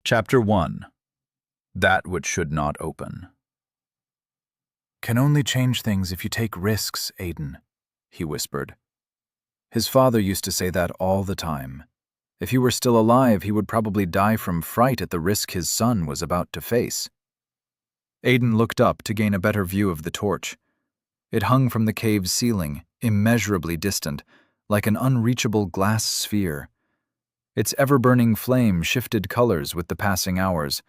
Chapter 1. That Which Should Not Open. "Can only change things if you take risks, Aiden," he whispered. His father used to say that all the time. If he were still alive, he would probably die from fright at the risk his son was about to face. Aiden looked up to gain a better view of the torch. It hung from the cave's ceiling, immeasurably distant, like an unreachable glass sphere. Its ever-burning flame shifted colors with the passing hours,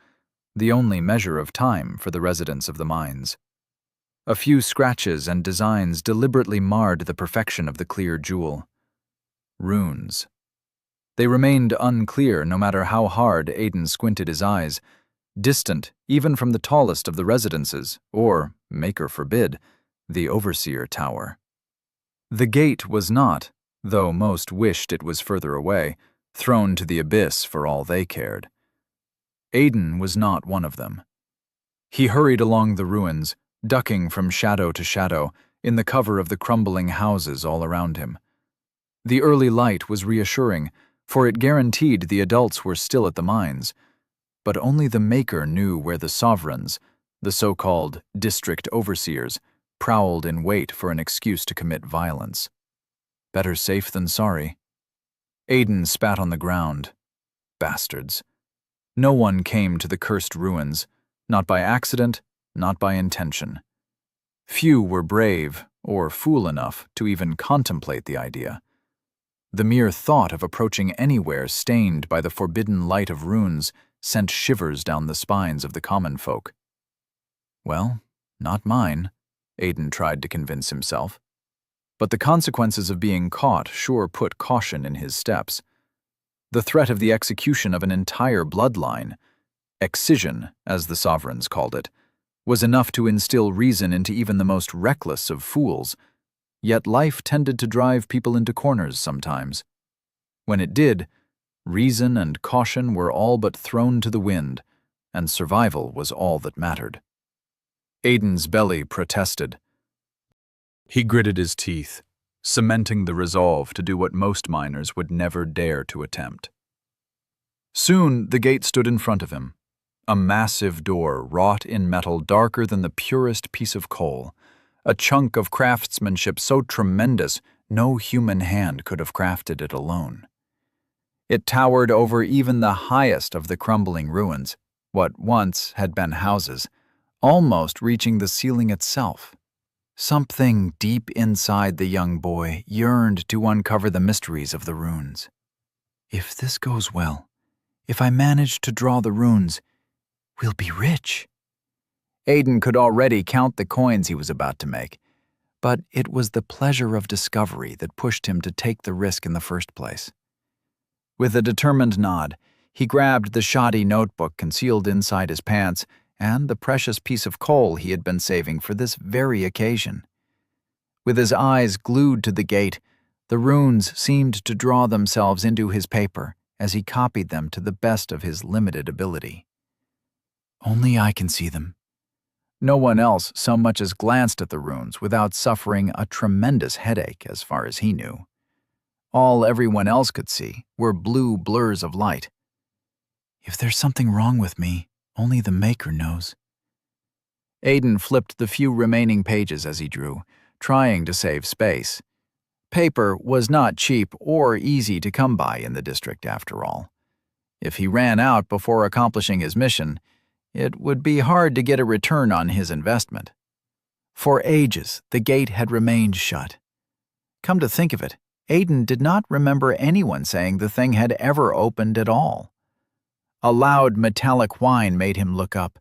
the only measure of time for the residents of the mines. A few scratches and designs deliberately marred the perfection of the clear jewel. Runes. They remained unclear no matter how hard Aiden squinted his eyes, distant even from the tallest of the residences, or, maker forbid, the Overseer Tower. The gate was not, though most wished it was further away, thrown to the abyss for all they cared. Aiden was not one of them. He hurried along the ruins, ducking from shadow to shadow, in the cover of the crumbling houses all around him. The early light was reassuring, for it guaranteed the adults were still at the mines, but only the Maker knew where the sovereigns, the so-called district overseers, prowled in wait for an excuse to commit violence. Better safe than sorry. Aiden spat on the ground. Bastards. No one came to the cursed ruins, not by accident, not by intention. Few were brave, or fool enough, to even contemplate the idea. The mere thought of approaching anywhere stained by the forbidden light of runes sent shivers down the spines of the common folk. Well, not mine, Aiden tried to convince himself. But the consequences of being caught sure put caution in his steps. The threat of the execution of an entire bloodline, excision, as the sovereigns called it, was enough to instill reason into even the most reckless of fools, yet life tended to drive people into corners sometimes. When it did, reason and caution were all but thrown to the wind, and survival was all that mattered. Aiden's belly protested. He gritted his teeth, cementing the resolve to do what most miners would never dare to attempt. Soon the gate stood in front of him, a massive door wrought in metal darker than the purest piece of coal, a chunk of craftsmanship so tremendous no human hand could have crafted it alone. It towered over even the highest of the crumbling ruins, what once had been houses, almost reaching the ceiling itself. Something deep inside the young boy yearned to uncover the mysteries of the runes. If this goes well, if I manage to draw the runes, we'll be rich. Aiden could already count the coins he was about to make, but it was the pleasure of discovery that pushed him to take the risk in the first place. With a determined nod, he grabbed the shoddy notebook concealed inside his pants and the precious piece of coal he had been saving for this very occasion. With his eyes glued to the gate, the runes seemed to draw themselves into his paper as he copied them to the best of his limited ability. Only I can see them. No one else so much as glanced at the runes without suffering a tremendous headache as far as he knew. All everyone else could see were blue blurs of light. If there's something wrong with me, only the Maker knows. Aiden flipped the few remaining pages as he drew, trying to save space. Paper was not cheap or easy to come by in the district after all. If he ran out before accomplishing his mission, it would be hard to get a return on his investment. For ages, the gate had remained shut. Come to think of it, Aiden did not remember anyone saying the thing had ever opened at all. A loud metallic whine made him look up.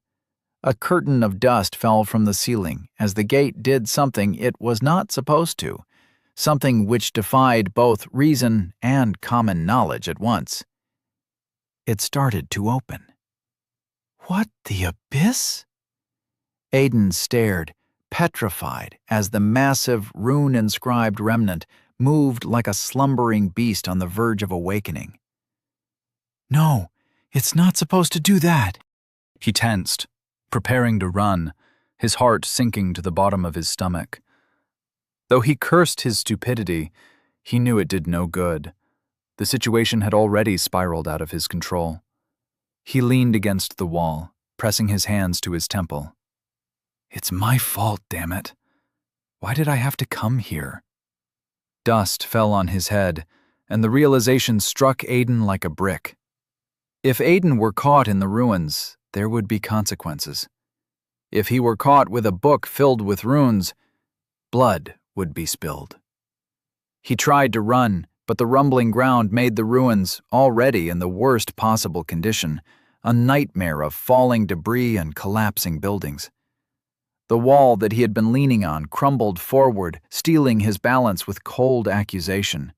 A curtain of dust fell from the ceiling as the gate did something it was not supposed to, something which defied both reason and common knowledge at once. It started to open. What the abyss? Aiden stared, petrified, as the massive, rune-inscribed remnant moved like a slumbering beast on the verge of awakening. No, it's not supposed to do that. He tensed, preparing to run, his heart sinking to the bottom of his stomach. Though he cursed his stupidity, he knew it did no good. The situation had already spiraled out of his control. He leaned against the wall, pressing his hands to his temple. It's my fault, damn it. Why did I have to come here? Dust fell on his head, and the realization struck Aiden like a brick. If Aiden were caught in the ruins, there would be consequences. If he were caught with a book filled with runes, blood would be spilled. He tried to run, but the rumbling ground made the ruins, already in the worst possible condition, a nightmare of falling debris and collapsing buildings. The wall that he had been leaning on crumbled forward, stealing his balance with cold accusation.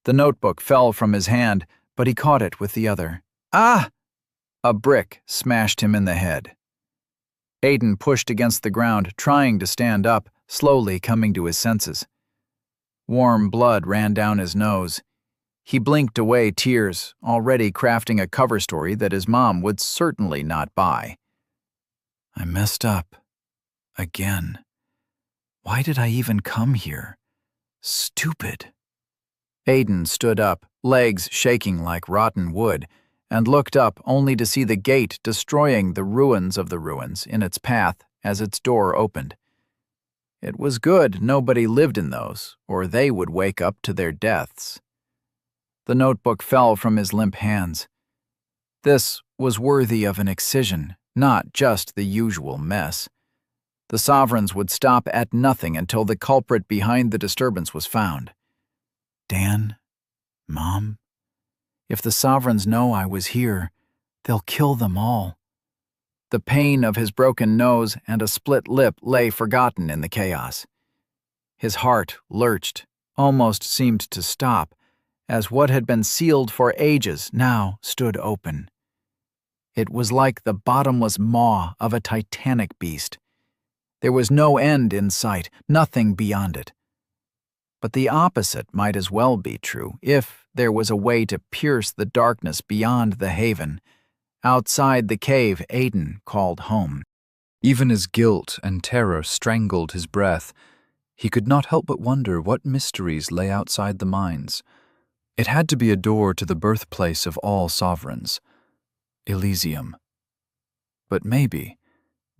The notebook fell from his hand, but he caught it with the other. Ah! A brick smashed him in the head. Aiden pushed against the ground, trying to stand up, slowly coming to his senses. Warm blood ran down his nose. He blinked away tears, already crafting a cover story that his mom would certainly not buy. I messed up. Again. Why did I even come here? Stupid. Aiden stood up, legs shaking like rotten wood, and looked up only to see the gate destroying the ruins of the ruins in its path as its door opened. It was good nobody lived in those, or they would wake up to their deaths. The notebook fell from his limp hands. This was worthy of an excision, not just the usual mess. The sovereigns would stop at nothing until the culprit behind the disturbance was found. Dan? Mom? If the sovereigns know I was here, they'll kill them all. The pain of his broken nose and a split lip lay forgotten in the chaos. His heart lurched, almost seemed to stop, as what had been sealed for ages now stood open. It was like the bottomless maw of a titanic beast. There was no end in sight, nothing beyond it. But the opposite might as well be true, if there was a way to pierce the darkness beyond the haven. Outside the cave Aiden called home. Even as guilt and terror strangled his breath, he could not help but wonder what mysteries lay outside the mines. It had to be a door to the birthplace of all sovereigns, Elysium. But maybe,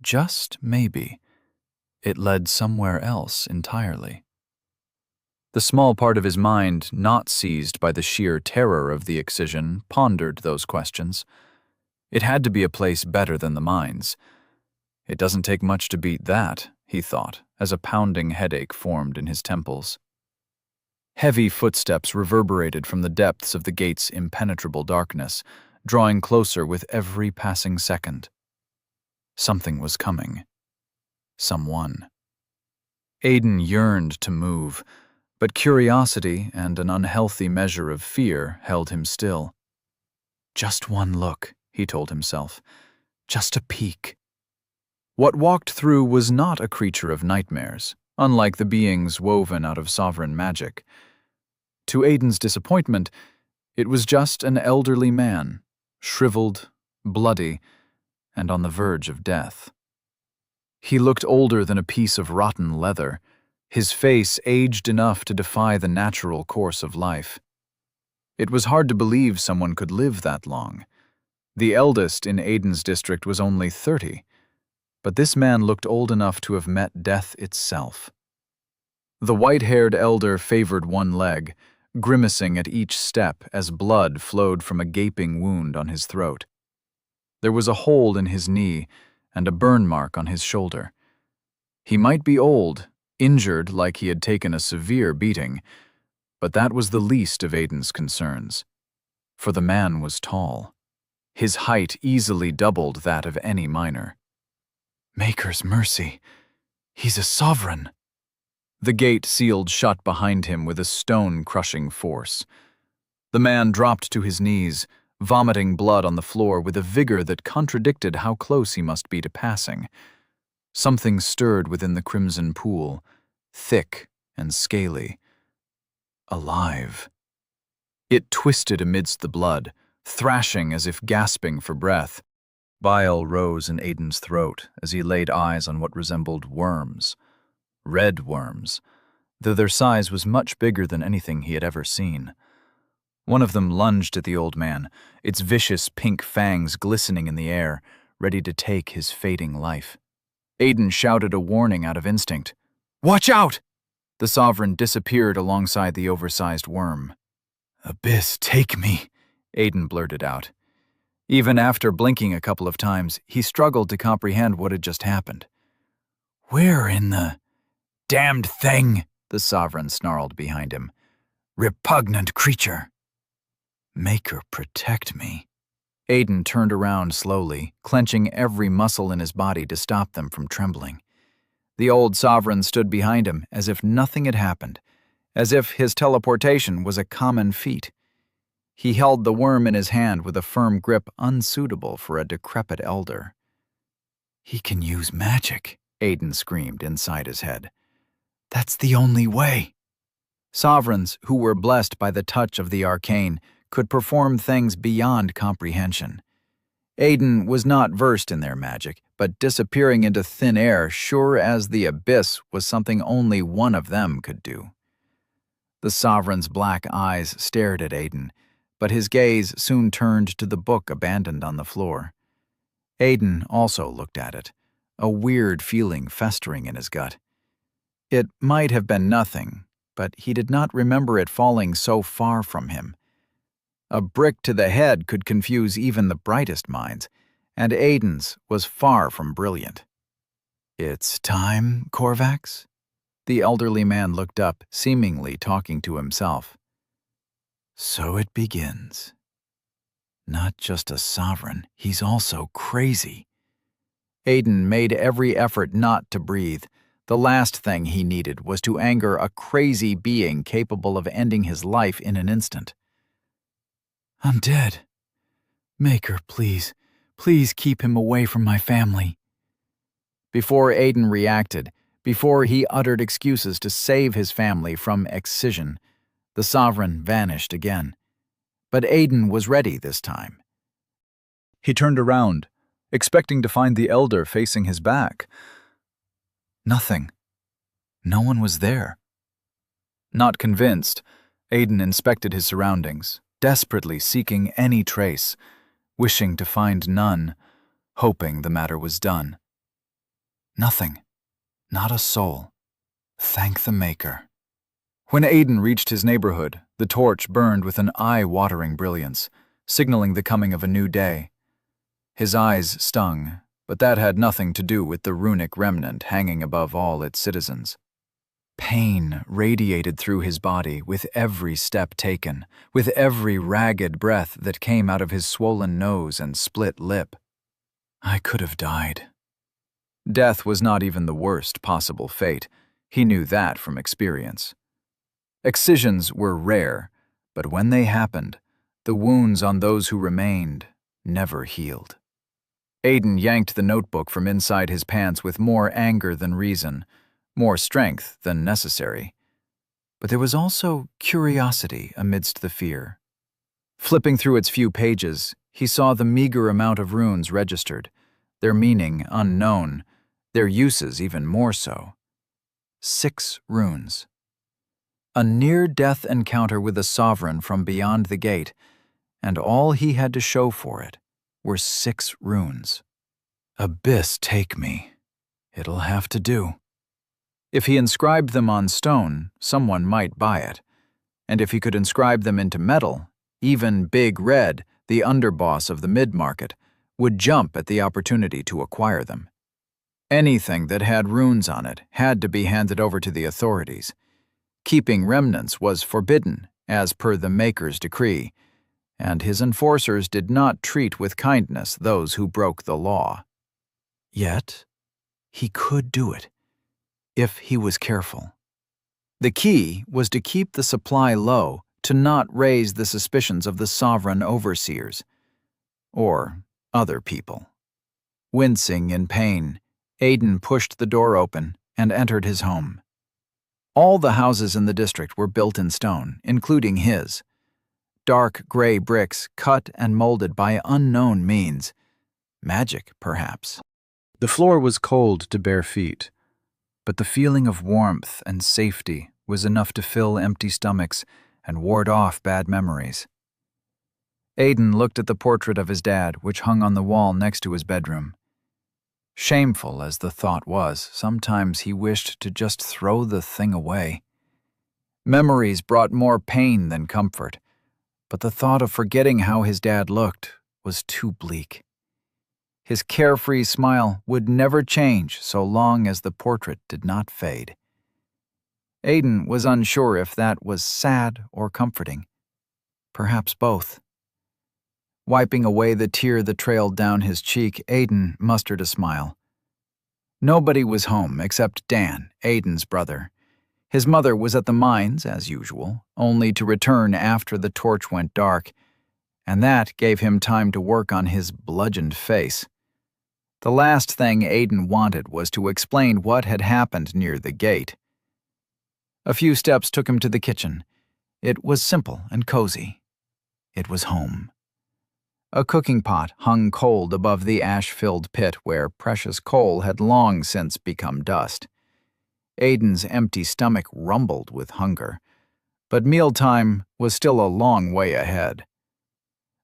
just maybe, it led somewhere else entirely. The small part of his mind not seized by the sheer terror of the excision pondered those questions. It had to be a place better than the mines. It doesn't take much to beat that, he thought, as a pounding headache formed in his temples. Heavy footsteps reverberated from the depths of the gate's impenetrable darkness, drawing closer with every passing second. Something was coming. Someone. Aiden yearned to move, but curiosity and an unhealthy measure of fear held him still. Just one look, he told himself. Just a peek. What walked through was not a creature of nightmares, unlike the beings woven out of sovereign magic. To Aiden's disappointment, it was just an elderly man, shriveled, bloody, and on the verge of death. He looked older than a piece of rotten leather, his face aged enough to defy the natural course of life. It was hard to believe someone could live that long. The eldest in Aiden's district was only 30, but this man looked old enough to have met death itself. The white-haired elder favored one leg, grimacing at each step as blood flowed from a gaping wound on his throat. There was a hole in his knee and a burn mark on his shoulder. He might be old, injured like he had taken a severe beating, but that was the least of Aiden's concerns, for the man was tall. His height easily doubled that of any miner. Maker's mercy, he's a sovereign. The gate sealed shut behind him with a stone-crushing force. The man dropped to his knees, vomiting blood on the floor with a vigor that contradicted how close he must be to passing. Something stirred within the crimson pool, thick and scaly. Alive. It twisted amidst the blood, thrashing as if gasping for breath. Bile rose in Aiden's throat as he laid eyes on what resembled worms. Red worms, though their size was much bigger than anything he had ever seen. One of them lunged at the old man, its vicious pink fangs glistening in the air, ready to take his fading life. Aiden shouted a warning out of instinct. "Watch out!" The sovereign disappeared alongside the oversized worm. "Abyss, take me," Aiden blurted out. Even after blinking a couple of times, he struggled to comprehend what had just happened. "Where in the damned thing?" the sovereign snarled behind him. "Repugnant creature." "Maker, protect me." Aiden turned around slowly, clenching every muscle in his body to stop them from trembling. The old sovereign stood behind him as if nothing had happened, as if his teleportation was a common feat. He held the worm in his hand with a firm grip unsuitable for a decrepit elder. "He can use magic," Aiden screamed inside his head. "That's the only way." Sovereigns who were blessed by the touch of the arcane could perform things beyond comprehension. Aiden was not versed in their magic, but disappearing into thin air sure as the abyss was something only one of them could do. The sovereign's black eyes stared at Aiden, but his gaze soon turned to the book abandoned on the floor. Aiden also looked at it, a weird feeling festering in his gut. It might have been nothing, but he did not remember it falling so far from him. A brick to the head could confuse even the brightest minds, and Aiden's was far from brilliant. "It's time, Korvax?" The elderly man looked up, seemingly talking to himself. "So it begins. Not just a sovereign, he's also crazy." Aiden made every effort not to breathe. The last thing he needed was to anger a crazy being capable of ending his life in an instant. "I'm dead. Maker, please, please keep him away from my family." Before Aiden reacted, before he uttered excuses to save his family from excision, the sovereign vanished again. But Aiden was ready this time. He turned around, expecting to find the elder facing his back. Nothing. No one was there. Not convinced, Aiden inspected his surroundings, desperately seeking any trace, wishing to find none, hoping the matter was done. Nothing. Not a soul. Thank the Maker. When Aiden reached his neighborhood, the torch burned with an eye-watering brilliance, signaling the coming of a new day. His eyes stung, but that had nothing to do with the runic remnant hanging above all its citizens. Pain radiated through his body with every step taken, with every ragged breath that came out of his swollen nose and split lip. I could have died. Death was not even the worst possible fate. He knew that from experience. Excisions were rare, but when they happened, the wounds on those who remained never healed. Aiden yanked the notebook from inside his pants with more anger than reason, more strength than necessary. But there was also curiosity amidst the fear. Flipping through its few pages, he saw the meager amount of runes registered, their meaning unknown, their uses even more so. 6 runes. A near-death encounter with a sovereign from beyond the gate, and all he had to show for it were 6 runes. Abyss, take me. It'll have to do. If he inscribed them on stone, someone might buy it. And if he could inscribe them into metal, even Big Red, the underboss of the mid-market, would jump at the opportunity to acquire them. Anything that had runes on it had to be handed over to the authorities. Keeping remnants was forbidden, as per the Maker's decree, and his enforcers did not treat with kindness those who broke the law. Yet, he could do it, if he was careful. The key was to keep the supply low, to not raise the suspicions of the sovereign overseers, or other people. Wincing in pain, Aiden pushed the door open and entered his home. All the houses in the district were built in stone, including his. Dark gray bricks cut and molded by unknown means. Magic, perhaps. The floor was cold to bare feet, but the feeling of warmth and safety was enough to fill empty stomachs and ward off bad memories. Aiden looked at the portrait of his dad, which hung on the wall next to his bedroom. Shameful as the thought was, sometimes he wished to just throw the thing away. Memories brought more pain than comfort, but the thought of forgetting how his dad looked was too bleak. His carefree smile would never change so long as the portrait did not fade. Aiden was unsure if that was sad or comforting. Perhaps both. Wiping away the tear that trailed down his cheek, Aiden mustered a smile. Nobody was home except Dan, Aiden's brother. His mother was at the mines, as usual, only to return after the torch went dark, and that gave him time to work on his bludgeoned face. The last thing Aiden wanted was to explain what had happened near the gate. A few steps took him to the kitchen. It was simple and cozy. It was home. A cooking pot hung cold above the ash-filled pit where precious coal had long since become dust. Aiden's empty stomach rumbled with hunger, but mealtime was still a long way ahead.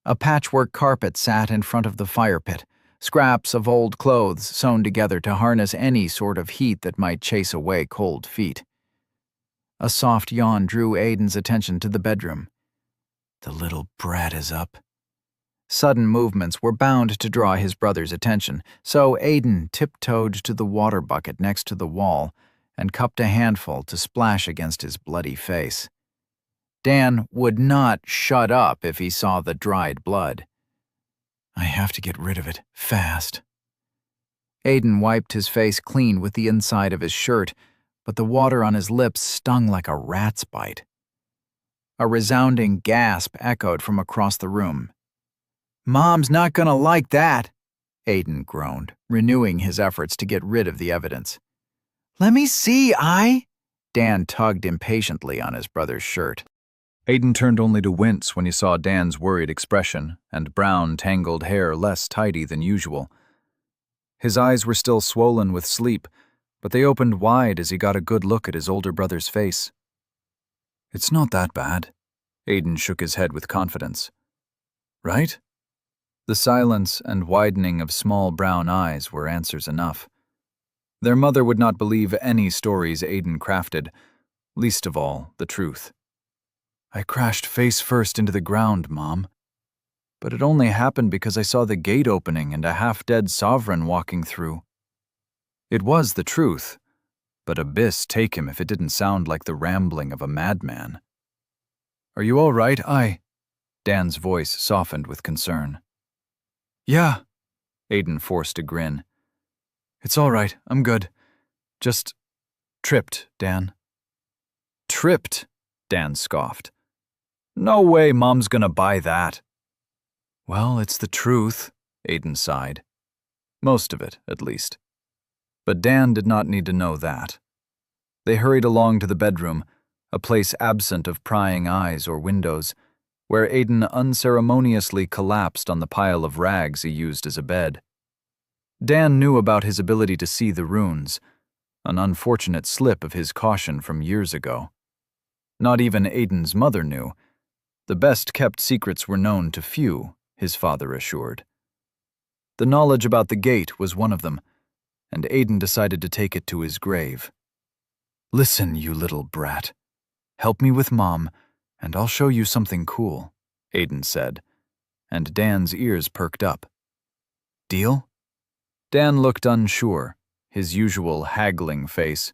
A patchwork carpet sat in front of the fire pit, scraps of old clothes sewn together to harness any sort of heat that might chase away cold feet. A soft yawn drew Aiden's attention to the bedroom. The little brat is up. Sudden movements were bound to draw his brother's attention, so Aiden tiptoed to the water bucket next to the wall and cupped a handful to splash against his bloody face. Dan would not shut up if he saw the dried blood. I have to get rid of it, fast. Aiden wiped his face clean with the inside of his shirt, but the water on his lips stung like a rat's bite. A resounding gasp echoed from across the room. Mom's not gonna like that, Aiden groaned, renewing his efforts to get rid of the evidence. Let me see, Dan tugged impatiently on his brother's shirt. Aiden turned only to wince when he saw Dan's worried expression and brown, tangled hair less tidy than usual. His eyes were still swollen with sleep, but they opened wide as he got a good look at his older brother's face. It's not that bad. Aiden shook his head with confidence. Right? The silence and widening of small brown eyes were answers enough. Their mother would not believe any stories Aiden crafted, least of all the truth. I crashed face first into the ground, Mom. But it only happened because I saw the gate opening and a half-dead sovereign walking through. It was the truth, but abyss take him if it didn't sound like the rambling of a madman. Are you all right, Dan's voice softened with concern. Yeah, Aiden forced a grin. It's all right, I'm good. Just tripped, Dan. Tripped? Dan scoffed. No way Mom's gonna buy that. Well, it's the truth, Aiden sighed. Most of it, at least. But Dan did not need to know that. They hurried along to the bedroom, a place absent of prying eyes or windows, where Aiden unceremoniously collapsed on the pile of rags he used as a bed. Dan knew about his ability to see the runes, an unfortunate slip of his caution from years ago. Not even Aiden's mother knew. The best-kept secrets were known to few, his father assured. The knowledge about the gate was one of them, and Aiden decided to take it to his grave. Listen, you little brat. Help me with Mom, and I'll show you something cool, Aiden said, and Dan's ears perked up. Deal? Dan looked unsure, his usual haggling face.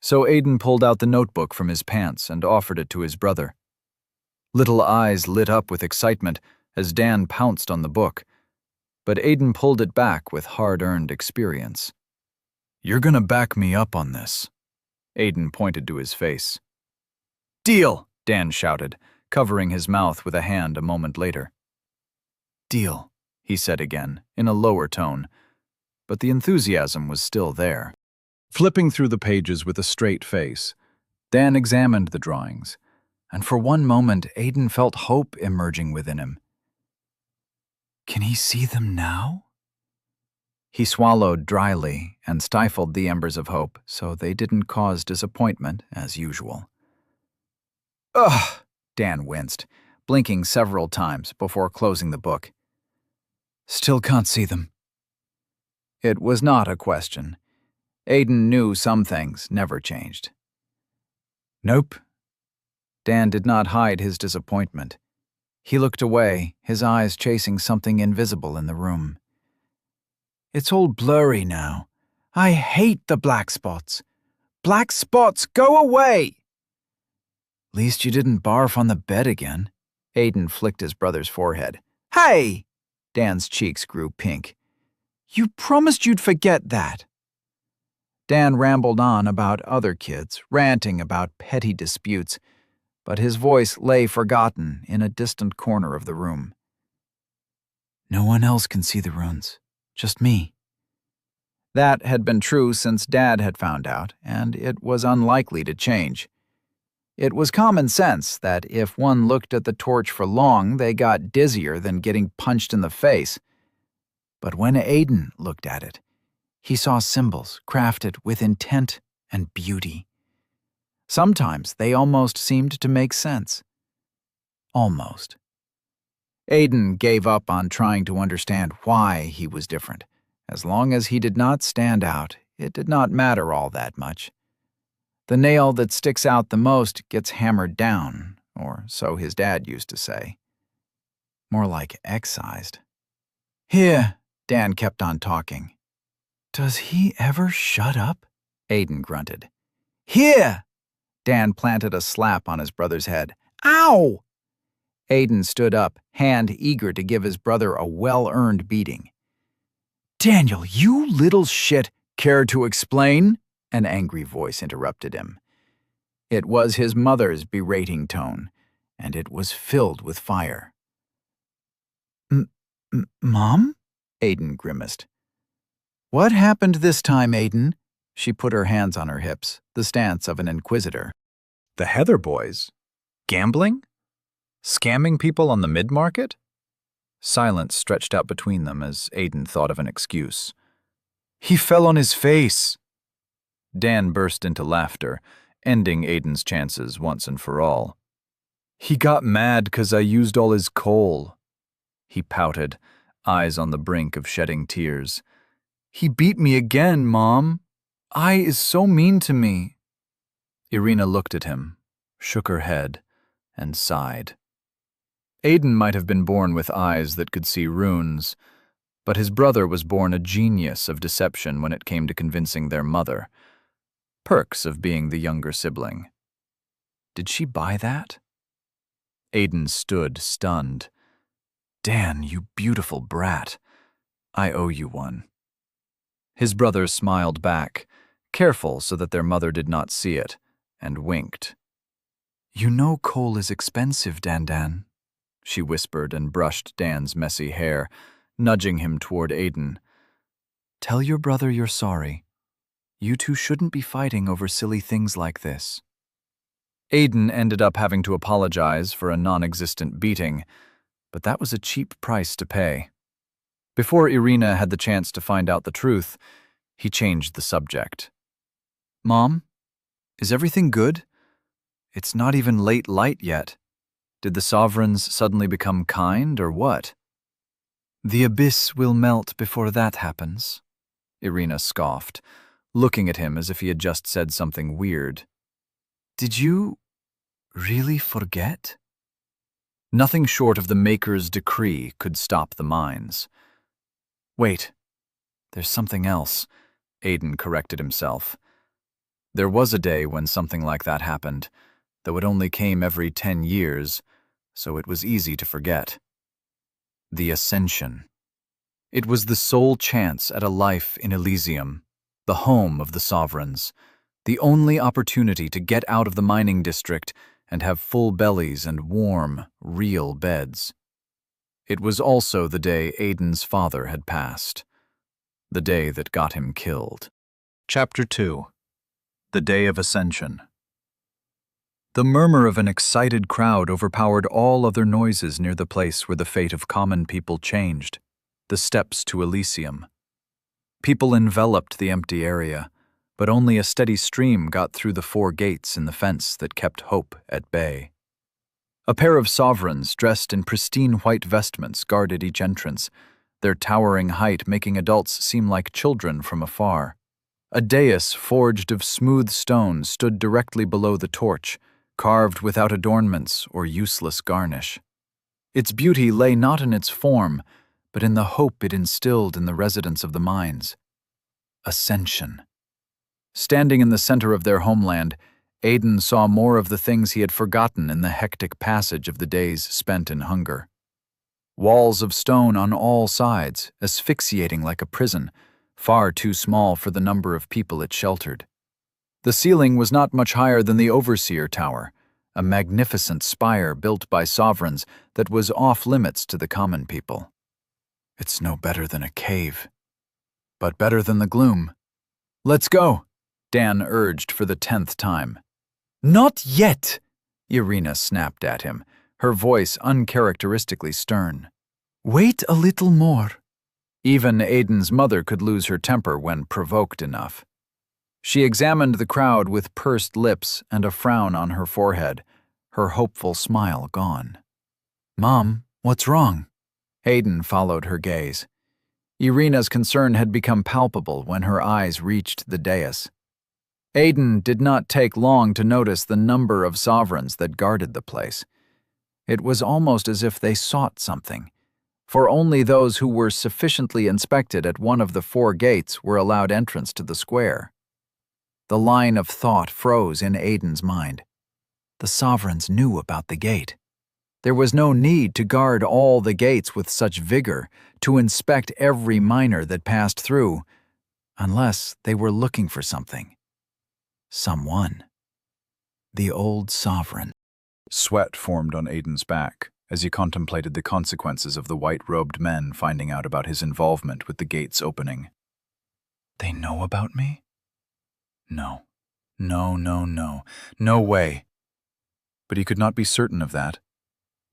So Aiden pulled out the notebook from his pants and offered it to his brother. Little eyes lit up with excitement as Dan pounced on the book, but Aiden pulled it back with hard-earned experience. You're gonna back me up on this. Aiden pointed to his face. Deal, Dan shouted, covering his mouth with a hand a moment later. Deal, he said again, in a lower tone, but the enthusiasm was still there. Flipping through the pages with a straight face, Dan examined the drawings, and for one moment Aiden felt hope emerging within him. Can he see them now? He swallowed dryly and stifled the embers of hope so they didn't cause disappointment as usual. Ugh, Dan winced, blinking several times before closing the book. Still can't see them. It was not a question. Aiden knew some things never changed. Nope. Dan did not hide his disappointment. He looked away, his eyes chasing something invisible in the room. It's all blurry now. I hate the black spots. Black spots, go away! Least you didn't barf on the bed again. Aiden flicked his brother's forehead. Hey! Dan's cheeks grew pink. You promised you'd forget that. Dan rambled on about other kids, ranting about petty disputes, but his voice lay forgotten in a distant corner of the room. No one else can see the runes, just me. That had been true since Dad had found out, and it was unlikely to change. It was common sense that if one looked at the torch for long, they got dizzier than getting punched in the face. But when Aiden looked at it, he saw symbols crafted with intent and beauty. Sometimes they almost seemed to make sense. Almost. Aiden gave up on trying to understand why he was different. As long as he did not stand out, it did not matter all that much. The nail that sticks out the most gets hammered down, or so his dad used to say. More like excised. Here, Dan kept on talking. Does he ever shut up? Aiden grunted. Here! Dan planted a slap on his brother's head. Ow! Aiden stood up, hand eager to give his brother a well-earned beating. Daniel, you little shit! Care to explain? An angry voice interrupted him. It was his mother's berating tone, and it was filled with fire. Mom? Aiden grimaced. What happened this time, Aiden? She put her hands on her hips, the stance of an inquisitor. The Heather boys? Gambling? Scamming people on the mid-market? Silence stretched out between them as Aiden thought of an excuse. He fell on his face. Dan burst into laughter, ending Aiden's chances once and for all. He got mad 'cause I used all his coal. He pouted, eyes on the brink of shedding tears. He beat me again, Mom. I is so mean to me. Irina looked at him, shook her head, and sighed. Aiden might have been born with eyes that could see runes, but his brother was born a genius of deception when it came to convincing their mother. Perks of being the younger sibling. Did she buy that? Aiden stood, stunned. Dan, you beautiful brat. I owe you one. His brother smiled back, careful so that their mother did not see it, and winked. You know coal is expensive, Dan, she whispered and brushed Dan's messy hair, nudging him toward Aiden. Tell your brother you're sorry. You two shouldn't be fighting over silly things like this. Aiden ended up having to apologize for a non-existent beating, but that was a cheap price to pay. Before Irina had the chance to find out the truth, he changed the subject. Mom, is everything good? It's not even late light yet. Did the sovereigns suddenly become kind, or what? The abyss will melt before that happens, Irina scoffed, looking at him as if he had just said something weird. Did you really forget? Nothing short of the Maker's decree could stop the mines. Wait, there's something else, Aiden corrected himself. There was a day when something like that happened, though it only came every 10 years, so it was easy to forget. The Ascension. It was the sole chance at a life in Elysium, the home of the sovereigns, the only opportunity to get out of the mining district and have full bellies and warm, real beds. It was also the day Aiden's father had passed, the day that got him killed. Chapter 2. The Day of Ascension. The murmur of an excited crowd overpowered all other noises near the place where the fate of common people changed, the steps to Elysium. People enveloped the empty area, but only a steady stream got through the 4 gates in the fence that kept hope at bay. A pair of sovereigns dressed in pristine white vestments guarded each entrance, their towering height making adults seem like children from afar. A dais forged of smooth stone stood directly below the torch, carved without adornments or useless garnish. Its beauty lay not in its form, but in the hope it instilled in the residents of the mines. Ascension. Standing in the center of their homeland, Aiden saw more of the things he had forgotten in the hectic passage of the days spent in hunger. Walls of stone on all sides, asphyxiating like a prison, far too small for the number of people it sheltered. The ceiling was not much higher than the Overseer Tower, a magnificent spire built by sovereigns that was off-limits to the common people. It's no better than a cave, but better than the gloom. "Let's go," Dan urged for the 10th time. "Not yet," Irina snapped at him, her voice uncharacteristically stern. "Wait a little more." Even Aiden's mother could lose her temper when provoked enough. She examined the crowd with pursed lips and a frown on her forehead, her hopeful smile gone. "Mom, what's wrong?" Aiden followed her gaze. Irina's concern had become palpable when her eyes reached the dais. Aiden did not take long to notice the number of sovereigns that guarded the place. It was almost as if they sought something, for only those who were sufficiently inspected at one of the 4 gates were allowed entrance to the square. The line of thought froze in Aiden's mind. The sovereigns knew about the gate. There was no need to guard all the gates with such vigor, to inspect every miner that passed through, unless they were looking for something. Someone. The old sovereign. Sweat formed on Aiden's back as he contemplated the consequences of the white-robed men finding out about his involvement with the gate's opening. They know about me? No. No way. But he could not be certain of that.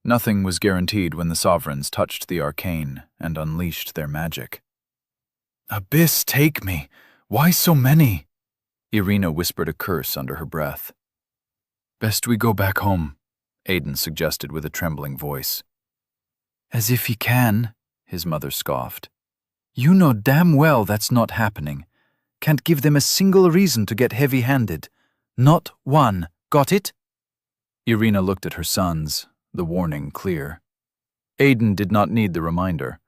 Nothing was guaranteed when the sovereigns touched the arcane and unleashed their magic. "Abyss, take me! Why so many?" Irina whispered a curse under her breath. "Best we go back home," Aiden suggested with a trembling voice. "As if he can," his mother scoffed. "You know damn well that's not happening. Can't give them a single reason to get heavy-handed. Not one. Got it?" Irina looked at her sons, the warning clear. Aiden did not need the reminder.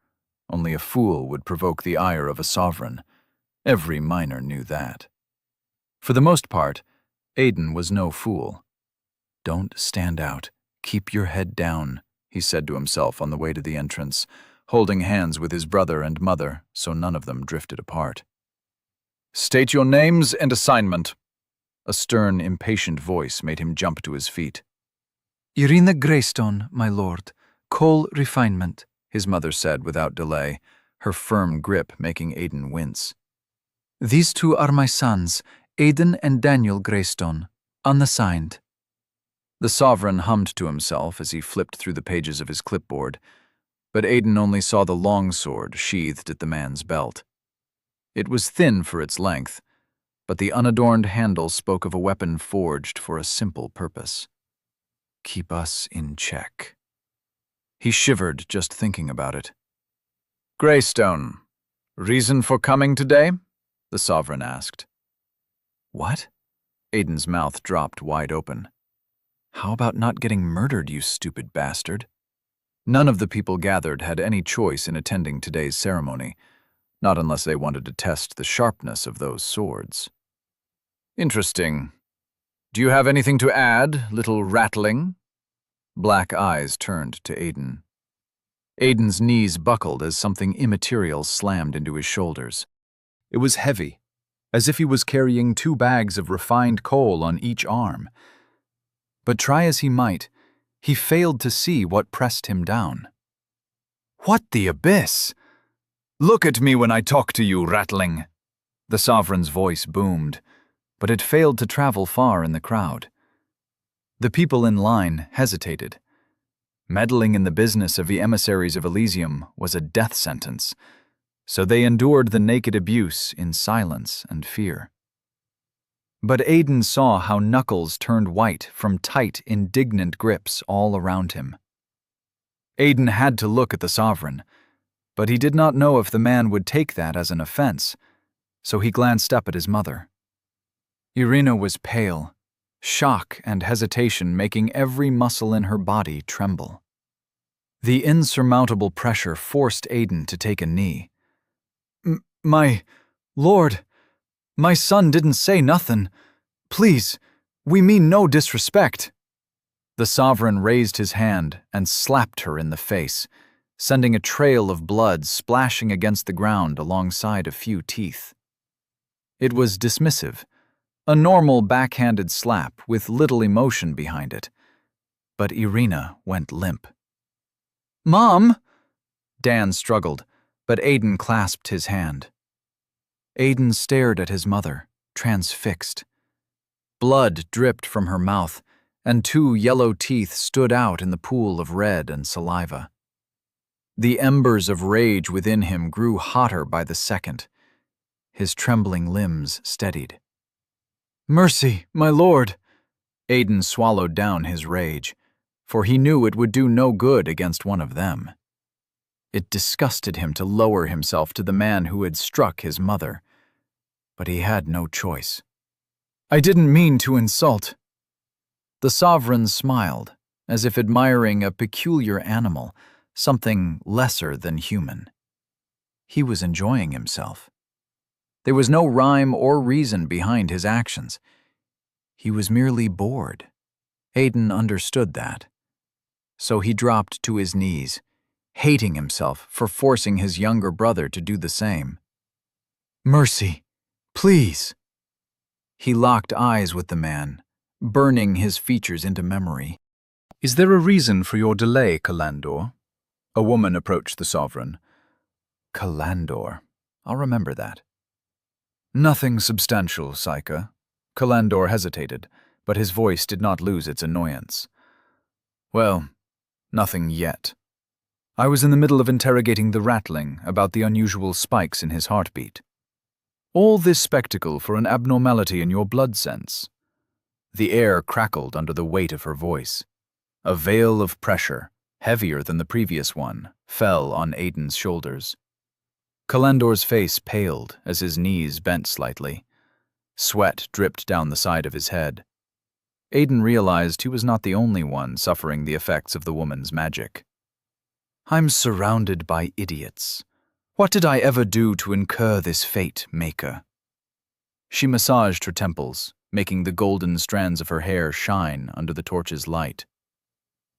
Only a fool would provoke the ire of a sovereign. Every miner knew that. For the most part, Aiden was no fool. "Don't stand out. Keep your head down," he said to himself on the way to the entrance, holding hands with his brother and mother so none of them drifted apart. "State your names and assignment." A stern, impatient voice made him jump to his feet. "Irina Greystone, my lord. Coal refinement," his mother said without delay, her firm grip making Aiden wince. "These 2 are my sons, Aiden and Daniel Greystone, unassigned." The sovereign hummed to himself as he flipped through the pages of his clipboard, but Aiden only saw the longsword sheathed at the man's belt. It was thin for its length, but the unadorned handle spoke of a weapon forged for a simple purpose. Keep us in check. He shivered just thinking about it. "Greystone, reason for coming today?" the sovereign asked. "What?" Aiden's mouth dropped wide open. "How about not getting murdered, you stupid bastard?" None of the people gathered had any choice in attending today's ceremony, not unless they wanted to test the sharpness of those swords. "Interesting. Do you have anything to add, little rattling?" Black eyes turned to Aiden. Aiden's knees buckled as something immaterial slammed into his shoulders. It was heavy, as if he was carrying 2 bags of refined coal on each arm. But try as he might, he failed to see what pressed him down. "What the abyss? Look at me when I talk to you, rattling!" The sovereign's voice boomed, but it failed to travel far in the crowd. The people in line hesitated. Meddling in the business of the emissaries of Elysium was a death sentence, so they endured the naked abuse in silence and fear. But Aiden saw how knuckles turned white from tight, indignant grips all around him. Aiden had to look at the Sovereign, but he did not know if the man would take that as an offense, so he glanced up at his mother. Irina was pale, shock and hesitation making every muscle in her body tremble. The insurmountable pressure forced Aiden to take a knee. My lord, my son didn't say nothin'. Please, we mean no disrespect." The Sovereign raised his hand and slapped her in the face, sending a trail of blood splashing against the ground alongside a few teeth. It was dismissive, a normal backhanded slap with little emotion behind it. But Irina went limp. "Mom!" Dan struggled, but Aiden clasped his hand. Aiden stared at his mother, transfixed. Blood dripped from her mouth, and 2 yellow teeth stood out in the pool of red and saliva. The embers of rage within him grew hotter by the second. His trembling limbs steadied. "Mercy, my lord!" Aiden swallowed down his rage, for he knew it would do no good against one of them. It disgusted him to lower himself to the man who had struck his mother, but he had no choice. "I didn't mean to insult." The Sovereign smiled, as if admiring a peculiar animal, something lesser than human. He was enjoying himself. There was no rhyme or reason behind his actions. He was merely bored. Aiden understood that. So he dropped to his knees, hating himself for forcing his younger brother to do the same. "Mercy, please." He locked eyes with the man, burning his features into memory. "Is there a reason for your delay, Calandor?" A woman approached the Sovereign. Calandor. I'll remember that. "Nothing substantial, Saika." Calandor hesitated, but his voice did not lose its annoyance. "Well, nothing yet. I was in the middle of interrogating the Ratling about the unusual spikes in his heartbeat. All this spectacle for an abnormality in your blood sense." The air crackled under the weight of her voice. A veil of pressure, heavier than the previous one, fell on Aiden's shoulders. Calandor's face paled as his knees bent slightly. Sweat dripped down the side of his head. Aiden realized he was not the only one suffering the effects of the woman's magic. "I'm surrounded by idiots. What did I ever do to incur this fate, Maker?" She massaged her temples, making the golden strands of her hair shine under the torch's light.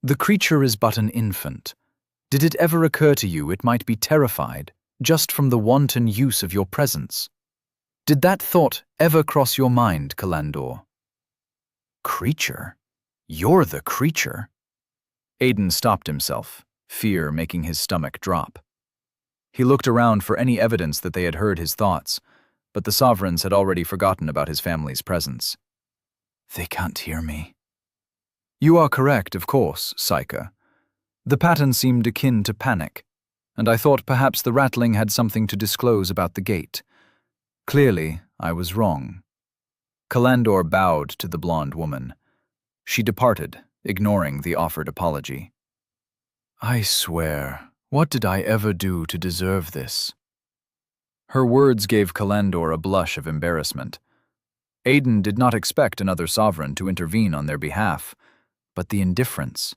"The creature is but an infant. Did it ever occur to you it might be terrified just from the wanton use of your presence? Did that thought ever cross your mind, Calandor?" "Creature? You're the creature?" Aiden stopped himself, fear making his stomach drop. He looked around for any evidence that they had heard his thoughts, but the Sovereigns had already forgotten about his family's presence. "They can't hear me." "You are correct, of course, Saika. The pattern seemed akin to panic, and I thought perhaps the Ratling had something to disclose about the gate. Clearly, I was wrong." Calandor bowed to the blonde woman. She departed, ignoring the offered apology. "I swear, what did I ever do to deserve this?" Her words gave Calandor a blush of embarrassment. Aiden did not expect another Sovereign to intervene on their behalf, but the indifference,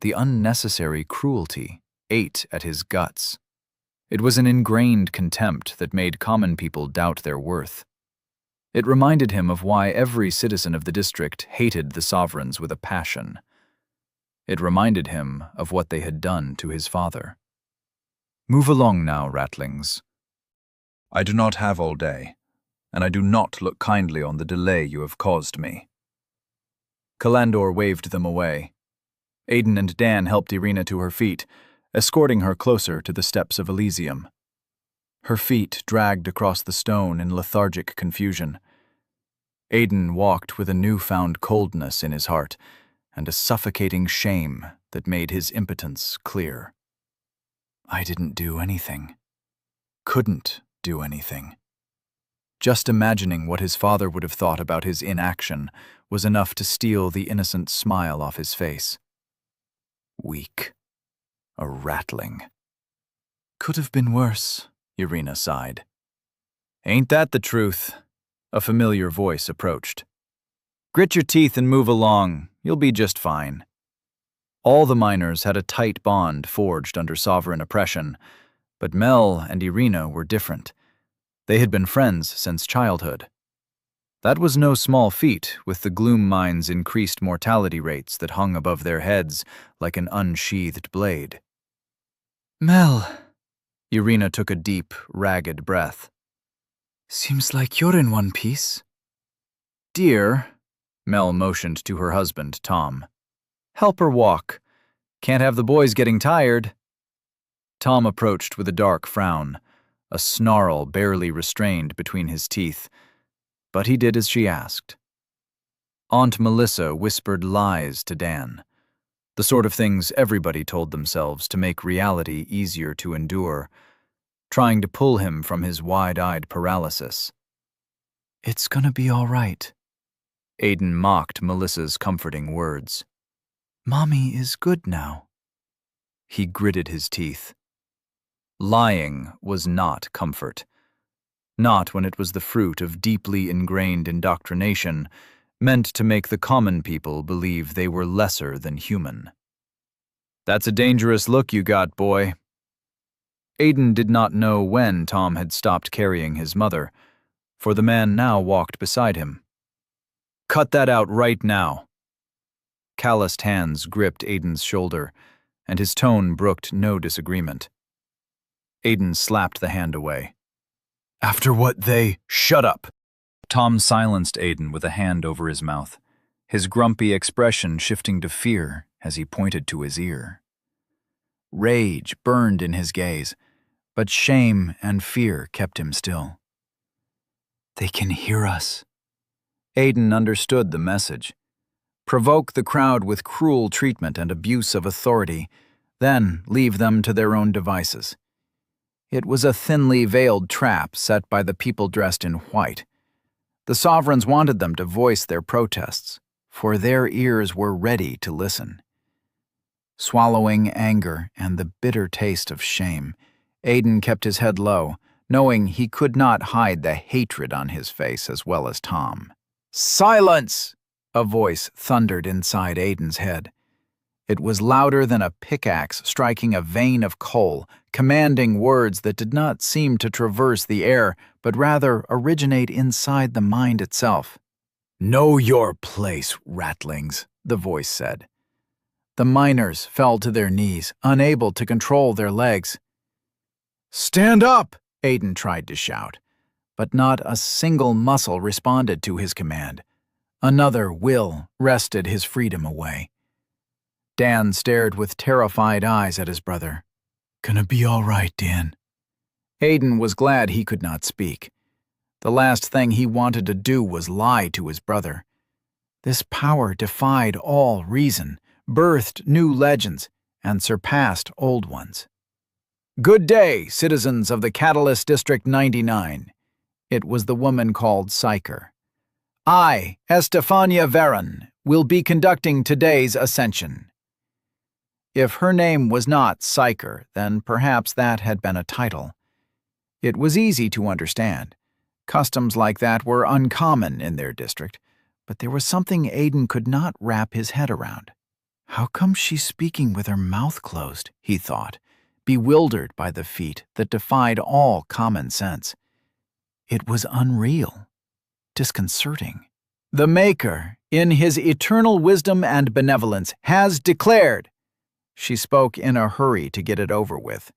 the unnecessary cruelty, ate at his guts. It was an ingrained contempt that made common people doubt their worth. It reminded him of why every citizen of the district hated the Sovereigns with a passion. It reminded him of what they had done to his father. "Move along now, Ratlings. I do not have all day, and I do not look kindly on the delay you have caused me." Calandor waved them away. Aiden and Dan helped Irina to her feet, escorting her closer to the steps of Elysium. Her feet dragged across the stone in lethargic confusion. Aiden walked with a newfound coldness in his heart and a suffocating shame that made his impotence clear. I didn't do anything. Couldn't do anything. Just imagining what his father would have thought about his inaction was enough to steal the innocent smile off his face. Weak. A ratling. Could have been worse, Irina sighed. Ain't that the truth? A familiar voice approached. Grit your teeth and move along. You'll be just fine. All the miners had a tight bond forged under sovereign oppression, but Mel and Irina were different. They had been friends since childhood. That was no small feat, with the gloom mine's increased mortality rates that hung above their heads like an unsheathed blade. Mel, Irina took a deep, ragged breath. Seems like you're in one piece. Dear, Mel motioned to her husband, Tom. Help her walk. Can't have the boys getting tired. Tom approached with a dark frown, a snarl barely restrained between his teeth, but he did as she asked. Aunt Melissa whispered lies to Dan, the sort of things everybody told themselves to make reality easier to endure, trying to pull him from his wide-eyed paralysis. It's gonna be all right. Aiden mocked Melissa's comforting words. Mommy is good now. He gritted his teeth. Lying was not comfort. Not when it was the fruit of deeply ingrained indoctrination, meant to make the common people believe they were lesser than human. That's a dangerous look you got, boy. Aiden did not know when Tom had stopped carrying his mother, for the man now walked beside him. Cut that out right now. Calloused hands gripped Aiden's shoulder, and his tone brooked no disagreement. Aiden slapped the hand away. After what they— Shut up! Tom silenced Aiden with a hand over his mouth, his grumpy expression shifting to fear as he pointed to his ear. Rage burned in his gaze, but shame and fear kept him still. They can hear us. Aiden understood the message. Provoke the crowd with cruel treatment and abuse of authority, then leave them to their own devices. It was a thinly veiled trap set by the people dressed in white. The sovereigns wanted them to voice their protests, for their ears were ready to listen. Swallowing anger and the bitter taste of shame, Aiden kept his head low, knowing he could not hide the hatred on his face as well as Tom. Silence! A voice thundered inside Aiden's head. It was louder than a pickaxe striking a vein of coal, commanding words that did not seem to traverse the air, but rather originate inside the mind itself. Know your place, ratlings, the voice said. The miners fell to their knees, unable to control their legs. Stand up, Aiden tried to shout, but not a single muscle responded to his command. Another will wrested his freedom away. Dan stared with terrified eyes at his brother. Gonna be all right, Dan. Aiden was glad he could not speak. The last thing he wanted to do was lie to his brother. This power defied all reason, birthed new legends, and surpassed old ones. Good day, citizens of the Catalyst District 99. It was the woman called Psyker. I, Estefania Veron, will be conducting today's ascension. If her name was not Psyker, then perhaps that had been a title. It was easy to understand. Customs like that were uncommon in their district, but there was something Aiden could not wrap his head around. How come she's speaking with her mouth closed, he thought, bewildered by the feat that defied all common sense. It was unreal, disconcerting. The Maker, in his eternal wisdom and benevolence, has declared. She spoke in a hurry to get it over with.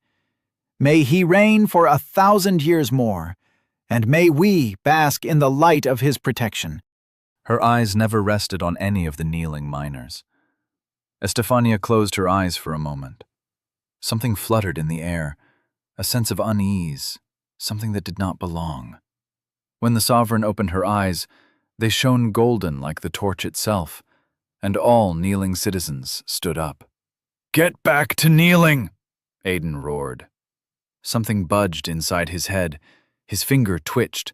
May he reign for 1,000 years more, and may we bask in the light of his protection. Her eyes never rested on any of the kneeling miners. Estefania closed her eyes for a moment. Something fluttered in the air, a sense of unease, something that did not belong. When the sovereign opened her eyes, they shone golden like the torch itself, and all kneeling citizens stood up. Get back to kneeling, Aiden roared. Something budged inside his head, his finger twitched,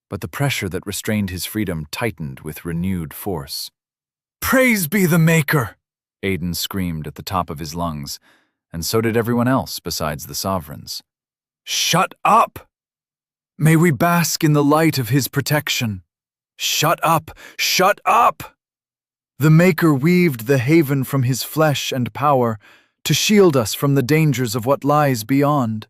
but the pressure that restrained his freedom tightened with renewed force. "Praise be the Maker!" Aiden screamed at the top of his lungs, and so did everyone else besides the sovereigns. "Shut up! May we bask in the light of his protection. Shut up! Shut up! The Maker weaved the haven from his flesh and power to shield us from the dangers of what lies beyond."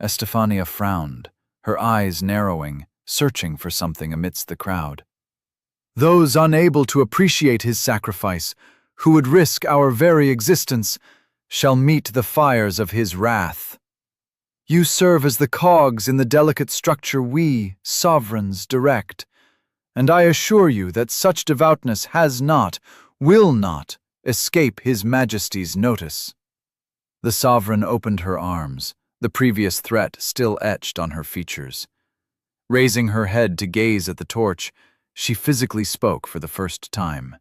Estefania frowned, her eyes narrowing, searching for something amidst the crowd. "Those unable to appreciate his sacrifice, who would risk our very existence, shall meet the fires of his wrath. You serve as the cogs in the delicate structure we, sovereigns, direct, and I assure you that such devoutness has not, will not, escape His Majesty's notice." The sovereign opened her arms, the previous threat still etched on her features. Raising her head to gaze at the torch, she physically spoke for the first time.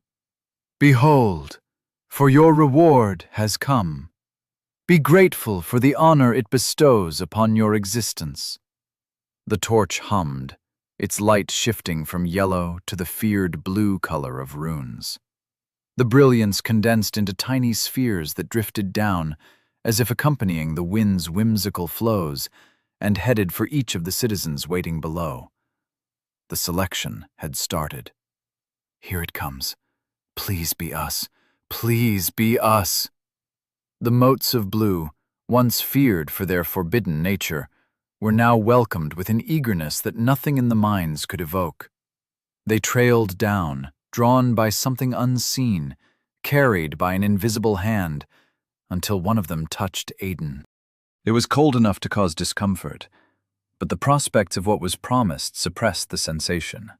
"Behold, for your reward has come. Be grateful for the honor it bestows upon your existence." The torch hummed, its light shifting from yellow to the feared blue color of runes. The brilliance condensed into tiny spheres that drifted down, as if accompanying the wind's whimsical flows, and headed for each of the citizens waiting below. The selection had started. "Here it comes. Please be us. Please be us." The motes of blue, once feared for their forbidden nature, were now welcomed with an eagerness that nothing in the mines could evoke. They trailed down, drawn by something unseen, carried by an invisible hand, until one of them touched Aiden. It was cold enough to cause discomfort, but the prospects of what was promised suppressed the sensation.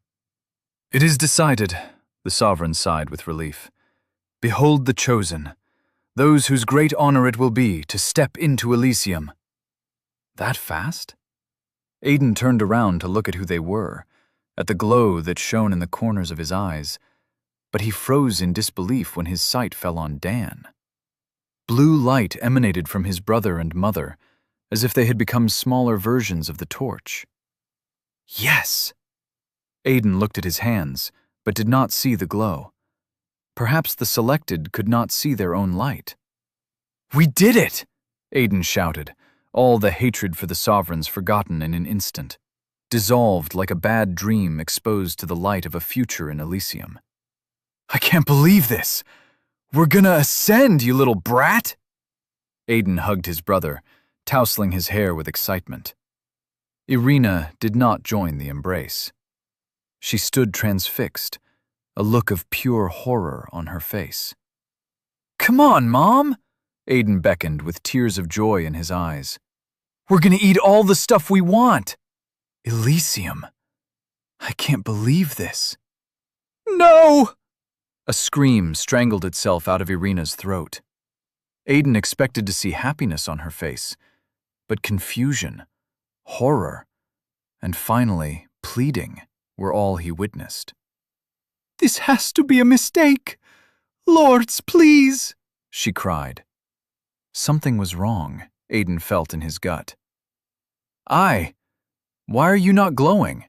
"It is decided," the sovereign sighed with relief. "Behold the chosen, those whose great honor it will be to step into Elysium." That fast? Aiden turned around to look at who they were, at the glow that shone in the corners of his eyes, but he froze in disbelief when his sight fell on Dan. Blue light emanated from his brother and mother, as if they had become smaller versions of the torch. Yes! Aiden looked at his hands, but did not see the glow. Perhaps the selected could not see their own light. "We did it!" Aiden shouted, all the hatred for the sovereigns forgotten in an instant, dissolved like a bad dream exposed to the light of a future in Elysium. "I can't believe this! We're gonna ascend, you little brat!" Aiden hugged his brother, tousling his hair with excitement. Irina did not join the embrace. She stood transfixed, a look of pure horror on her face. "Come on, Mom!" Aiden beckoned with tears of joy in his eyes. "We're gonna eat all the stuff we want! Elysium! I can't believe this!" "No!" A scream strangled itself out of Irina's throat. Aiden expected to see happiness on her face, but confusion, horror, and finally pleading were all he witnessed. "This has to be a mistake! Lords, please!" she cried. Something was wrong, Aiden felt in his gut. "Why are you not glowing?"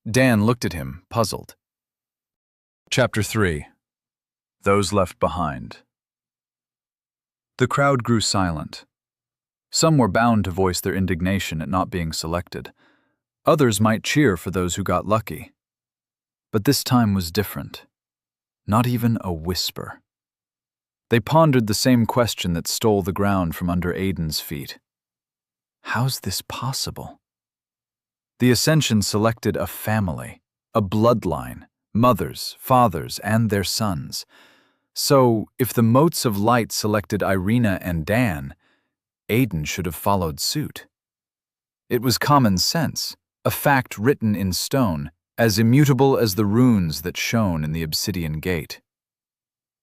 Dan looked at him, puzzled. Chapter 3. Those Left Behind. The crowd grew silent. Some were bound to voice their indignation at not being selected. Others might cheer for those who got lucky. But this time was different. Not even a whisper. They pondered the same question that stole the ground from under Aiden's feet. How's this possible? The Ascension selected a family, a bloodline, mothers, fathers, and their sons. So, if the motes of light selected Irina and Dan, Aiden should have followed suit. It was common sense, a fact written in stone, as immutable as the runes that shone in the obsidian gate.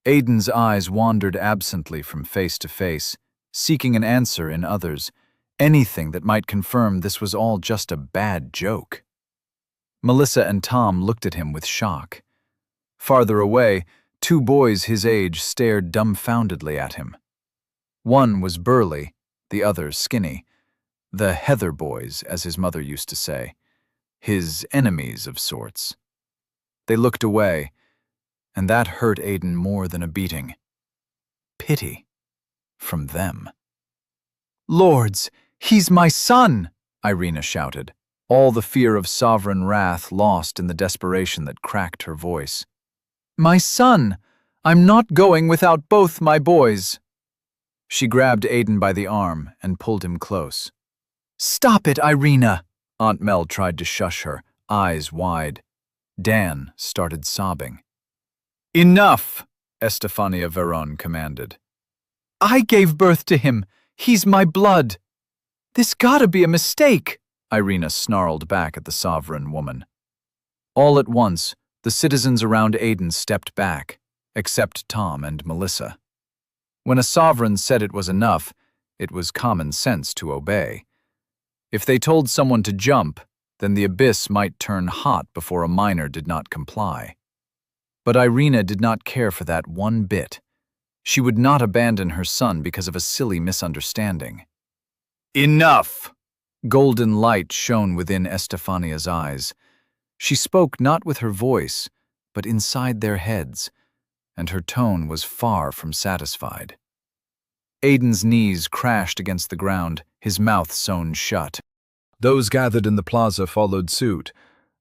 Aiden's eyes wandered absently from face to face, seeking an answer in others, anything that might confirm this was all just a bad joke. Melissa and Tom looked at him with shock. Farther away, two boys his age stared dumbfoundedly at him. One was burly, the other skinny. The Heather boys, as his mother used to say. his enemies of sorts. They looked away, and that hurt Aiden more than a beating. Pity from them. "Lords, he's my son!" Irina shouted, all the fear of sovereign wrath lost in the desperation that cracked her voice. "My son! I'm not going without both my boys!" She grabbed Aiden by the arm and pulled him close. "Stop it, Irina!" Aunt Mel tried to shush her, eyes wide. Dan started sobbing. "Enough!" Estefania Veron commanded. "I gave birth to him. He's my blood." "This gotta be a mistake," Irina snarled back at the sovereign woman. All at once, the citizens around Aiden stepped back, except Tom and Melissa. When a sovereign said it was enough, it was common sense to obey. If they told someone to jump, then the abyss might turn hot before a minor did not comply. But Irina did not care for that one bit. She would not abandon her son because of a silly misunderstanding. "Enough!" Golden light shone within Estefania's eyes. She spoke not with her voice, but inside their heads, and her tone was far from satisfied. Aiden's knees crashed against the ground, his mouth sewn shut. Those gathered in the plaza followed suit,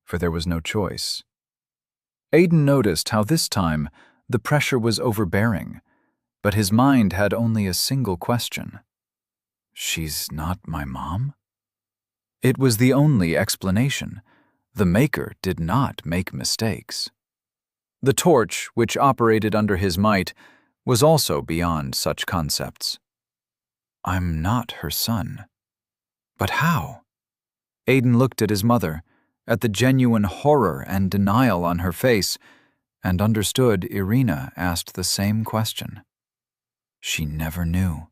for there was no choice. Aiden noticed how this time the pressure was overbearing, but his mind had only a single question. "She's not my mom?" It was the only explanation. The Maker did not make mistakes. The torch, which operated under his might, was also beyond such concepts. "I'm not her son. But how?" Aiden looked at his mother, at the genuine horror and denial on her face, and understood Irina asked the same question. She never knew.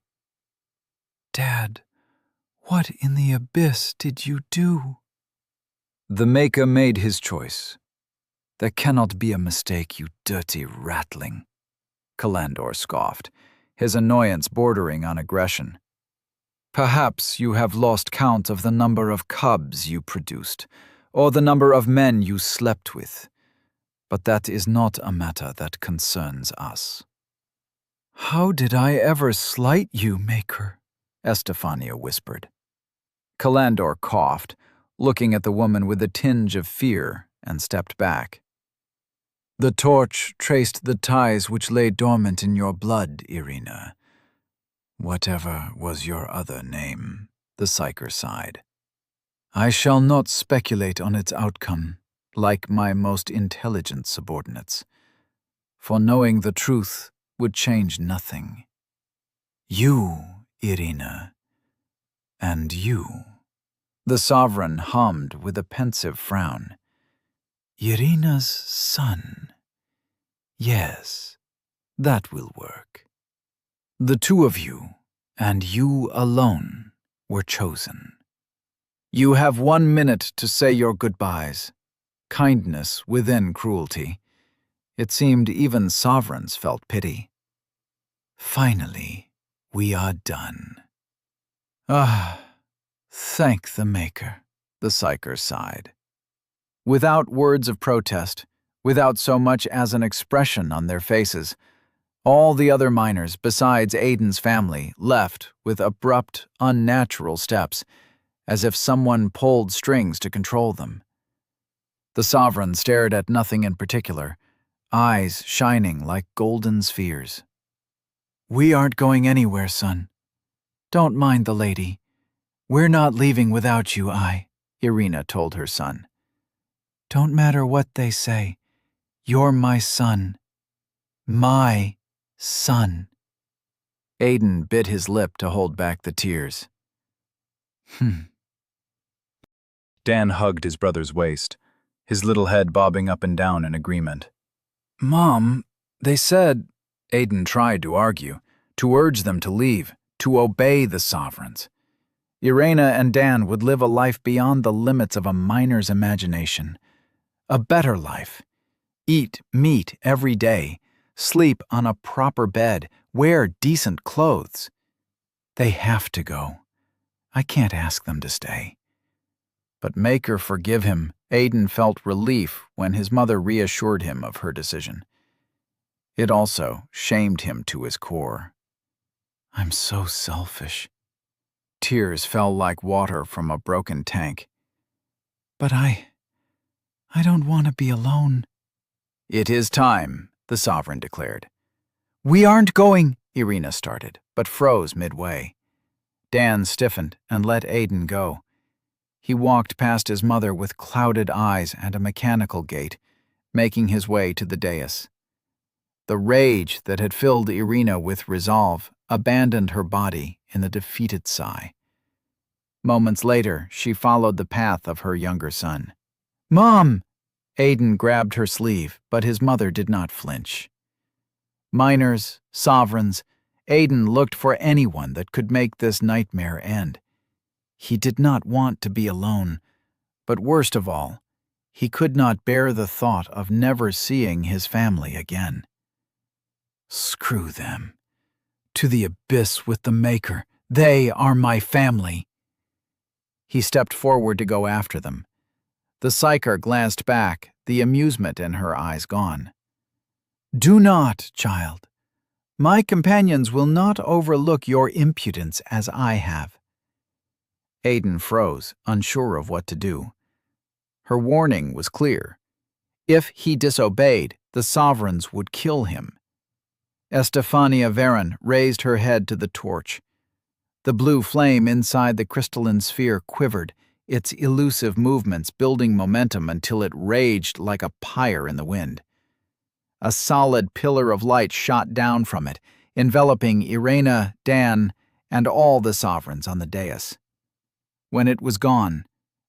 "Dad, what in the abyss did you do?" "The Maker made his choice. There cannot be a mistake, you dirty ratling," Kalandor scoffed, his annoyance bordering on aggression. "Perhaps you have lost count of the number of cubs you produced, or the number of men you slept with, but that is not a matter that concerns us." "How did I ever slight you, Maker?" Estefania whispered. Kalandor coughed, looking at the woman with a tinge of fear, and stepped back. "The torch traced the ties which lay dormant in your blood, Irina. Whatever was your other name," the Psyker sighed. "I shall not speculate on its outcome, like my most intelligent subordinates, for knowing the truth would change nothing. You, Irina, and you." The sovereign hummed with a pensive frown. "Irina's son. Yes, that will work. The two of you, and you alone, were chosen. You have 1 minute to say your goodbyes. Kindness within cruelty. It seemed even sovereigns felt pity. Finally, we are done." "Ah, thank the Maker," the Psyker sighed. Without words of protest, without so much as an expression on their faces, all the other miners besides Aiden's family left with abrupt, unnatural steps, as if someone pulled strings to control them. The sovereign stared at nothing in particular, eyes shining like golden spheres. "We aren't going anywhere, son. Don't mind the lady. We're not leaving without you, Irina told her son. "Don't matter what they say. You're my son. My son." Aiden bit his lip to hold back the tears. Dan hugged his brother's waist, his little head bobbing up and down in agreement. "Mom, they said—" Aiden tried to argue, to urge them to leave, to obey the sovereigns. Irina and Dan would live a life beyond the limits of a miner's imagination. A better life. Eat meat every day, sleep on a proper bed, wear decent clothes. They have to go. I can't ask them to stay. But make her forgive him, Aiden felt relief when his mother reassured him of her decision. It also shamed him to his core. I'm so selfish. Tears fell like water from a broken tank. But I don't want to be alone. It is time, the Sovereign declared. We aren't going, Irina started, but froze midway. Dan stiffened and let Aiden go. He walked past his mother with clouded eyes and a mechanical gait, making his way to the dais. The rage that had filled Irina with resolve abandoned her body in a defeated sigh. Moments later, she followed the path of her younger son. Mom! Aiden grabbed her sleeve, but his mother did not flinch. Miners, sovereigns, Aiden looked for anyone that could make this nightmare end. He did not want to be alone, but worst of all, he could not bear the thought of never seeing his family again. Screw them. To the abyss with the Maker. They are my family. He stepped forward to go after them. The psyker glanced back, the amusement in her eyes gone. Do not, child. My companions will not overlook your impudence as I have. Aiden froze, unsure of what to do. Her warning was clear. If he disobeyed, the sovereigns would kill him. Estefania Varen raised her head to the torch. The blue flame inside the crystalline sphere quivered, its elusive movements building momentum until it raged like a pyre in the wind. A solid pillar of light shot down from it, enveloping Irina, Dan, and all the sovereigns on the dais. When it was gone,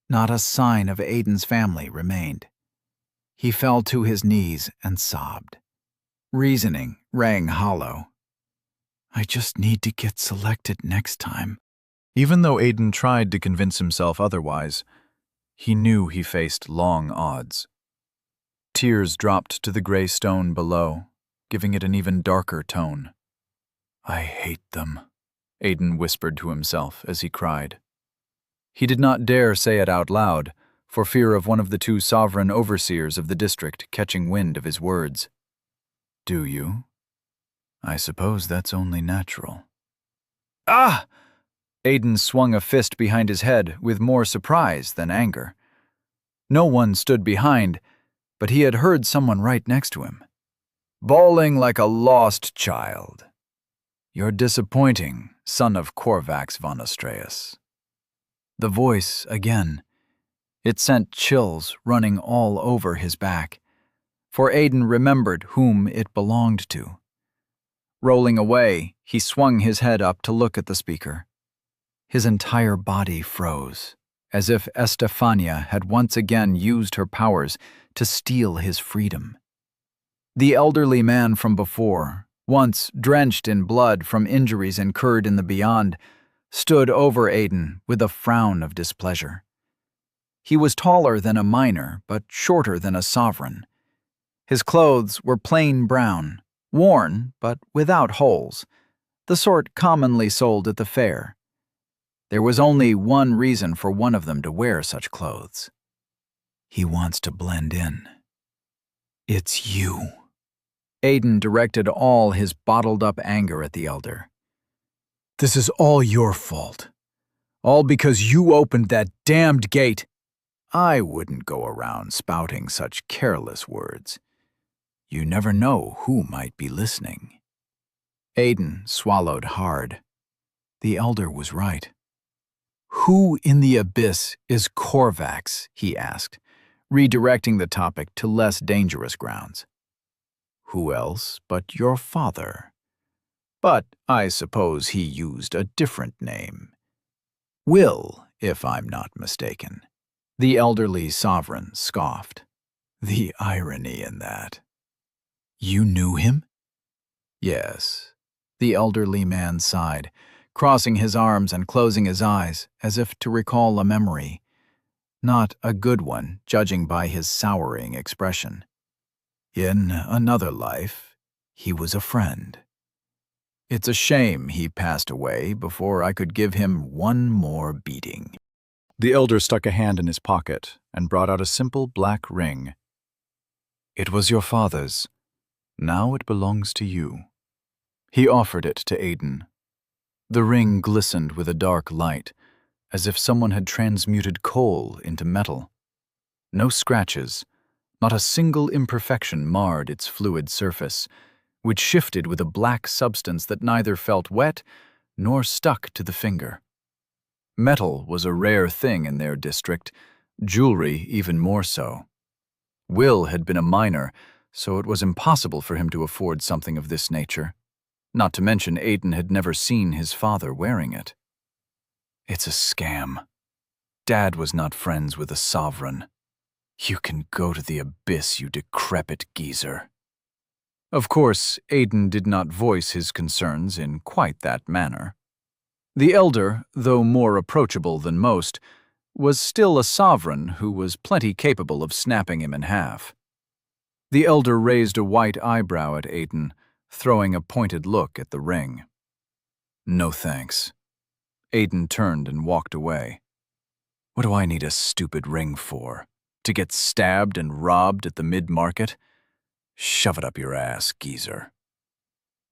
not a sign of Aiden's family remained. He fell to his knees and sobbed. Reasoning rang hollow. I just need to get selected next time. Even though Aiden tried to convince himself otherwise, he knew he faced long odds. Tears dropped to the gray stone below, giving it an even darker tone. I hate them, Aiden whispered to himself as he cried. He did not dare say it out loud, for fear of one of the two sovereign overseers of the district catching wind of his words. Do you? I suppose that's only natural. Ah! Aiden swung a fist behind his head with more surprise than anger. No one stood behind, but he had heard someone right next to him. Bawling like a lost child. You're disappointing, son of Corvax von Astreus. The voice again. It sent chills running all over his back, for Aiden remembered whom it belonged to. Rolling away, he swung his head up to look at the speaker. His entire body froze, as if Estefania had once again used her powers to steal his freedom. The elderly man from before, once drenched in blood from injuries incurred in the beyond, stood over Aiden with a frown of displeasure. He was taller than a miner, but shorter than a sovereign. His clothes were plain brown, worn but without holes, the sort commonly sold at the fair. There was only one reason for one of them to wear such clothes. He wants to blend in. It's you. Aiden directed all his bottled-up anger at the elder. This is all your fault. All because you opened that damned gate. I wouldn't go around spouting such careless words. You never know who might be listening. Aiden swallowed hard. The elder was right. Who in the abyss is Corvax? He asked, redirecting the topic to less dangerous grounds. Who else but your father? But I suppose he used a different name. Will, if I'm not mistaken. The elderly sovereign scoffed. The irony in that. You knew him? Yes. The elderly man sighed, crossing his arms and closing his eyes as if to recall a memory. Not a good one, judging by his souring expression. In another life, he was a friend. It's a shame he passed away before I could give him one more beating. The elder stuck a hand in his pocket and brought out a simple black ring. "It was your father's. Now it belongs to you." He offered it to Aiden. The ring glistened with a dark light, as if someone had transmuted coal into metal. No scratches, not a single imperfection marred its fluid surface, which shifted with a black substance that neither felt wet nor stuck to the finger. Metal was a rare thing in their district, jewelry even more so. Will had been a miner, so it was impossible for him to afford something of this nature. Not to mention Aiden had never seen his father wearing it. It's a scam. Dad was not friends with a sovereign. You can go to the abyss, you decrepit geezer. Of course, Aiden did not voice his concerns in quite that manner. The elder, though more approachable than most, was still a sovereign who was plenty capable of snapping him in half. The elder raised a white eyebrow at Aiden, throwing a pointed look at the ring. "No thanks." Aiden turned and walked away. "What do I need a stupid ring for? To get stabbed and robbed at the mid-market? Shove it up your ass, geezer."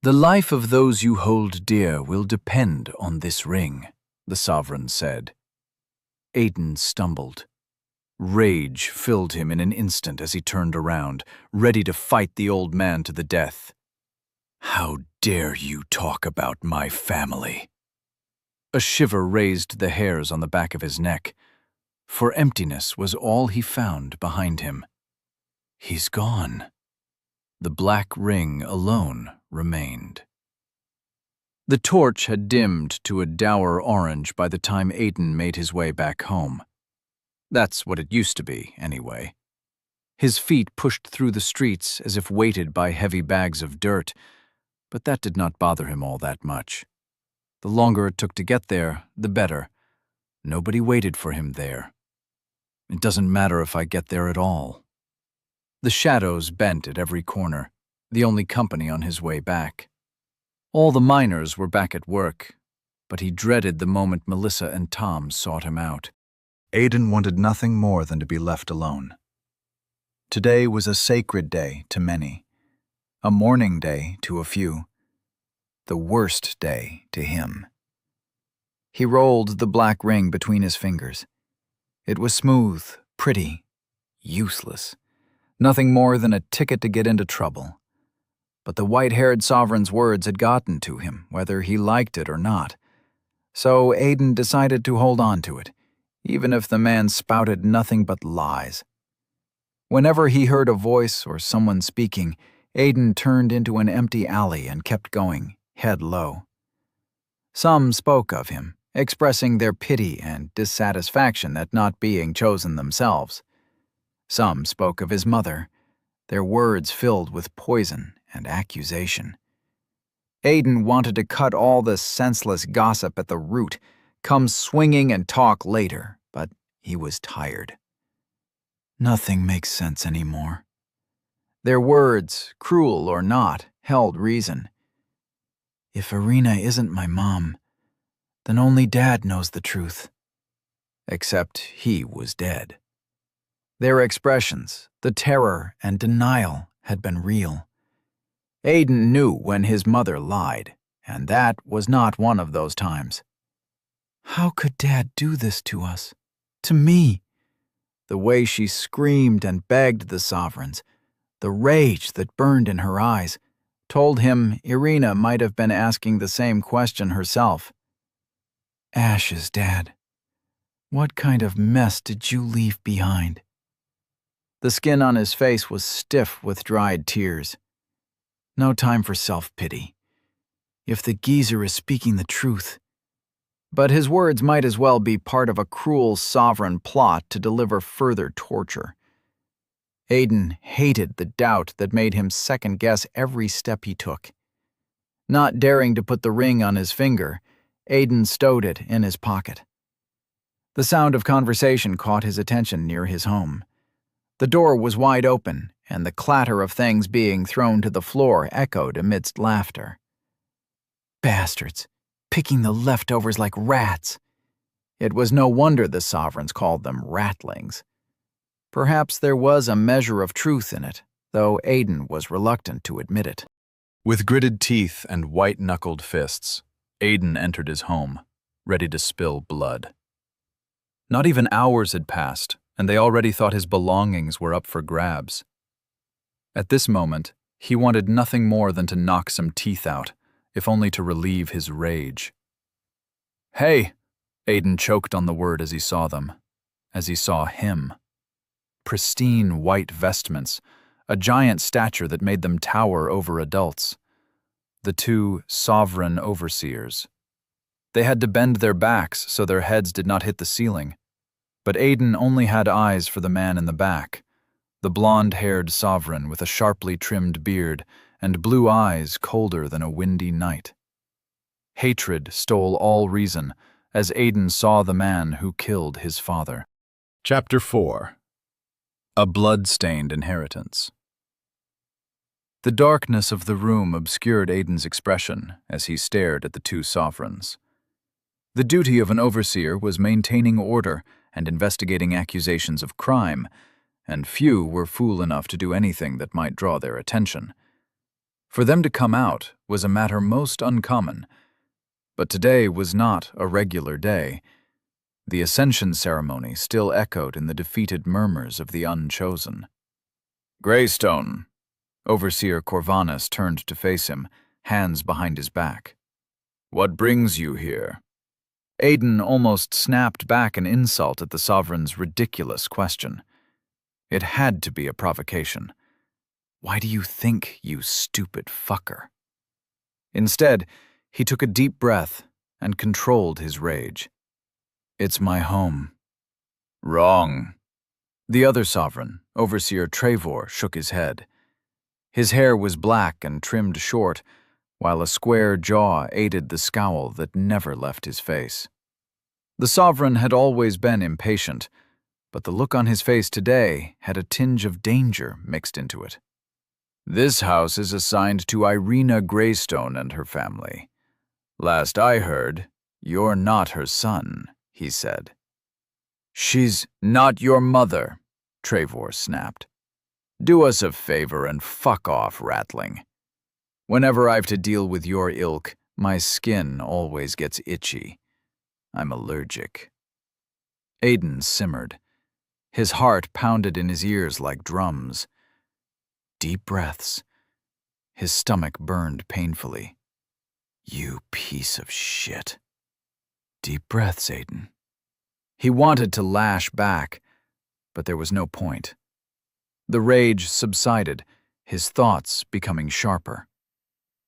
"The life of those you hold dear will depend on this ring," the sovereign said. Aiden stumbled. Rage filled him in an instant as he turned around, ready to fight the old man to the death. "How dare you talk about my family?" A shiver raised the hairs on the back of his neck, for emptiness was all he found behind him. He's gone. The black ring alone remained. The torch had dimmed to a dour orange by the time Aiden made his way back home. That's what it used to be, anyway. His feet pushed through the streets as if weighted by heavy bags of dirt, but that did not bother him all that much. The longer it took to get there, the better. Nobody waited for him there. It doesn't matter if I get there at all. The shadows bent at every corner, the only company on his way back. All the miners were back at work, but he dreaded the moment Melissa and Tom sought him out. Aiden wanted nothing more than to be left alone. Today was a sacred day to many, a mourning day to a few, the worst day to him. He rolled the black ring between his fingers. It was smooth, pretty, useless. Nothing more than a ticket to get into trouble. But the white-haired sovereign's words had gotten to him, whether he liked it or not. So Aiden decided to hold on to it, even if the man spouted nothing but lies. Whenever he heard a voice or someone speaking, Aiden turned into an empty alley and kept going, head low. Some spoke of him, expressing their pity and dissatisfaction at not being chosen themselves. Some spoke of his mother, their words filled with poison and accusation. Aiden wanted to cut all this senseless gossip at the root, come swinging and talk later, but he was tired. Nothing makes sense anymore. Their words, cruel or not, held reason. If Irina isn't my mom, then only Dad knows the truth. Except he was dead. Their expressions, the terror and denial, had been real. Aiden knew when his mother lied, and that was not one of those times. How could Dad do this to us? To me? The way she screamed and begged the sovereigns, the rage that burned in her eyes, told him Irina might have been asking the same question herself. Ashes, Dad. What kind of mess did you leave behind? The skin on his face was stiff with dried tears. No time for self-pity. If the geezer is speaking the truth. But his words might as well be part of a cruel sovereign plot to deliver further torture. Aiden hated the doubt that made him second-guess every step he took. Not daring to put the ring on his finger, Aiden stowed it in his pocket. The sound of conversation caught his attention near his home. The door was wide open, and the clatter of things being thrown to the floor echoed amidst laughter. Bastards, picking the leftovers like rats. It was no wonder the sovereigns called them ratlings. Perhaps there was a measure of truth in it, though Aiden was reluctant to admit it. With gritted teeth and white-knuckled fists, Aiden entered his home, ready to spill blood. Not even hours had passed, and they already thought his belongings were up for grabs. At this moment, he wanted nothing more than to knock some teeth out, if only to relieve his rage. "Hey!" Aiden choked on the word as he saw them, as he saw him. Pristine white vestments, a giant stature that made them tower over adults. The two sovereign overseers. They had to bend their backs so their heads did not hit the ceiling. But Aiden only had eyes for the man in the back, the blonde-haired sovereign with a sharply trimmed beard and blue eyes colder than a windy night. Hatred stole all reason as Aiden saw the man who killed his father. Chapter 4. A Blood-Stained Inheritance. The darkness of the room obscured Aiden's expression as he stared at the two sovereigns. The duty of an overseer was maintaining order and investigating accusations of crime, and few were fool enough to do anything that might draw their attention. For them to come out was a matter most uncommon, but today was not a regular day. The ascension ceremony still echoed in the defeated murmurs of the unchosen. "Greystone." Overseer Corvanus turned to face him, hands behind his back. "What brings you here?" Aiden almost snapped back an insult at the sovereign's ridiculous question. It had to be a provocation. "Why do you think, you stupid fucker?" Instead, he took a deep breath and controlled his rage. "It's my home." "Wrong." The other sovereign, Overseer Trevor, shook his head. His hair was black and trimmed short, while a square jaw aided the scowl that never left his face. The sovereign had always been impatient, but the look on his face today had a tinge of danger mixed into it. "This house is assigned to Irina Greystone and her family. Last I heard, you're not her son," he said. "She's not your mother," Trevor snapped. "Do us a favor and fuck off, Ratling. Whenever I've to deal with your ilk, my skin always gets itchy. I'm allergic." Aiden simmered. His heart pounded in his ears like drums. Deep breaths. His stomach burned painfully. "You piece of shit." Deep breaths, Aiden. He wanted to lash back, but there was no point. The rage subsided, his thoughts becoming sharper.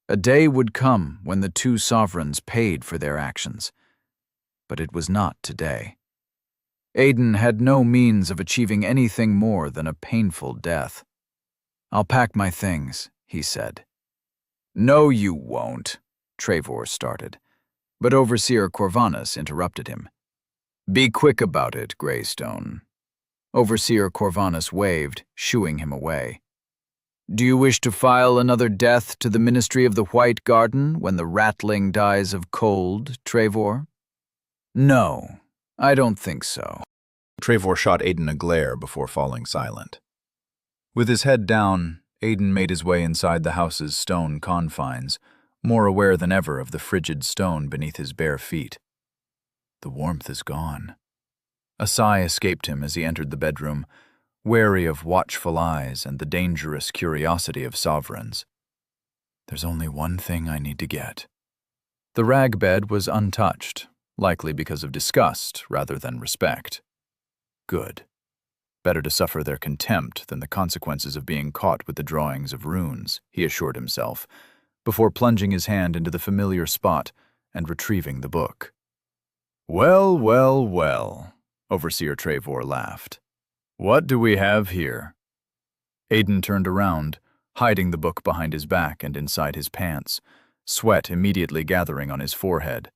A day would come when the two sovereigns paid for their actions. But it was not today. Aiden had no means of achieving anything more than a painful death. "I'll pack my things," he said. "No, you won't," Trevor started, but Overseer Corvanus interrupted him. "Be quick about it, Greystone." Overseer Corvanus waved, shooing him away. "Do you wish to file another death to the Ministry of the White Garden when the Ratling dies of cold, Trevor?" "No, I don't think so." Trevor shot Aiden a glare before falling silent. With his head down, Aiden made his way inside the house's stone confines, more aware than ever of the frigid stone beneath his bare feet. The warmth is gone. A sigh escaped him as he entered the bedroom, wary of watchful eyes and the dangerous curiosity of sovereigns. There's only one thing I need to get. The rag bed was untouched, likely because of disgust rather than respect. Good. Better to suffer their contempt than the consequences of being caught with the drawings of runes, he assured himself, before plunging his hand into the familiar spot and retrieving the book. "Well, well, well," Overseer Trevor laughed. "What do we have here?" Aiden turned around, hiding the book behind his back and inside his pants, sweat immediately gathering on his forehead.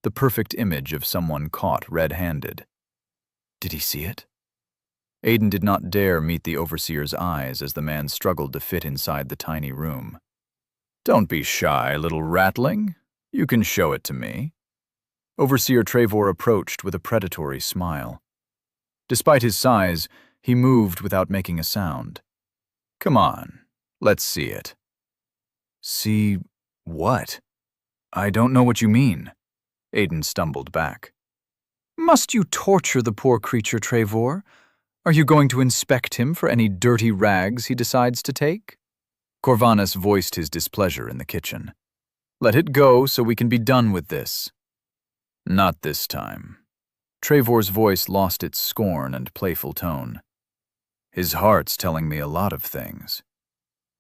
The perfect image of someone caught red-handed. Did he see it? Aiden did not dare meet the overseer's eyes as the man struggled to fit inside the tiny room. "Don't be shy, little ratling. You can show it to me." Overseer Trevor approached with a predatory smile. Despite his size, he moved without making a sound. Come on, let's see it. See what? I don't know what you mean. Aiden stumbled back. Must you torture the poor creature, Trevor? Are you going to inspect him for any dirty rags he decides to take? Corvanus voiced his displeasure in the kitchen. Let it go so we can be done with this. Not this time. Trevor's voice lost its scorn and playful tone. His heart's telling me a lot of things.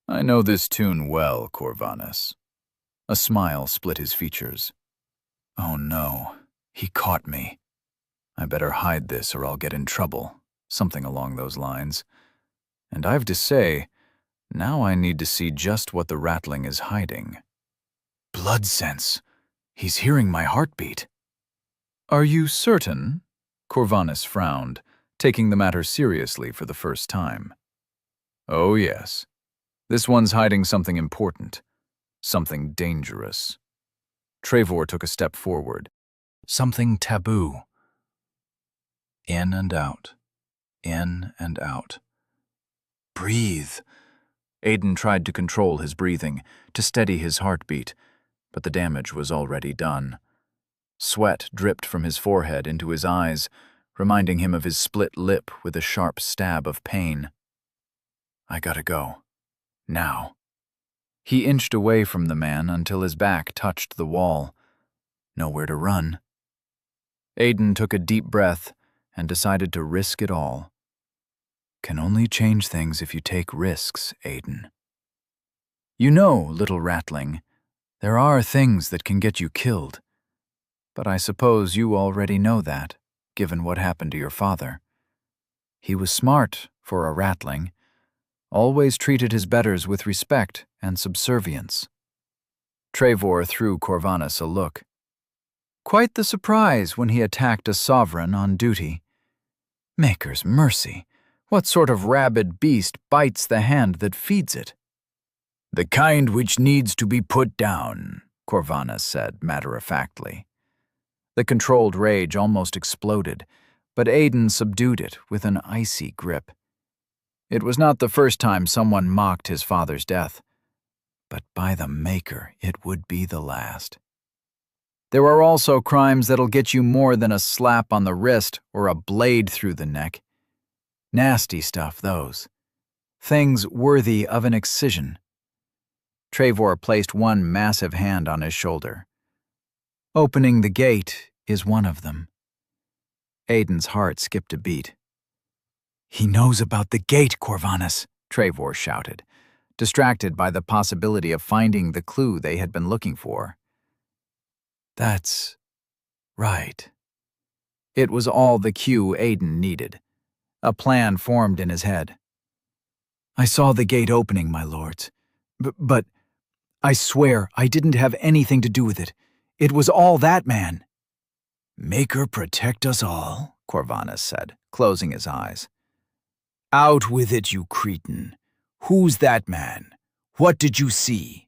I know this tune well, Corvanus. A smile split his features. Oh no, he caught me. I better hide this or I'll get in trouble, something along those lines. And I've to say, now I need to see just what the rattling is hiding. Blood sense. He's hearing my heartbeat. Are you certain? Corvanus frowned, taking the matter seriously for the first time. Oh yes. This one's hiding something important. Something dangerous. Trevor took a step forward. Something taboo. In and out. In and out. Breathe. Aiden tried to control his breathing, to steady his heartbeat, but the damage was already done. Sweat dripped from his forehead into his eyes, reminding him of his split lip with a sharp stab of pain. I gotta go. Now. He inched away from the man until his back touched the wall. Nowhere to run. Aiden took a deep breath and decided to risk it all. Can only change things if you take risks, Aiden. You know, little ratling, there are things that can get you killed. But I suppose you already know that, given what happened to your father. He was smart for a ratling, always treated his betters with respect and subservience. Trevor threw Corvanus a look. Quite the surprise when he attacked a sovereign on duty. Maker's mercy, what sort of rabid beast bites the hand that feeds it? The kind which needs to be put down, Corvanus said matter-of-factly. The controlled rage almost exploded, but Aiden subdued it with an icy grip. It was not the first time someone mocked his father's death, but by the Maker, it would be the last. There are also crimes that'll get you more than a slap on the wrist or a blade through the neck. Nasty stuff, those. Things worthy of an excision. Trevor placed one massive hand on his shoulder. Opening the gate is one of them. Aiden's heart skipped a beat. He knows about the gate, Corvanus, Trevor shouted, distracted by the possibility of finding the clue they had been looking for. That's right. It was all the cue Aiden needed. A plan formed in his head. I saw the gate opening, my lords. But I swear I didn't have anything to do with it. It was all that man. Maker protect us all, Corvanus said, closing his eyes. Out with it, you cretin. Who's that man? What did you see?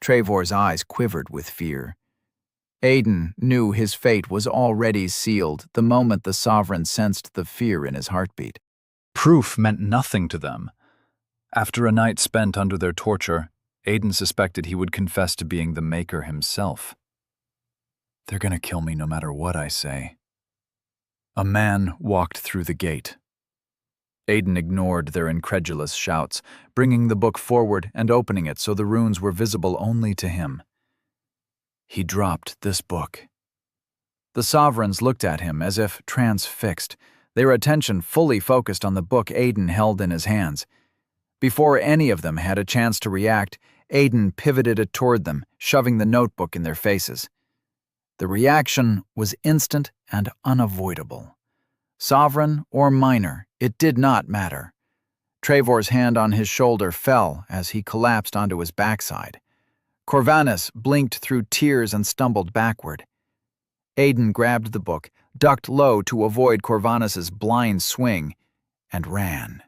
Trevor's eyes quivered with fear. Aiden knew his fate was already sealed the moment the sovereign sensed the fear in his heartbeat. Proof meant nothing to them. After a night spent under their torture, Aiden suspected he would confess to being the Maker himself. They're gonna kill me no matter what I say. A man walked through the gate. Aiden ignored their incredulous shouts, bringing the book forward and opening it so the runes were visible only to him. He dropped this book. The sovereigns looked at him as if transfixed, their attention fully focused on the book Aiden held in his hands. Before any of them had a chance to react, Aiden pivoted it toward them, shoving the notebook in their faces. The reaction was instant and unavoidable. Sovereign or minor, it did not matter. Trevor's hand on his shoulder fell as he collapsed onto his backside. Corvanus blinked through tears and stumbled backward. Aiden grabbed the book, ducked low to avoid Corvanus's blind swing, and ran.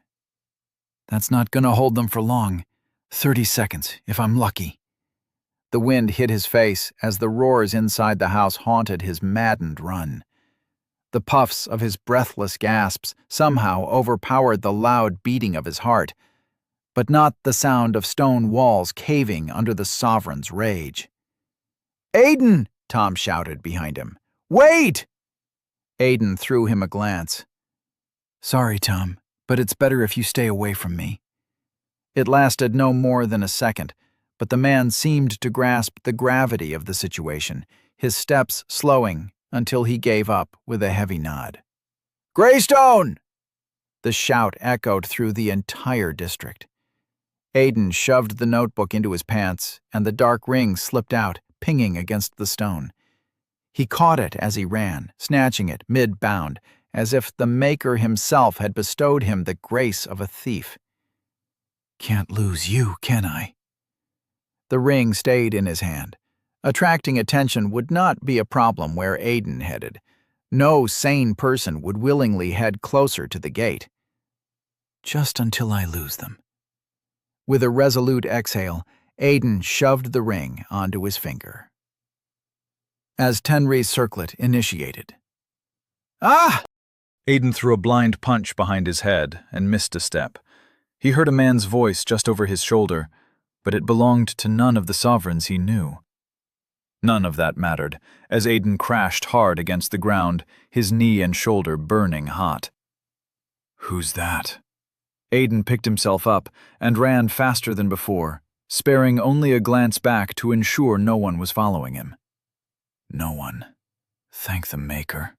That's not gonna hold them for long. 30 seconds, if I'm lucky. The wind hit his face as the roars inside the house haunted his maddened run. The puffs of his breathless gasps somehow overpowered the loud beating of his heart, but not the sound of stone walls caving under the sovereign's rage. "Aiden!" Tom shouted behind him. "Wait!" Aiden threw him a glance. "Sorry, Tom, but it's better if you stay away from me." It lasted no more than a second, but the man seemed to grasp the gravity of the situation, his steps slowing until he gave up with a heavy nod. "Greystone!" The shout echoed through the entire district. Aiden shoved the notebook into his pants, and the dark ring slipped out, pinging against the stone. He caught it as he ran, snatching it mid-bound, as if the Maker himself had bestowed him the grace of a thief. "Can't lose you, can I?" The ring stayed in his hand. Attracting attention would not be a problem where Aiden headed. No sane person would willingly head closer to the gate. "Just until I lose them." With a resolute exhale, Aiden shoved the ring onto his finger. As Tenri's circlet initiated. "Ah!" Aiden threw a blind punch behind his head and missed a step. He heard a man's voice just over his shoulder, but it belonged to none of the sovereigns he knew. None of that mattered, as Aiden crashed hard against the ground, his knee and shoulder burning hot. "Who's that?" Aiden picked himself up and ran faster than before, sparing only a glance back to ensure no one was following him. No one. Thank the Maker.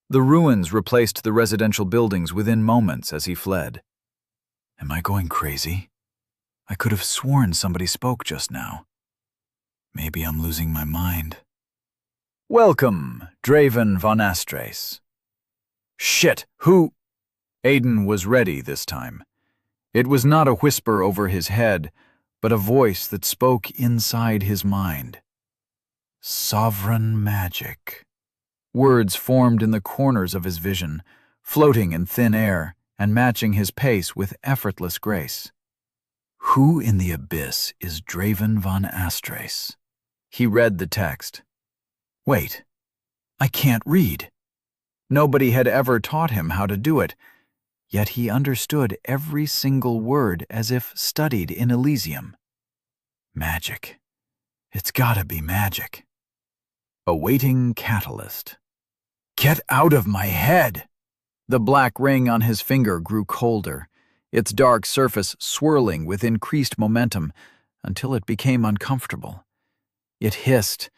The ruins replaced the residential buildings within moments as he fled. Am I going crazy? I could have sworn somebody spoke just now. Maybe I'm losing my mind. Welcome, Draven von Astrace. Shit, who? Aiden was ready this time. It was not a whisper over his head, but a voice that spoke inside his mind. Sovereign magic. Words formed in the corners of his vision, floating in thin air and matching his pace with effortless grace. Who in the abyss is Draven von Astrace? He read the text. Wait, I can't read. Nobody had ever taught him how to do it, yet he understood every single word as if studied in Elysium. Magic. It's gotta be magic. Awaiting catalyst. Get out of my head! The black ring on his finger grew colder, its dark surface swirling with increased momentum until it became uncomfortable. It hissed,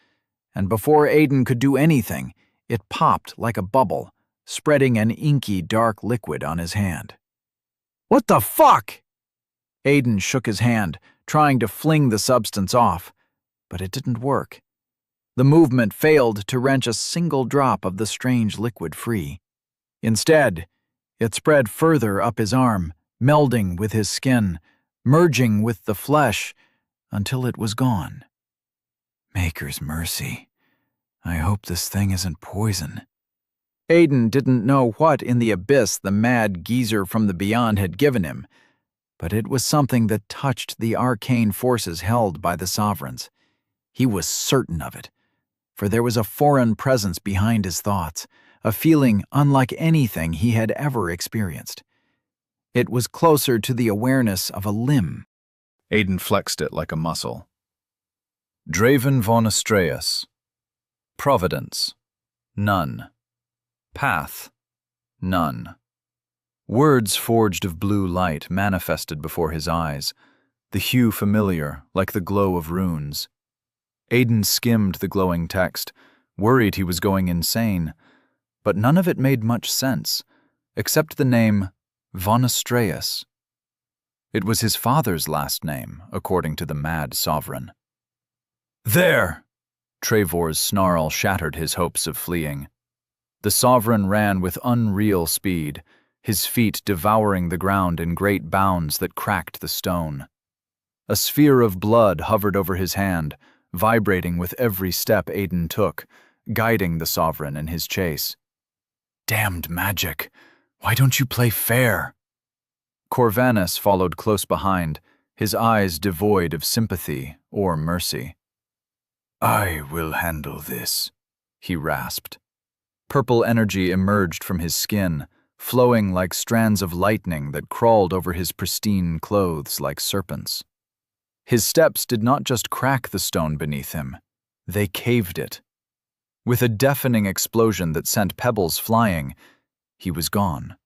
and before Aiden could do anything, it popped like a bubble, spreading an inky dark liquid on his hand. What the fuck? Aiden shook his hand, trying to fling the substance off, but it didn't work. The movement failed to wrench a single drop of the strange liquid free. Instead, it spread further up his arm, melding with his skin, merging with the flesh, until it was gone. Maker's mercy. I hope this thing isn't poison. Aiden didn't know what in the abyss the mad geezer from the beyond had given him, but it was something that touched the arcane forces held by the sovereigns. He was certain of it, for there was a foreign presence behind his thoughts, a feeling unlike anything he had ever experienced. It was closer to the awareness of a limb. Aiden flexed it like a muscle. Draven von Astraeus. Providence. None. Path. None. Words forged of blue light manifested before his eyes, the hue familiar, like the glow of runes. Aiden skimmed the glowing text, worried he was going insane, but none of it made much sense, except the name von Astraeus. It was his father's last name, according to the mad sovereign. There! Trevor's snarl shattered his hopes of fleeing. The sovereign ran with unreal speed, his feet devouring the ground in great bounds that cracked the stone. A sphere of blood hovered over his hand, vibrating with every step Aiden took, guiding the sovereign in his chase. Damned magic! Why don't you play fair? Corvanus followed close behind, his eyes devoid of sympathy or mercy. I will handle this, he rasped. Purple energy emerged from his skin, flowing like strands of lightning that crawled over his pristine clothes like serpents. His steps did not just crack the stone beneath him, they caved it. With a deafening explosion that sent pebbles flying, he was gone.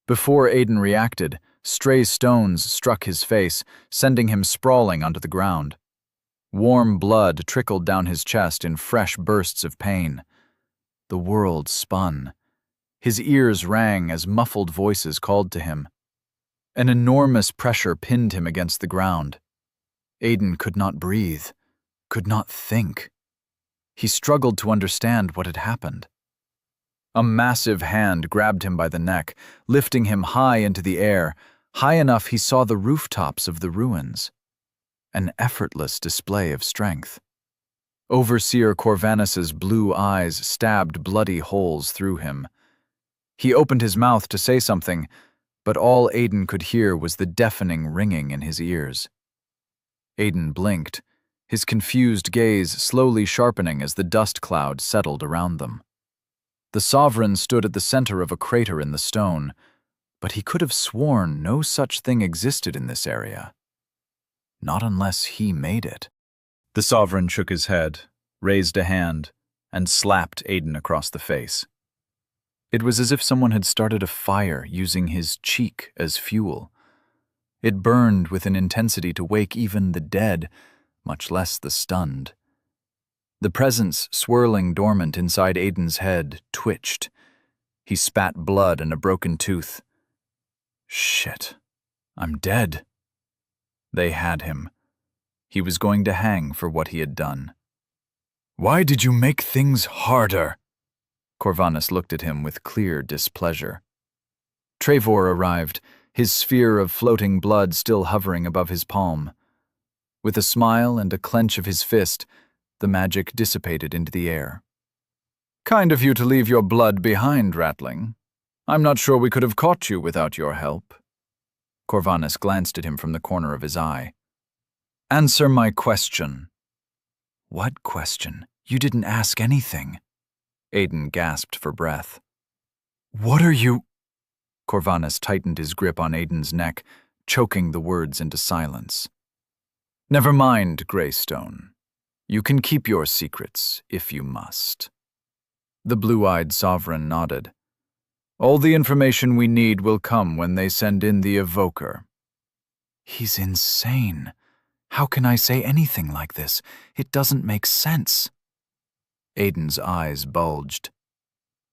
Before Aiden reacted, stray stones struck his face, sending him sprawling onto the ground. Warm blood trickled down his chest in fresh bursts of pain. The world spun. His ears rang as muffled voices called to him. An enormous pressure pinned him against the ground. Aiden could not breathe, could not think. He struggled to understand what had happened. A massive hand grabbed him by the neck, lifting him high into the air, high enough he saw the rooftops of the ruins. An effortless display of strength. Overseer Corvanus's blue eyes stabbed bloody holes through him. He opened his mouth to say something, but all Aiden could hear was the deafening ringing in his ears. Aiden blinked, his confused gaze slowly sharpening as the dust cloud settled around them. The Sovereign stood at the center of a crater in the stone, but he could have sworn no such thing existed in this area. Not unless he made it. The Sovereign shook his head, raised a hand, and slapped Aiden across the face. It was as if someone had started a fire using his cheek as fuel. It burned with an intensity to wake even the dead, much less the stunned. The presence swirling dormant inside Aiden's head twitched. He spat blood and a broken tooth. Shit, I'm dead. They had him. He was going to hang for what he had done. Why did you make things harder? Corvanus looked at him with clear displeasure. Trevor arrived, his sphere of floating blood still hovering above his palm. With a smile and a clench of his fist, the magic dissipated into the air. Kind of you to leave your blood behind, Ratling. I'm not sure we could have caught you without your help. Corvanus glanced at him from the corner of his eye. Answer my question. What question? You didn't ask anything. Aiden gasped for breath. What are you? Corvanus tightened his grip on Aiden's neck, choking the words into silence. Never mind, Greystone. You can keep your secrets, if you must. The blue-eyed Sovereign nodded. All the information we need will come when they send in the Evoker. He's insane. How can I say anything like this? It doesn't make sense. Aiden's eyes bulged.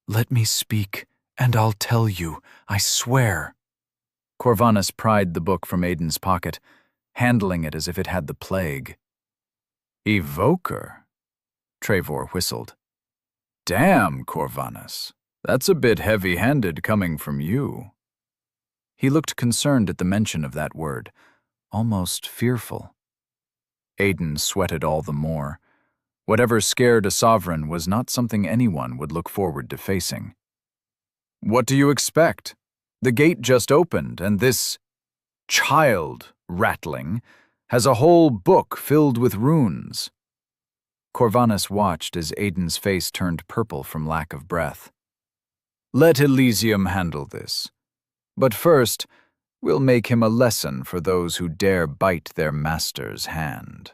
Let me speak, and I'll tell you, I swear. Corvanus pried the book from Aiden's pocket, handling it as if it had the plague. Evoker? Trevor whistled. Damn, Corvanus. That's a bit heavy-handed coming from you. He looked concerned at the mention of that word, almost fearful. Aiden sweated all the more. Whatever scared a Sovereign was not something anyone would look forward to facing. What do you expect? The gate just opened, and this child, Ratling, has a whole book filled with runes. Corvanus watched as Aiden's face turned purple from lack of breath. Let Elysium handle this. But first, we'll make him a lesson for those who dare bite their master's hand.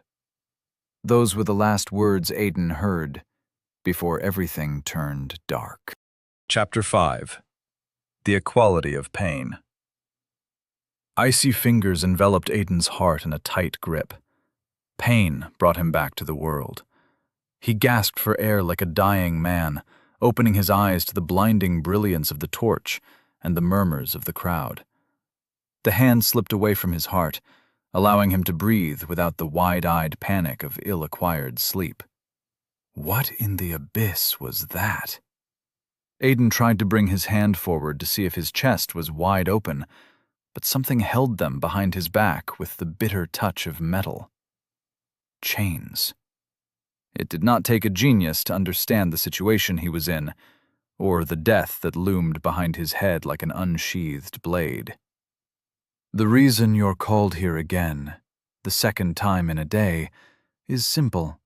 Those were the last words Aiden heard, before everything turned dark. Chapter 5. The Equality of Pain. Icy fingers enveloped Aiden's heart in a tight grip. Pain brought him back to the world. He gasped for air like a dying man, opening his eyes to the blinding brilliance of the torch and the murmurs of the crowd. The hand slipped away from his heart, allowing him to breathe without the wide-eyed panic of ill-acquired sleep. What in the abyss was that? Aiden tried to bring his hand forward to see if his chest was wide open, but something held them behind his back with the bitter touch of metal. Chains. It did not take a genius to understand the situation he was in, or the death that loomed behind his head like an unsheathed blade. The reason you're called here again, the second time in a day, is simple.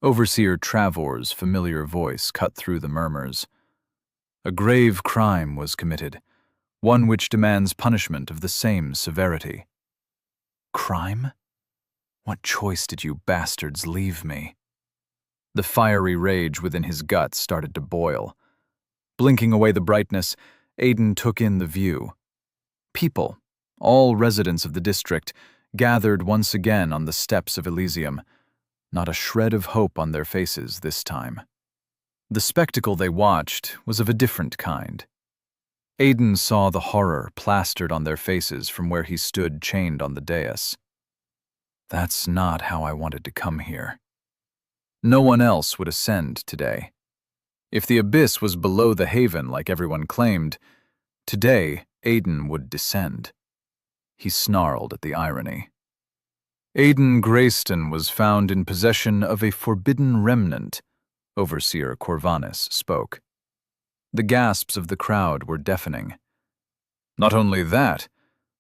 Overseer Travor's familiar voice cut through the murmurs. A grave crime was committed, one which demands punishment of the same severity. Crime? What choice did you bastards leave me? The fiery rage within his guts started to boil. Blinking away the brightness, Aiden took in the view. People, all residents of the district, gathered once again on the steps of Elysium, not a shred of hope on their faces this time. The spectacle they watched was of a different kind. Aiden saw the horror plastered on their faces from where he stood chained on the dais. That's not how I wanted to come here. No one else would ascend today. If the abyss was below the haven like everyone claimed, today Aiden would descend. He snarled at the irony. Aiden Grayston was found in possession of a forbidden remnant, Overseer Corvanus spoke. The gasps of the crowd were deafening. Not only that,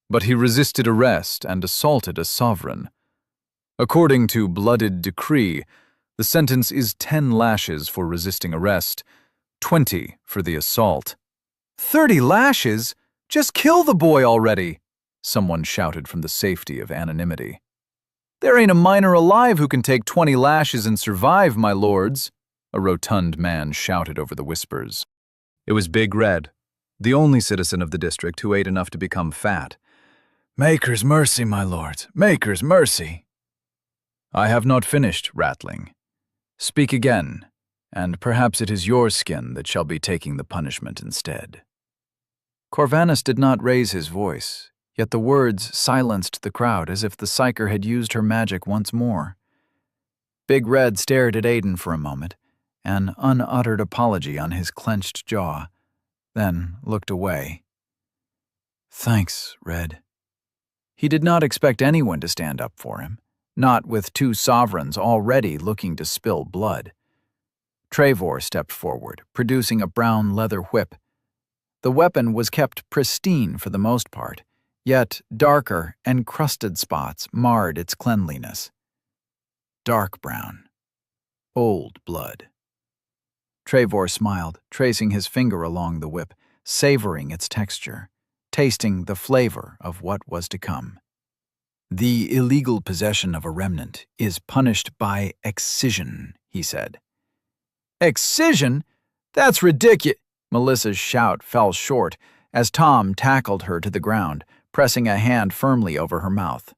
but he resisted arrest and assaulted a sovereign. According to blooded decree, the sentence is 10 lashes for resisting arrest, 20 for the assault. 30 lashes? Just kill the boy already, someone shouted from the safety of anonymity. There ain't a minor alive who can take 20 lashes and survive, my lords, a rotund man shouted over the whispers. It was Big Red, the only citizen of the district who ate enough to become fat. Maker's mercy, my lords, Maker's mercy. I have not finished, Ratling. Speak again, and perhaps it is your skin that shall be taking the punishment instead. Corvanus did not raise his voice, yet the words silenced the crowd as if the psyker had used her magic once more. Big Red stared at Aiden for a moment, an unuttered apology on his clenched jaw, then looked away. Thanks, Red. He did not expect anyone to stand up for him, not with 2 sovereigns already looking to spill blood. Travor stepped forward, producing a brown leather whip. The weapon was kept pristine for the most part, yet darker, encrusted spots marred its cleanliness. Dark brown. Old blood. Travor smiled, tracing his finger along the whip, savoring its texture, tasting the flavor of what was to come. The illegal possession of a remnant is punished by excision, he said. Excision? That's ridiculous. Melissa's shout fell short as Tom tackled her to the ground, pressing a hand firmly over her mouth.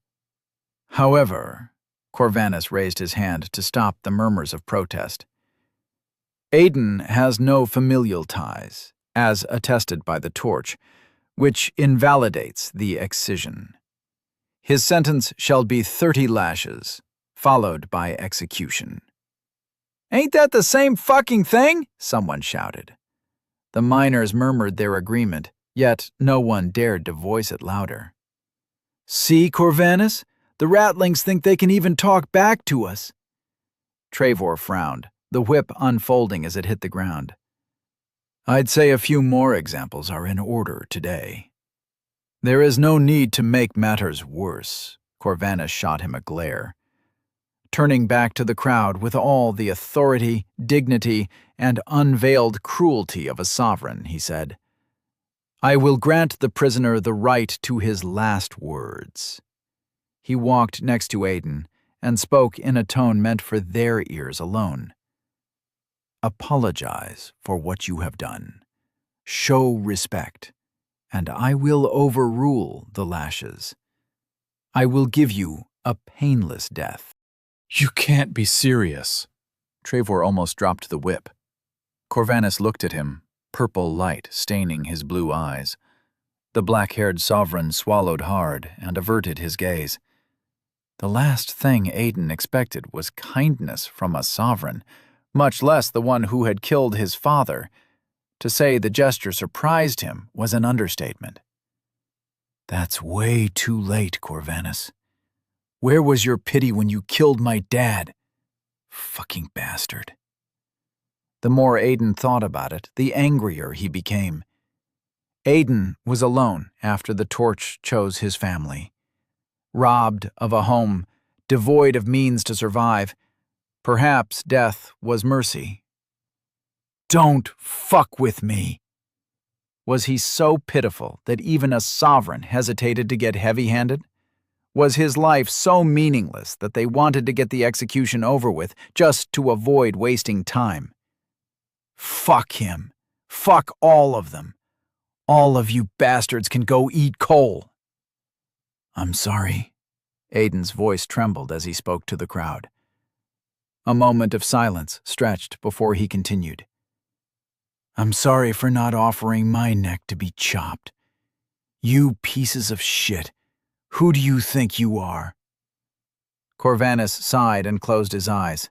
However, Corvanus raised his hand to stop the murmurs of protest. Aiden has no familial ties, as attested by the torch, which invalidates the excision. His sentence shall be 30 lashes, followed by execution. Ain't that the same fucking thing? Someone shouted. The miners murmured their agreement, yet no one dared to voice it louder. See, Corvanus? The Ratlings think they can even talk back to us. Travor frowned, the whip unfolding as it hit the ground. I'd say a few more examples are in order today. There is no need to make matters worse, Corvanus shot him a glare. Turning back to the crowd with all the authority, dignity, and unveiled cruelty of a sovereign, he said, I will grant the prisoner the right to his last words. He walked next to Aiden and spoke in a tone meant for their ears alone. Apologize for what you have done. Show respect, and I will overrule the lashes. I will give you a painless death. You can't be serious. Travor almost dropped the whip. Corvanus looked at him, purple light staining his blue eyes. The black-haired sovereign swallowed hard and averted his gaze. The last thing Aiden expected was kindness from a sovereign, much less the one who had killed his father. To say the gesture surprised him was an understatement. That's way too late, Corvanus. Where was your pity when you killed my dad? Fucking bastard. The more Aiden thought about it, the angrier he became. Aiden was alone after the torch chose his family. Robbed of a home, devoid of means to survive, Perhaps death was mercy. "Don't fuck with me!" Was he so pitiful that even a sovereign hesitated to get heavy-handed? Was his life so meaningless that they wanted to get the execution over with just to avoid wasting time? Fuck him. Fuck all of them. All of you bastards can go eat coal. "I'm sorry." Aiden's voice trembled as he spoke to the crowd. A moment of silence stretched before he continued. "I'm sorry for not offering my neck to be chopped. You pieces of shit. Who do you think you are?" Corvanus sighed and closed his eyes.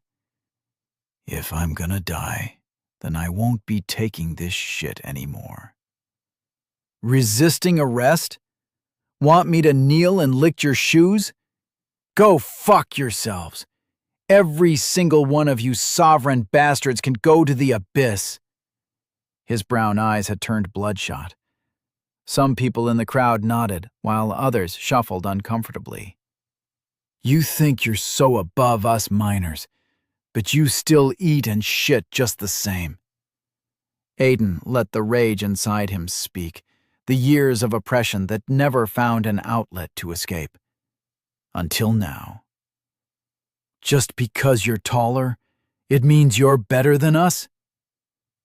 "If I'm gonna die, then I won't be taking this shit anymore." Resisting arrest? Want me to kneel and lick your shoes? Go fuck yourselves. Every single one of you sovereign bastards can go to the abyss. His brown eyes had turned bloodshot. Some people in the crowd nodded, while others shuffled uncomfortably. "You think you're so above us miners, but you still eat and shit just the same." Aiden let the rage inside him speak, the years of oppression that never found an outlet to escape. Until now. "Just because you're taller, it means you're better than us?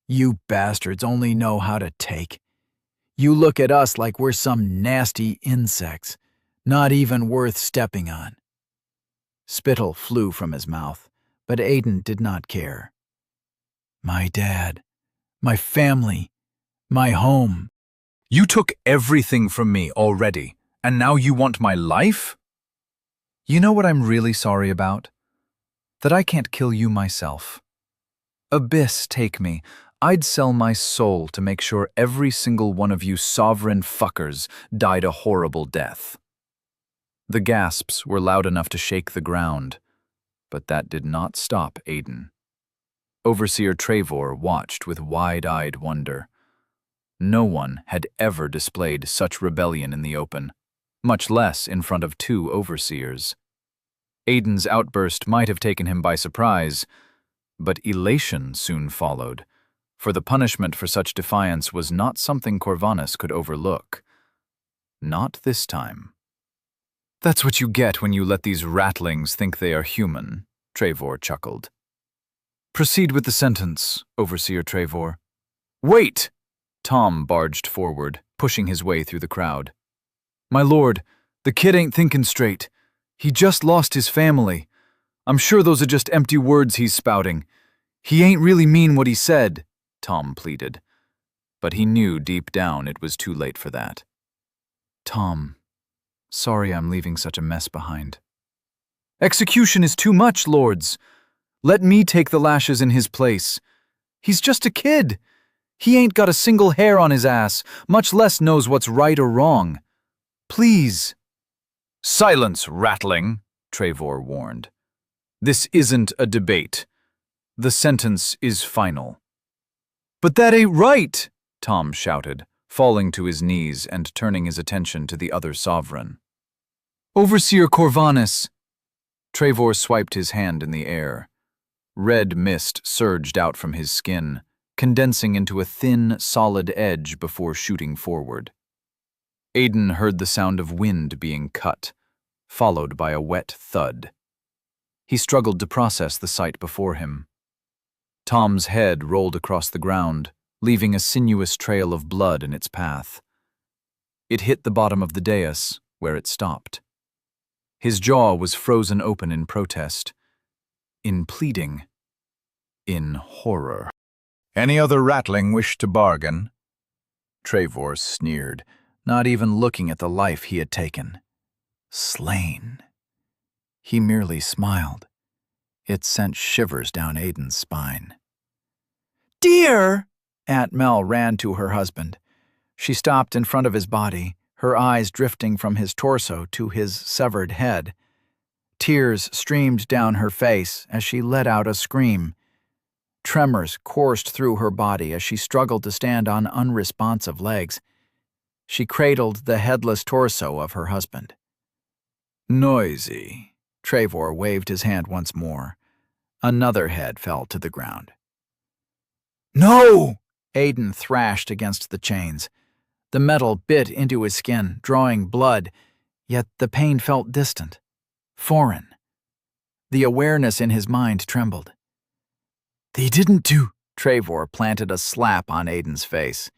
You bastards only know how to take. You look at us like we're some nasty insects, not even worth stepping on." Spittle flew from his mouth, but Aiden did not care. "My dad, my family, my home." You took everything from me already, and now you want my life? You know what I'm really sorry about? That I can't kill you myself. Abyss, take me. I'd sell my soul to make sure every single one of you sovereign fuckers died a horrible death. The gasps were loud enough to shake the ground, but that did not stop Aiden. Overseer Trevor watched with wide-eyed wonder. No one had ever displayed such rebellion in the open, much less in front of two overseers. Aiden's outburst might have taken him by surprise, but elation soon followed, for the punishment for such defiance was not something Corvanus could overlook. Not this time. "That's what you get when you let these ratlings think they are human," Trevor chuckled. "Proceed with the sentence, Overseer Trevor." "Wait!" Tom barged forward, pushing his way through the crowd. "My lord, the kid ain't thinking straight. He just lost his family. I'm sure those are just empty words he's spouting. He ain't really mean what he said," Tom pleaded. But he knew deep down it was too late for that. "Tom, sorry I'm leaving such a mess behind." "Execution is too much, lords. Let me take the lashes in his place. He's just a kid. He ain't got a single hair on his ass, much less knows what's right or wrong. Please." "Silence, ratling," Trevor warned. "This isn't a debate. The sentence is final." "But that ain't right," Tom shouted, falling to his knees and turning his attention to the other sovereign. "Overseer Corvanus." Trevor swiped his hand in the air. Red mist surged out from his skin, condensing into a thin, solid edge before shooting forward. Aiden heard the sound of wind being cut, followed by a wet thud. He struggled to process the sight before him. Tom's head rolled across the ground, leaving a sinuous trail of blood in its path. It hit the bottom of the dais, where it stopped. His jaw was frozen open in protest, in pleading, in horror. "Any other ratling wish to bargain?" Trevor sneered, not even looking at the life he had taken. Slain. He merely smiled. It sent shivers down Aiden's spine. "Dear!" Aunt Mel ran to her husband. She stopped in front of his body, her eyes drifting from his torso to his severed head. Tears streamed down her face as she let out a scream. Tremors coursed through her body as she struggled to stand on unresponsive legs. She cradled the headless torso of her husband. "Noisy." Trevor waved his hand once more. Another head fell to the ground. "No!" Aiden thrashed against the chains. The metal bit into his skin, drawing blood, yet the pain felt distant, foreign. The awareness in his mind trembled. "They didn't do—" Trevor planted a slap on Aiden's face.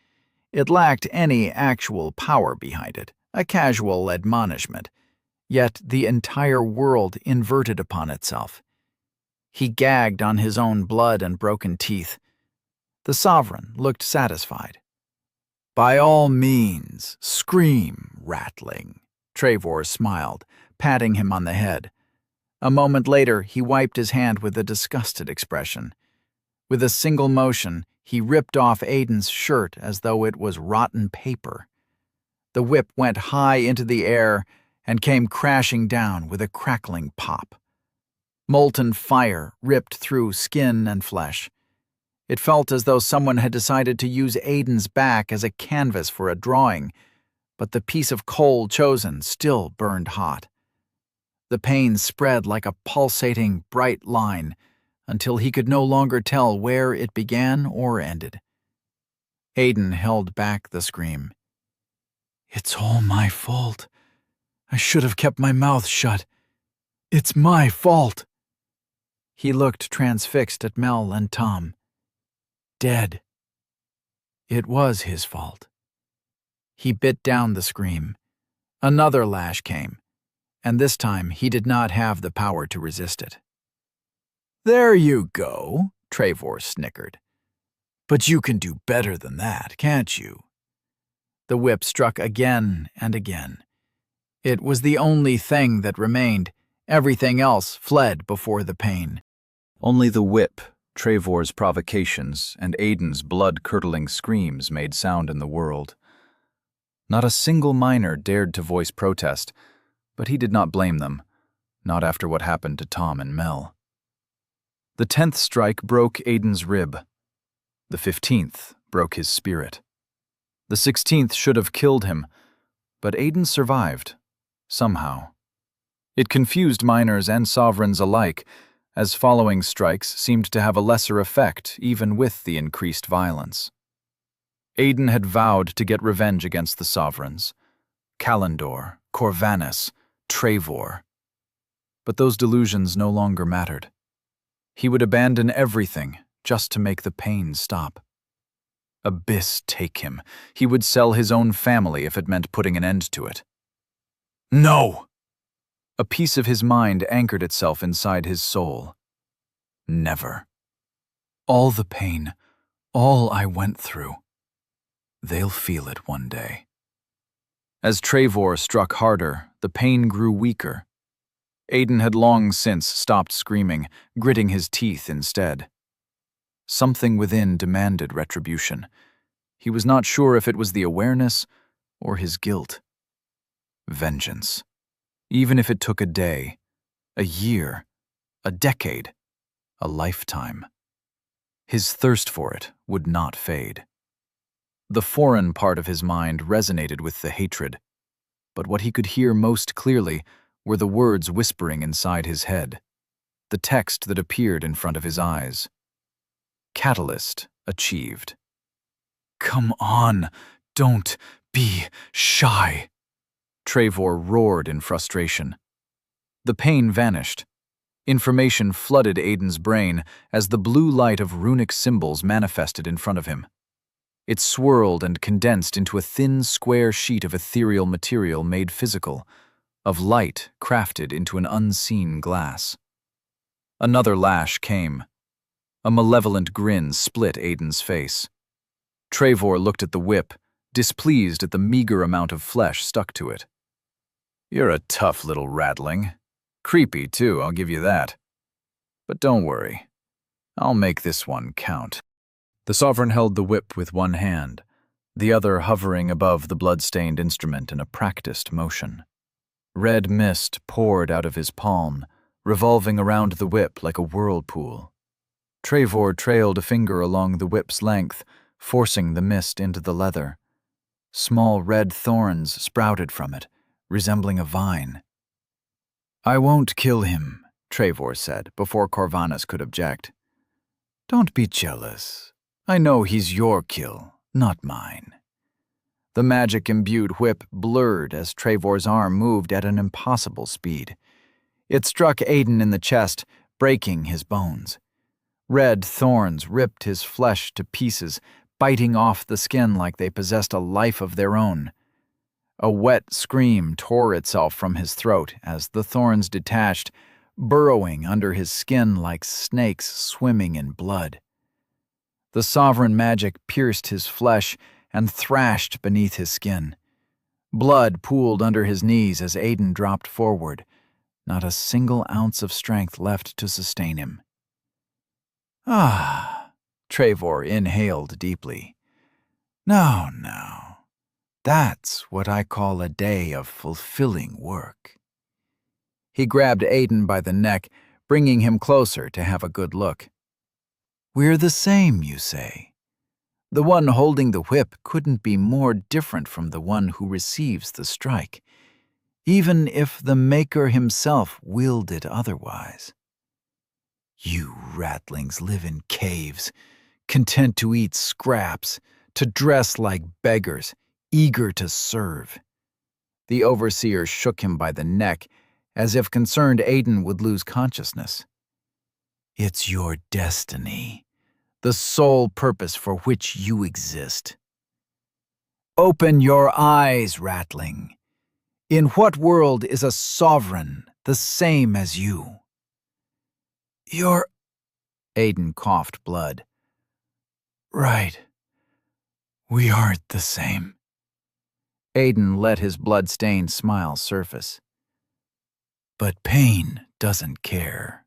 It lacked any actual power behind it, a casual admonishment, yet the entire world inverted upon itself. He gagged on his own blood and broken teeth. The Sovereign looked satisfied. "By all means, scream, ratling," Trevor smiled, patting him on the head. A moment later, he wiped his hand with a disgusted expression. With a single motion, he ripped off Aiden's shirt as though it was rotten paper. The whip went high into the air and came crashing down with a crackling pop. Molten fire ripped through skin and flesh. It felt as though someone had decided to use Aiden's back as a canvas for a drawing, but the piece of coal chosen still burned hot. The pain spread like a pulsating, bright line until he could no longer tell where it began or ended. Aiden held back the scream. "It's all my fault. I should have kept my mouth shut. It's my fault." He looked transfixed at Mel and Tom. Dead. It was his fault. He bit down the scream. Another lash came, and this time he did not have the power to resist it. "There you go," Trevor snickered. "But you can do better than that, can't you?" The whip struck again and again. It was the only thing that remained. Everything else fled before the pain. Only the whip, Trevor's provocations, and Aiden's blood-curdling screams made sound in the world. Not a single miner dared to voice protest, but he did not blame them, not after what happened to Tom and Mel. The 10th strike broke Aiden's rib. The 15th broke his spirit. The 16th should have killed him, but Aiden survived, somehow. It confused miners and sovereigns alike, as following strikes seemed to have a lesser effect even with the increased violence. Aiden had vowed to get revenge against the sovereigns. Kalendor, Corvanus, Trevor. But those delusions no longer mattered. He would abandon everything just to make the pain stop. Abyss take him. He would sell his own family if it meant putting an end to it. No! A piece of his mind anchored itself inside his soul. Never. All the pain, all I went through. They'll feel it one day. As Trevor struck harder, the pain grew weaker. Aiden had long since stopped screaming, gritting his teeth instead. Something within demanded retribution. He was not sure if it was the awareness or his guilt. Vengeance. Even if it took a day, a year, a decade, a lifetime. His thirst for it would not fade. The foreign part of his mind resonated with the hatred, but what he could hear most clearly were the words whispering inside his head, the text that appeared in front of his eyes. Catalyst achieved. "Come on, don't be shy," Trevor roared in frustration. The pain vanished. Information flooded Aiden's brain as the blue light of runic symbols manifested in front of him. It swirled and condensed into a thin, square sheet of ethereal material made physical, of light crafted into an unseen glass. Another lash came. A malevolent grin split Aiden's face. Trevor looked at the whip, displeased at the meager amount of flesh stuck to it. "You're a tough little ratling. Creepy, too, I'll give you that. But don't worry. I'll make this one count." The Sovereign held the whip with one hand, the other hovering above the blood-stained instrument in a practiced motion. Red mist poured out of his palm, revolving around the whip like a whirlpool. Trevor trailed a finger along the whip's length, forcing the mist into the leather. Small red thorns sprouted from it, resembling a vine. "I won't kill him," Trevor said, before Corvanus could object. Don't be jealous. I know he's your kill, not mine. The magic-imbued whip blurred as Trevor's arm moved at an impossible speed. It struck Aiden in the chest, breaking his bones. Red thorns ripped his flesh to pieces, biting off the skin like they possessed a life of their own. A wet scream tore itself from his throat as the thorns detached, burrowing under his skin like snakes swimming in blood. The sovereign magic pierced his flesh and thrashed beneath his skin. Blood pooled under his knees as Aiden dropped forward, not a single ounce of strength left to sustain him. Ah, Trevor inhaled deeply. No. That's what I call a day of fulfilling work. He grabbed Aiden by the neck, bringing him closer to have a good look. We're the same, you say? The one holding the whip couldn't be more different from the one who receives the strike, even if the maker himself willed it otherwise. You ratlings live in caves, content to eat scraps, to dress like beggars, eager to serve. The overseer shook him by the neck, as if concerned Aiden would lose consciousness. It's your destiny, the sole purpose for which you exist. Open your eyes, ratling. In what world is a sovereign the same as you? You're... Aiden coughed blood. Right. We aren't the same. Aiden let his blood-stained smile surface. But pain doesn't care.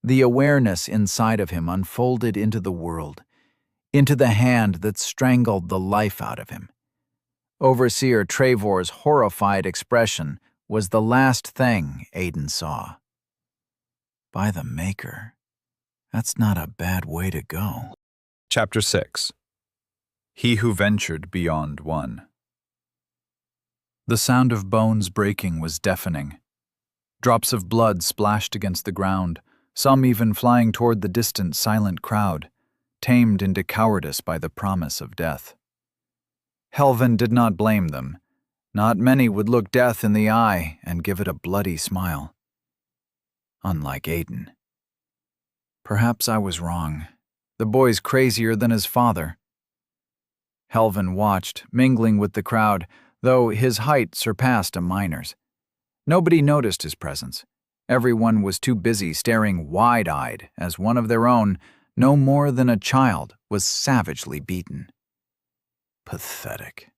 The awareness inside of him unfolded into the world, into the hand that strangled the life out of him. Overseer Trevor's horrified expression was the last thing Aiden saw. By the Maker, that's not a bad way to go. Chapter 6. He Who Ventured Beyond One. The sound of bones breaking was deafening. Drops of blood splashed against the ground, some even flying toward the distant, silent crowd, tamed into cowardice by the promise of death. Helvin did not blame them. Not many would look death in the eye and give it a bloody smile. Unlike Aiden. Perhaps I was wrong. The boy's crazier than his father. Helvin watched, mingling with the crowd, though his height surpassed a miner's. Nobody noticed his presence. Everyone was too busy staring wide-eyed as one of their own, no more than a child, was savagely beaten. Pathetic.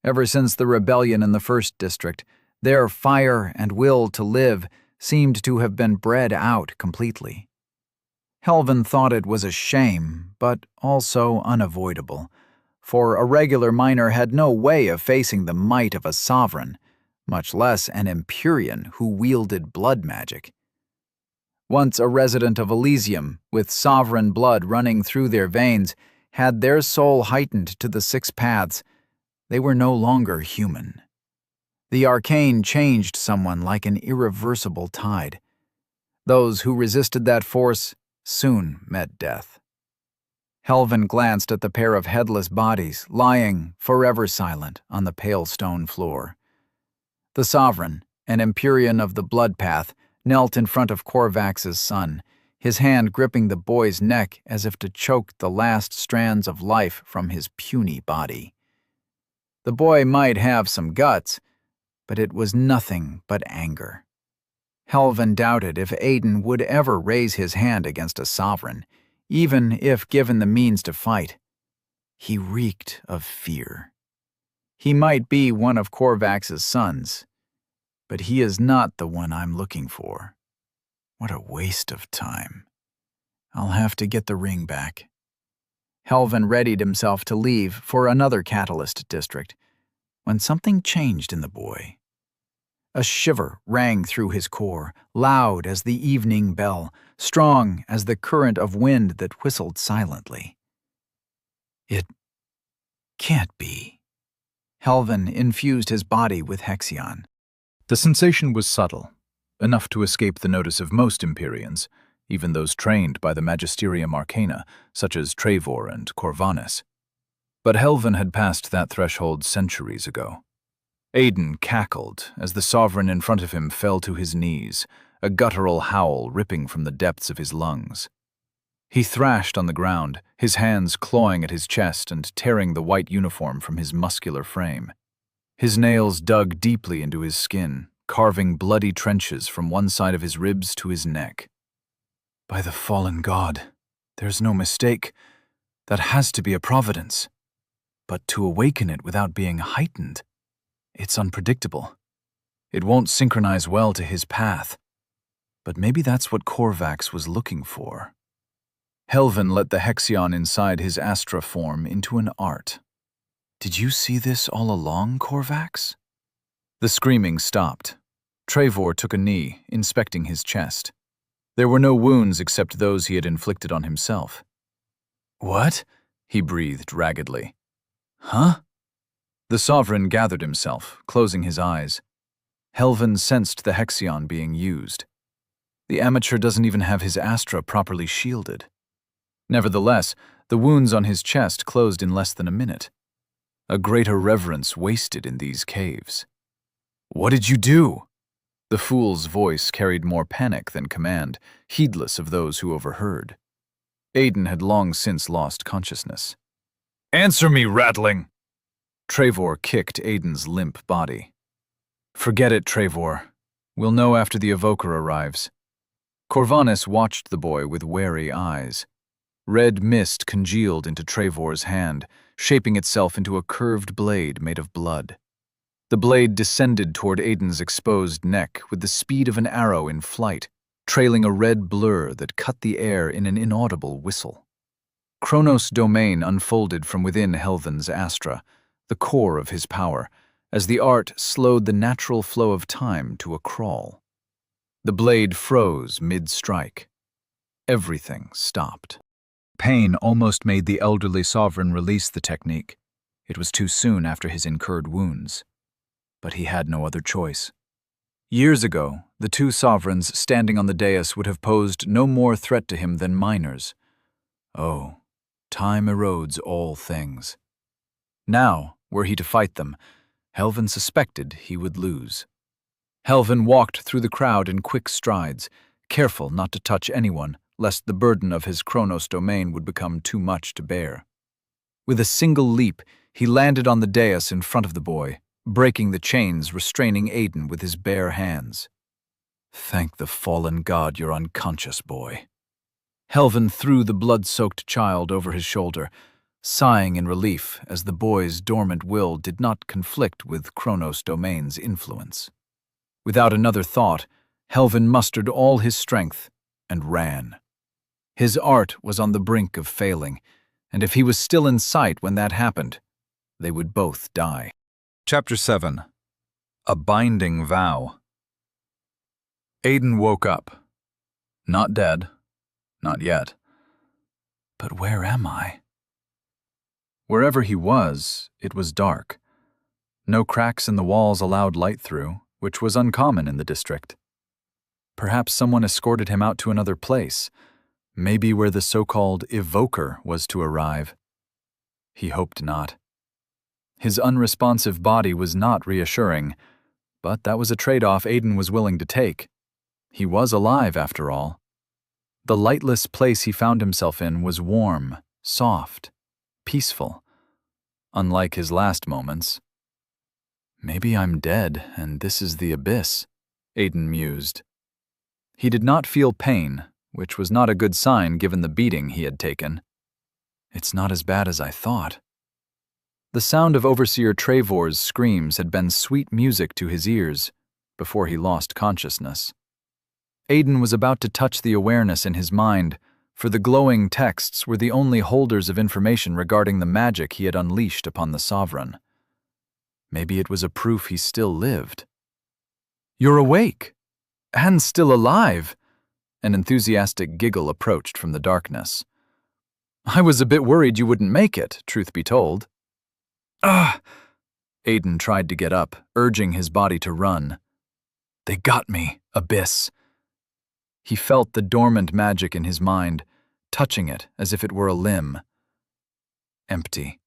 Ever since the rebellion in the first district, their fire and will to live seemed to have been bred out completely. Helvin thought it was a shame, but also unavoidable, for a regular miner had no way of facing the might of a sovereign, much less an Empyrean who wielded blood magic. Once a resident of Elysium, with sovereign blood running through their veins, had their soul heightened to the six paths, they were no longer human. The arcane changed someone like an irreversible tide. Those who resisted that force soon met death. Helvin glanced at the pair of headless bodies lying, forever silent, on the pale stone floor. The Sovereign, an Empyrean of the Blood Path, knelt in front of Corvax's son, his hand gripping the boy's neck as if to choke the last strands of life from his puny body. The boy might have some guts, but it was nothing but anger. Helvin doubted if Aiden would ever raise his hand against a sovereign, even if given the means to fight. He reeked of fear. He might be one of Corvax's sons, but he is not the one I'm looking for. What a waste of time. I'll have to get the ring back. Helvin readied himself to leave for another catalyst district, when something changed in the boy. A shiver rang through his core, loud as the evening bell, strong as the current of wind that whistled silently. It can't be. Helvin infused his body with Hexion. The sensation was subtle, enough to escape the notice of most Empyreans, even those trained by the Magisterium Arcana, such as Trevor and Corvanus. But Helvin had passed that threshold centuries ago. Aiden cackled as the sovereign in front of him fell to his knees, a guttural howl ripping from the depths of his lungs. He thrashed on the ground, his hands clawing at his chest and tearing the white uniform from his muscular frame. His nails dug deeply into his skin, carving bloody trenches from one side of his ribs to his neck. By the fallen god, there's no mistake. That has to be a providence. But to awaken it without being heightened, it's unpredictable. It won't synchronize well to his path. But maybe that's what Korvax was looking for. Helvin let the Hexion inside his Astra form into an art. Did you see this all along, Korvax? The screaming stopped. Trevor took a knee, inspecting his chest. There were no wounds except those he had inflicted on himself. What? He breathed raggedly. Huh? The sovereign gathered himself, closing his eyes. Helvin sensed the Hexion being used. The amateur doesn't even have his Astra properly shielded. Nevertheless, the wounds on his chest closed in less than a minute. A greater reverence wasted in these caves. What did you do? The fool's voice carried more panic than command, heedless of those who overheard. Aiden had long since lost consciousness. Answer me, ratling! Trevor kicked Aiden's limp body. Forget it, Trevor. We'll know after the evoker arrives. Corvanus watched the boy with wary eyes. Red mist congealed into Trevor's hand, shaping itself into a curved blade made of blood. The blade descended toward Aiden's exposed neck with the speed of an arrow in flight, trailing a red blur that cut the air in an inaudible whistle. Chronos' domain unfolded from within Helvin's Astra, the core of his power, as the art slowed the natural flow of time to a crawl. The blade froze mid-strike. Everything stopped. Pain almost made the elderly sovereign release the technique. It was too soon after his incurred wounds. But he had no other choice. Years ago, the two sovereigns standing on the dais would have posed no more threat to him than minors. Oh, time erodes all things. Now, were he to fight them, Helvin suspected he would lose. Helvin walked through the crowd in quick strides, careful not to touch anyone, lest the burden of his Chronos domain would become too much to bear. With a single leap, he landed on the dais in front of the boy, breaking the chains restraining Aiden with his bare hands. Thank the fallen god you're unconscious, boy. Helvin threw the blood-soaked child over his shoulder, sighing in relief as the boy's dormant will did not conflict with Chronos domain's influence. Without another thought, Helvin mustered all his strength and ran. His art was on the brink of failing, and if he was still in sight when that happened, they would both die. Chapter 7. A Binding Vow. Aiden woke up. Not dead. Not yet. But where am I? Wherever he was, it was dark. No cracks in the walls allowed light through, which was uncommon in the district. Perhaps someone escorted him out to another place, maybe where the so-called evoker was to arrive. He hoped not. His unresponsive body was not reassuring, but that was a trade-off Aiden was willing to take. He was alive, after all. The lightless place he found himself in was warm, soft, peaceful, unlike his last moments. Maybe I'm dead, and this is the abyss, Aiden mused. He did not feel pain, which was not a good sign given the beating he had taken. It's not as bad as I thought. The sound of Overseer Trevor's screams had been sweet music to his ears before he lost consciousness. Aiden was about to touch the awareness in his mind, for the glowing texts were the only holders of information regarding the magic he had unleashed upon the Sovereign. Maybe it was a proof he still lived. You're awake! And still alive! An enthusiastic giggle approached from the darkness. I was a bit worried you wouldn't make it, truth be told. Ah! Aiden tried to get up, urging his body to run. They got me, Abyss. He felt the dormant magic in his mind, touching it as if it were a limb. Empty.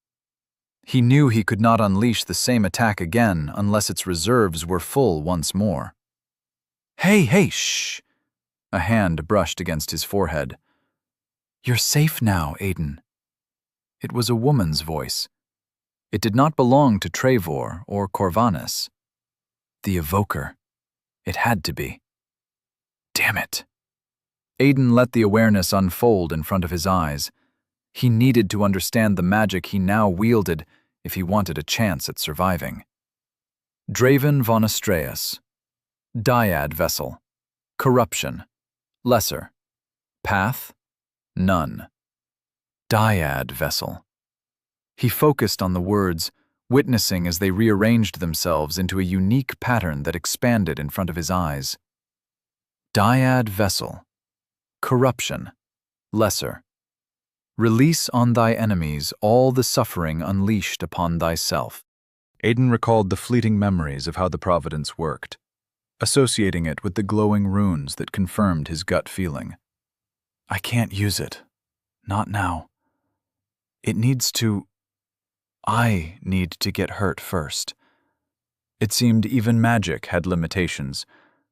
He knew he could not unleash the same attack again unless its reserves were full once more. Hey, shh! A hand brushed against his forehead. You're safe now, Aiden. It was a woman's voice. It did not belong to Trevor or Corvanus. The evoker. It had to be. Damn it. Aiden let the awareness unfold in front of his eyes. He needed to understand the magic he now wielded if he wanted a chance at surviving. Draven von Astreus. Dyad vessel. Corruption. Lesser. Path. None. Dyad vessel. He focused on the words, witnessing as they rearranged themselves into a unique pattern that expanded in front of his eyes. Dyad vessel. Corruption. Lesser. Release on thy enemies all the suffering unleashed upon thyself. Aiden recalled the fleeting memories of how the Providence worked, associating it with the glowing runes that confirmed his gut feeling. I can't use it. Not now. It needs to... I need to get hurt first. It seemed even magic had limitations,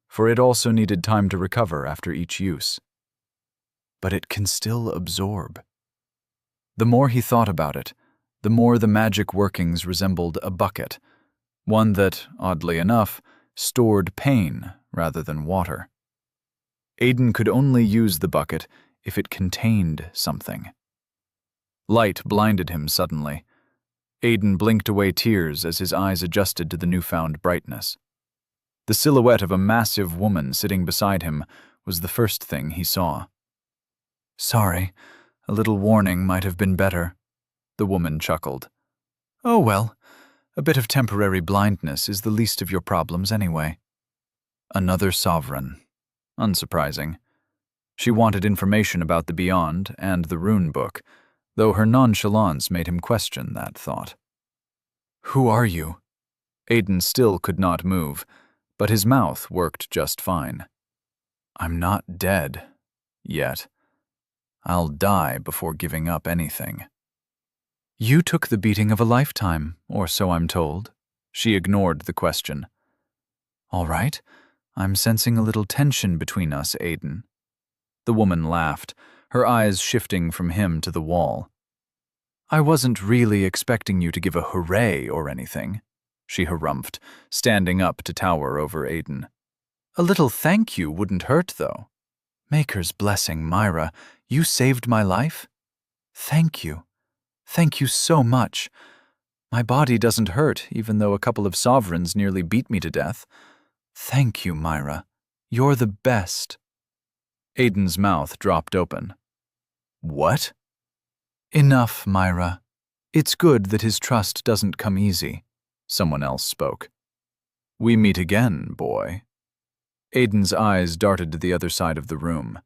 for it also needed time to recover after each use. But it can still absorb. The more he thought about it, the more the magic workings resembled a bucket, one that, oddly enough, stored pain rather than water. Aiden could only use the bucket if it contained something. Light blinded him suddenly. Aiden blinked away tears as his eyes adjusted to the newfound brightness. The silhouette of a massive woman sitting beside him was the first thing he saw. Sorry, a little warning might have been better, the woman chuckled. Oh well, a bit of temporary blindness is the least of your problems anyway. Another sovereign. Unsurprising. She wanted information about the Beyond and the rune book, though her nonchalance made him question that thought. Who are you? Aiden still could not move, but his mouth worked just fine. I'm not dead. Yet. I'll die before giving up anything. You took the beating of a lifetime, or so I'm told. She ignored the question. All right, I'm sensing a little tension between us, Aiden. The woman laughed, her eyes shifting from him to the wall. I wasn't really expecting you to give a hooray or anything, she harumphed, standing up to tower over Aiden. A little thank you wouldn't hurt, though. Maker's blessing, Myra, you saved my life? Thank you. Thank you so much. My body doesn't hurt, even though a couple of sovereigns nearly beat me to death. Thank you, Myra. You're the best. Aiden's mouth dropped open. What? Enough, Myra. It's good that his trust doesn't come easy. Someone else spoke. We meet again, boy. Aiden's eyes darted to the other side of the room.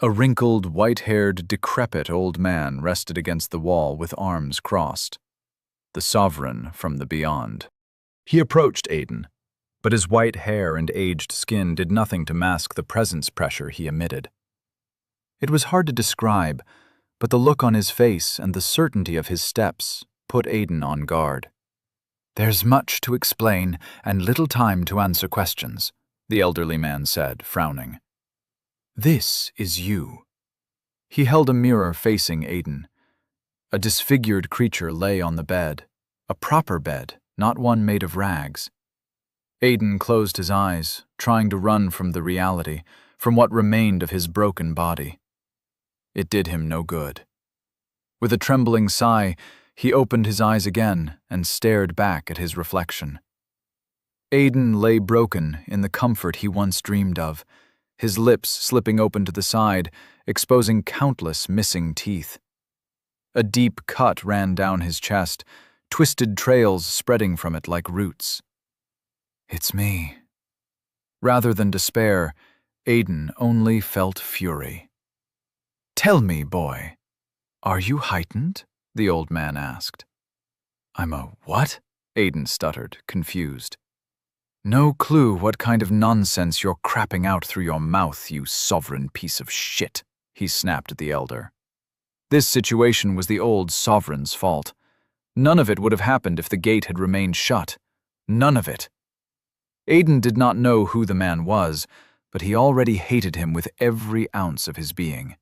A wrinkled, white-haired, decrepit old man rested against the wall with arms crossed. The sovereign from the Beyond. He approached Aiden, but his white hair and aged skin did nothing to mask the presence pressure he emitted. It was hard to describe, but the look on his face and the certainty of his steps put Aiden on guard. There's much to explain and little time to answer questions, the elderly man said, frowning. This is you. He held a mirror facing Aiden. A disfigured creature lay on the bed, a proper bed, not one made of rags. Aiden closed his eyes, trying to run from the reality, from what remained of his broken body. It did him no good. With a trembling sigh, he opened his eyes again and stared back at his reflection. Aiden lay broken in the comfort he once dreamed of, his lips slipping open to the side, exposing countless missing teeth. A deep cut ran down his chest, twisted trails spreading from it like roots. It's me. Rather than despair, Aiden only felt fury. Tell me, boy, are you heightened? The old man asked. I'm a what? Aiden stuttered, confused. No clue what kind of nonsense you're crapping out through your mouth, you sovereign piece of shit, he snapped at the elder. This situation was the old sovereign's fault. None of it would have happened if the gate had remained shut. None of it. Aiden did not know who the man was, but he already hated him with every ounce of his being.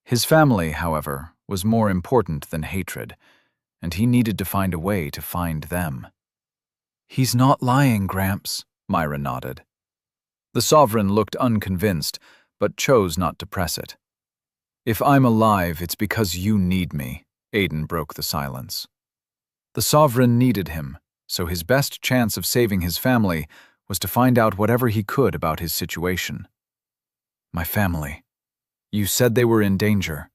His family, however, was more important than hatred, and he needed to find a way to find them. He's not lying, Gramps, Myra nodded. The sovereign looked unconvinced, but chose not to press it. If I'm alive, it's because you need me, Aiden broke the silence. The sovereign needed him, so his best chance of saving his family was to find out whatever he could about his situation. My family. You said they were in danger.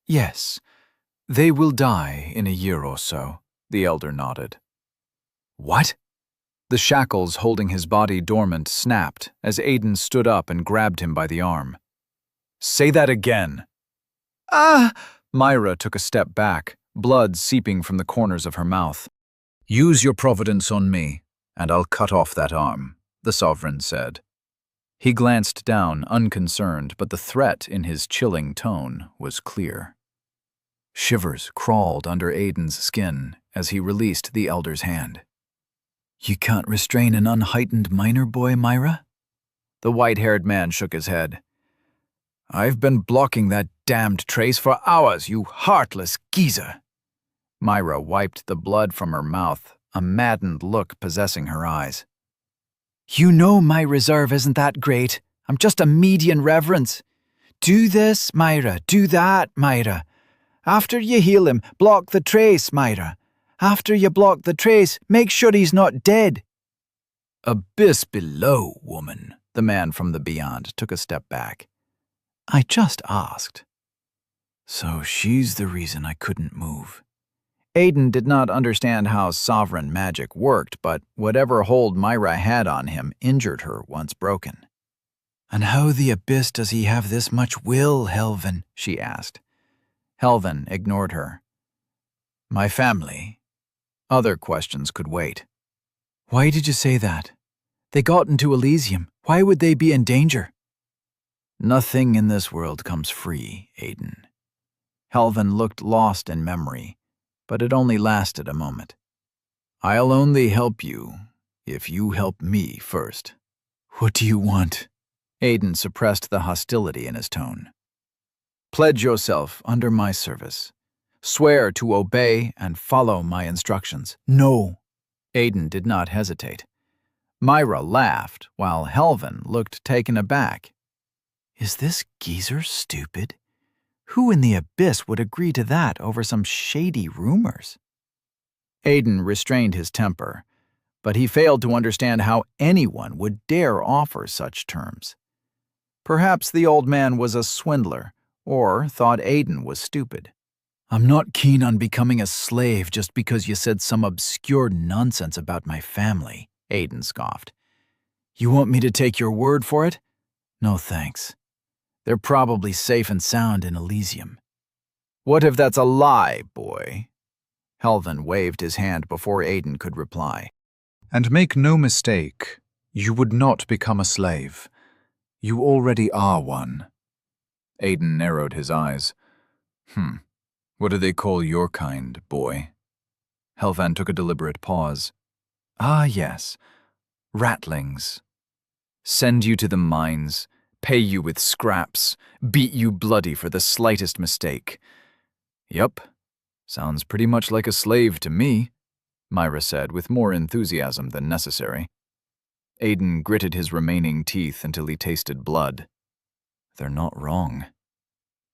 Yes, they will die in a year or so, the elder nodded. What? The shackles holding his body dormant snapped as Aiden stood up and grabbed him by the arm. Say that again. Ah! Myra took a step back, blood seeping from the corners of her mouth. Use your providence on me, and I'll cut off that arm, the sovereign said. He glanced down, unconcerned, but the threat in his chilling tone was clear. Shivers crawled under Aiden's skin as he released the elder's hand. You can't restrain an unheightened minor boy, Myra? The white-haired man shook his head. I've been blocking that damned trace for hours, you heartless geezer. Myra wiped the blood from her mouth, a maddened look possessing her eyes. You know my reserve isn't that great. I'm just a median reverence. Do this, Myra. Do that, Myra. After you heal him, block the trace, Myra. After you block the trace, make sure he's not dead. Abyss below, woman, the man from the beyond took a step back. I just asked. So she's the reason I couldn't move. Aiden did not understand how sovereign magic worked, but whatever hold Myra had on him injured her once broken. And how the abyss does he have this much will, Helven? She asked. Helven ignored her. My family. Other questions could wait. Why did you say that? They got into Elysium. Why would they be in danger? Nothing in this world comes free, Aiden. Helven looked lost in memory, but it only lasted a moment. I'll only help you if you help me first. What do you want? Aiden suppressed the hostility in his tone. Pledge yourself under my service. Swear to obey and follow my instructions. No. Aiden did not hesitate. Myra laughed, while Helven looked taken aback. Is this geezer stupid? Who in the abyss would agree to that over some shady rumors? Aiden restrained his temper, but he failed to understand how anyone would dare offer such terms. Perhaps the old man was a swindler, or thought Aiden was stupid. I'm not keen on becoming a slave just because you said some obscure nonsense about my family, Aiden scoffed. You want me to take your word for it? No thanks. They're probably safe and sound in Elysium. What if that's a lie, boy? Helven waved his hand before Aiden could reply. And make no mistake, you would not become a slave. You already are one. Aiden narrowed his eyes. What do they call your kind, boy? Helvan took a deliberate pause. Ah, yes. Ratlings. Send you to the mines, pay you with scraps, beat you bloody for the slightest mistake. Yup, sounds pretty much like a slave to me, Myra said with more enthusiasm than necessary. Aiden gritted his remaining teeth until he tasted blood. They're not wrong.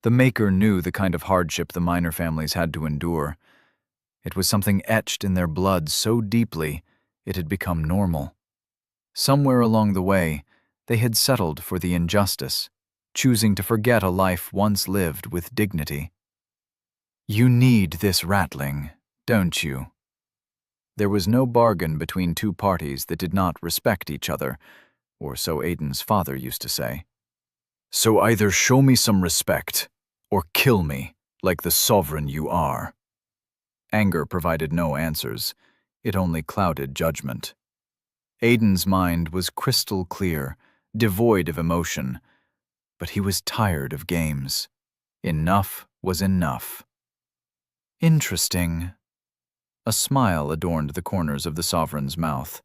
The Maker knew the kind of hardship the miner families had to endure. It was something etched in their blood so deeply it had become normal. Somewhere along the way, they had settled for the injustice, choosing to forget a life once lived with dignity. You need this ratling, don't you? There was no bargain between two parties that did not respect each other, or so Aiden's father used to say. So either show me some respect, or kill me, like the sovereign you are. Anger provided no answers. It only clouded judgment. Aiden's mind was crystal clear, devoid of emotion, but he was tired of games. Enough was enough. Interesting. A smile adorned the corners of the sovereign's mouth.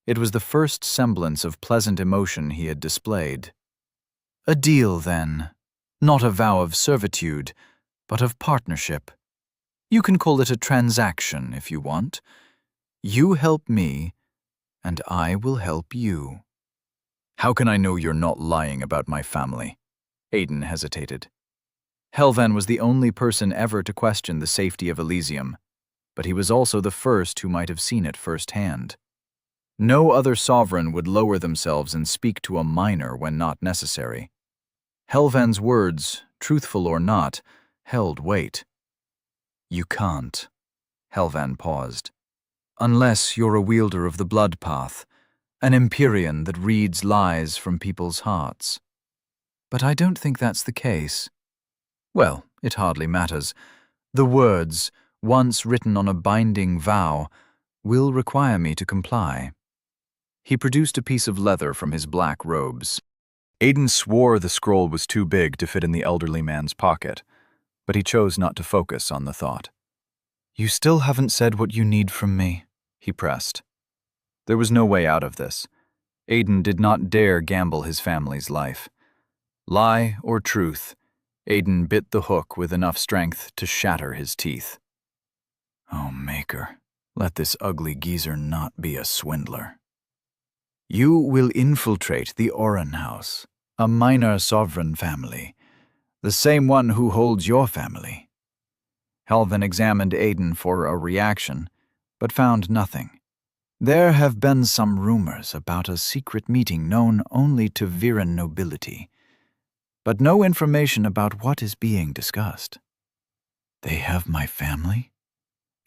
It was the first semblance of pleasant emotion he had displayed. A deal, then. Not a vow of servitude, but of partnership. You can call it a transaction if you want. You help me, and I will help you. How can I know you're not lying about my family? Aiden hesitated. Helvan was the only person ever to question the safety of Elysium, but he was also the first who might have seen it firsthand. No other sovereign would lower themselves and speak to a minor when not necessary. Helvan's words, truthful or not, held weight. You can't. Helvan paused. Unless you're a wielder of the blood path, an Empyrean that reads lies from people's hearts. But I don't think that's the case. Well, it hardly matters. The words, once written on a binding vow, will require me to comply. He produced a piece of leather from his black robes. Aiden swore the scroll was too big to fit in the elderly man's pocket, but he chose not to focus on the thought. You still haven't said what you need from me, he pressed. There was no way out of this. Aiden did not dare gamble his family's life. Lie or truth, Aiden bit the hook with enough strength to shatter his teeth. Oh, Maker, let this ugly geezer not be a swindler. You will infiltrate the Oran House, a minor sovereign family, the same one who holds your family. Helvan examined Aiden for a reaction, but found nothing. There have been some rumors about a secret meeting known only to Viren nobility, but no information about what is being discussed. They have my family?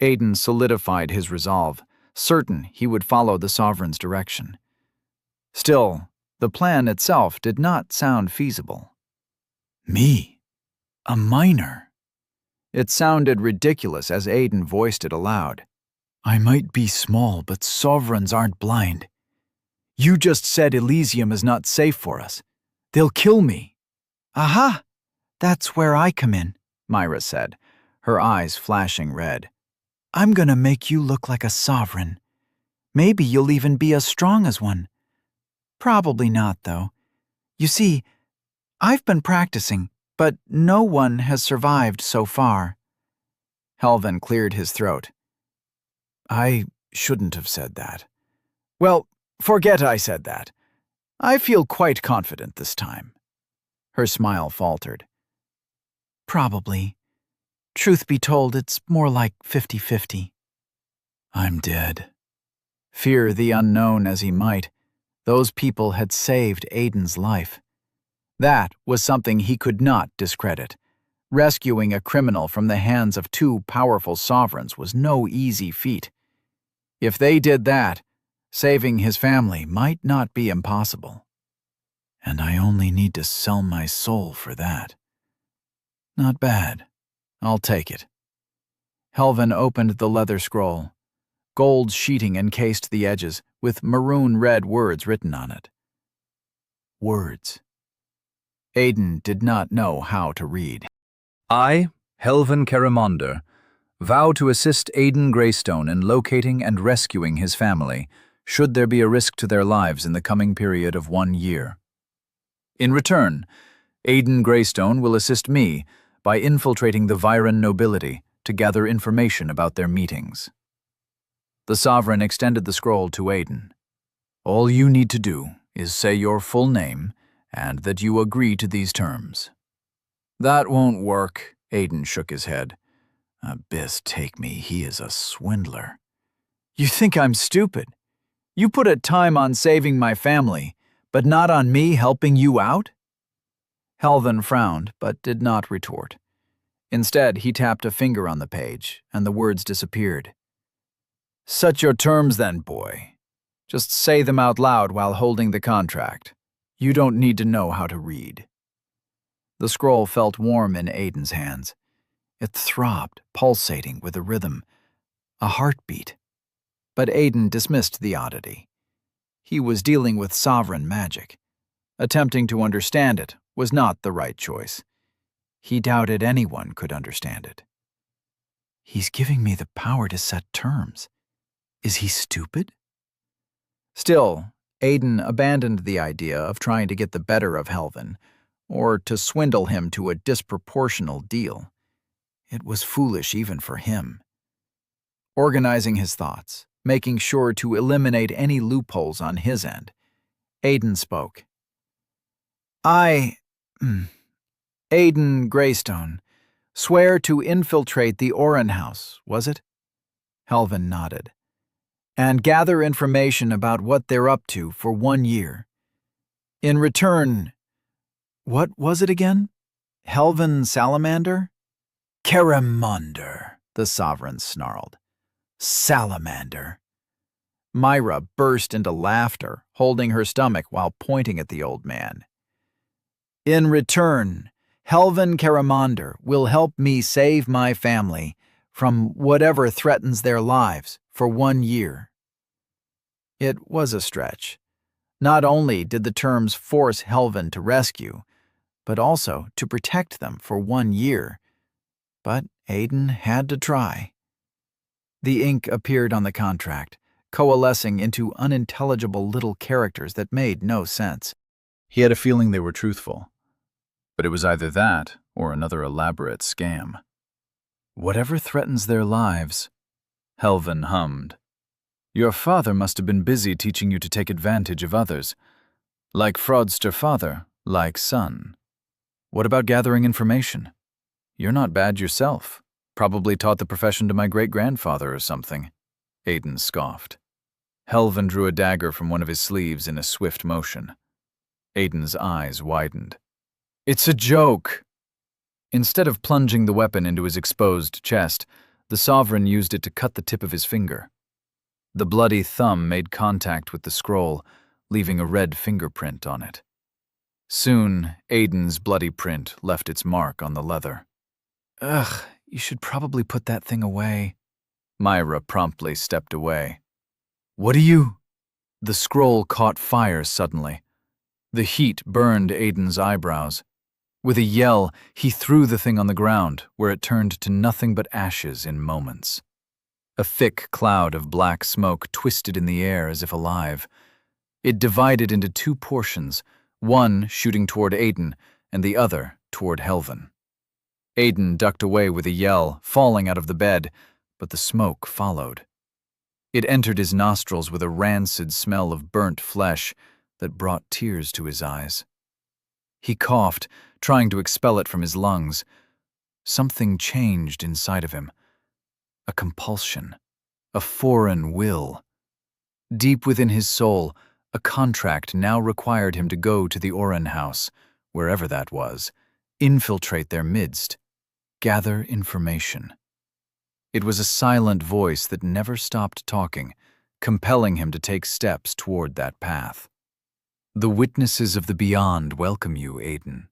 Aiden solidified his resolve, certain he would follow the sovereign's direction. Still, the plan itself did not sound feasible. Me? A minor? It sounded ridiculous as Aiden voiced it aloud. I might be small, but sovereigns aren't blind. You just said Elysium is not safe for us. They'll kill me. Aha! That's where I come in, Myra said, her eyes flashing red. I'm gonna make you look like a sovereign. Maybe you'll even be as strong as one. Probably not, though. You see, I've been practicing, but no one has survived so far. Helvan cleared his throat. I shouldn't have said that. Well, forget I said that. I feel quite confident this time. Her smile faltered. Probably. Truth be told, it's more like 50-50. I'm dead. Fear the unknown as he might, those people had saved Aiden's life. That was something he could not discredit. Rescuing a criminal from the hands of two powerful sovereigns was no easy feat. If they did that, saving his family might not be impossible. And I only need to sell my soul for that. Not bad. I'll take it. Helvan opened the leather scroll. Gold sheeting encased the edges, with maroon-red words written on it. Words. Aiden did not know how to read. I, Helvan Karamonder, vow to assist Aiden Greystone in locating and rescuing his family, should there be a risk to their lives in the coming period of 1 year. In return, Aiden Greystone will assist me by infiltrating the Viren nobility to gather information about their meetings. The Sovereign extended the scroll to Aiden. All you need to do is say your full name and that you agree to these terms. That won't work, Aiden shook his head. Abyss take me, he is a swindler. You think I'm stupid? You put a time on saving my family, but not on me helping you out? Helvan frowned, but did not retort. Instead, he tapped a finger on the page, and the words disappeared. Set your terms then, boy. Just say them out loud while holding the contract. You don't need to know how to read. The scroll felt warm in Aiden's hands. It throbbed, pulsating with a rhythm, a heartbeat. But Aiden dismissed the oddity. He was dealing with sovereign magic. Attempting to understand it was not the right choice. He doubted anyone could understand it. He's giving me the power to set terms. Is he stupid? Still, Aiden abandoned the idea of trying to get the better of Helvin, or to swindle him to a disproportional deal. It was foolish even for him. Organizing his thoughts, making sure to eliminate any loopholes on his end, Aiden spoke. Aiden Greystone, swear to infiltrate the Oren house, was it? Helvin nodded. And gather information about what they're up to for 1 year. In return, what was it again? Helvin Salamander? Karamonder, the Sovereign snarled. Salamander. Myra burst into laughter, holding her stomach while pointing at the old man. In return, Helvin Karamonder will help me save my family from whatever threatens their lives for 1 year. It was a stretch. Not only did the terms force Helvin to rescue, but also to protect them for 1 year. But Aiden had to try. The ink appeared on the contract, coalescing into unintelligible little characters that made no sense. He had a feeling they were truthful, but it was either that or another elaborate scam. Whatever threatens their lives, Helvin hummed. Your father must have been busy teaching you to take advantage of others. Like fraudster father, like son. What about gathering information? You're not bad yourself. Probably taught the profession to my great-grandfather or something. Aiden scoffed. Helvin drew a dagger from one of his sleeves in a swift motion. Aiden's eyes widened. It's a joke! Instead of plunging the weapon into his exposed chest, the Sovereign used it to cut the tip of his finger. The bloody thumb made contact with the scroll, leaving a red fingerprint on it. Soon, Aiden's bloody print left its mark on the leather. Ugh, you should probably put that thing away. Myra promptly stepped away. What are you? The scroll caught fire suddenly. The heat burned Aiden's eyebrows. With a yell, he threw the thing on the ground, where it turned to nothing but ashes in moments. A thick cloud of black smoke twisted in the air as if alive. It divided into 2 portions, one shooting toward Aiden and the other toward Helvin. Aiden ducked away with a yell, falling out of the bed, but the smoke followed. It entered his nostrils with a rancid smell of burnt flesh that brought tears to his eyes. He coughed, trying to expel it from his lungs. Something changed inside of him. A compulsion, a foreign will. Deep within his soul, a contract now required him to go to the Oren house, wherever that was, infiltrate their midst, gather information. It was a silent voice that never stopped talking, compelling him to take steps toward that path. The witnesses of the beyond welcome you, Aiden.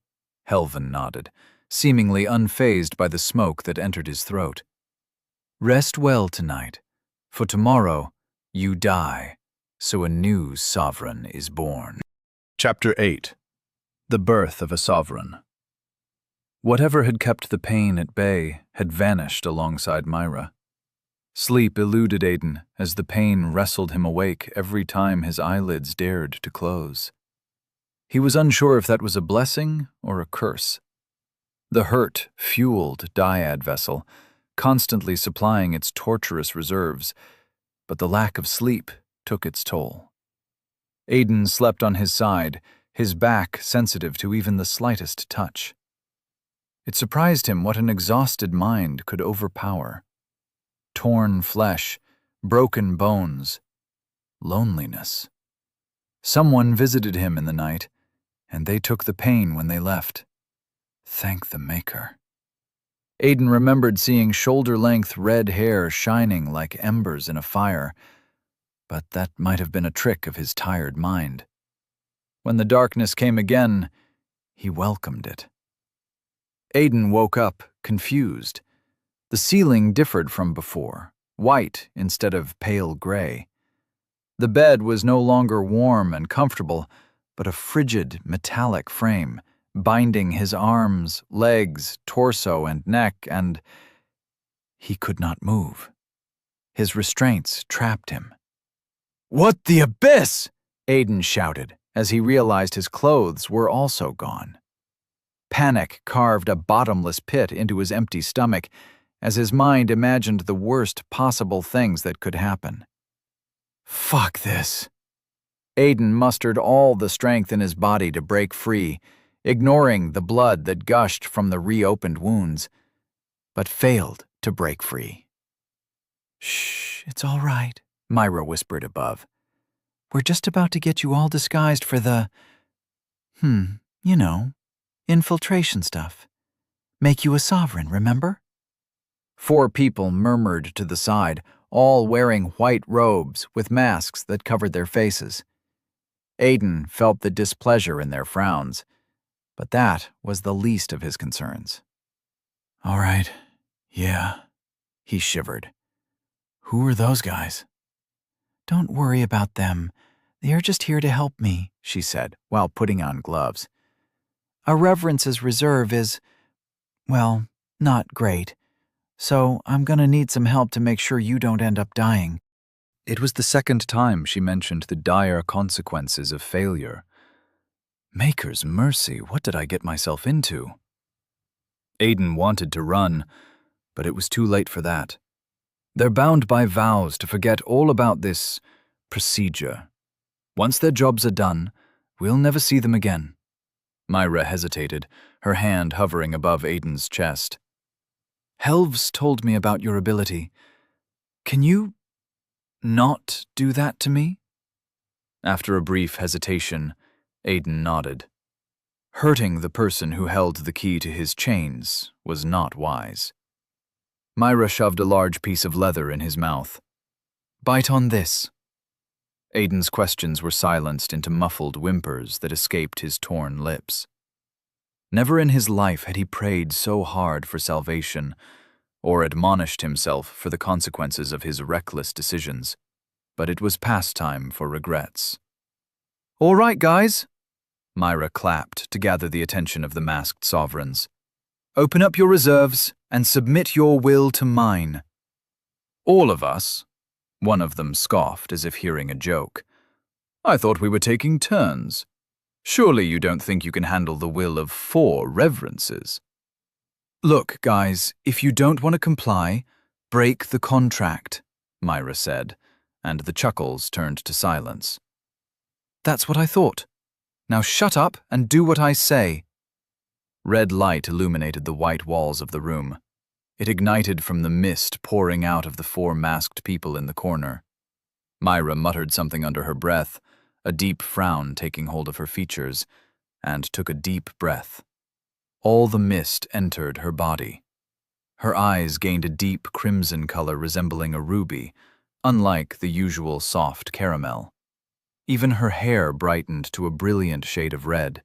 Helvin nodded, seemingly unfazed by the smoke that entered his throat. Rest well tonight, for tomorrow you die, so a new sovereign is born. Chapter 8. The Birth of a Sovereign. Whatever had kept the pain at bay had vanished alongside Myra. Sleep eluded Aiden as the pain wrestled him awake every time his eyelids dared to close. He was unsure if that was a blessing or a curse. The hurt fueled Dyad Vessel, constantly supplying its torturous reserves, but the lack of sleep took its toll. Aiden slept on his side, his back sensitive to even the slightest touch. It surprised him what an exhausted mind could overpower. Torn flesh, broken bones, loneliness. Someone visited him in the night, and they took the pain when they left. Thank the Maker. Aiden remembered seeing shoulder-length red hair shining like embers in a fire, but that might have been a trick of his tired mind. When the darkness came again, he welcomed it. Aiden woke up, confused. The ceiling differed from before, white instead of pale gray. The bed was no longer warm and comfortable, but a frigid, metallic frame, binding his arms, legs, torso, and neck, and he could not move. His restraints trapped him. "What the abyss?" Aiden shouted, as he realized his clothes were also gone. Panic carved a bottomless pit into his empty stomach as his mind imagined the worst possible things that could happen. "Fuck this." Aiden mustered all the strength in his body to break free, ignoring the blood that gushed from the reopened wounds, but failed to break free. "Shh, it's all right," Myra whispered above. "We're just about to get you all disguised for the, you know, infiltration stuff. Make you a sovereign, remember?" 4 people murmured to the side, all wearing white robes with masks that covered their faces. Aiden felt the displeasure in their frowns, but that was the least of his concerns. "All right, yeah," he shivered. "Who are those guys?" "Don't worry about them. They are just here to help me," she said, while putting on gloves. "Our Reverence's reserve is, well, not great, so I'm gonna need some help to make sure you don't end up dying." It was the second time she mentioned the dire consequences of failure. Maker's mercy, what did I get myself into? Aiden wanted to run, but it was too late for that. They're bound by vows to forget all about this procedure. Once their jobs are done, we'll never see them again. Myra hesitated, her hand hovering above Aiden's chest. "Helves told me about your ability. Can you not do that to me?" After a brief hesitation, Aiden nodded. Hurting the person who held the key to his chains was not wise. Myra shoved a large piece of leather in his mouth. "Bite on this." Aiden's questions were silenced into muffled whimpers that escaped his torn lips. Never in his life had he prayed so hard for salvation, or admonished himself for the consequences of his reckless decisions, but it was past time for regrets. "All right, guys," Myra clapped to gather the attention of the masked sovereigns. "Open up your reserves and submit your will to mine." "All of us?" One of them scoffed as if hearing a joke. "I thought we were taking turns. Surely you don't think you can handle the will of 4 reverences?" "Look, guys, if you don't want to comply, break the contract," Myra said, and the chuckles turned to silence. "That's what I thought. Now shut up and do what I say." Red light illuminated the white walls of the room. It ignited from the mist pouring out of the 4 masked people in the corner. Myra muttered something under her breath, a deep frown taking hold of her features, and took a deep breath. All the mist entered her body. Her eyes gained a deep crimson color resembling a ruby, unlike the usual soft caramel. Even her hair brightened to a brilliant shade of red.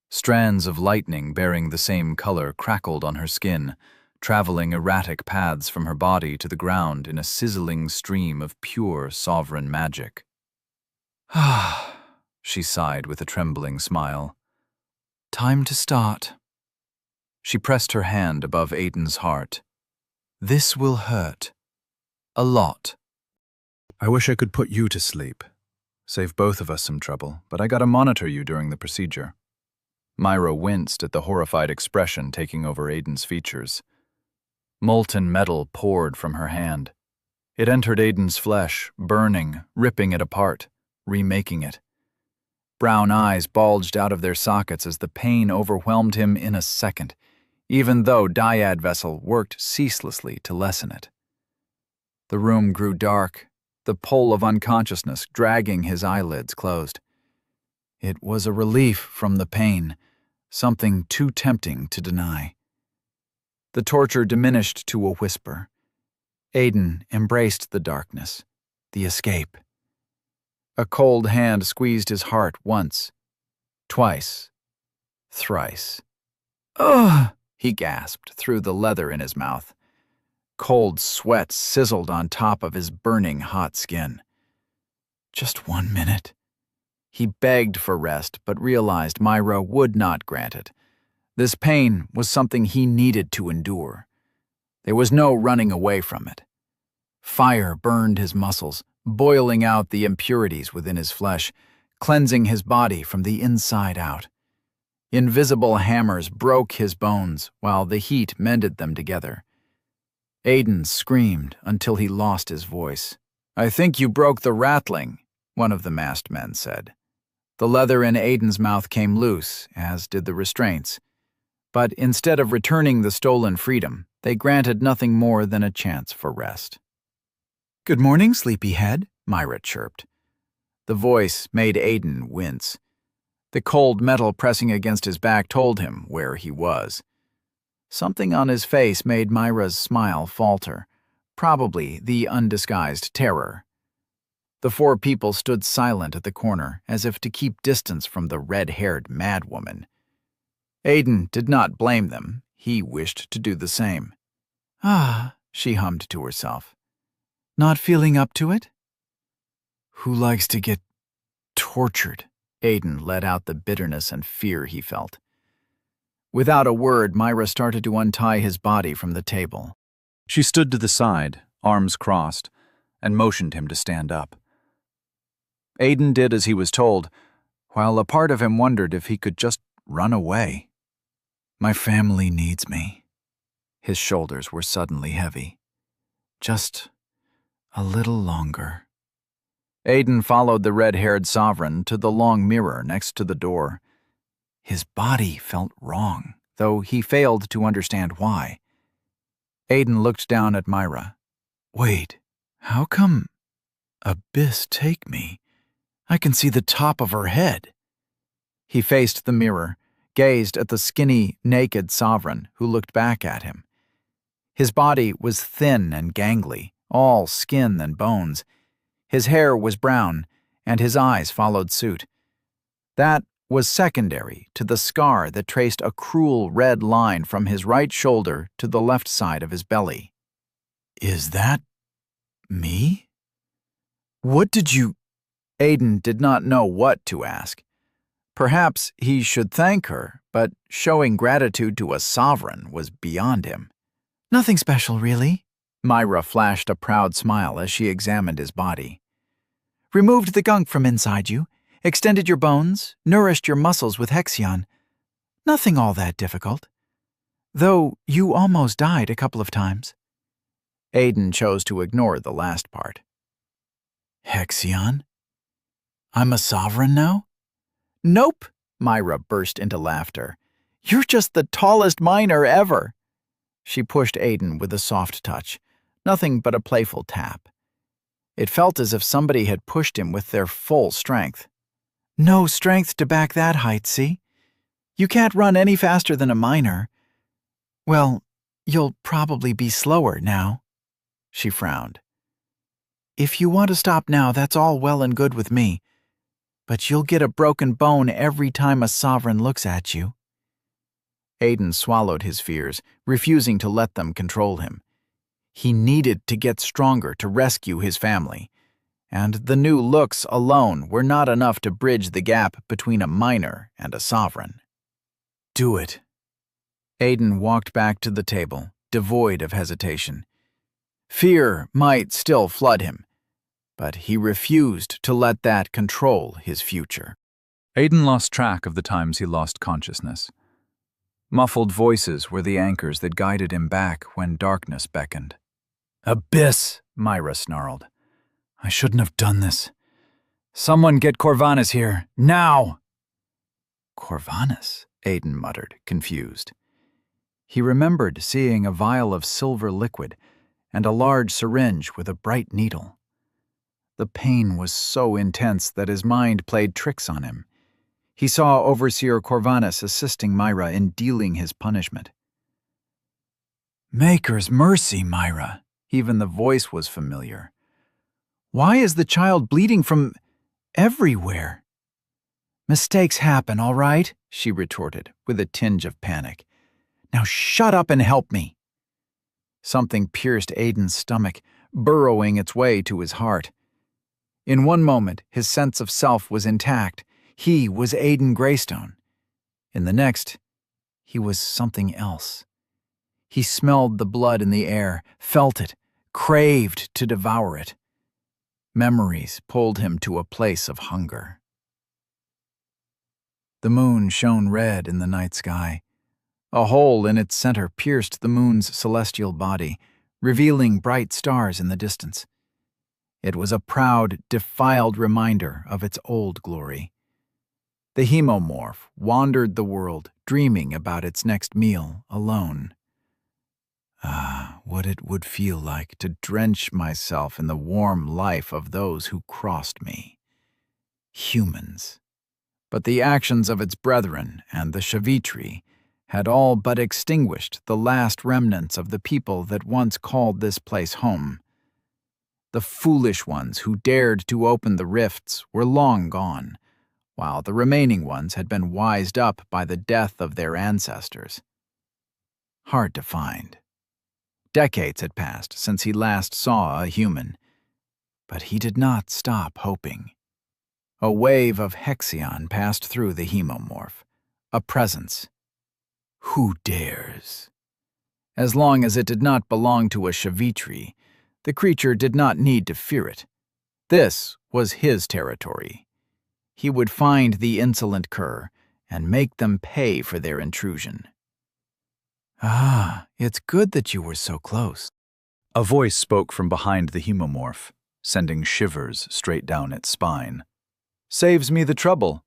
Strands of lightning bearing the same color crackled on her skin, traveling erratic paths from her body to the ground in a sizzling stream of pure sovereign magic. "Ah," she sighed with a trembling smile. "Time to start." She pressed her hand above Aiden's heart. "This will hurt. A lot." "I wish I could put you to sleep. Save both of us some trouble, but I gotta monitor you during the procedure." Myra winced at the horrified expression taking over Aiden's features. Molten metal poured from her hand. It entered Aiden's flesh, burning, ripping it apart, remaking it. Brown eyes bulged out of their sockets as the pain overwhelmed him in a second, even though Dyad Vessel worked ceaselessly to lessen it. The room grew dark, the pull of unconsciousness dragging his eyelids closed. It was a relief from the pain, something too tempting to deny. The torture diminished to a whisper. Aiden embraced the darkness, the escape. A cold hand squeezed his heart once, twice, thrice. "Ugh!" he gasped through the leather in his mouth. Cold sweat sizzled on top of his burning hot skin. Just 1 minute. He begged for rest, but realized Myra would not grant it. This pain was something he needed to endure. There was no running away from it. Fire burned his muscles, boiling out the impurities within his flesh, cleansing his body from the inside out. Invisible hammers broke his bones, while the heat mended them together. Aiden screamed until he lost his voice. "I think you broke the rattling," one of the masked men said. The leather in Aiden's mouth came loose, as did the restraints. But instead of returning the stolen freedom, they granted nothing more than a chance for rest. "Good morning, sleepyhead," Myra chirped. The voice made Aiden wince. The cold metal pressing against his back told him where he was. Something on his face made Myra's smile falter, probably the undisguised terror. The four people stood silent at the corner, as if to keep distance from the red-haired madwoman. Aiden did not blame them. He wished to do the same. "Ah," she hummed to herself. "Not feeling up to it?" "Who likes to get tortured?" Aiden let out the bitterness and fear he felt. Without a word, Myra started to untie his body from the table. She stood to the side, arms crossed, and motioned him to stand up. Aiden did as he was told, while a part of him wondered if he could just run away. "My family needs me." His shoulders were suddenly heavy. "Just a little longer." Aiden followed the red-haired sovereign to the long mirror next to the door. His body felt wrong, though he failed to understand why. Aiden looked down at Myra. "Wait, how come Abyss take me? I can see the top of her head." He faced the mirror, gazed at the skinny, naked sovereign who looked back at him. His body was thin and gangly, all skin and bones. His hair was brown, and his eyes followed suit. That was secondary to the scar that traced a cruel red line from his right shoulder to the left side of his belly. "Is that me? What did you—" Aiden did not know what to ask. Perhaps he should thank her, but showing gratitude to a sovereign was beyond him. "Nothing special, really." Myra flashed a proud smile as she examined his body. "Removed the gunk from inside you, extended your bones, nourished your muscles with Hexion. Nothing all that difficult. Though you almost died a couple of times." Aiden chose to ignore the last part. "Hexion? I'm a sovereign now?" "Nope," Myra burst into laughter. "You're just the tallest miner ever." She pushed Aiden with a soft touch, nothing but a playful tap. It felt as if somebody had pushed him with their full strength. "No strength to back that height, see? You can't run any faster than a miner. Well, you'll probably be slower now." She frowned. "If you want to stop now, that's all well and good with me. But you'll get a broken bone every time a sovereign looks at you." Aiden swallowed his fears, refusing to let them control him. He needed to get stronger to rescue his family, and the new looks alone were not enough to bridge the gap between a miner and a sovereign. "Do it." Aiden walked back to the table, devoid of hesitation. Fear might still flood him, but he refused to let that control his future. Aiden lost track of the times he lost consciousness. Muffled voices were the anchors that guided him back when darkness beckoned. "Abyss," Myra snarled. "I shouldn't have done this. Someone get Corvanus here, now!" "Corvanus?" Aiden muttered, confused. He remembered seeing a vial of silver liquid and a large syringe with a bright needle. The pain was so intense that his mind played tricks on him. He saw Overseer Corvanus assisting Myra in dealing his punishment. "Maker's mercy, Myra." Even the voice was familiar. "Why is the child bleeding from everywhere?" "Mistakes happen, all right?" she retorted, with a tinge of panic. "Now shut up and help me." Something pierced Aiden's stomach, burrowing its way to his heart. In one moment, his sense of self was intact. He was Aiden Greystone. In the next, he was something else. He smelled the blood in the air, felt it, craved to devour it. Memories pulled him to a place of hunger. The moon shone red in the night sky. A hole in its center pierced the moon's celestial body, revealing bright stars in the distance. It was a proud, defiled reminder of its old glory. The hemomorph wandered the world, dreaming about its next meal alone. Ah, what it would feel like to drench myself in the warm life of those who crossed me. Humans. But the actions of its brethren and the Shavitri had all but extinguished the last remnants of the people that once called this place home. The foolish ones who dared to open the rifts were long gone, while the remaining ones had been wised up by the death of their ancestors. Hard to find. Decades had passed since he last saw a human, but he did not stop hoping. A wave of Hexion passed through the hemomorph, a presence. Who dares? As long as it did not belong to a Shavitri, the creature did not need to fear it. This was his territory. He would find the insolent cur and make them pay for their intrusion. Ah, it's good that you were so close. A voice spoke from behind the hemomorph, sending shivers straight down its spine. Saves me the trouble.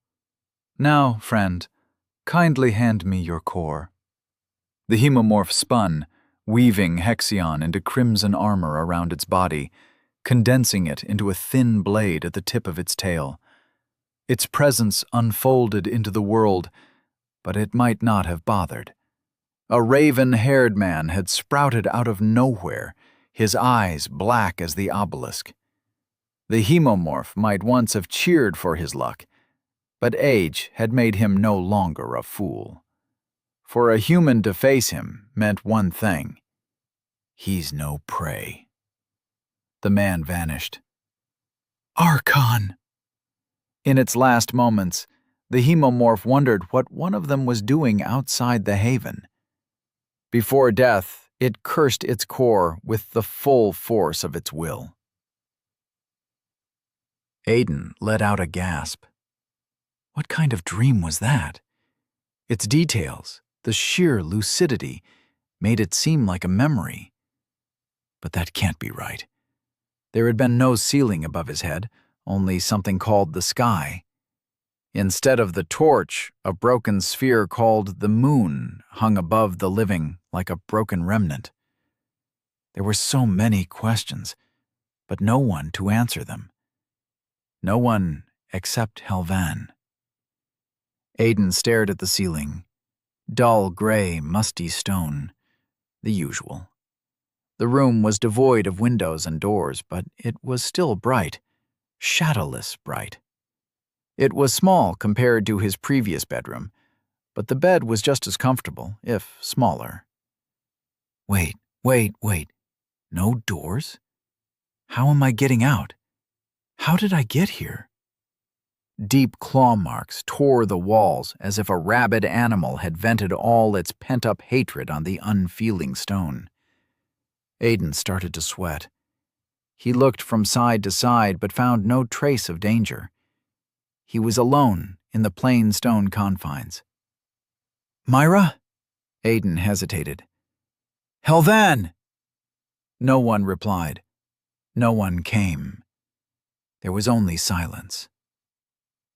Now, friend, kindly hand me your core. The hemomorph spun, weaving Hexion into crimson armor around its body, condensing it into a thin blade at the tip of its tail. Its presence unfolded into the world, but it might not have bothered. A raven-haired man had sprouted out of nowhere, his eyes black as the obelisk. The hemomorph might once have cheered for his luck, but age had made him no longer a fool. For a human to face him meant one thing. He's no prey. The man vanished. Archon! In its last moments, the hemomorph wondered what one of them was doing outside the haven. Before death, it cursed its core with the full force of its will. Aiden let out a gasp. What kind of dream was that? Its details, the sheer lucidity, made it seem like a memory. But that can't be right. There had been no ceiling above his head, only something called the sky. Instead of the torch, a broken sphere called the moon hung above the living like a broken remnant. There were so many questions, but no one to answer them. No one except Helvan. Aiden stared at the ceiling. Dull gray, musty stone. The usual. The room was devoid of windows and doors, but it was still bright. Shadowless bright. It was small compared to his previous bedroom, but the bed was just as comfortable, if smaller. Wait. No doors? How am I getting out? How did I get here? Deep claw marks tore the walls as if a rabid animal had vented all its pent-up hatred on the unfeeling stone. Aiden started to sweat. He looked from side to side but found no trace of danger. He was alone in the plain stone confines. Myra? Aiden hesitated. Helvan! No one replied. No one came. There was only silence.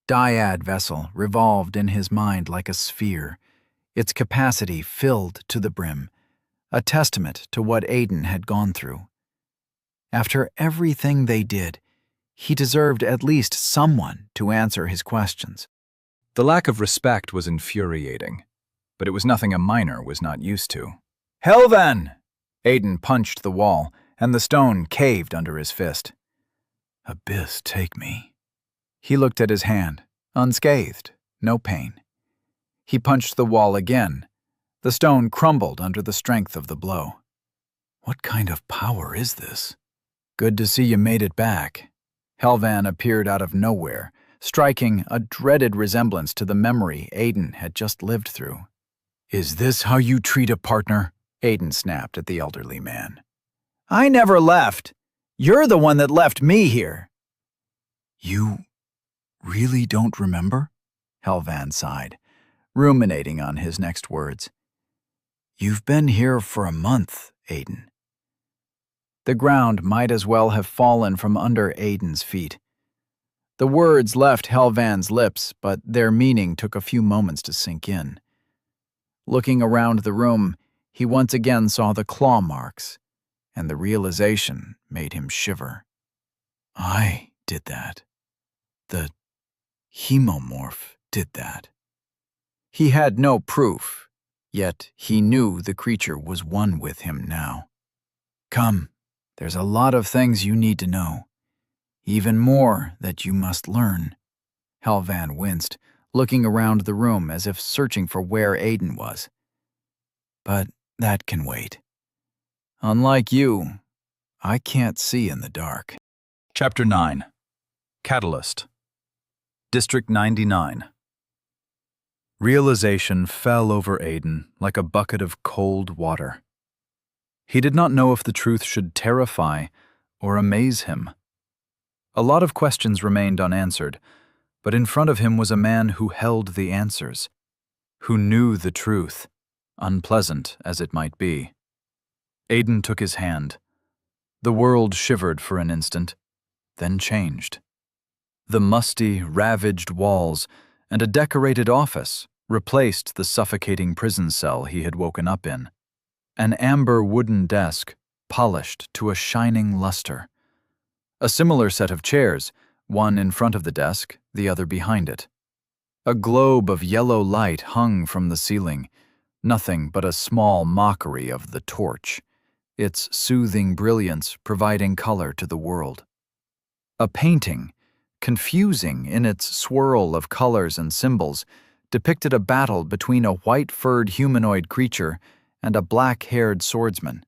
Dyad vessel revolved in his mind like a sphere, its capacity filled to the brim, a testament to what Aiden had gone through. After everything they did, he deserved at least someone to answer his questions. The lack of respect was infuriating, but it was nothing a miner was not used to. Helvan! Aiden punched the wall, and the stone caved under his fist. Abyss, take me. He looked at his hand, unscathed, no pain. He punched the wall again. The stone crumbled under the strength of the blow. What kind of power is this? Good to see you made it back. Helvan appeared out of nowhere, striking a dreaded resemblance to the memory Aiden had just lived through. "Is this how you treat a partner?" Aiden snapped at the elderly man. "I never left. You're the one that left me here." "You really don't remember?" Helvan sighed, ruminating on his next words. "You've been here for a month, Aiden." The ground might as well have fallen from under Aiden's feet. The words left Helvan's lips, but their meaning took a few moments to sink in. Looking around the room, he once again saw the claw marks, and the realization made him shiver. I did that. The hemomorph did that. He had no proof, yet he knew the creature was one with him now. "Come, there's a lot of things you need to know. Even more that you must learn." Helvan winced, looking around the room as if searching for where Aiden was. "But that can wait. Unlike you, I can't see in the dark." Chapter 9. Catalyst. District 99. Realization fell over Aiden like a bucket of cold water. He did not know if the truth should terrify or amaze him. A lot of questions remained unanswered, but in front of him was a man who held the answers, who knew the truth, unpleasant as it might be. Aiden took his hand. The world shivered for an instant, then changed. The musty, ravaged walls and a decorated office replaced the suffocating prison cell he had woken up in. An amber wooden desk, polished to a shining luster. A similar set of chairs, one in front of the desk, the other behind it. A globe of yellow light hung from the ceiling, nothing but a small mockery of the torch, its soothing brilliance providing color to the world. A painting, confusing in its swirl of colors and symbols, depicted a battle between a white-furred humanoid creature and a black-haired swordsman.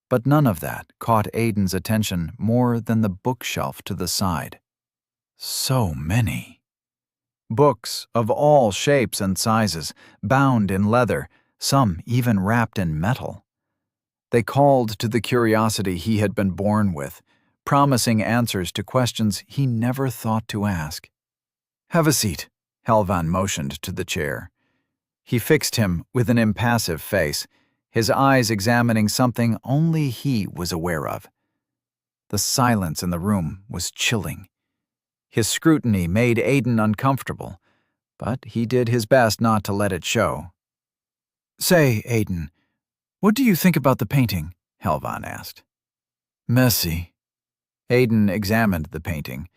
But none of that caught Aiden's attention more than the bookshelf to the side. So many. Books of all shapes and sizes, bound in leather, some even wrapped in metal. They called to the curiosity he had been born with, promising answers to questions he never thought to ask. "Have a seat," Helvan motioned to the chair. He fixed him with an impassive face, his eyes examining something only he was aware of. The silence in the room was chilling. His scrutiny made Aiden uncomfortable, but he did his best not to let it show. "Say, Aiden, what do you think about the painting?" Helvan asked. "Messy." Aiden examined the painting,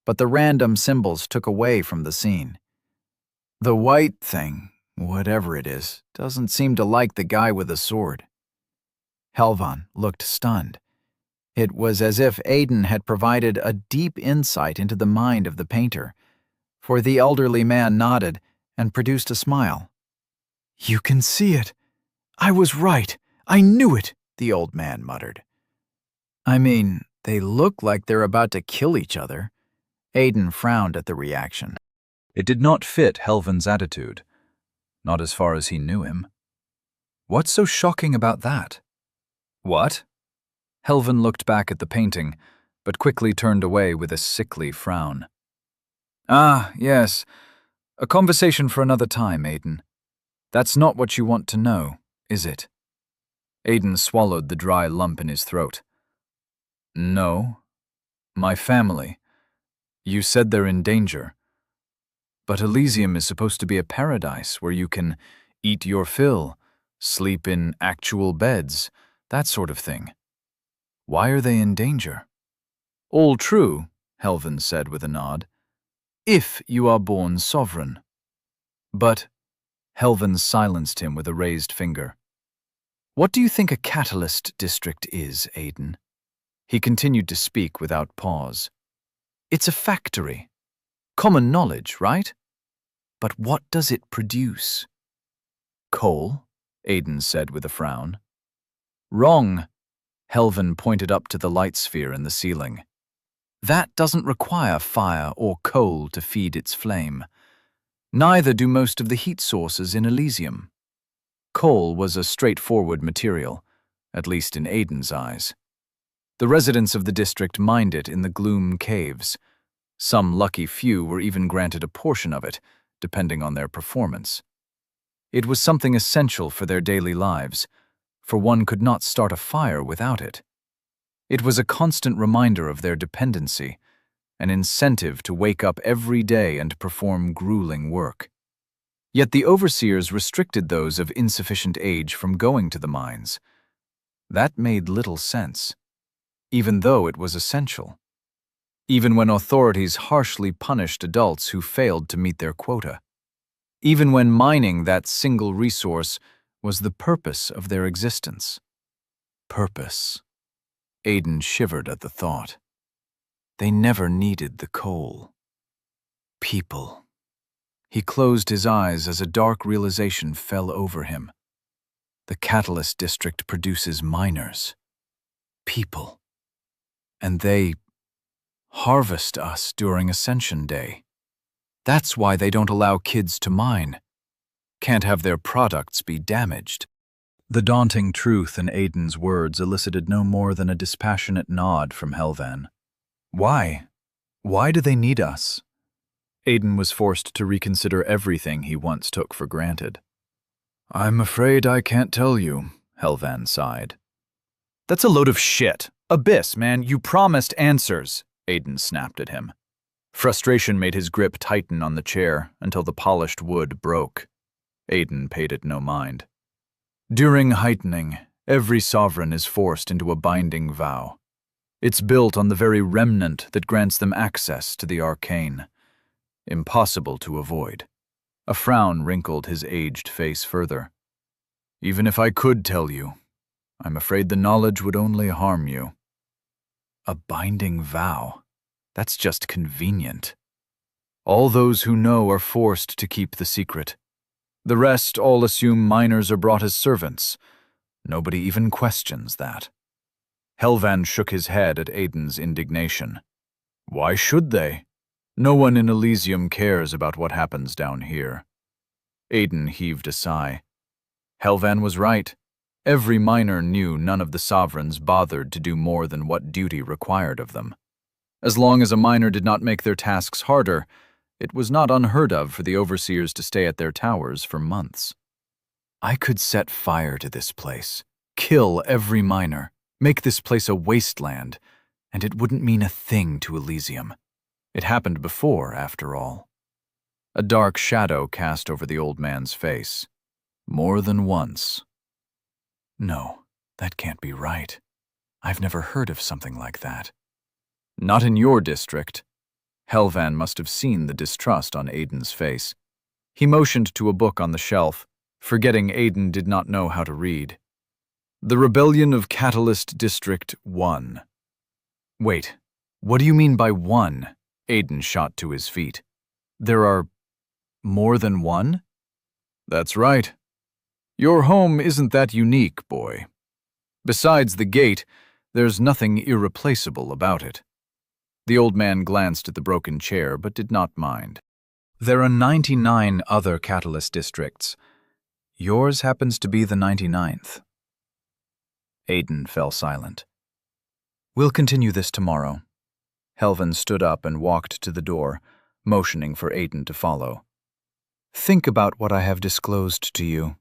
but the random symbols took away from the scene. "The white thing, whatever it is, doesn't seem to like the guy with the sword." Helvan looked stunned. It was as if Aiden had provided a deep insight into the mind of the painter, for the elderly man nodded and produced a smile. "You can see it. I was right. I knew it," the old man muttered. "I mean, they look like they're about to kill each other." Aiden frowned at the reaction. It did not fit Helvan's attitude, not as far as he knew him. What's so shocking about that? What? Helvan looked back at the painting, but quickly turned away with a sickly frown. "Ah, yes. A conversation for another time, Aiden. That's not what you want to know, is it?" Aiden swallowed the dry lump in his throat. "No. My family. You said they're in danger. But Elysium is supposed to be a paradise where you can eat your fill, sleep in actual beds, that sort of thing. Why are they in danger?" "All true," Helvan said with a nod. "If you are born sovereign." "But," Helvan silenced him with a raised finger. "What do you think a catalyst district is, Aiden?" He continued to speak without pause. "It's a factory. Common knowledge, right? But what does it produce?" "Coal," Aiden said with a frown. "Wrong." Helvan pointed up to the light sphere in the ceiling. That doesn't require fire or coal to feed its flame. Neither do most of the heat sources in Elysium. Coal was a straightforward material, at least in Aiden's eyes. The residents of the district mined it in the Gloom Caves. Some lucky few were even granted a portion of it, depending on their performance. It was something essential for their daily lives, for one could not start a fire without it. It was a constant reminder of their dependency, an incentive to wake up every day and perform grueling work. Yet the overseers restricted those of insufficient age from going to the mines. That made little sense, even though it was essential. Even when authorities harshly punished adults who failed to meet their quota. Even when mining that single resource was the purpose of their existence. Purpose. Aiden shivered at the thought. They never needed the coal. People. He closed his eyes as a dark realization fell over him. The Catalyst District produces miners. People. And they harvest us during Ascension Day. That's why they don't allow kids to mine. Can't have their products be damaged. The daunting truth in Aiden's words elicited no more than a dispassionate nod from Helvan. Why? Why do they need us? Aiden was forced to reconsider everything he once took for granted. I'm afraid I can't tell you, Helvan sighed. That's a load of shit. Abyss, man, you promised answers, Aiden snapped at him. Frustration made his grip tighten on the chair until the polished wood broke. Aiden paid it no mind. During heightening, every sovereign is forced into a binding vow. It's built on the very remnant that grants them access to the arcane. Impossible to avoid. A frown wrinkled his aged face further. Even if I could tell you, I'm afraid the knowledge would only harm you. A binding vow? That's just convenient. All those who know are forced to keep the secret. The rest all assume miners are brought as servants. Nobody even questions that. Helvan shook his head at Aiden's indignation. Why should they? No one in Elysium cares about what happens down here. Aiden heaved a sigh. Helvan was right. Every miner knew none of the sovereigns bothered to do more than what duty required of them. As long as a miner did not make their tasks harder, it was not unheard of for the overseers to stay at their towers for months. I could set fire to this place, kill every miner, make this place a wasteland, and it wouldn't mean a thing to Elysium. It happened before, after all. A dark shadow cast over the old man's face. More than once. No, that can't be right. I've never heard of something like that. Not in your district. Helvan must have seen the distrust on Aiden's face. He motioned to a book on the shelf, forgetting Aiden did not know how to read. The Rebellion of Catalyst District 1. Wait, what do you mean by 1? Aiden shot to his feet. There are more than one? That's right. Your home isn't that unique, boy. Besides the gate, there's nothing irreplaceable about it. The old man glanced at the broken chair, but did not mind. There are 99 other Catalyst districts. Yours happens to be the 99th. Aiden fell silent. We'll continue this tomorrow. Helvan stood up and walked to the door, motioning for Aiden to follow. Think about what I have disclosed to you.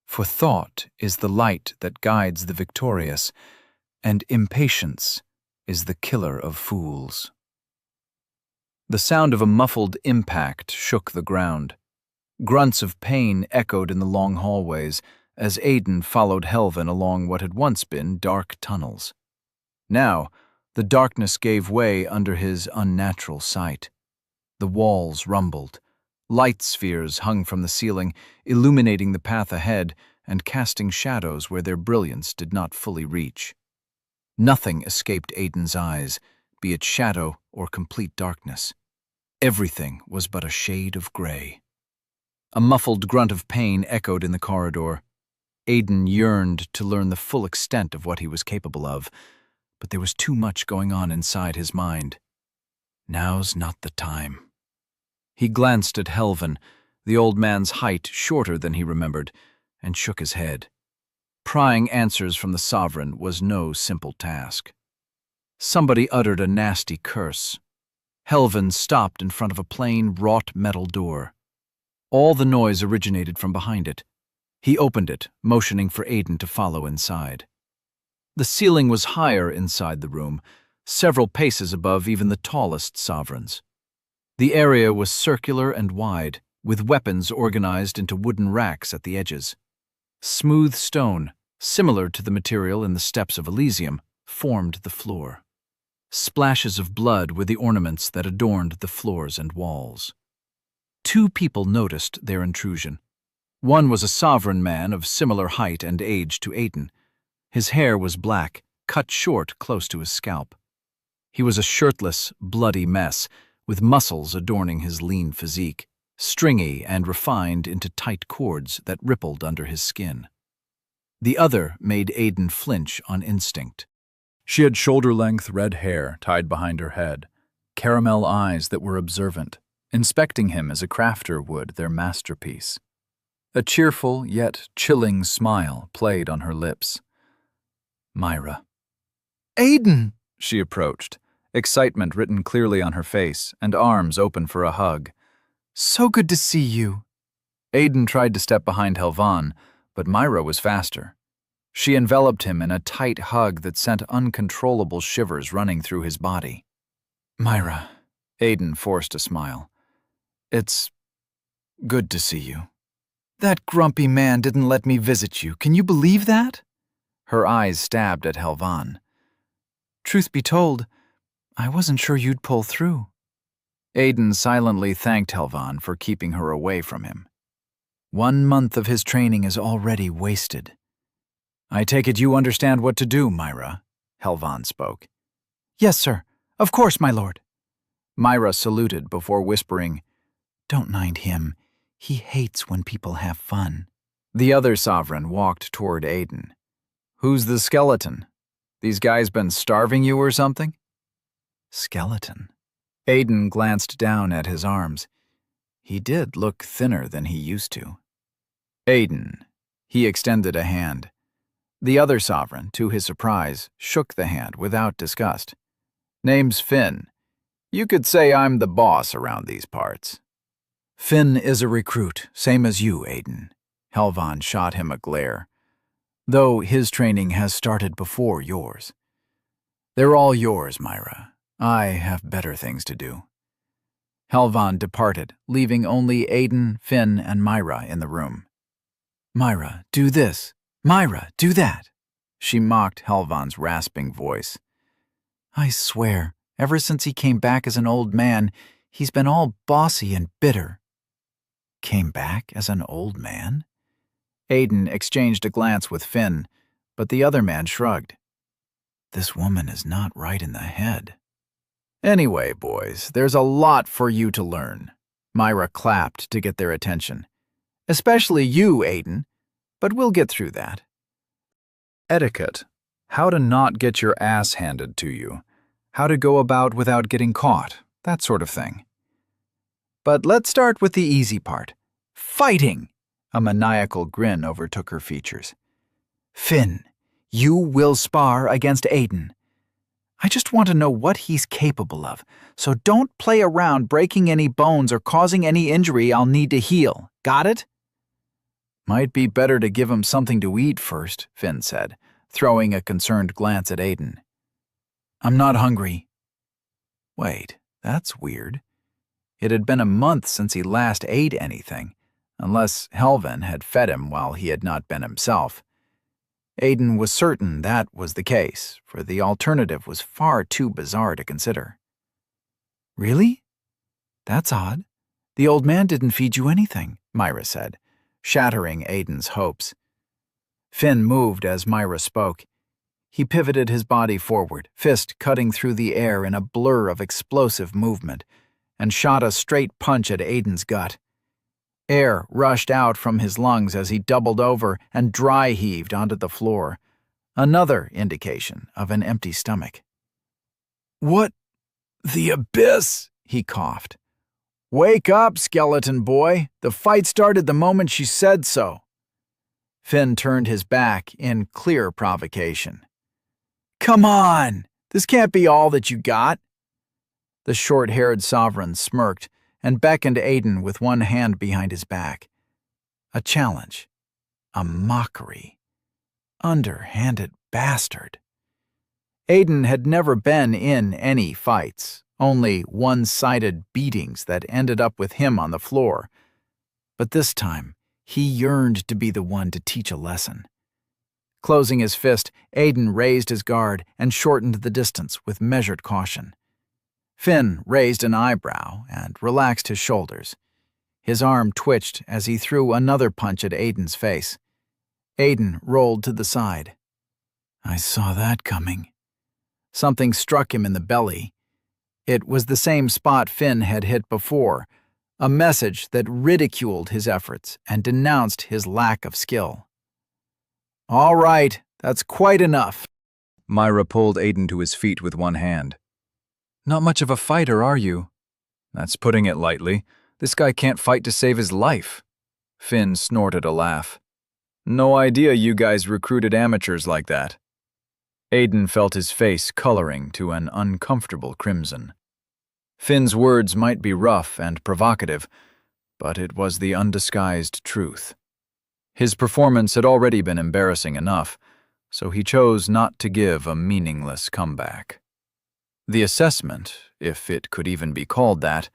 For thought is the light that guides the victorious, and impatience is the killer of fools. The sound of a muffled impact shook the ground. Grunts of pain echoed in the long hallways as Aiden followed Helvan along what had once been dark tunnels. Now, the darkness gave way under his unnatural sight. The walls rumbled. Light spheres hung from the ceiling, illuminating the path ahead and casting shadows where their brilliance did not fully reach. Nothing escaped Aiden's eyes, be it shadow or complete darkness. Everything was but a shade of gray. A muffled grunt of pain echoed in the corridor. Aiden yearned to learn the full extent of what he was capable of, but there was too much going on inside his mind. Now's not the time. He glanced at Helvan, the old man's height shorter than he remembered, and shook his head. Prying answers from the sovereign was no simple task. Somebody uttered a nasty curse. Helvan stopped in front of a plain, wrought metal door. All the noise originated from behind it. He opened it, motioning for Aiden to follow inside. The ceiling was higher inside the room, several paces above even the tallest sovereigns. The area was circular and wide, with weapons organized into wooden racks at the edges. Smooth stone, similar to the material in the steps of Elysium, formed the floor. Splashes of blood were the ornaments that adorned the floors and walls. Two people noticed their intrusion. One was a sovereign man of similar height and age to Aiden. His hair was black, cut short close to his scalp. He was a shirtless, bloody mess, with muscles adorning his lean physique, stringy and refined into tight cords that rippled under his skin. The other made Aiden flinch on instinct. She had shoulder-length red hair tied behind her head, caramel eyes that were observant, inspecting him as a crafter would their masterpiece. A cheerful yet chilling smile played on her lips. Myra. Aiden! She approached, excitement written clearly on her face and arms open for a hug. So good to see you. Aiden tried to step behind Helvan, but Myra was faster. She enveloped him in a tight hug that sent uncontrollable shivers running through his body. Myra, Aiden forced a smile. It's good to see you. That grumpy man didn't let me visit you. Can you believe that? Her eyes stabbed at Helvan. Truth be told, I wasn't sure you'd pull through. Aiden silently thanked Helvan for keeping her away from him. 1 month of his training is already wasted. I take it you understand what to do, Myra, Helvan spoke. Yes, sir. Of course, my lord. Myra saluted before whispering, Don't mind him. He hates when people have fun. The other sovereign walked toward Aiden. Who's the skeleton? These guys been starving you or something? Skeleton. Aiden glanced down at his arms. He did look thinner than he used to. Aiden. He extended a hand. The other sovereign, to his surprise, shook the hand without disgust. Name's Finn. You could say I'm the boss around these parts. Finn is a recruit, same as you, Aiden. Helvan shot him a glare. Though his training has started before yours. They're all yours, Myra. I have better things to do. Helvan departed, leaving only Aiden, Finn, and Myra in the room. Myra, do this. Myra, do that. She mocked Helvan's rasping voice. I swear, ever since he came back as an old man, he's been all bossy and bitter. Came back as an old man? Aiden exchanged a glance with Finn, but the other man shrugged. This woman is not right in the head. Anyway, boys, there's a lot for you to learn. Myra clapped to get their attention. Especially you, Aiden, but we'll get through that. Etiquette. How to not get your ass handed to you. How to go about without getting caught. That sort of thing. But let's start with the easy part. Fighting! A maniacal grin overtook her features. Finn, you will spar against Aiden. I just want to know what he's capable of, so don't play around breaking any bones or causing any injury I'll need to heal. Got it? Might be better to give him something to eat first, Finn said, throwing a concerned glance at Aiden. I'm not hungry. Wait, that's weird. It had been a month since he last ate anything, unless Helvan had fed him while he had not been himself. Aiden was certain that was the case, for the alternative was far too bizarre to consider. Really? That's odd. The old man didn't feed you anything, Myra said, shattering Aiden's hopes. Finn moved as Myra spoke. He pivoted his body forward, fist cutting through the air in a blur of explosive movement, and shot a straight punch at Aiden's gut. Air rushed out from his lungs as he doubled over and dry-heaved onto the floor, another indication of an empty stomach. What The abyss, he coughed. Wake up, skeleton boy. The fight started the moment she said so. Finn turned his back in clear provocation. Come on! This can't be all that you got. The short-haired sovereign smirked and beckoned Aiden with one hand behind his back. A challenge. A mockery. Underhanded bastard. Aiden had never been in any fights, only one-sided beatings that ended up with him on the floor. But this time, he yearned to be the one to teach a lesson. Closing his fist, Aiden raised his guard and shortened the distance with measured caution. Finn raised an eyebrow and relaxed his shoulders. His arm twitched as he threw another punch at Aiden's face. Aiden rolled to the side. I saw that coming. Something struck him in the belly. It was the same spot Finn had hit before, a message that ridiculed his efforts and denounced his lack of skill. All right, that's quite enough. Myra pulled Aiden to his feet with one hand. Not much of a fighter, are you? That's putting it lightly. This guy can't fight to save his life. Finn snorted a laugh. No idea you guys recruited amateurs like that. Aiden felt his face coloring to an uncomfortable crimson. Finn's words might be rough and provocative, but it was the undisguised truth. His performance had already been embarrassing enough, so he chose not to give a meaningless comeback. The assessment, if it could even be called that,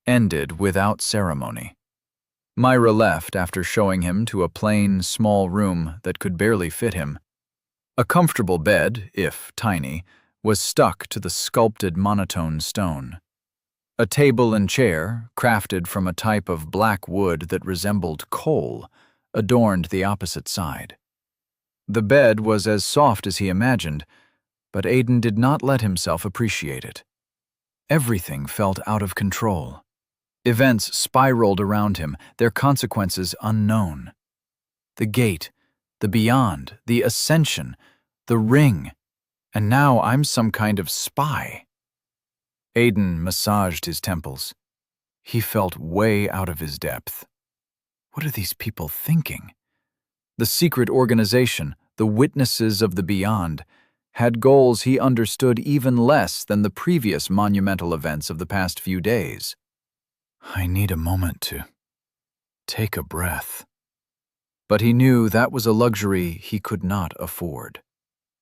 ended without ceremony. Myra left after showing him to a plain, small room that could barely fit him. A comfortable bed, if tiny, was stuck to the sculpted monotone stone. A table and chair, crafted from a type of black wood that resembled coal, adorned the opposite side. The bed was as soft as he imagined, but Aiden did not let himself appreciate it. Everything felt out of control. Events spiraled around him, their consequences unknown. The gate, the beyond, the ascension, the ring, and now I'm some kind of spy. Aiden massaged his temples. He felt way out of his depth. What are these people thinking? The secret organization, the witnesses of the beyond, had goals he understood even less than the previous monumental events of the past few days. I need a moment to take a breath. But he knew that was a luxury he could not afford.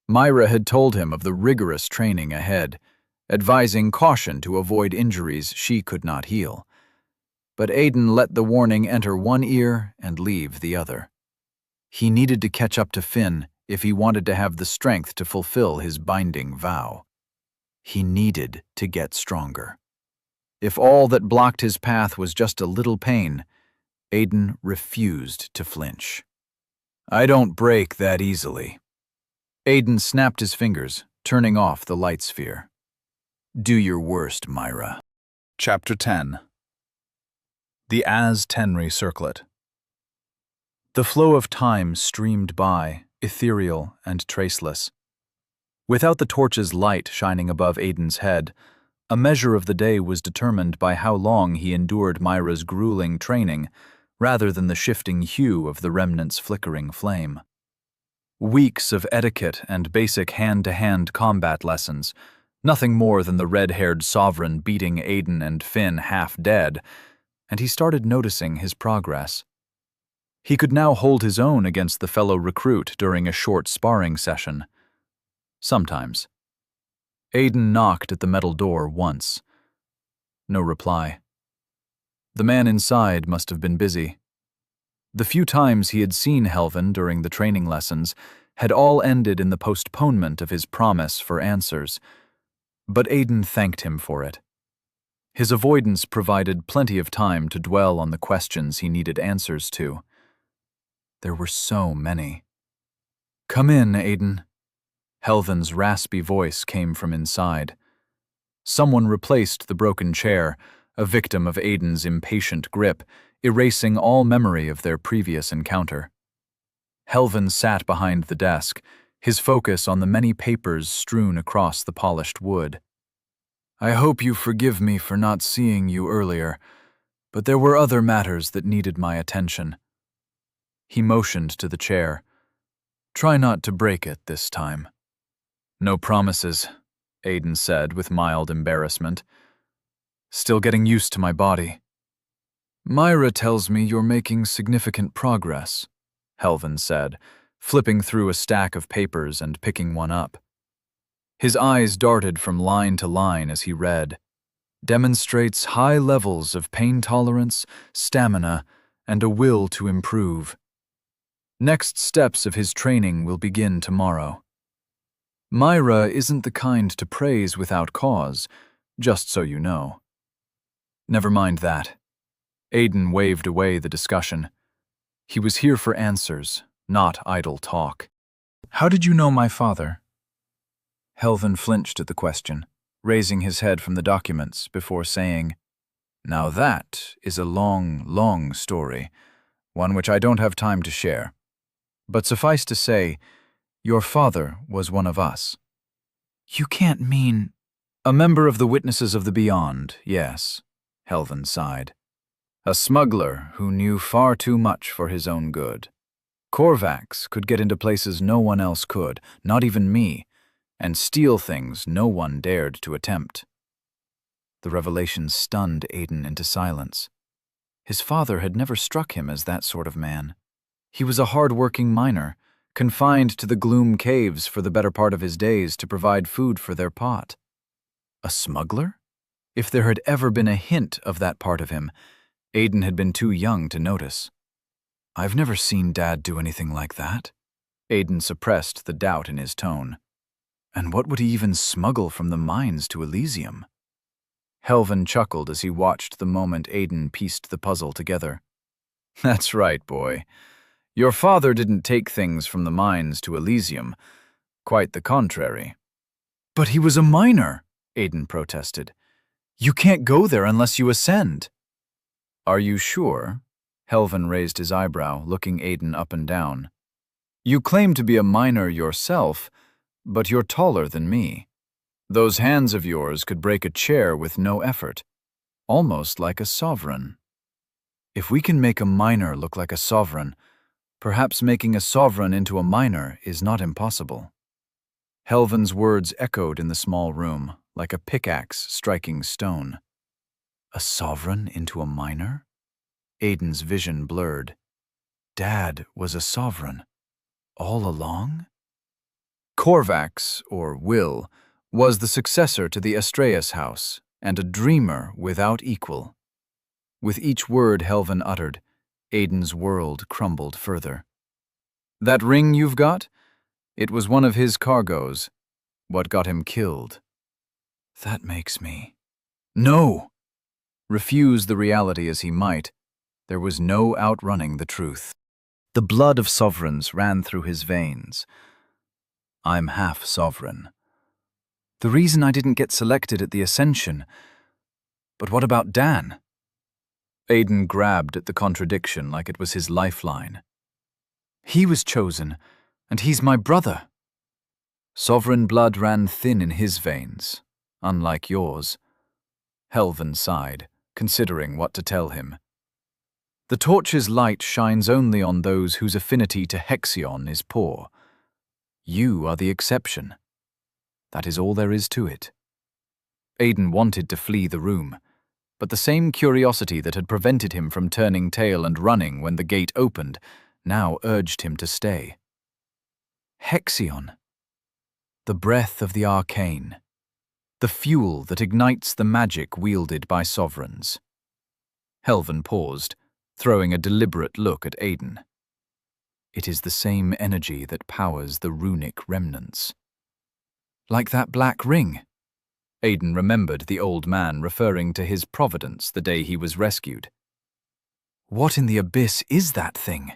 Myra had told him of the rigorous training ahead, advising caution to avoid injuries she could not heal. But Aiden let the warning enter one ear and leave the other. He needed to catch up to Finn if he wanted to have the strength to fulfill his binding vow. He needed to get stronger. If all that blocked his path was just a little pain, Aiden refused to flinch. I don't break that easily. Aiden snapped his fingers, turning off the light sphere. Do your worst, Myra. Chapter 10. The As-Tenri Circlet. The flow of time streamed by, ethereal and traceless. Without the torch's light shining above Aiden's head, a measure of the day was determined by how long he endured Myra's grueling training, rather than the shifting hue of the remnant's flickering flame. Weeks of etiquette and basic hand-to-hand combat lessons, nothing more than the red-haired sovereign beating Aiden and Finn half dead, and he started noticing his progress. He could now hold his own against the fellow recruit during a short sparring session. Sometimes. Aiden knocked at the metal door once. No reply. The man inside must have been busy. The few times he had seen Helvin during the training lessons had all ended in the postponement of his promise for answers, but Aiden thanked him for it. His avoidance provided plenty of time to dwell on the questions he needed answers to. There were so many. Come in, Aiden. Helvin's raspy voice came from inside. Someone replaced the broken chair, a victim of Aiden's impatient grip, erasing all memory of their previous encounter. Helvin sat behind the desk, his focus on the many papers strewn across the polished wood. I hope you forgive me for not seeing you earlier, but there were other matters that needed my attention. He motioned to the chair. Try not to break it this time. No promises, Aiden said with mild embarrassment. Still getting used to my body. Myra tells me you're making significant progress, Helvin said, flipping through a stack of papers and picking one up. His eyes darted from line to line as he read. Demonstrates high levels of pain tolerance, stamina, and a will to improve. Next steps of his training will begin tomorrow. Myra isn't the kind to praise without cause, just so you know. Never mind that. Aiden waved away the discussion. He was here for answers, not idle talk. How did you know my father? Helvin flinched at the question, raising his head from the documents before saying, Now that is a long, long story, one which I don't have time to share. But suffice to say, your father was one of us. You can't mean... A member of the Witnesses of the Beyond, yes, Helvin sighed. A smuggler who knew far too much for his own good. Korvax could get into places no one else could, not even me, and steal things no one dared to attempt. The revelation stunned Aiden into silence. His father had never struck him as that sort of man. He was a hard-working miner, confined to the gloom caves for the better part of his days to provide food for their pot. A smuggler? If there had ever been a hint of that part of him, Aiden had been too young to notice. I've never seen Dad do anything like that. Aiden suppressed the doubt in his tone. And what would he even smuggle from the mines to Elysium? Helvin chuckled as he watched the moment Aiden pieced the puzzle together. That's right, boy. Your father didn't take things from the mines to Elysium. Quite the contrary. But he was a miner, Aiden protested. You can't go there unless you ascend. Are you sure? Helvin raised his eyebrow, looking Aiden up and down. You claim to be a miner yourself, but you're taller than me. Those hands of yours could break a chair with no effort, almost like a sovereign. If we can make a miner look like a sovereign, perhaps making a sovereign into a miner is not impossible. Helvin's words echoed in the small room, like a pickaxe striking stone. A sovereign into a miner? Aiden's vision blurred. Dad was a sovereign. All along? Korvax, or Will, was the successor to the Astreus house, and a dreamer without equal. With each word Helvin uttered, Aiden's world crumbled further. That ring you've got? It was one of his cargoes. What got him killed? That makes me... No! Refuse the reality as he might, there was no outrunning the truth. The blood of sovereigns ran through his veins. I'm half sovereign. The reason I didn't get selected at the Ascension. But what about Dan? Aiden grabbed at the contradiction like it was his lifeline. He was chosen, and he's my brother. Sovereign blood ran thin in his veins, unlike yours. Helvin sighed, considering what to tell him. The torch's light shines only on those whose affinity to Hexion is poor. You are the exception. That is all there is to it. Aiden wanted to flee the room, but the same curiosity that had prevented him from turning tail and running when the gate opened now urged him to stay. Hexion. The breath of the arcane. The fuel that ignites the magic wielded by sovereigns. Helvin paused, throwing a deliberate look at Aiden. It is the same energy that powers the runic remnants. Like that black ring. Aiden remembered the old man referring to his providence the day he was rescued. What in the abyss is that thing?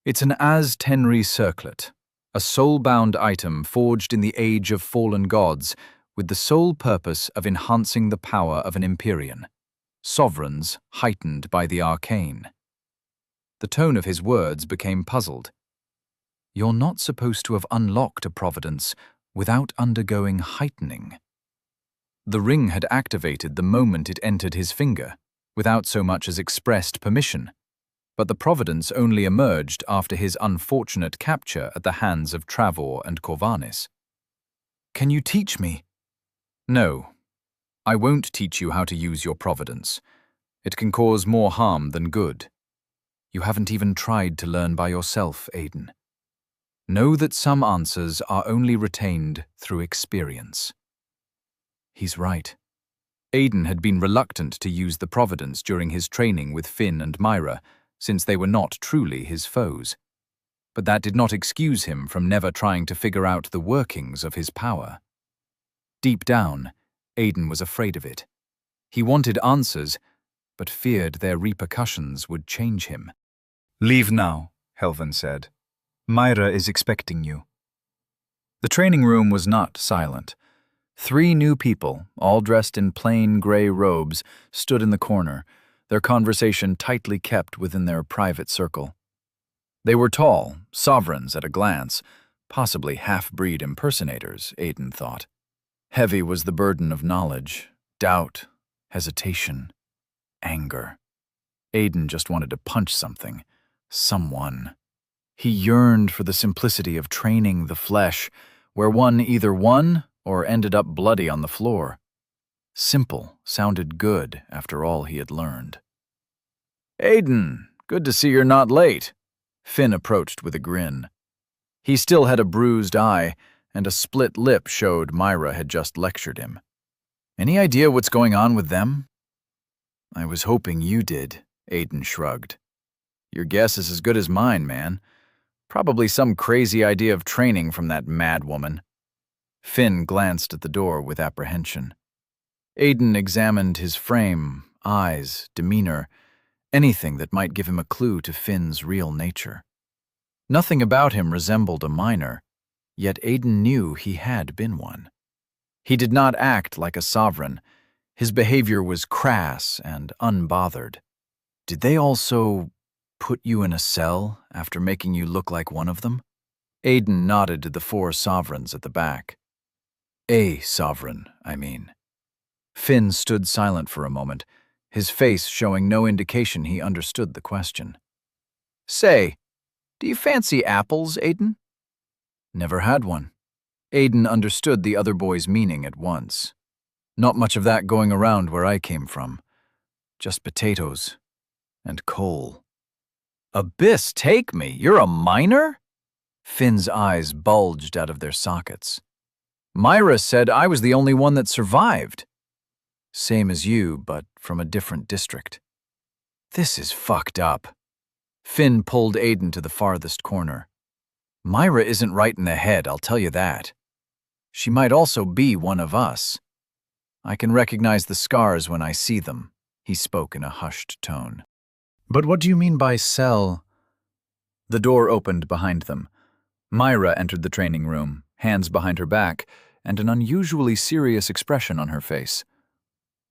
It's an Az-Tenri circlet, a soul-bound item forged in the age of fallen gods with the sole purpose of enhancing the power of an Empyrean. Sovereigns heightened by the arcane. The tone of his words became puzzled. You're not supposed to have unlocked a providence without undergoing heightening. The ring had activated the moment it entered his finger, without so much as expressed permission. But the providence only emerged after his unfortunate capture at the hands of Travor and Corvanis. Can you teach me? No, I won't teach you how to use your providence. It can cause more harm than good. You haven't even tried to learn by yourself, Aiden. Know that some answers are only retained through experience. He's right. Aiden had been reluctant to use the providence during his training with Finn and Myra, since they were not truly his foes. But that did not excuse him from never trying to figure out the workings of his power. Deep down, Aiden was afraid of it. He wanted answers, but feared their repercussions would change him. Leave now, Helvan said. Myra is expecting you. The training room was not silent. 3 new people, all dressed in plain gray robes, stood in the corner, their conversation tightly kept within their private circle. They were tall, sovereigns at a glance, possibly half-breed impersonators, Aiden thought. Heavy was the burden of knowledge, doubt, hesitation, anger. Aiden just wanted to punch something, someone. He yearned for the simplicity of training the flesh, where one either won or ended up bloody on the floor. Simple sounded good after all he had learned. Aiden, good to see you're not late. Finn approached with a grin. He still had a bruised eye, and a split lip showed Myra had just lectured him. Any idea what's going on with them? I was hoping you did, Aiden shrugged. Your guess is as good as mine, man. Probably some crazy idea of training from that mad woman. Finn glanced at the door with apprehension. Aiden examined his frame, eyes, demeanor, anything that might give him a clue to Finn's real nature. Nothing about him resembled a miner, yet Aiden knew he had been one. He did not act like a sovereign. His behavior was crass and unbothered. Did they also put you in a cell after making you look like one of them? Aiden nodded to the 4 sovereigns at the back. A sovereign, I mean. Finn stood silent for a moment, his face showing no indication he understood the question. Say, do you fancy apples, Aiden? Never had one. Aiden understood the other boy's meaning at once. Not much of that going around where I came from. Just potatoes and coal. Abyss, take me! You're a miner? Finn's eyes bulged out of their sockets. Myra said I was the only one that survived. Same as you, but from a different district. This is fucked up. Finn pulled Aiden to the farthest corner. Myra isn't right in the head, I'll tell you that. She might also be one of us. I can recognize the scars when I see them, he spoke in a hushed tone. But what do you mean by cell? The door opened behind them. Myra entered the training room, hands behind her back, and an unusually serious expression on her face.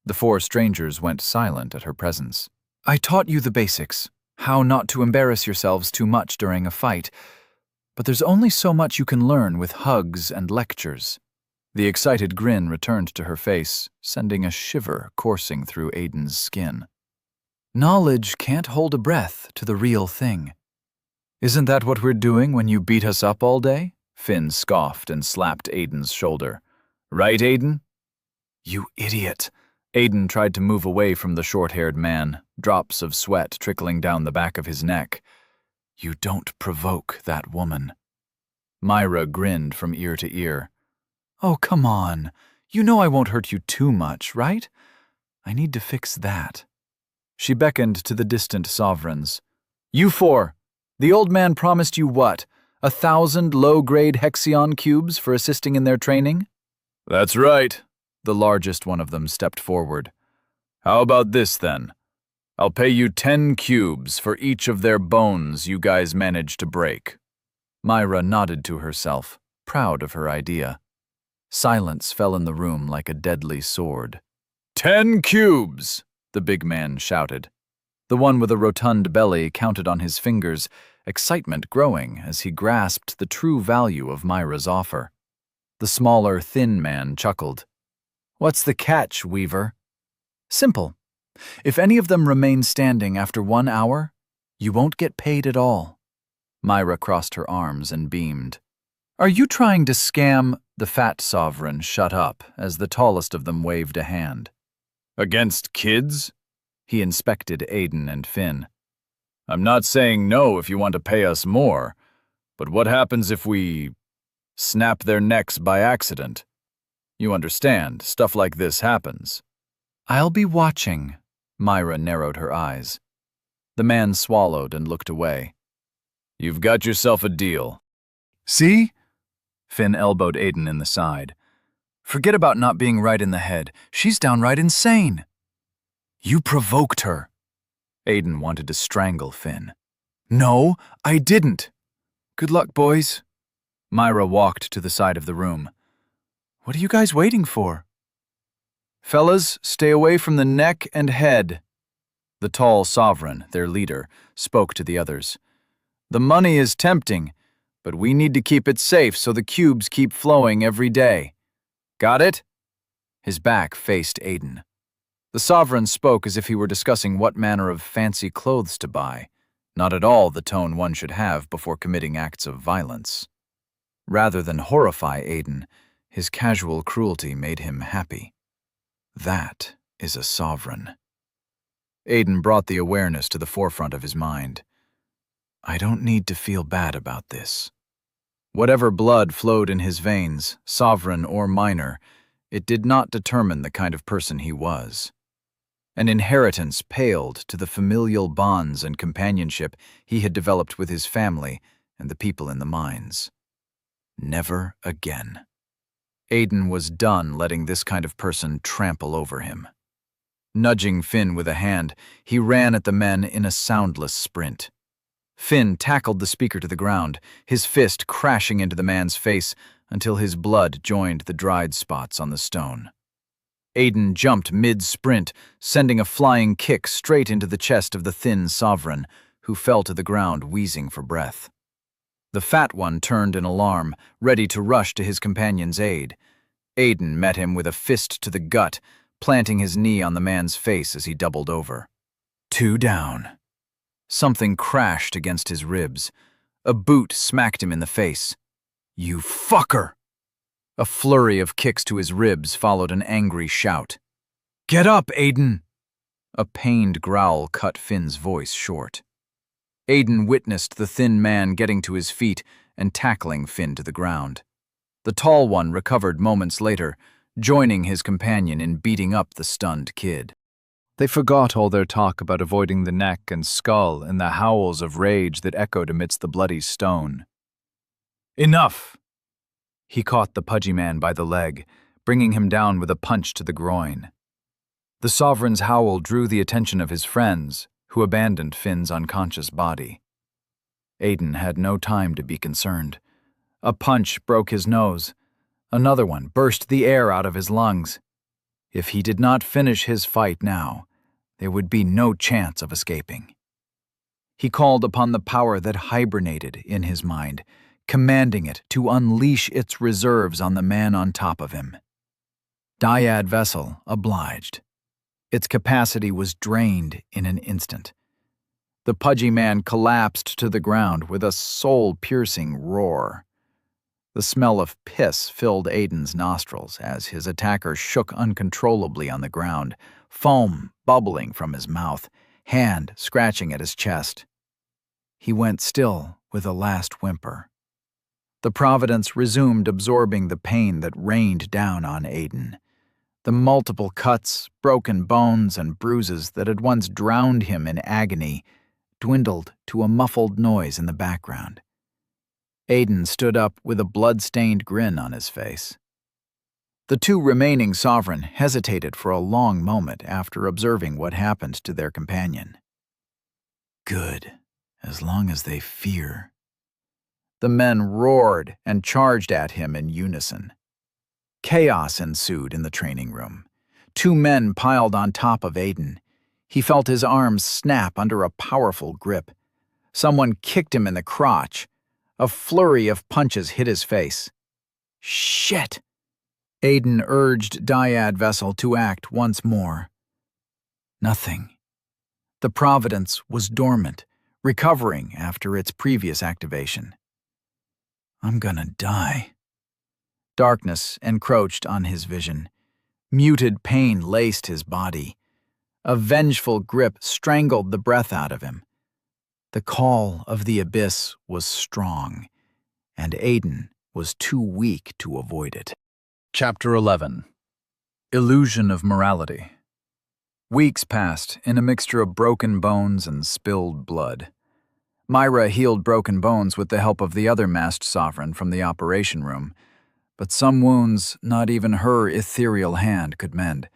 The 4 strangers went silent at her presence. I taught you the basics, how not to embarrass yourselves too much during a fight, but there's only so much you can learn with hugs and lectures. The excited grin returned to her face, sending a shiver coursing through Aiden's skin. Knowledge can't hold a breath to the real thing. Isn't that what we're doing when you beat us up all day? Finn scoffed and slapped Aiden's shoulder. Right, Aiden? You idiot. Aiden tried to move away from the short-haired man, drops of sweat trickling down the back of his neck. You don't provoke that woman. Myra grinned from ear to ear. Oh, come on. You know I won't hurt you too much, right? I need to fix that. She beckoned to the distant sovereigns. You 4, the old man promised you what? 1,000 low-grade Hexion cubes for assisting in their training? That's right. The largest one of them stepped forward. How about this, then? I'll pay you 10 cubes for each of their bones you guys managed to break. Myra nodded to herself, proud of her idea. Silence fell in the room like a deadly sword. 10 cubes! The big man shouted. The one with a rotund belly counted on his fingers, excitement growing as he grasped the true value of Myra's offer. The smaller, thin man chuckled. What's the catch, Weaver? Simple. If any of them remain standing after 1 hour, you won't get paid at all. Myra crossed her arms and beamed. Are you trying to scam? The fat sovereign shut up as the tallest of them waved a hand. Against kids? He inspected Aiden and Finn. I'm not saying no if you want to pay us more, but what happens if we snap their necks by accident? You understand, stuff like this happens. I'll be watching. Myra narrowed her eyes. The man swallowed and looked away. You've got yourself a deal. See? Finn elbowed Aiden in the side. Forget about not being right in the head. She's downright insane. You provoked her. Aiden wanted to strangle Finn. No, I didn't. Good luck, boys. Myra walked to the side of the room. What are you guys waiting for? Fellas, stay away from the neck and head. The tall sovereign, their leader, spoke to the others. The money is tempting, but we need to keep it safe so the cubes keep flowing every day. Got it? His back faced Aiden. The sovereign spoke as if he were discussing what manner of fancy clothes to buy, not at all the tone one should have before committing acts of violence. Rather than horrify Aiden, his casual cruelty made him happy. That is a sovereign. Aiden brought the awareness to the forefront of his mind. I don't need to feel bad about this. Whatever blood flowed in his veins, sovereign or minor, it did not determine the kind of person he was. An inheritance paled to the familial bonds and companionship he had developed with his family and the people in the mines. Never again. Aiden was done letting this kind of person trample over him. Nudging Finn with a hand, he ran at the men in a soundless sprint. Finn tackled the speaker to the ground, his fist crashing into the man's face until his blood joined the dried spots on the stone. Aiden jumped mid-sprint, sending a flying kick straight into the chest of the thin sovereign, who fell to the ground wheezing for breath. The fat one turned in alarm, ready to rush to his companion's aid. Aiden met him with a fist to the gut, planting his knee on the man's face as he doubled over. 2 down. Something crashed against his ribs. A boot smacked him in the face. You fucker! A flurry of kicks to his ribs followed an angry shout. Get up, Aiden! A pained growl cut Finn's voice short. Aiden witnessed the thin man getting to his feet and tackling Finn to the ground. The tall one recovered moments later, joining his companion in beating up the stunned kid. They forgot all their talk about avoiding the neck and skull and the howls of rage that echoed amidst the bloody stone. Enough! He caught the pudgy man by the leg, bringing him down with a punch to the groin. The sovereign's howl drew the attention of his friends, who abandoned Finn's unconscious body. Aiden had no time to be concerned. A punch broke his nose. Another one burst the air out of his lungs. If he did not finish his fight now, there would be no chance of escaping. He called upon the power that hibernated in his mind, commanding it to unleash its reserves on the man on top of him. Dyad Vessel obliged. Its capacity was drained in an instant. The pudgy man collapsed to the ground with a soul-piercing roar. The smell of piss filled Aiden's nostrils as his attacker shook uncontrollably on the ground, foam bubbling from his mouth, hand scratching at his chest. He went still with a last whimper. The Providence resumed absorbing the pain that rained down on Aiden. The multiple cuts, broken bones, and bruises that had once drowned him in agony dwindled to a muffled noise in the background. Aiden stood up with a blood-stained grin on his face. The 2 remaining sovereign hesitated for a long moment after observing what happened to their companion. Good, as long as they fear. The men roared and charged at him in unison. Chaos ensued in the training room. 2 men piled on top of Aiden. He felt his arms snap under a powerful grip. Someone kicked him in the crotch. A flurry of punches hit his face. Shit! Aiden urged Dyad Vessel to act once more. Nothing. The Providence was dormant, recovering after its previous activation. I'm gonna die. Darkness encroached on his vision. Muted pain laced his body. A vengeful grip strangled the breath out of him. The call of the abyss was strong, and Aiden was too weak to avoid it. Chapter 11. Illusion of Morality. Weeks passed in a mixture of broken bones and spilled blood. Myra healed broken bones with the help of the other masked sovereign from the operation room, but some wounds not even her ethereal hand could mend,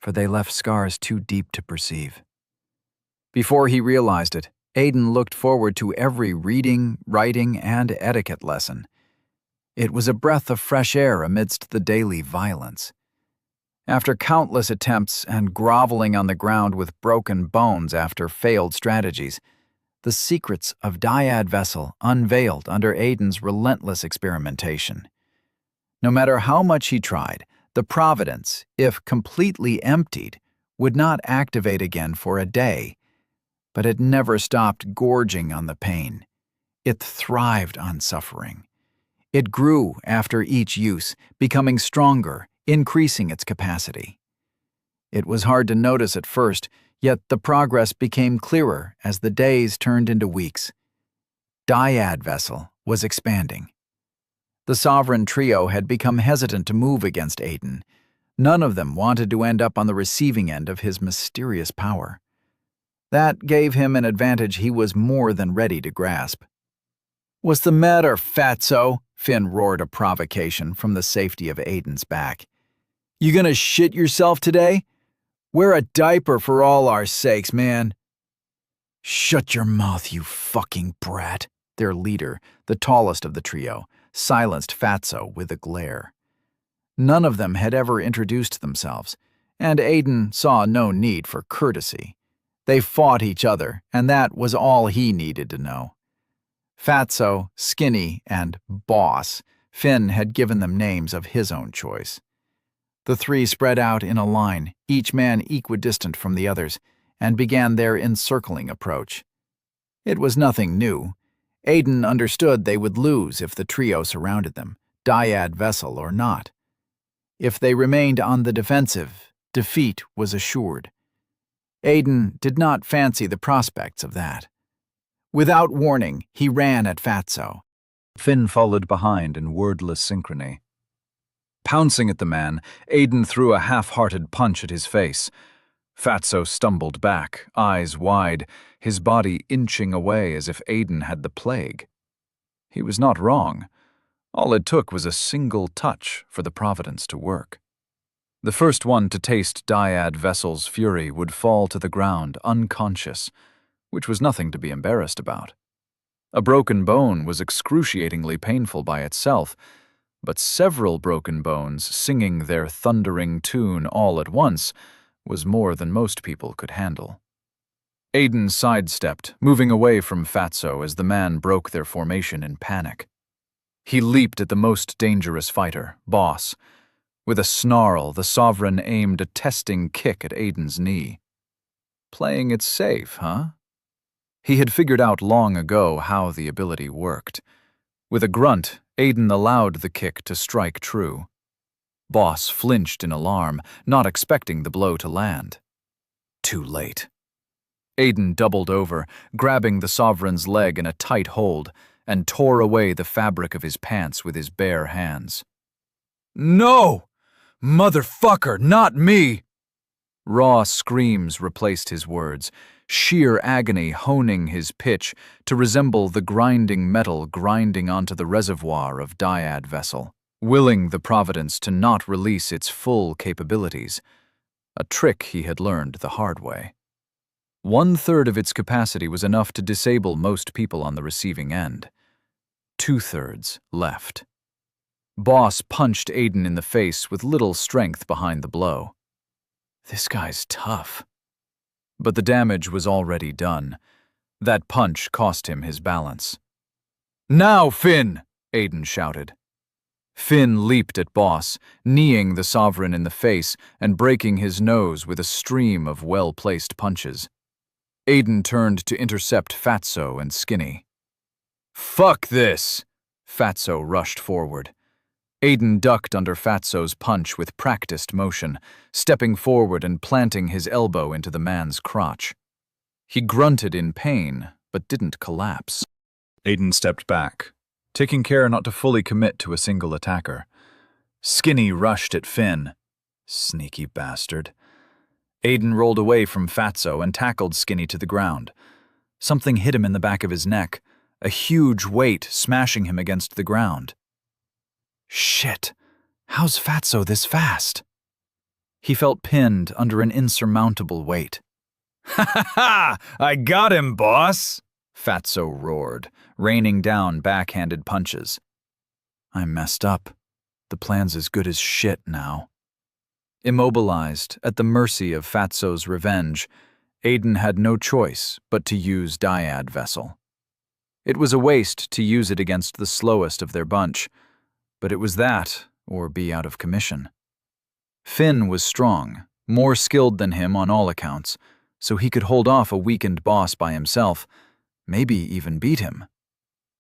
for they left scars too deep to perceive. Before he realized it, Aiden looked forward to every reading, writing, and etiquette lesson. It was a breath of fresh air amidst the daily violence. After countless attempts and groveling on the ground with broken bones after failed strategies, the secrets of Dyad Vessel unveiled under Aiden's relentless experimentation. No matter how much he tried, the Providence, if completely emptied, would not activate again for a day, but it never stopped gorging on the pain. It thrived on suffering. It grew after each use, becoming stronger, increasing its capacity. It was hard to notice at first, yet the progress became clearer as the days turned into weeks. Dyad Vessel was expanding. The Sovereign Trio had become hesitant to move against Aiden. None of them wanted to end up on the receiving end of his mysterious power. That gave him an advantage he was more than ready to grasp. "What's the matter, fatso?" Finn roared a provocation from the safety of Aiden's back. "You gonna shit yourself today? Wear a diaper for all our sakes, man." "Shut your mouth, you fucking brat," their leader, the tallest of the trio, silenced Fatso with a glare. None of them had ever introduced themselves, and Aiden saw no need for courtesy. They fought each other, and that was all he needed to know. Fatso, Skinny, and Boss, Finn had given them names of his own choice. The three spread out in a line, each man equidistant from the others, and began their encircling approach. It was nothing new. Aiden understood they would lose if the trio surrounded them, Dyad Vessel or not. If they remained on the defensive, defeat was assured. Aiden did not fancy the prospects of that. Without warning, he ran at Fatso. Finn followed behind in wordless synchrony. Pouncing at the man, Aiden threw a half-hearted punch at his face. Fatso stumbled back, eyes wide, his body inching away as if Aiden had the plague. He was not wrong. All it took was a single touch for the Providence to work. The first one to taste Dyad Vessel's fury would fall to the ground unconscious, which was nothing to be embarrassed about. A broken bone was excruciatingly painful by itself, but several broken bones singing their thundering tune all at once was more than most people could handle. Aiden sidestepped, moving away from Fatso as the man broke their formation in panic. He leaped at the most dangerous fighter, Boss. With a snarl, the Sovereign aimed a testing kick at Aiden's knee. Playing it safe, huh? He had figured out long ago how the ability worked. With a grunt, Aiden allowed the kick to strike true. Boss flinched in alarm, not expecting the blow to land. Too late. Aiden doubled over, grabbing the Sovereign's leg in a tight hold, and tore away the fabric of his pants with his bare hands. "No! Motherfucker, not me!" Raw screams replaced his words, sheer agony honing his pitch to resemble the grinding metal grinding onto the reservoir of Dyad Vessel, willing the Providence to not release its full capabilities, a trick he had learned the hard way. 1/3 of its capacity was enough to disable most people on the receiving end. 2/3 left. Boss punched Aiden in the face with little strength behind the blow. This guy's tough. But the damage was already done. That punch cost him his balance. "Now, Finn!" Aiden shouted. Finn leaped at Boss, kneeing the Sovereign in the face and breaking his nose with a stream of well-placed punches. Aiden turned to intercept Fatso and Skinny. "Fuck this!" Fatso rushed forward. Aiden ducked under Fatso's punch with practiced motion, stepping forward and planting his elbow into the man's crotch. He grunted in pain, but didn't collapse. Aiden stepped back, taking care not to fully commit to a single attacker. Skinny rushed at Finn. Sneaky bastard. Aiden rolled away from Fatso and tackled Skinny to the ground. Something hit him in the back of his neck, a huge weight smashing him against the ground. Shit, how's Fatso this fast? He felt pinned under an insurmountable weight. "Ha ha ha! I got him, boss!" Fatso roared, raining down backhanded punches. I messed up. The plan's as good as shit now. Immobilized, at the mercy of Fatso's revenge, Aiden had no choice but to use Dyad Vessel. It was a waste to use it against the slowest of their bunch, but it was that or be out of commission. Finn was strong, more skilled than him on all accounts, so he could hold off a weakened boss by himself, maybe even beat him.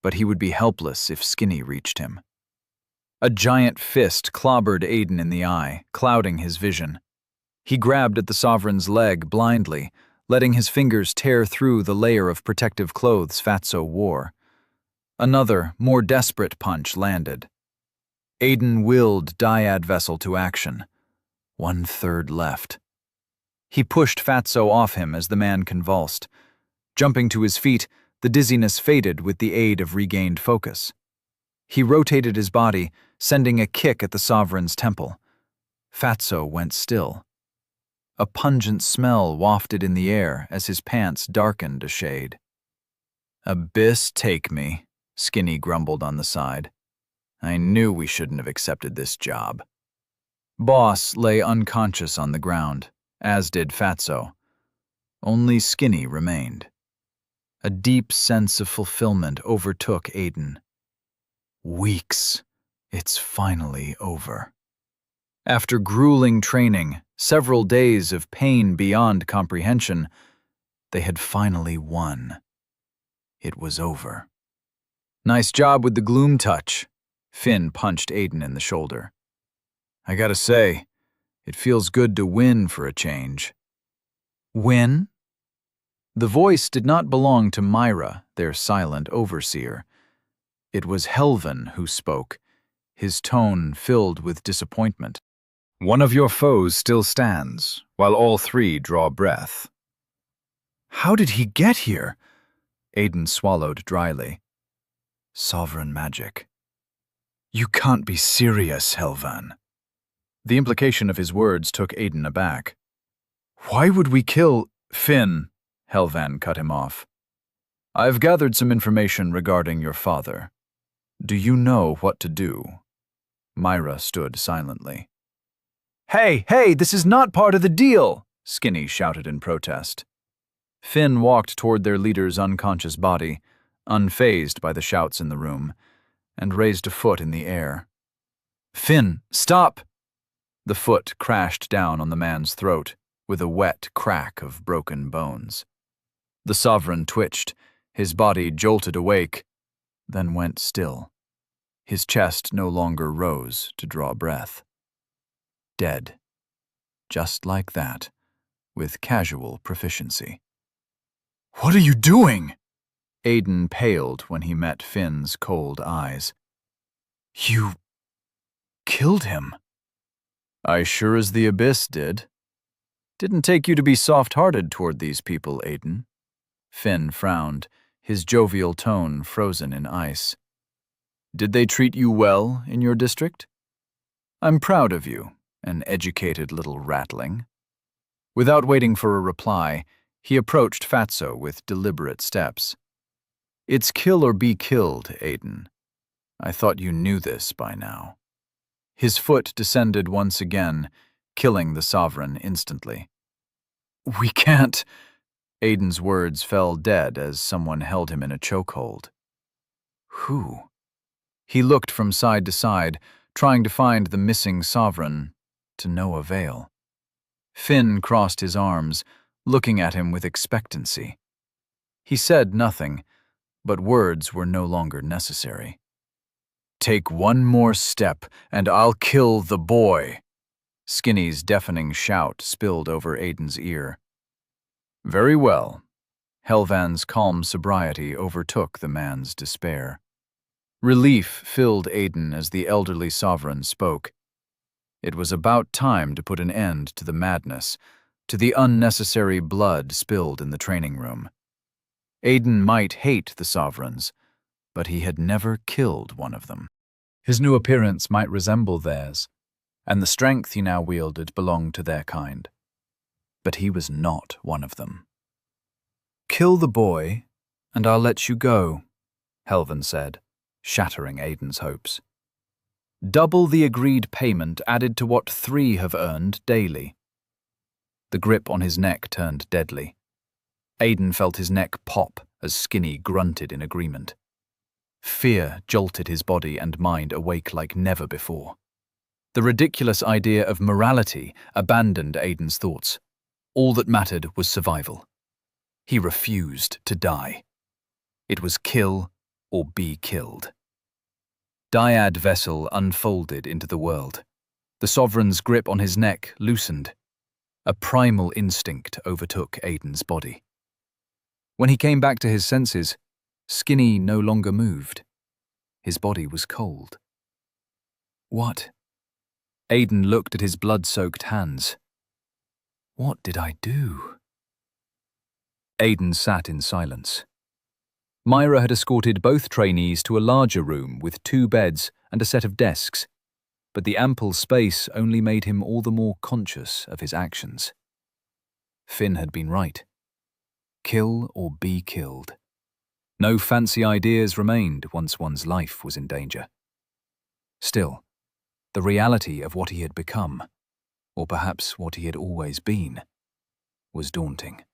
But he would be helpless if Skinny reached him. A giant fist clobbered Aiden in the eye, clouding his vision. He grabbed at the Sovereign's leg blindly, letting his fingers tear through the layer of protective clothes Fatso wore. Another, more desperate punch landed. Aiden willed Dyad Vessel to action. 1/3 left. He pushed Fatso off him as the man convulsed. Jumping to his feet, the dizziness faded with the aid of regained focus. He rotated his body, sending a kick at the Sovereign's temple. Fatso went still. A pungent smell wafted in the air as his pants darkened a shade. "Abyss take me," Skinny grumbled on the side. "I knew we shouldn't have accepted this job." Boss lay unconscious on the ground, as did Fatso. Only Skinny remained. A deep sense of fulfillment overtook Aiden. Weeks. It's finally over. After grueling training, several days of pain beyond comprehension, they had finally won. It was over. "Nice job with the gloom touch." Finn punched Aiden in the shoulder. "I gotta say, it feels good to win for a change." "Win?" The voice did not belong to Myra, their silent overseer. It was Helvan who spoke, his tone filled with disappointment. "One of your foes still stands, while all three draw breath." "How did he get here?" Aiden swallowed dryly. "Sovereign magic." "You can't be serious, Helvan." The implication of his words took Aiden aback. "Why would we kill Finn?" Helvan cut him off. "I've gathered some information regarding your father. Do you know what to do?" Myra stood silently. Hey, this is not part of the deal!" Skinny shouted in protest. Finn walked toward their leader's unconscious body, unfazed by the shouts in the room, and raised a foot in the air. "Finn, stop!" The foot crashed down on the man's throat, with a wet crack of broken bones. The Sovereign twitched, his body jolted awake, then went still. His chest no longer rose to draw breath. Dead. Just like that, with casual proficiency. "What are you doing?" Aiden paled when he met Finn's cold eyes. "You killed him." "I sure as the Abyss did." "Didn't take you to be soft-hearted toward these people, Aiden." Finn frowned, his jovial tone frozen in ice. "Did they treat you well in your district?" "I'm proud of you, an educated little ratling." Without waiting for a reply, he approached Fatso with deliberate steps. "It's kill or be killed, Aiden. I thought you knew this by now." His foot descended once again, killing the Sovereign instantly. "We can't." Aiden's words fell dead as someone held him in a chokehold. Who? He looked from side to side, trying to find the missing sovereign, to no avail. Finn crossed his arms, looking at him with expectancy. He said nothing, but words were no longer necessary. "Take one more step, and I'll kill the boy." Skinny's deafening shout spilled over Aiden's ear. "Very well." Helvan's calm sobriety overtook the man's despair. Relief filled Aiden as the elderly sovereign spoke. It was about time to put an end to the madness, to the unnecessary blood spilled in the training room. Aiden might hate the sovereigns, but he had never killed one of them. His new appearance might resemble theirs, and the strength he now wielded belonged to their kind. But he was not one of them. "Kill the boy, and I'll let you go," Helvan said, shattering Aiden's hopes. "Double the agreed payment added to what 3 have earned daily." The grip on his neck turned deadly. Aiden felt his neck pop as Skinny grunted in agreement. Fear jolted his body and mind awake like never before. The ridiculous idea of morality abandoned Aiden's thoughts. All that mattered was survival. He refused to die. It was kill or be killed. Dyad vessel unfolded into the world. The sovereign's grip on his neck loosened. A primal instinct overtook Aiden's body. When he came back to his senses, Skinny no longer moved. His body was cold. What? Aiden looked at his blood-soaked hands. What did I do? Aiden sat in silence. Myra had escorted both trainees to a larger room with 2 beds and a set of desks, but the ample space only made him all the more conscious of his actions. Finn had been right. Kill or be killed. No fancy ideas remained once one's life was in danger. Still, the reality of what he had become, or perhaps what he had always been, was daunting.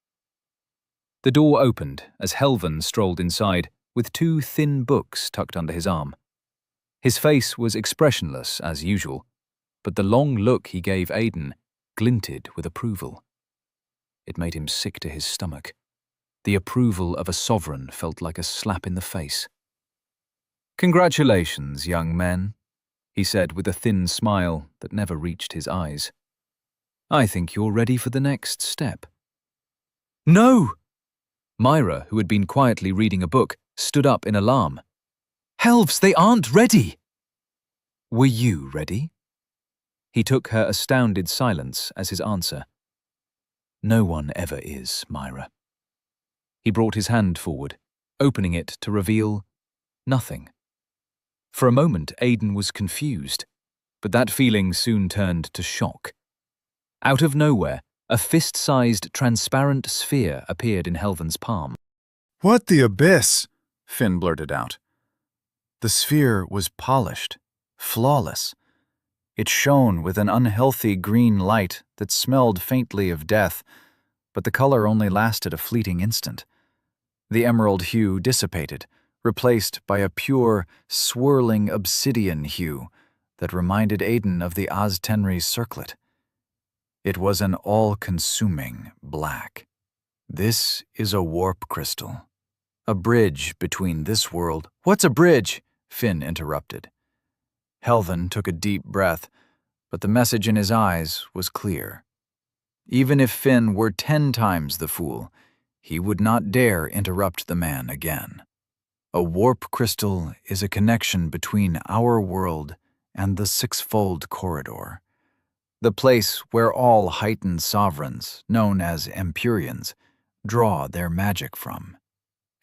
The door opened as Helvan strolled inside with 2 thin books tucked under his arm. His face was expressionless as usual, but the long look he gave Aiden glinted with approval. It made him sick to his stomach. The approval of a sovereign felt like a slap in the face. "Congratulations, young men," he said with a thin smile that never reached his eyes. "I think you're ready for the next step." "No!" Myra, who had been quietly reading a book, stood up in alarm. "Helves, they aren't ready!" "Were you ready?" He took her astounded silence as his answer. "No one ever is, Myra." He brought his hand forward, opening it to reveal nothing. For a moment, Aiden was confused, but that feeling soon turned to shock. Out of nowhere, a fist-sized transparent sphere appeared in Helvan's palm. "What the abyss?" Finn blurted out. The sphere was polished, flawless. It shone with an unhealthy green light that smelled faintly of death, but the color only lasted a fleeting instant. The emerald hue dissipated, replaced by a pure, swirling obsidian hue that reminded Aiden of the Oz-Tenri circlet. It was an all-consuming black. "This is a warp crystal. A bridge between this world—" "What's a bridge?" Finn interrupted. Helvan took a deep breath, but the message in his eyes was clear. Even if Finn were 10 times the fool, he would not dare interrupt the man again. "A warp crystal is a connection between our world and the sixfold corridor, the place where all heightened sovereigns, known as Empyreans, draw their magic from.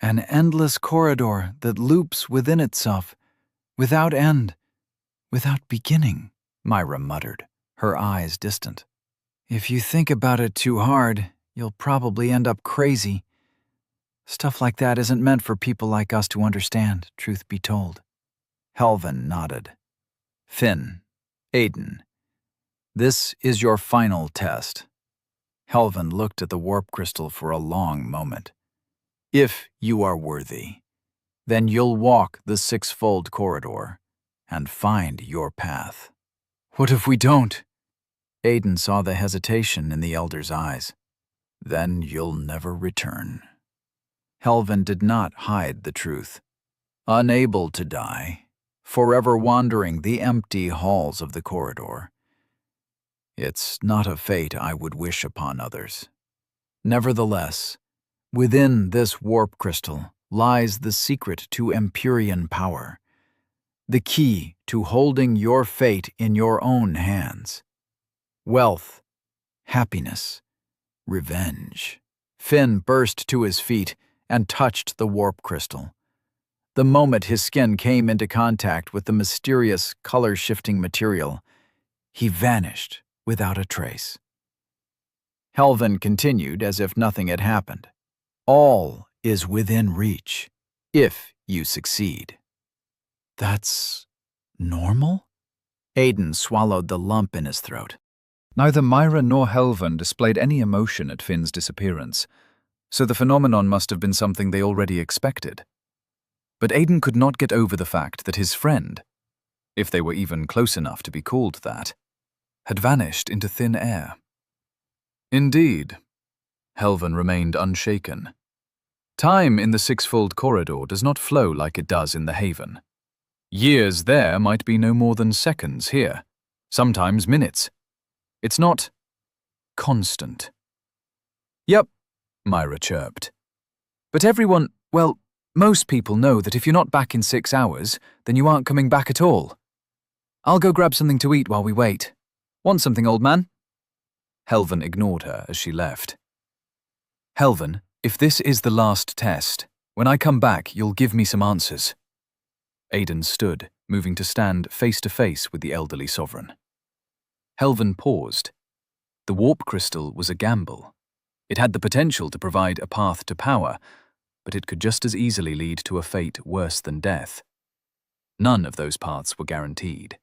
An endless corridor that loops within itself, without end, without beginning," Myra muttered, her eyes distant. "If you think about it too hard, you'll probably end up crazy. Stuff like that isn't meant for people like us to understand, truth be told." Helvan nodded. "Finn, Aiden, this is your final test." Helvan looked at the warp crystal for a long moment. "If you are worthy, then you'll walk the sixfold corridor, and find your path. What if we don't? Aiden saw the hesitation in the elder's eyes. Then you'll never return. Helvin did not hide the truth. Unable to die, forever wandering the empty halls of the corridor. It's not a fate I would wish upon others. Nevertheless, within this warp crystal lies the secret to Empyrean power, the key to holding your fate in your own hands. Wealth, happiness, revenge. Finn burst to his feet and touched the warp crystal. The moment his skin came into contact with the mysterious, color-shifting material, he vanished without a trace. Helvin continued as if nothing had happened. All is within reach, if you succeed. That's normal? Aiden swallowed the lump in his throat. Neither Myra nor Helvin displayed any emotion at Finn's disappearance, so the phenomenon must have been something they already expected. But Aiden could not get over the fact that his friend, if they were even close enough to be called that, had vanished into thin air. Indeed, Helvin remained unshaken. Time in the sixfold corridor does not flow like it does in the Haven. Years there might be no more than seconds here, sometimes minutes. It's not constant. Yep, Myra chirped. But everyone, well, most people know that if you're not back in 6 hours, then you aren't coming back at all. I'll go grab something to eat while we wait. Want something, old man? Helvin ignored her as she left. Helvin, if this is the last test, when I come back, you'll give me some answers. Aiden stood, moving to stand face to face with the elderly sovereign. Helvin paused. The warp crystal was a gamble. It had the potential to provide a path to power, but it could just as easily lead to a fate worse than death. None of those paths were guaranteed.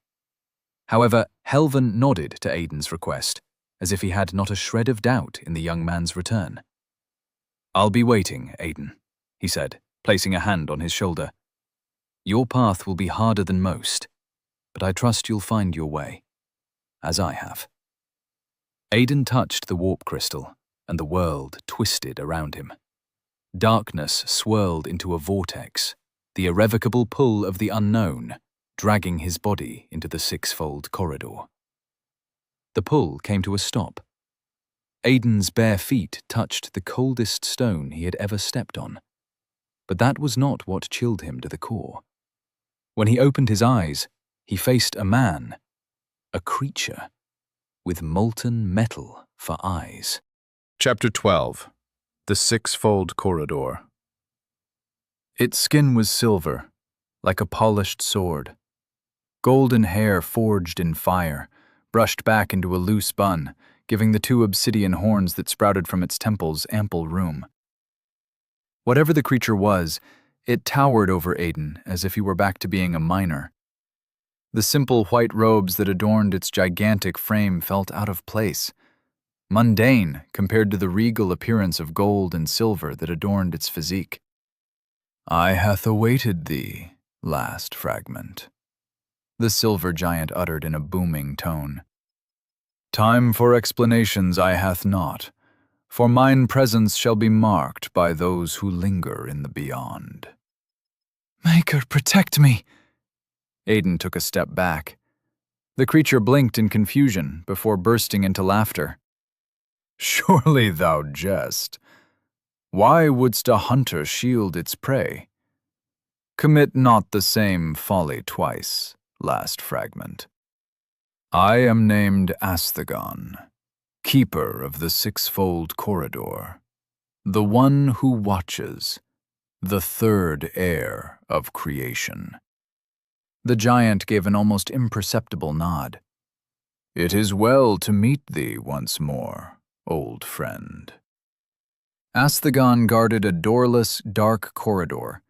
However, Helvin nodded to Aiden's request, as if he had not a shred of doubt in the young man's return. I'll be waiting, Aiden, he said, placing a hand on his shoulder. Your path will be harder than most, but I trust you'll find your way, as I have. Aiden touched the warp crystal, and the world twisted around him. Darkness swirled into a vortex, the irrevocable pull of the unknown, dragging his body into the sixfold corridor. The pull came to a stop. Aiden's bare feet touched the coldest stone he had ever stepped on. But that was not what chilled him to the core. When he opened his eyes, he faced a man, a creature, with molten metal for eyes. Chapter 12. The Sixfold Corridor. Its skin was silver, like a polished sword. Golden hair forged in fire, brushed back into a loose bun, giving the 2 obsidian horns that sprouted from its temples ample room. Whatever the creature was, it towered over Aiden as if he were back to being a minor. The simple white robes that adorned its gigantic frame felt out of place, mundane compared to the regal appearance of gold and silver that adorned its physique. I hath awaited thee, last fragment, the silver giant uttered in a booming tone. Time for explanations I hath not, for mine presence shall be marked by those who linger in the beyond. Maker, protect me! Aiden took a step back. The creature blinked in confusion before bursting into laughter. Surely thou jest. Why wouldst a hunter shield its prey? Commit not the same folly twice, last fragment. I am named Astegon, keeper of the sixfold corridor, the one who watches, the third heir of creation. The giant gave an almost imperceptible nod. It is well to meet thee once more, old friend. Astegon guarded a doorless, dark corridor.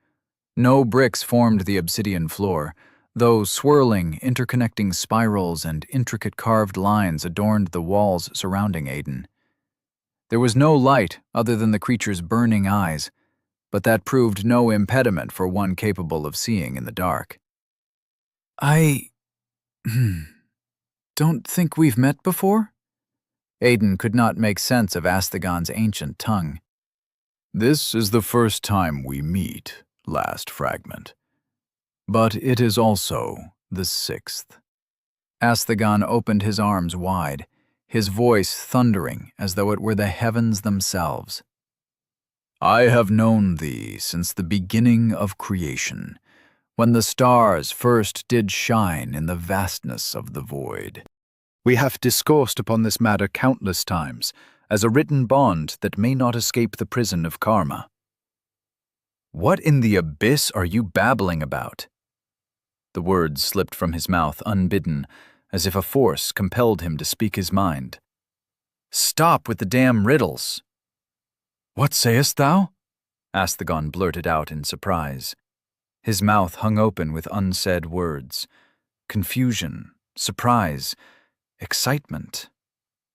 No bricks formed the obsidian floor, though swirling, interconnecting spirals and intricate carved lines adorned the walls surrounding Aiden. There was no light other than the creature's burning eyes, but that proved no impediment for one capable of seeing in the dark. I don't think we've met before? Aiden could not make sense of Astagon's ancient tongue. This is the first time we meet, last fragment. But it is also the 6th. Astagon opened his arms wide, his voice thundering as though it were the heavens themselves. I have known thee since the beginning of creation, when the stars first did shine in the vastness of the void. We have discoursed upon this matter countless times, as a written bond that may not escape the prison of karma. What in the abyss are you babbling about? The words slipped from his mouth unbidden, as if a force compelled him to speak his mind. Stop with the damn riddles. What sayest thou? Astagon blurted out in surprise. His mouth hung open with unsaid words. Confusion, surprise, excitement,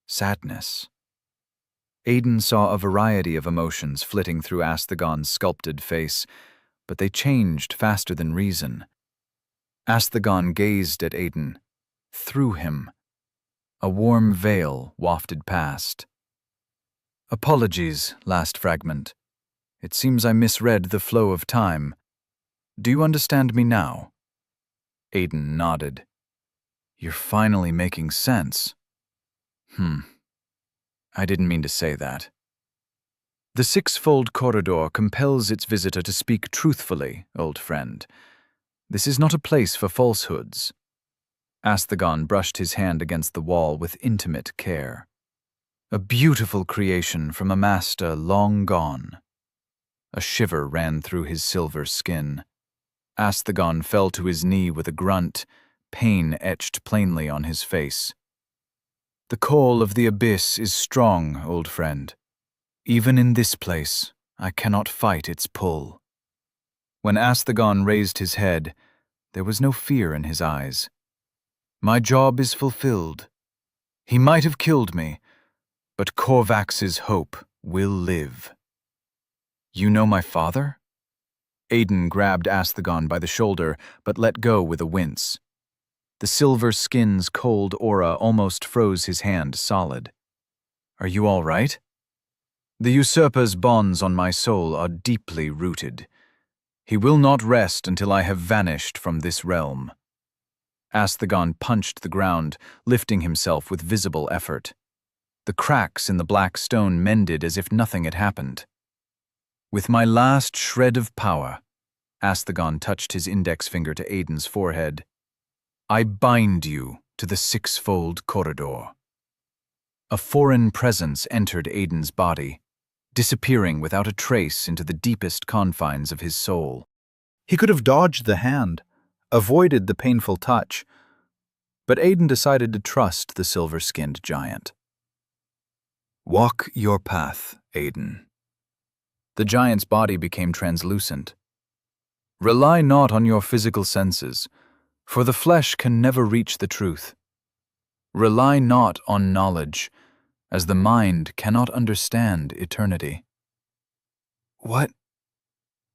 sadness. Aiden saw a variety of emotions flitting through Astagon's sculpted face, but they changed faster than reason. Astagon gazed at Aiden, through him. A warm veil wafted past. Apologies, last fragment. It seems I misread the flow of time. Do you understand me now? Aiden nodded. You're finally making sense. I didn't mean to say that. The 6-fold corridor compels its visitor to speak truthfully, old friend. This is not a place for falsehoods. Astagon brushed his hand against the wall with intimate care. A beautiful creation from a master long gone. A shiver ran through his silver skin. Astagon fell to his knee with a grunt, pain etched plainly on his face. The call of the abyss is strong, old friend. Even in this place, I cannot fight its pull. When Astagon raised his head, there was no fear in his eyes. My job is fulfilled. He might have killed me, but Korvax's hope will live. You know my father? Aiden grabbed Astagon by the shoulder, but let go with a wince. The silver skin's cold aura almost froze his hand solid. Are you all right? The usurper's bonds on my soul are deeply rooted. He will not rest until I have vanished from this realm. Astagon punched the ground, lifting himself with visible effort. The cracks in the black stone mended as if nothing had happened. With my last shred of power, Astagon touched his index finger to Aiden's forehead, I bind you to the 6-fold corridor. A foreign presence entered Aiden's body, disappearing without a trace into the deepest confines of his soul. He could have dodged the hand, avoided the painful touch, but Aiden decided to trust the silver-skinned giant. Walk your path, Aiden. The giant's body became translucent. Rely not on your physical senses, for the flesh can never reach the truth. Rely not on knowledge, as the mind cannot understand eternity.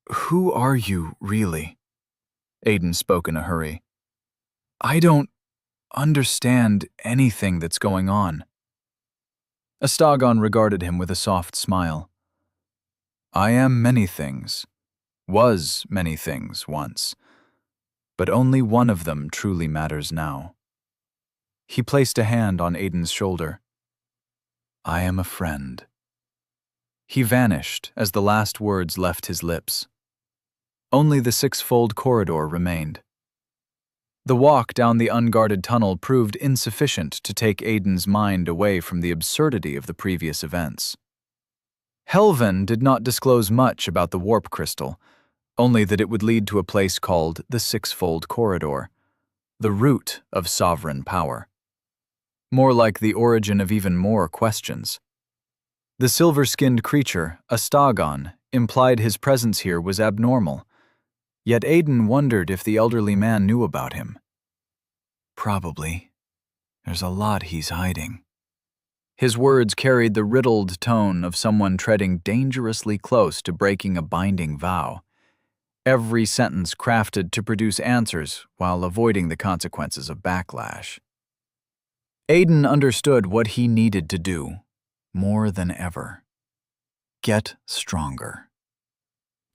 Who are you, really? Aiden spoke in a hurry. I don't understand anything that's going on. Astagon regarded him with a soft smile. I am many things, was many things once, but only one of them truly matters now. He placed a hand on Aiden's shoulder. I am a friend. He vanished as the last words left his lips. Only the 6-fold corridor remained. The walk down the unguarded tunnel proved insufficient to take Aiden's mind away from the absurdity of the previous events. Helven did not disclose much about the warp crystal, only that it would lead to a place called the 6-fold corridor, the root of sovereign power. More like the origin of even more questions. The silver-skinned creature, Astagon, implied his presence here was abnormal, yet Aiden wondered if the elderly man knew about him. Probably. There's a lot he's hiding. His words carried the riddled tone of someone treading dangerously close to breaking a binding vow. every sentence crafted to produce answers while avoiding the consequences of backlash. Aiden understood what he needed to do, more than ever. Get stronger.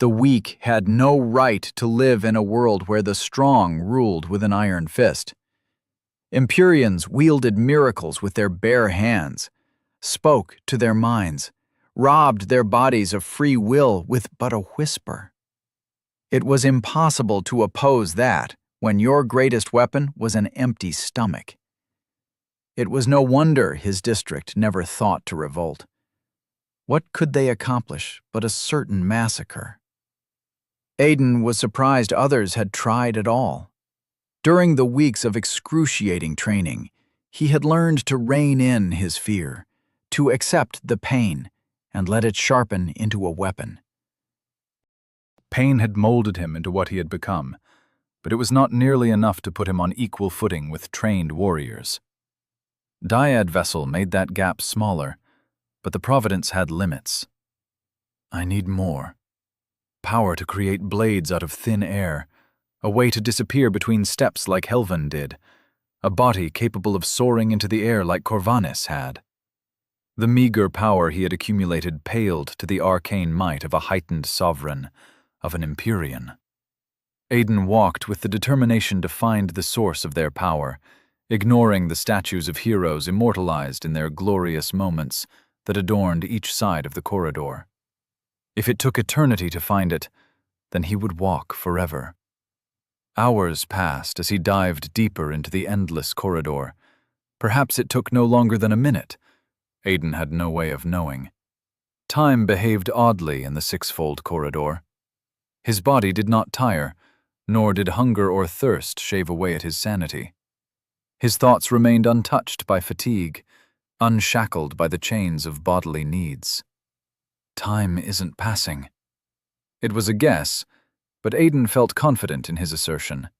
The weak had no right to live in a world where the strong ruled with an iron fist. Empyreans wielded miracles with their bare hands, spoke to their minds, robbed their bodies of free will with but a whisper. It was impossible to oppose that when your greatest weapon was an empty stomach. It was no wonder his district never thought to revolt. What could they accomplish but a certain massacre? Aiden was surprised others had tried at all. During the weeks of excruciating training, he had learned to rein in his fear, to accept the pain, and let it sharpen into a weapon. Pain had molded him into what he had become, but it was not nearly enough to put him on equal footing with trained warriors. Dyad Vessel made that gap smaller, but the Providence had limits. I need more. Power to create blades out of thin air, a way to disappear between steps like Helvan did, a body capable of soaring into the air like Corvanis had. The meager power he had accumulated paled to the arcane might of a heightened sovereign, of an Empyrean. Aiden walked with the determination to find the source of their power, ignoring the statues of heroes immortalized in their glorious moments that adorned each side of the corridor. If it took eternity to find it, then he would walk forever. Hours passed as he dived deeper into the endless corridor. Perhaps it took no longer than a minute. Aiden had no way of knowing. Time behaved oddly in the sixfold corridor. His body did not tire, nor did hunger or thirst shave away at his sanity. His thoughts remained untouched by fatigue, unshackled by the chains of bodily needs. Time isn't passing. It was a guess, but Aiden felt confident in his assertion.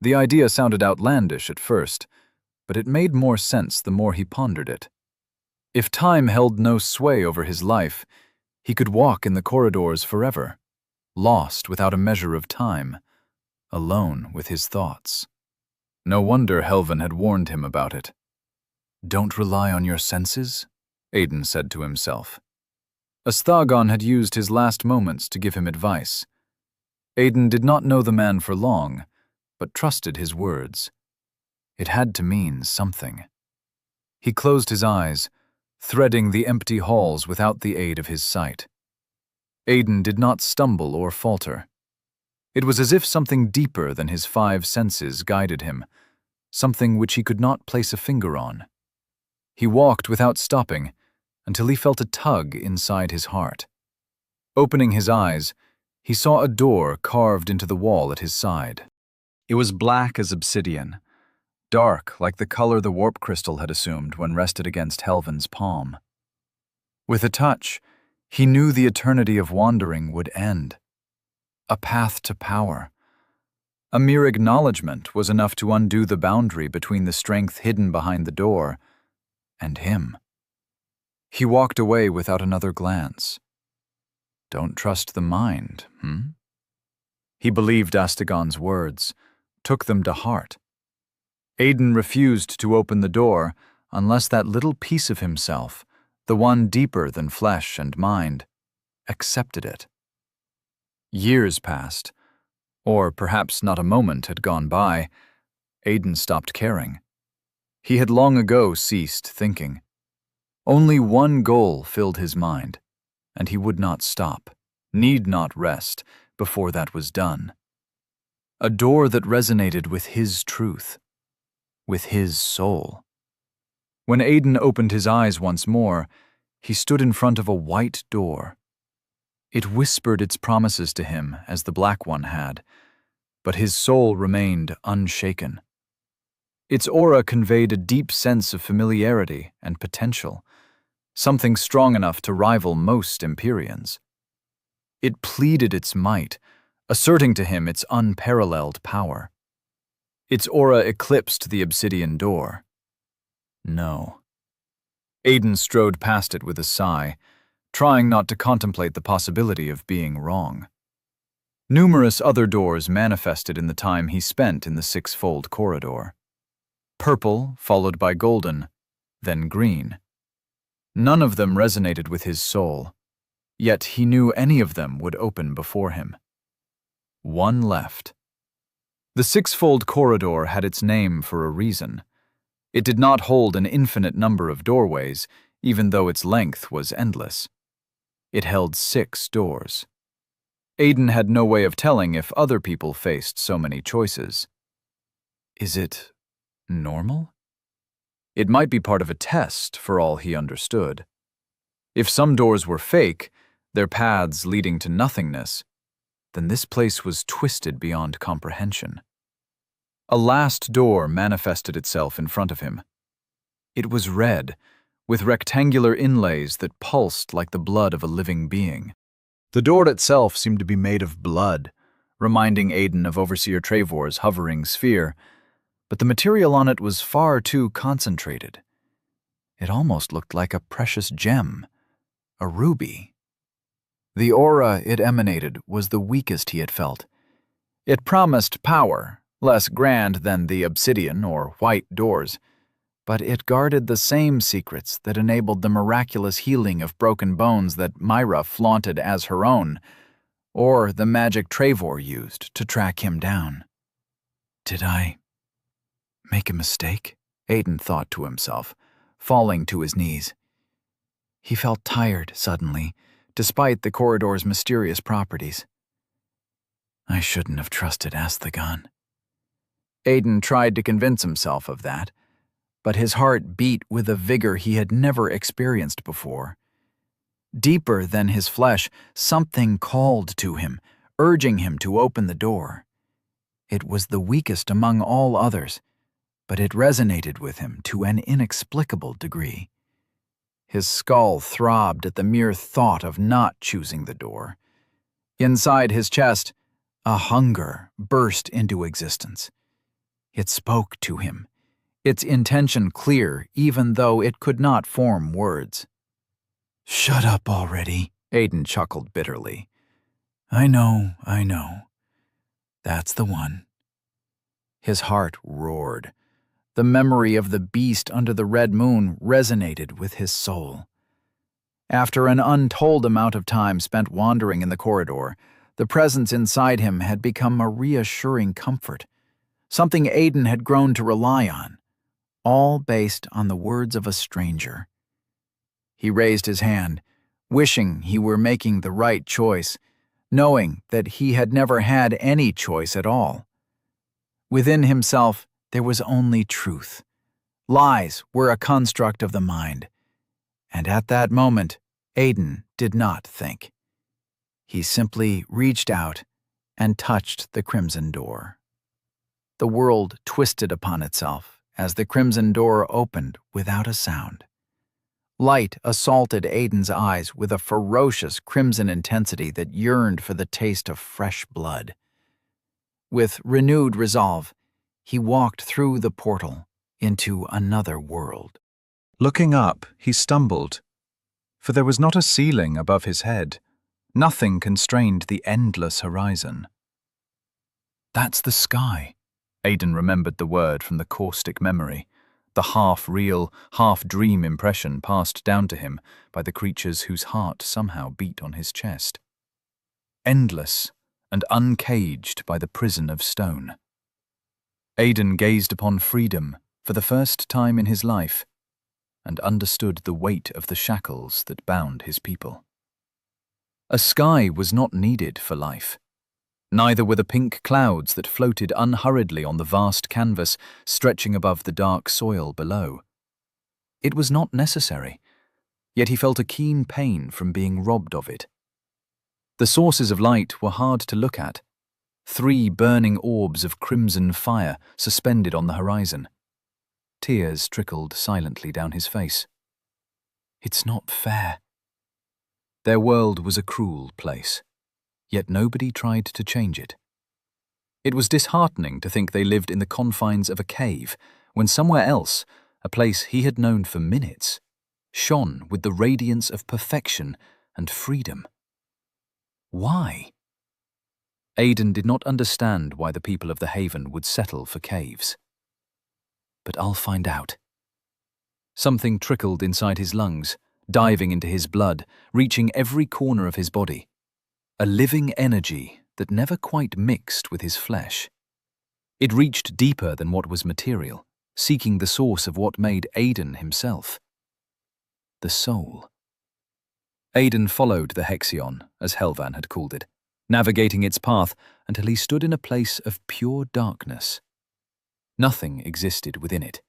The idea sounded outlandish at first, but it made more sense the more he pondered it. If time held no sway over his life, he could walk in the corridors forever, lost without a measure of time, alone with his thoughts. No wonder Helvan had warned him about it. Don't rely on your senses, Aiden said to himself. Asthagon had used his last moments to give him advice. Aiden did not know the man for long, but trusted his words. It had to mean something. He closed his eyes, threading the empty halls without the aid of his sight. Aiden did not stumble or falter. It was as if something deeper than his five senses guided him, something which he could not place a finger on. He walked without stopping, until he felt a tug inside his heart. Opening his eyes, he saw a door carved into the wall at his side. It was black as obsidian, dark like the color the warp crystal had assumed when rested against Helvan's palm. With a touch, he knew the eternity of wandering would end. A path to power. A mere acknowledgement was enough to undo the boundary between the strength hidden behind the door and him. He walked away without another glance. Don't trust the mind, He believed Asthagon's words, took them to heart. Aiden refused to open the door unless that little piece of himself, the one deeper than flesh and mind, accepted it. Years passed, or perhaps not a moment had gone by. Aiden stopped caring. He had long ago ceased thinking. Only one goal filled his mind, and he would not stop, need not rest, before that was done. A door that resonated with his truth, with his soul. When Aiden opened his eyes once more, he stood in front of a white door. It whispered its promises to him as the black one had, but his soul remained unshaken. Its aura conveyed a deep sense of familiarity and potential, something strong enough to rival most Empyreans. It pleaded its might, asserting to him its unparalleled power. Its aura eclipsed the obsidian door. No. Aiden strode past it with a sigh, trying not to contemplate the possibility of being wrong. Numerous other doors manifested in the time he spent in the six-fold corridor. Purple, followed by golden, then green. None of them resonated with his soul, yet he knew any of them would open before him. One left. The six-fold corridor had its name for a reason. It did not hold an infinite number of doorways, even though its length was endless. It held 6 doors. Aiden had no way of telling if other people faced so many choices. Is it normal? It might be part of a test, for all he understood. If some doors were fake, their paths leading to nothingness, then this place was twisted beyond comprehension. A last door manifested itself in front of him. It was red, with rectangular inlays that pulsed like the blood of a living being. The door itself seemed to be made of blood, reminding Aiden of Overseer Trevor's hovering sphere, but the material on it was far too concentrated. It almost looked like a precious gem, a ruby. The aura it emanated was the weakest he had felt. It promised power, less grand than the obsidian or white doors, but it guarded the same secrets that enabled the miraculous healing of broken bones that Myra flaunted as her own, or the magic Trevor used to track him down. Did I make a mistake? Aiden thought to himself, falling to his knees. He felt tired suddenly, despite the corridor's mysterious properties. I shouldn't have trusted Asthagon. Aiden tried to convince himself of that, but his heart beat with a vigor he had never experienced before. Deeper than his flesh, something called to him, urging him to open the door. It was the weakest among all others, but it resonated with him to an inexplicable degree. His skull throbbed at the mere thought of not choosing the door. Inside his chest, a hunger burst into existence. It spoke to him, its intention clear even though it could not form words. "Shut up already," Aiden chuckled bitterly. I know. That's the one." His heart roared. The memory of the beast under the red moon resonated with his soul. After an untold amount of time spent wandering in the corridor, the presence inside him had become a reassuring comfort, something Aiden had grown to rely on, all based on the words of a stranger. He raised his hand, wishing he were making the right choice, knowing that he had never had any choice at all. Within himself, there was only truth. Lies were a construct of the mind. And at that moment, Aiden did not think. He simply reached out and touched the crimson door. The world twisted upon itself as the crimson door opened without a sound. Light assaulted Aiden's eyes with a ferocious crimson intensity that yearned for the taste of fresh blood. With renewed resolve, he walked through the portal into another world. Looking up, he stumbled, for there was not a ceiling above his head. Nothing constrained the endless horizon. That's the sky. Aiden remembered the word from the caustic memory, the half-real, half-dream impression passed down to him by the creatures whose heart somehow beat on his chest. Endless and uncaged by the prison of stone. Aiden gazed upon freedom for the first time in his life and understood the weight of the shackles that bound his people. A sky was not needed for life. Neither were the pink clouds that floated unhurriedly on the vast canvas stretching above the dark soil below. It was not necessary, yet he felt a keen pain from being robbed of it. The sources of light were hard to look at, 3 burning orbs of crimson fire suspended on the horizon. Tears trickled silently down his face. It's not fair. Their world was a cruel place, yet nobody tried to change it. It was disheartening to think they lived in the confines of a cave, when somewhere else, a place he had known for minutes, shone with the radiance of perfection and freedom. Why? Aiden did not understand why the people of the Haven would settle for caves. But I'll find out. Something trickled inside his lungs, diving into his blood, reaching every corner of his body. A living energy that never quite mixed with his flesh. It reached deeper than what was material, seeking the source of what made Aiden himself. The soul. Aiden followed the Hexion, as Helvan had called it, navigating its path until he stood in a place of pure darkness. Nothing existed within it,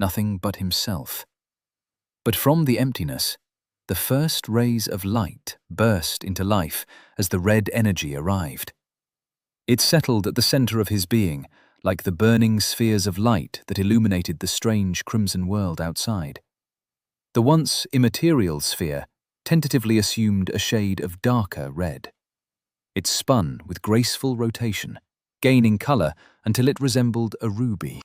nothing but himself. But from the emptiness, the first rays of light burst into life as the red energy arrived. It settled at the center of his being, like the burning spheres of light that illuminated the strange crimson world outside. The once immaterial sphere tentatively assumed a shade of darker red. It spun with graceful rotation, gaining color until it resembled a ruby.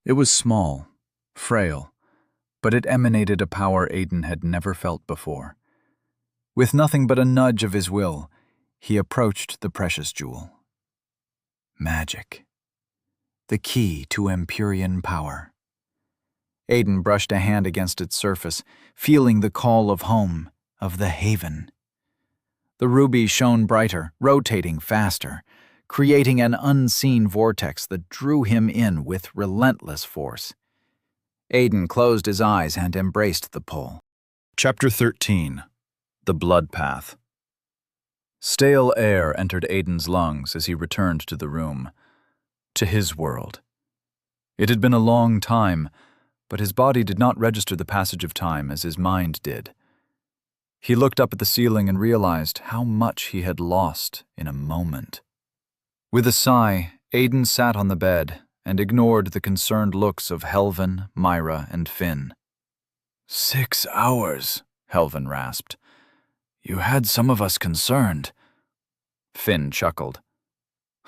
It was small, frail, but it emanated a power Aiden had never felt before. With nothing but a nudge of his will, he approached the precious jewel. Magic. The key to Empyrean power. Aiden brushed a hand against its surface, feeling the call of home, of the Haven. The ruby shone brighter, rotating faster, creating an unseen vortex that drew him in with relentless force. Aiden closed his eyes and embraced the pull. Chapter 13. The Blood Path. Stale air entered Aiden's lungs as he returned to the room, to his world. It had been a long time, but his body did not register the passage of time as his mind did. He looked up at the ceiling and realized how much he had lost in a moment. With a sigh, Aiden sat on the bed and ignored the concerned looks of Helvan, Myra, and Finn. 6 hours, Helvan rasped. You had some of us concerned. Finn chuckled.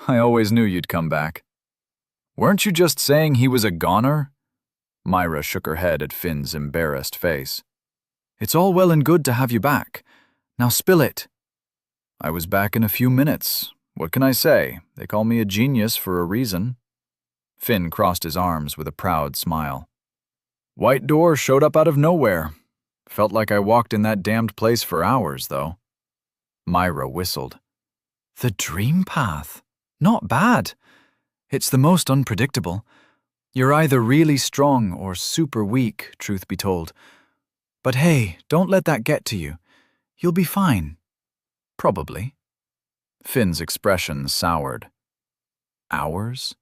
I always knew you'd come back. Weren't you just saying he was a goner? Myra shook her head at Finn's embarrassed face. It's all well and good to have you back. Now spill it. I was back in a few minutes. What can I say? They call me a genius for a reason. Finn crossed his arms with a proud smile. White door showed up out of nowhere. Felt like I walked in that damned place for hours, though. Myra whistled. The dream path. Not bad. It's the most unpredictable. You're either really strong or super weak, truth be told. But hey, don't let that get to you. You'll be fine. Probably. Finn's expression soured. Hours?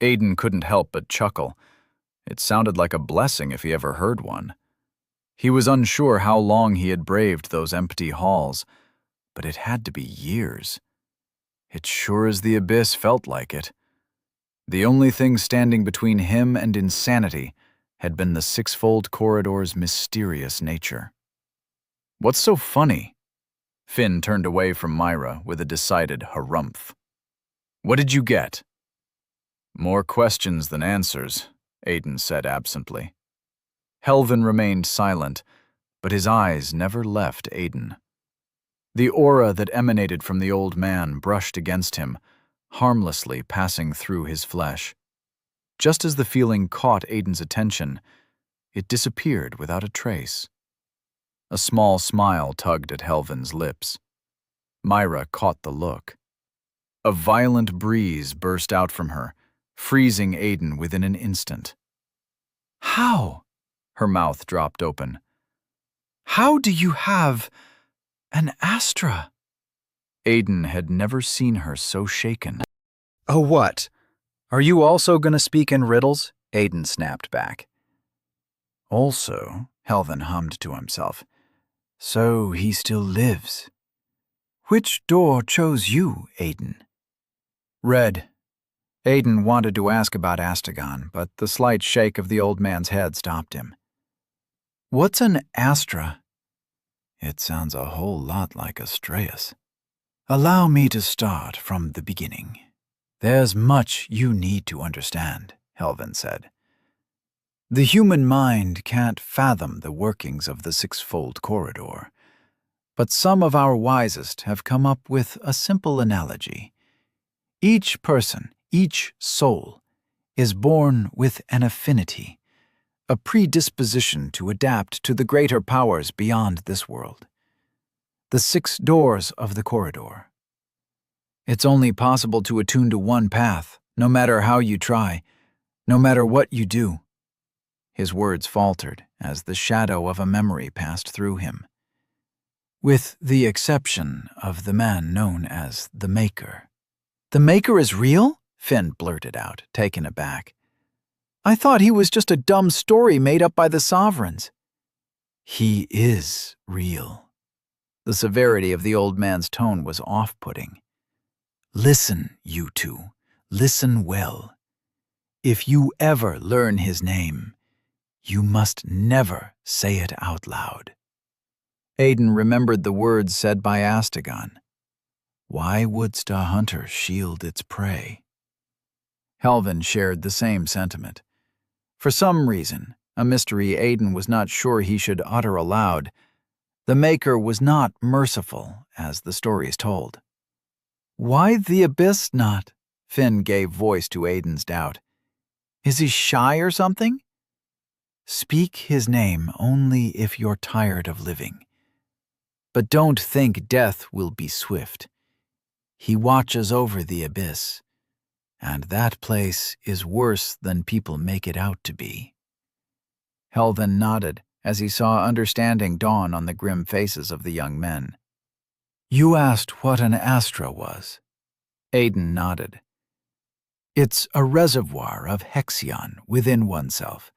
Aiden couldn't help but chuckle. It sounded like a blessing if he ever heard one. He was unsure how long he had braved those empty halls, but it had to be years. It sure as the abyss felt like it. The only thing standing between him and insanity had been the sixfold corridor's mysterious nature. What's so funny? Finn turned away from Myra with a decided harumph. What did you get? More questions than answers, Aiden said absently. Helvan remained silent, but his eyes never left Aiden. The aura that emanated from the old man brushed against him, harmlessly passing through his flesh. Just as the feeling caught Aiden's attention, it disappeared without a trace. A small smile tugged at Helvan's lips. Myra caught the look. A violent breeze burst out from her, freezing Aiden within an instant. How? Her mouth dropped open. How do you have an Astra? Aiden had never seen her so shaken. Oh, what? Are you also going to speak in riddles? Aiden snapped back. Also, Helvan hummed to himself. So he still lives. Which door chose you, Aiden? Red. Aiden wanted to ask about Astagon, but the slight shake of the old man's head stopped him. What's an Astra? It sounds a whole lot like Astraeus. Allow me to start from the beginning. There's much you need to understand, Helvan said. The human mind can't fathom the workings of the sixfold corridor, but some of our wisest have come up with a simple analogy. Each person, each soul, is born with an affinity, a predisposition to adapt to the greater powers beyond this world. The 6 doors of the corridor. It's only possible to attune to one path, no matter how you try, no matter what you do. His words faltered as the shadow of a memory passed through him. With the exception of the man known as the Maker. The Maker is real? Finn blurted out, taken aback. I thought he was just a dumb story made up by the sovereigns. He is real. The severity of the old man's tone was off-putting. Listen, you two. Listen well. If you ever learn his name, you must never say it out loud. Aiden remembered the words said by Astagon. Why wouldst a hunter shield its prey? Helvin shared the same sentiment. For some reason, a mystery Aiden was not sure he should utter aloud, the Maker was not merciful, as the stories told. Why the abyss not? Finn gave voice to Aiden's doubt. Is he shy or something? Speak his name only if you're tired of living. But don't think death will be swift. He watches over the abyss, and that place is worse than people make it out to be. Helvin nodded as he saw understanding dawn on the grim faces of the young men. You asked what an astra was. Aiden nodded. It's a reservoir of hexion within oneself.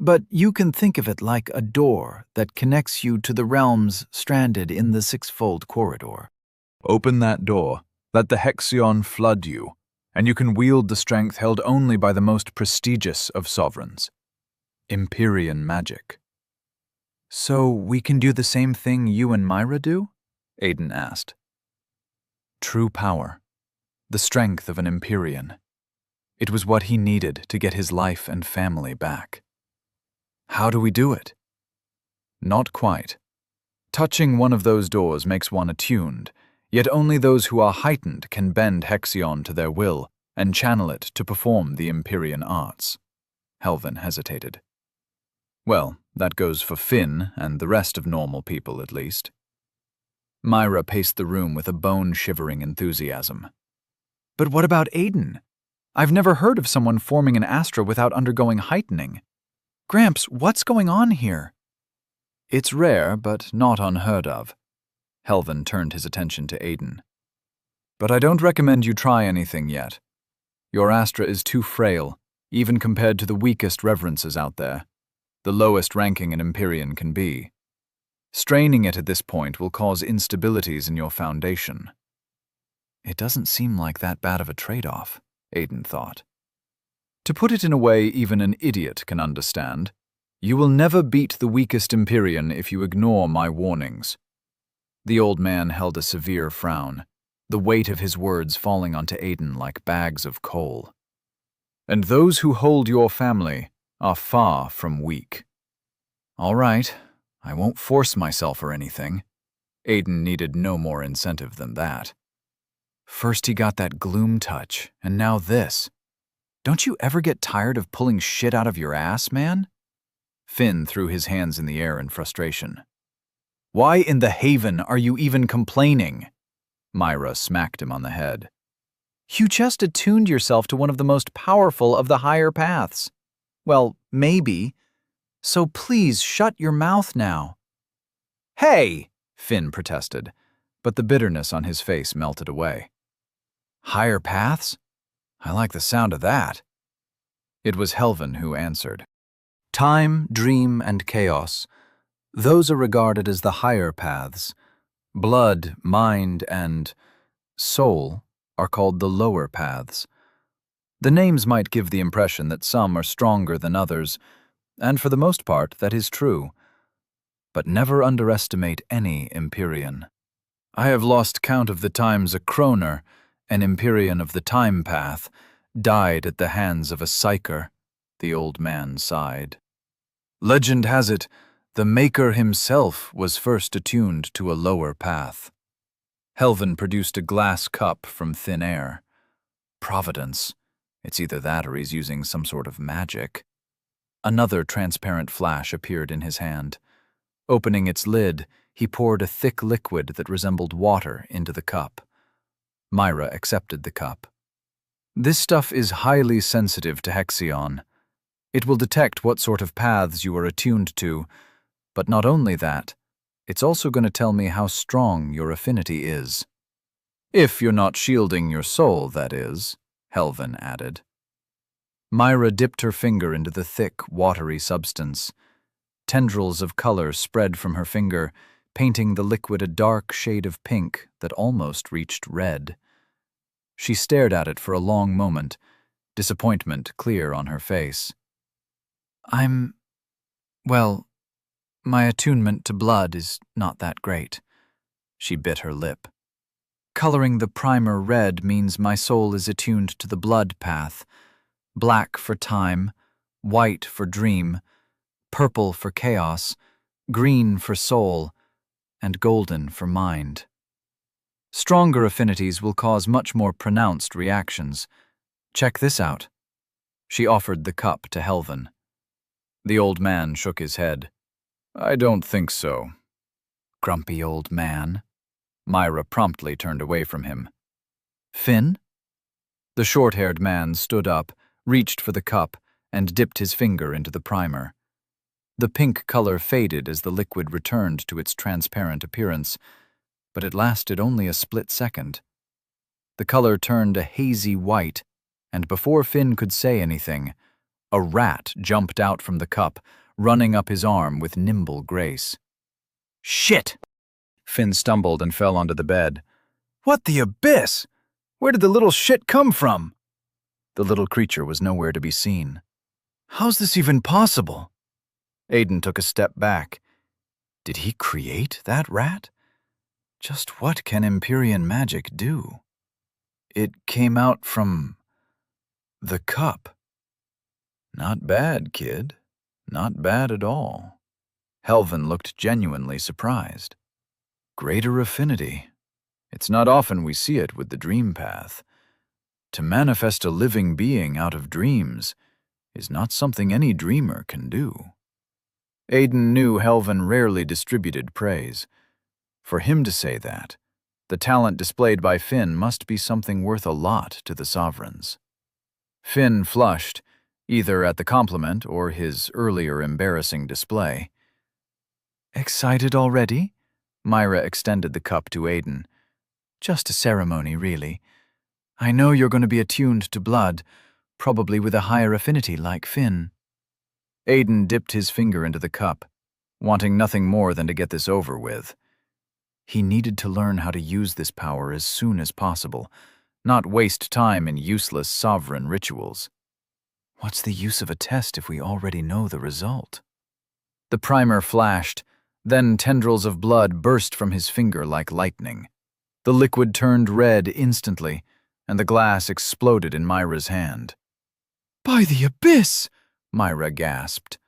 But you can think of it like a door that connects you to the realms stranded in the 6-fold corridor. Open that door, let the Hexion flood you, and you can wield the strength held only by the most prestigious of sovereigns. Empyrean magic. So we can do the same thing you and Myra do? Aiden asked. True power. The strength of an Empyrean. It was what he needed to get his life and family back. How do we do it? Not quite. Touching one of those doors makes one attuned, yet only those who are heightened can bend Hexion to their will and channel it to perform the Empyrean arts. Helvin hesitated. Well, that goes for Finn and the rest of normal people, at least. Myra paced the room with a bone-shivering enthusiasm. But what about Aiden? I've never heard of someone forming an astra without undergoing heightening. Gramps, what's going on here? It's rare, but not unheard of. Helvin turned his attention to Aiden. But I don't recommend you try anything yet. Your astra is too frail, even compared to the weakest reverences out there, the lowest ranking an Empyrean can be. Straining it at this point will cause instabilities in your foundation. It doesn't seem like that bad of a trade-off, Aiden thought. To put it in a way even an idiot can understand, you will never beat the weakest Empyrean if you ignore my warnings. The old man held a severe frown, the weight of his words falling onto Aiden like bags of coal. And those who hold your family are far from weak. All right, I won't force myself or anything. Aiden needed no more incentive than that. First he got that gloom touch, and now this. Don't you ever get tired of pulling shit out of your ass, man? Finn threw his hands in the air in frustration. Why in the haven are you even complaining? Myra smacked him on the head. You just attuned yourself to one of the most powerful of the higher paths. Well, maybe. So please shut your mouth now. Hey, Finn protested, but the bitterness on his face melted away. Higher paths? I like the sound of that. It was Helvin who answered. Time, dream, and chaos. Those are regarded as the higher paths. Blood, mind, and soul are called the lower paths. The names might give the impression that some are stronger than others, and for the most part that is true. But never underestimate any Empyrean. I have lost count of the times a Kroner, an Empyrean of the time path, died at the hands of a psyker, the old man sighed. Legend has it, the Maker himself was first attuned to a lower path. Helvin produced a glass cup from thin air. Providence. It's either that or he's using some sort of magic. Another transparent flash appeared in his hand. Opening its lid, he poured a thick liquid that resembled water into the cup. Myra accepted the cup. This stuff is highly sensitive to Hexion. It will detect what sort of paths you are attuned to, but not only that, it's also going to tell me how strong your affinity is. If you're not shielding your soul, that is, Helvin added. Myra dipped her finger into the thick, watery substance. Tendrils of color spread from her finger, painting the liquid a dark shade of pink that almost reached red. She stared at it for a long moment, disappointment clear on her face. Well, my attunement to blood is not that great. She bit her lip. Coloring the primer red means my soul is attuned to the blood path. Black for time, white for dream, purple for chaos, green for soul, and golden for mind. Stronger affinities will cause much more pronounced reactions. Check this out. She offered the cup to Helvin. The old man shook his head. I don't think so. Grumpy old man. Myra promptly turned away from him. Finn? The short-haired man stood up, reached for the cup, and dipped his finger into the primer. The pink color faded as the liquid returned to its transparent appearance, but it lasted only a split second. The color turned a hazy white, and before Finn could say anything, a rat jumped out from the cup, running up his arm with nimble grace. Shit! Finn stumbled and fell onto the bed. What the abyss? Where did the little shit come from? The little creature was nowhere to be seen. How's this even possible? Aiden took a step back. Did he create that rat? Just what can Empyrean magic do? It came out from the cup. Not bad, kid. Not bad at all. Helvin looked genuinely surprised. Greater affinity. It's not often we see it with the dream path. To manifest a living being out of dreams is not something any dreamer can do. Aiden knew Helvin rarely distributed praise. For him to say that, the talent displayed by Finn must be something worth a lot to the sovereigns. Finn flushed, either at the compliment or his earlier embarrassing display. Excited already? Myra extended the cup to Aiden. Just a ceremony, really. I know you're going to be attuned to blood, probably with a higher affinity like Finn. Aiden dipped his finger into the cup, wanting nothing more than to get this over with. He needed to learn how to use this power as soon as possible, not waste time in useless sovereign rituals. What's the use of a test if we already know the result? The primer flashed, then tendrils of blood burst from his finger like lightning. The liquid turned red instantly, and the glass exploded in Myra's hand. By the abyss! Myra gasped.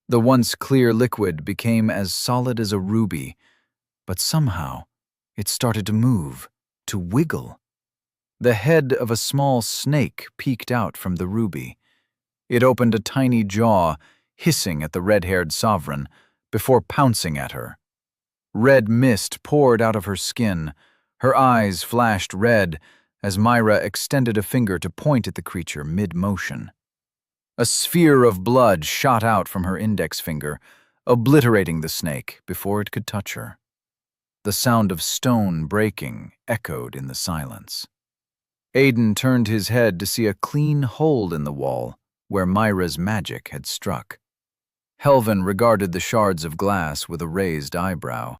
The once clear liquid became as solid as a ruby, but somehow it started to move, to wiggle. The head of a small snake peeked out from the ruby. It opened a tiny jaw, hissing at the red-haired sovereign, before pouncing at her. Red mist poured out of her skin. Her eyes flashed red as Myra extended a finger to point at the creature mid-motion. A sphere of blood shot out from her index finger, obliterating the snake before it could touch her. The sound of stone breaking echoed in the silence. Aiden turned his head to see a clean hole in the wall where Myra's magic had struck. Helvin regarded the shards of glass with a raised eyebrow.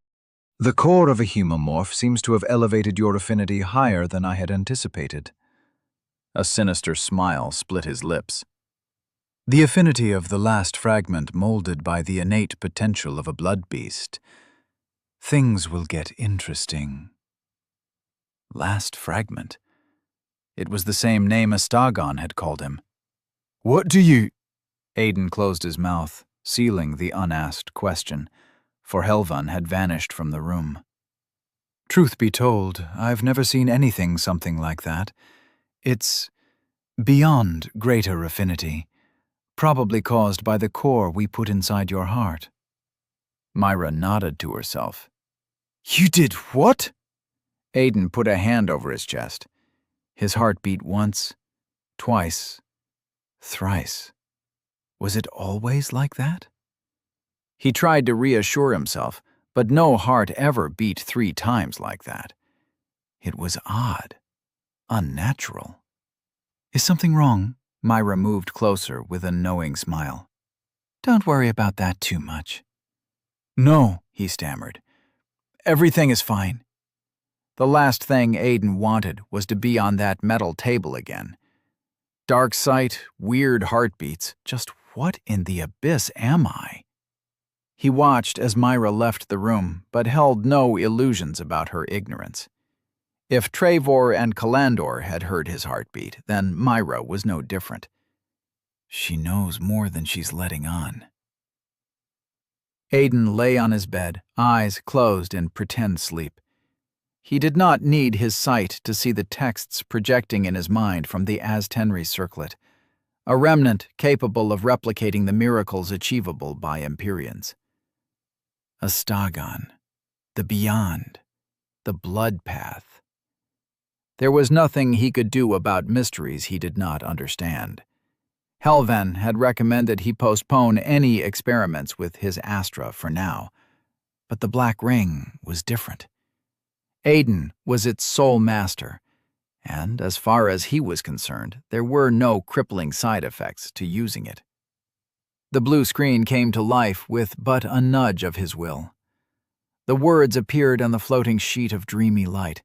The core of a humomorph seems to have elevated your affinity higher than I had anticipated. A sinister smile split his lips. The affinity of the last fragment molded by the innate potential of a blood beast. Things will get interesting. Last fragment. It was the same name Astagon had called him. What do you... Aiden closed his mouth, sealing the unasked question, for Helvin had vanished from the room. Truth be told, I've never seen anything something like that. It's beyond greater affinity, probably caused by the core we put inside your heart. Myra nodded to herself. You did what? Aiden put a hand over his chest. His heart beat once, twice, thrice. Was it always like that? He tried to reassure himself, but no heart ever beat 3 times like that. It was odd, unnatural. Is something wrong? Myra moved closer with a knowing smile. Don't worry about that too much. No, he stammered. Everything is fine. The last thing Aiden wanted was to be on that metal table again. Dark sight, weird heartbeats, just what in the abyss am I? He watched as Myra left the room, but held no illusions about her ignorance. If Trevor and Calandor had heard his heartbeat, then Myra was no different. She knows more than she's letting on. Aiden lay on his bed, eyes closed in pretend sleep. He did not need his sight to see the texts projecting in his mind from the Aztenry circlet, a remnant capable of replicating the miracles achievable by Empyreans. Astagon, the Beyond, the Blood Path. There was nothing he could do about mysteries he did not understand. Helven had recommended he postpone any experiments with his Astra for now, but the Black Ring was different. Aiden was its sole master, and as far as he was concerned, there were no crippling side effects to using it. The blue screen came to life with but a nudge of his will. The words appeared on the floating sheet of dreamy light.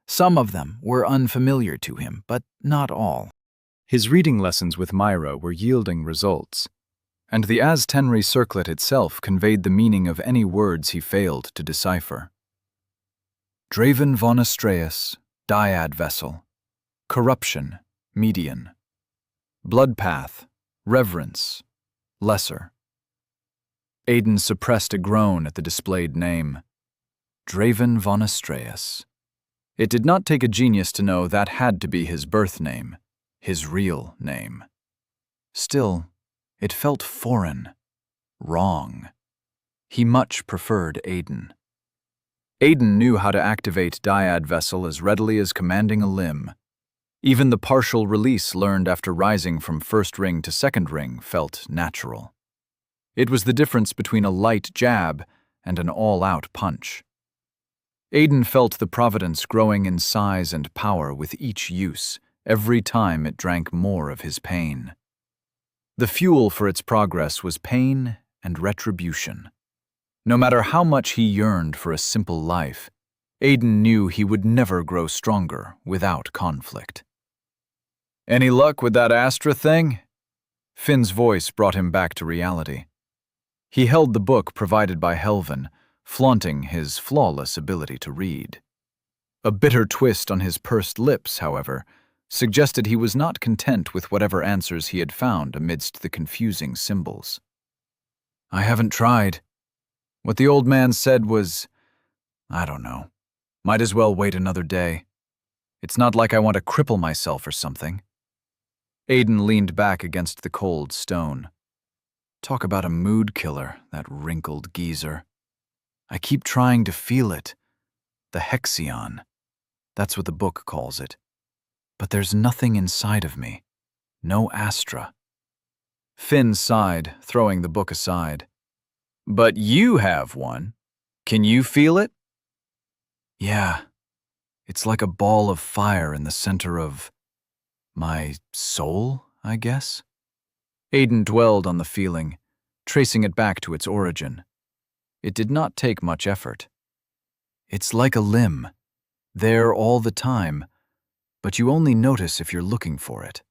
Some of them were unfamiliar to him, but not all. His reading lessons with Myra were yielding results, and the Aztenry circlet itself conveyed the meaning of any words he failed to decipher. Draven von Astreus, Dyad Vessel. Corruption, Median. Blood Path, Reverence, Lesser. Aiden suppressed a groan at the displayed name. Draven von Astreus. It did not take a genius to know that had to be his birth name, his real name. Still, it felt foreign, wrong. He much preferred Aiden. Aiden knew how to activate Dyad Vessel as readily as commanding a limb. Even the partial release learned after rising from first ring to second ring felt natural. It was the difference between a light jab and an all-out punch. Aiden felt the providence growing in size and power with each use, every time it drank more of his pain. The fuel for its progress was pain and retribution. No matter how much he yearned for a simple life, Aiden knew he would never grow stronger without conflict. "Any luck with that Astra thing?" Finn's voice brought him back to reality. He held the book provided by Helven, flaunting his flawless ability to read. A bitter twist on his pursed lips, however, suggested he was not content with whatever answers he had found amidst the confusing symbols. "I haven't tried. What the old man said was, I don't know. Might as well wait another day. It's not like I want to cripple myself or something." Aiden leaned back against the cold stone. Talk about a mood killer, that wrinkled geezer. I keep trying to feel it. The Hexion. That's what the book calls it. But there's nothing inside of me. No Astra. Finn sighed, throwing the book aside. "But you have one. Can you feel it?" "Yeah. It's like a ball of fire in the center of my soul, I guess." Aiden dwelled on the feeling, tracing it back to its origin. It did not take much effort. It's like a limb, there all the time, but you only notice if you're looking for it.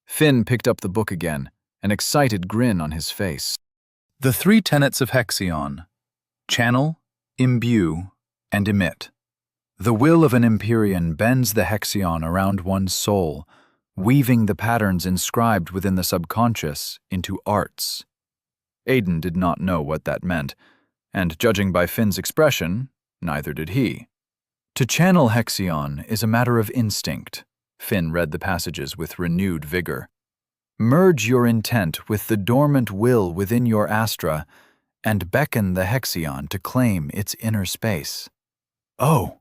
Finn picked up the book again, an excited grin on his face. The 3 tenets of Hexion: channel, imbue, and emit. The will of an Empyrean bends the Hexion around one's soul, weaving the patterns inscribed within the subconscious into arts. Aiden did not know what that meant, and judging by Finn's expression, neither did he. To channel Hexion is a matter of instinct, Finn read the passages with renewed vigor. Merge your intent with the dormant will within your astra and beckon the Hexion to claim its inner space. Oh!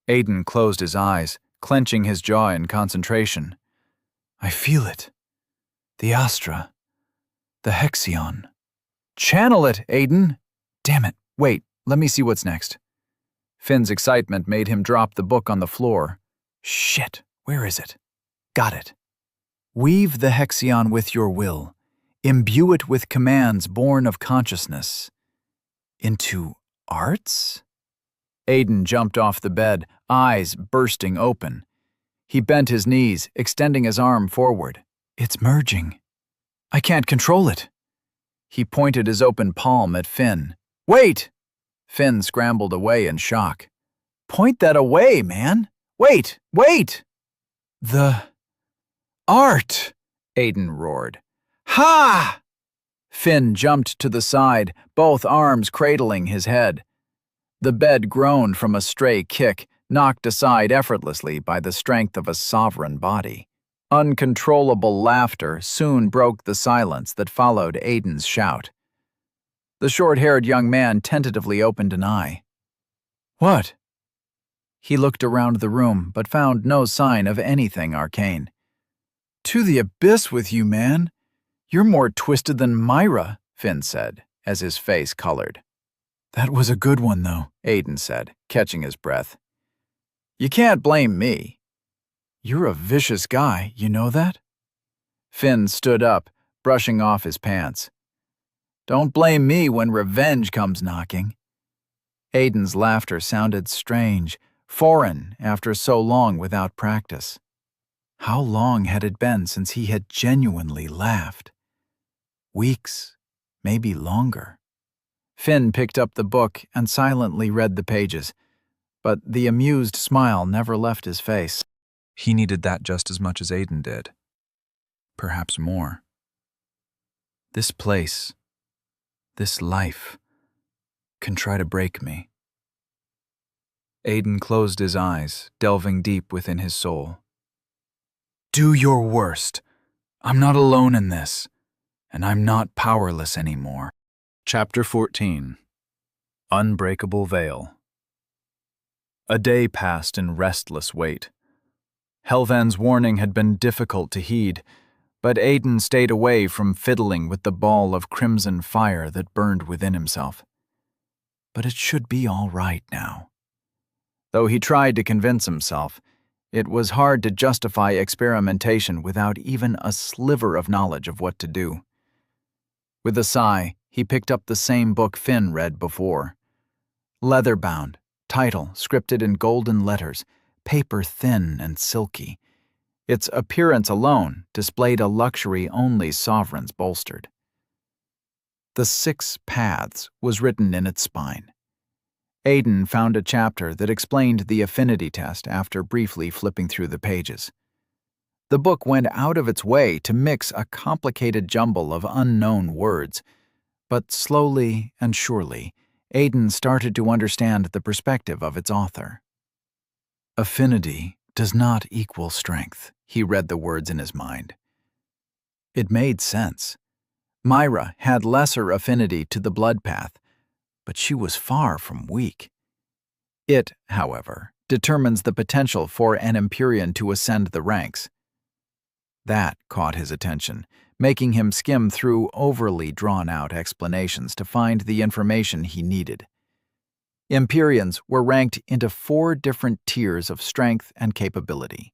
Aiden closed his eyes, clenching his jaw in concentration. I feel it. The Astra. The Hexion. Channel it, Aiden! Damn it, wait, let me see what's next. Finn's excitement made him drop the book on the floor. Shit, where is it? Got it. Weave the Hexion with your will. Imbue it with commands born of consciousness. Into arts? Aiden jumped off the bed, eyes bursting open. He bent his knees, extending his arm forward. It's merging. I can't control it. He pointed his open palm at Finn. Wait! Finn scrambled away in shock. Point that away, man. Wait! The art! Aiden roared. Ha! Finn jumped to the side, both arms cradling his head. The bed groaned from a stray kick, knocked aside effortlessly by the strength of a sovereign body. Uncontrollable laughter soon broke the silence that followed Aiden's shout. The short-haired young man tentatively opened an eye. What? He looked around the room, but found no sign of anything arcane. To the abyss with you, man. You're more twisted than Myra, Finn said, as his face colored. That was a good one, though, Aiden said, catching his breath. You can't blame me. You're a vicious guy, you know that? Finn stood up, brushing off his pants. Don't blame me when revenge comes knocking. Aiden's laughter sounded strange, foreign after so long without practice. How long had it been since he had genuinely laughed? Weeks, maybe longer. Finn picked up the book and silently read the pages, but the amused smile never left his face. He needed that just as much as Aiden did. Perhaps more. This place, this life, can try to break me. Aiden closed his eyes, delving deep within his soul. Do your worst. I'm not alone in this, and I'm not powerless anymore. Chapter 14. Unbreakable Veil. A day passed in restless wait. Helvan's warning had been difficult to heed, but Aiden stayed away from fiddling with the ball of crimson fire that burned within himself. But it should be all right now. Though he tried to convince himself, it was hard to justify experimentation without even a sliver of knowledge of what to do. With a sigh, he picked up the same book Finn read before. Leather-bound, title scripted in golden letters, paper thin and silky. Its appearance alone displayed a luxury only sovereigns bolstered. The 6 Paths was written in its spine. Aiden found a chapter that explained the affinity test after briefly flipping through the pages. The book went out of its way to mix a complicated jumble of unknown words, but slowly and surely, Aiden started to understand the perspective of its author. Affinity does not equal strength, he read the words in his mind. It made sense. Myra had lesser affinity to the blood path, but she was far from weak. It, however, determines the potential for an Empyrean to ascend the ranks. That caught his attention, making him skim through overly drawn-out explanations to find the information he needed. Empyreans were ranked into 4 different tiers of strength and capability.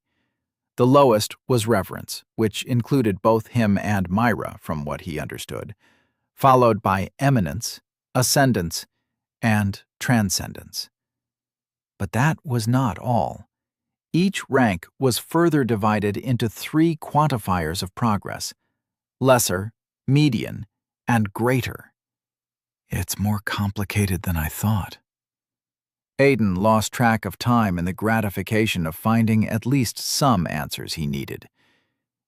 The lowest was reverence, which included both him and Myra, from what he understood, followed by eminence, ascendance, and transcendence. But that was not all. Each rank was further divided into 3 quantifiers of progress: lesser, median, and greater. It's more complicated than I thought. Aiden lost track of time in the gratification of finding at least some answers he needed.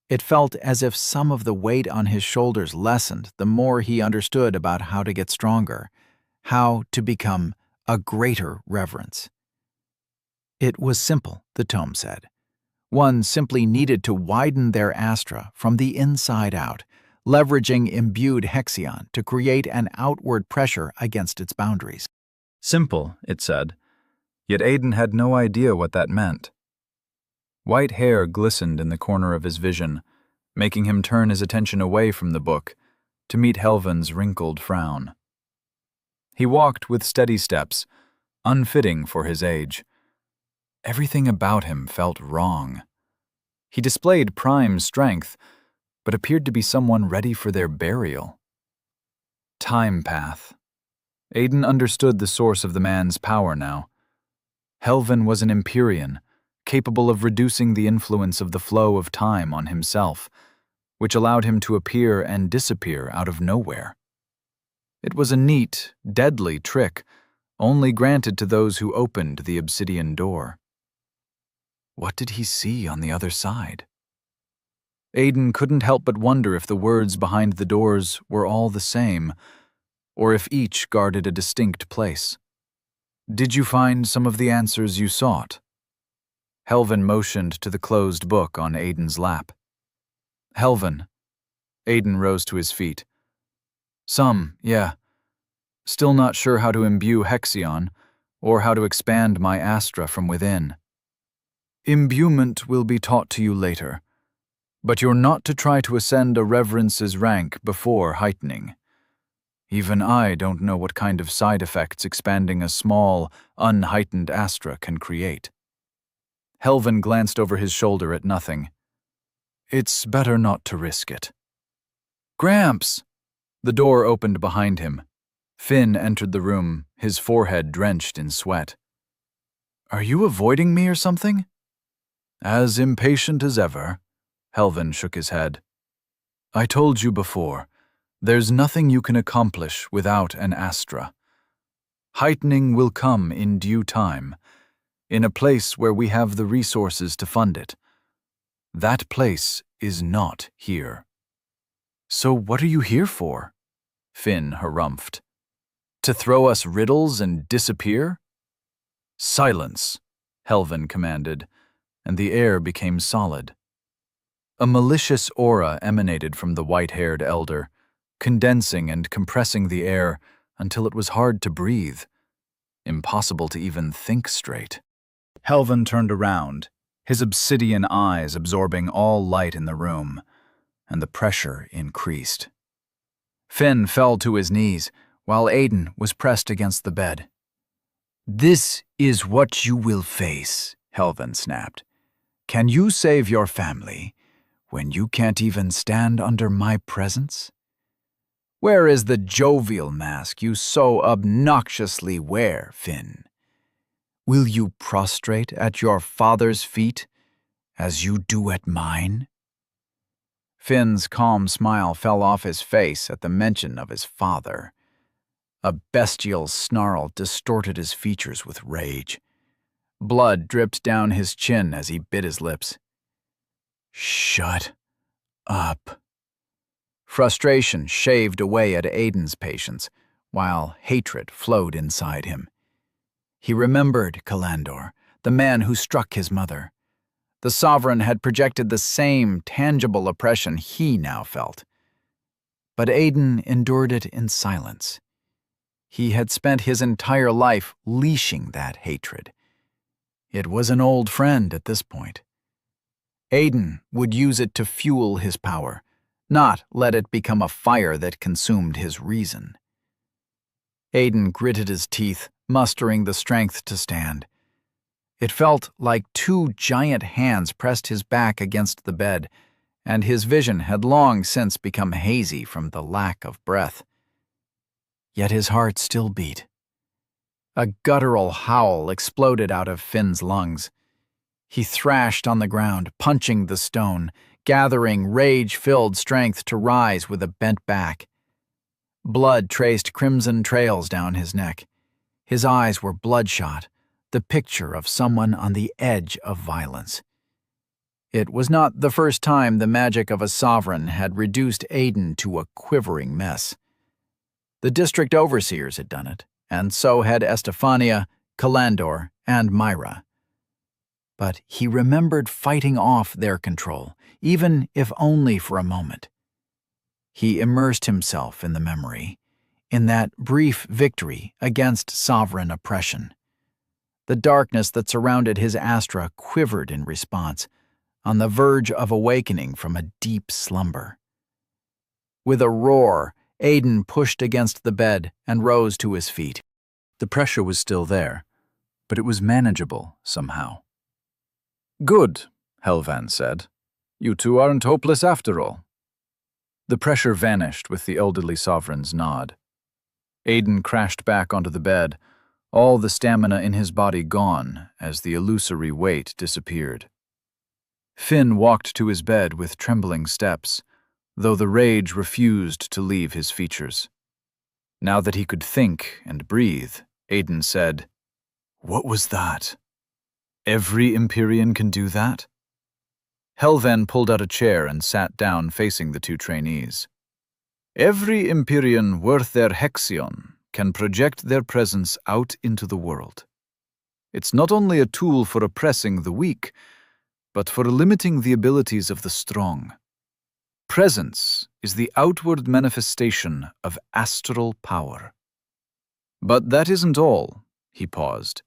It felt as if some of the weight on his shoulders lessened the more he understood about how to get stronger, how to become a greater reverence. It was simple, the tome said. One simply needed to widen their astra from the inside out, leveraging imbued Hexion to create an outward pressure against its boundaries. Simple, it said, yet Aiden had no idea what that meant. White hair glistened in the corner of his vision, making him turn his attention away from the book to meet Helvin's wrinkled frown. He walked with steady steps, unfitting for his age. Everything about him felt wrong. He displayed prime strength, but appeared to be someone ready for their burial. Time path. Aiden understood the source of the man's power now. Helvin was an Empyrean, capable of reducing the influence of the flow of time on himself, which allowed him to appear and disappear out of nowhere. It was a neat, deadly trick, only granted to those who opened the obsidian door. What did he see on the other side? Aiden couldn't help but wonder if the words behind the doors were all the same, or if each guarded a distinct place. Did you find some of the answers you sought? Helvin motioned to the closed book on Aiden's lap. Helvin. Aiden rose to his feet. Some, yeah. Still not sure how to imbue Hexion, or how to expand my astra from within. Imbuement will be taught to you later, but you're not to try to ascend a reverence's rank before heightening. Even I don't know what kind of side effects expanding a small, unheightened astra can create. Helvin glanced over his shoulder at nothing. It's better not to risk it. Gramps! The door opened behind him. Finn entered the room, his forehead drenched in sweat. Are you avoiding me or something? As impatient as ever, Helvin shook his head. I told you before, there's nothing you can accomplish without an astra. Heightening will come in due time, in a place where we have the resources to fund it. That place is not here. So what are you here for? Finn harumphed. To throw us riddles and disappear? Silence, Helvin commanded, and the air became solid. A malicious aura emanated from the white-haired elder, condensing and compressing the air until it was hard to breathe, impossible to even think straight. Helvin turned around, his obsidian eyes absorbing all light in the room, and the pressure increased. Finn fell to his knees, while Aiden was pressed against the bed. This is what you will face, Helvin snapped. Can you save your family when you can't even stand under my presence? Where is the jovial mask you so obnoxiously wear, Finn? Will you prostrate at your father's feet as you do at mine? Finn's calm smile fell off his face at the mention of his father. A bestial snarl distorted his features with rage. Blood dripped down his chin as he bit his lips. Shut up. Frustration shaved away at Aiden's patience, while hatred flowed inside him. He remembered Kalandor, the man who struck his mother. The Sovereign had projected the same tangible oppression he now felt. But Aiden endured it in silence. He had spent his entire life leashing that hatred. It was an old friend at this point. Aiden would use it to fuel his power, not let it become a fire that consumed his reason. Aiden gritted his teeth, mustering the strength to stand. It felt like two giant hands pressed his back against the bed, and his vision had long since become hazy from the lack of breath. Yet his heart still beat. A guttural howl exploded out of Finn's lungs. He thrashed on the ground, punching the stone, gathering rage-filled strength to rise with a bent back. Blood traced crimson trails down his neck. His eyes were bloodshot, the picture of someone on the edge of violence. It was not the first time the magic of a sovereign had reduced Aiden to a quivering mess. The district overseers had done it, and so had Estefania, Kalandor, and Myra. but he remembered fighting off their control, even if only for a moment. He immersed himself in the memory, in that brief victory against sovereign oppression. The darkness that surrounded his Astra quivered in response, on the verge of awakening from a deep slumber. With a roar, Aiden pushed against the bed and rose to his feet. The pressure was still there, but it was manageable somehow. "Good," Helvan said. "You two aren't hopeless after all." The pressure vanished with the elderly sovereign's nod. Aiden crashed back onto the bed, all the stamina in his body gone as the illusory weight disappeared. Finn walked to his bed with trembling steps, though the rage refused to leave his features. Now that he could think and breathe, Aiden said, "What was that? Every Empyrean can do that?" Helvan pulled out a chair and sat down facing the two trainees. "Every Empyrean worth their Hexion can project their presence out into the world. It's not only a tool for oppressing the weak, but for limiting the abilities of the strong. Presence is the outward manifestation of astral power. But that isn't all," he paused.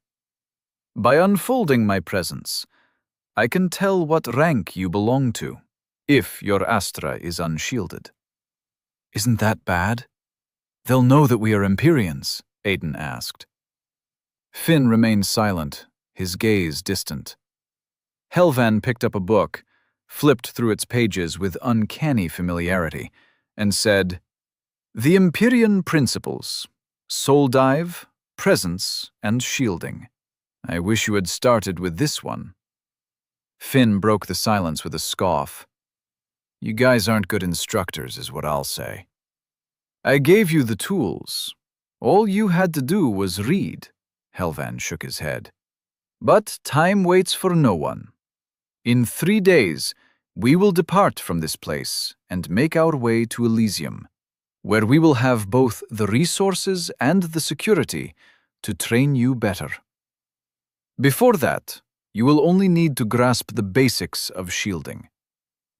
"By unfolding my presence, I can tell what rank you belong to, if your Astra is unshielded." "Isn't that bad? They'll know that we are Empyreans," Aiden asked. Finn remained silent, his gaze distant. Helvan picked up a book, flipped through its pages with uncanny familiarity, and said, "The Empyrean Principles: Soul Dive, Presence, and Shielding. I wish you had started with this one." Finn broke the silence with a scoff. "You guys aren't good instructors, is what I'll say. I gave you the tools. All you had to do was read." Helvan shook his head. "But time waits for no one. In 3 days, we will depart from this place and make our way to Elysium, where we will have both the resources and the security to train you better. Before that, you will only need to grasp the basics of shielding.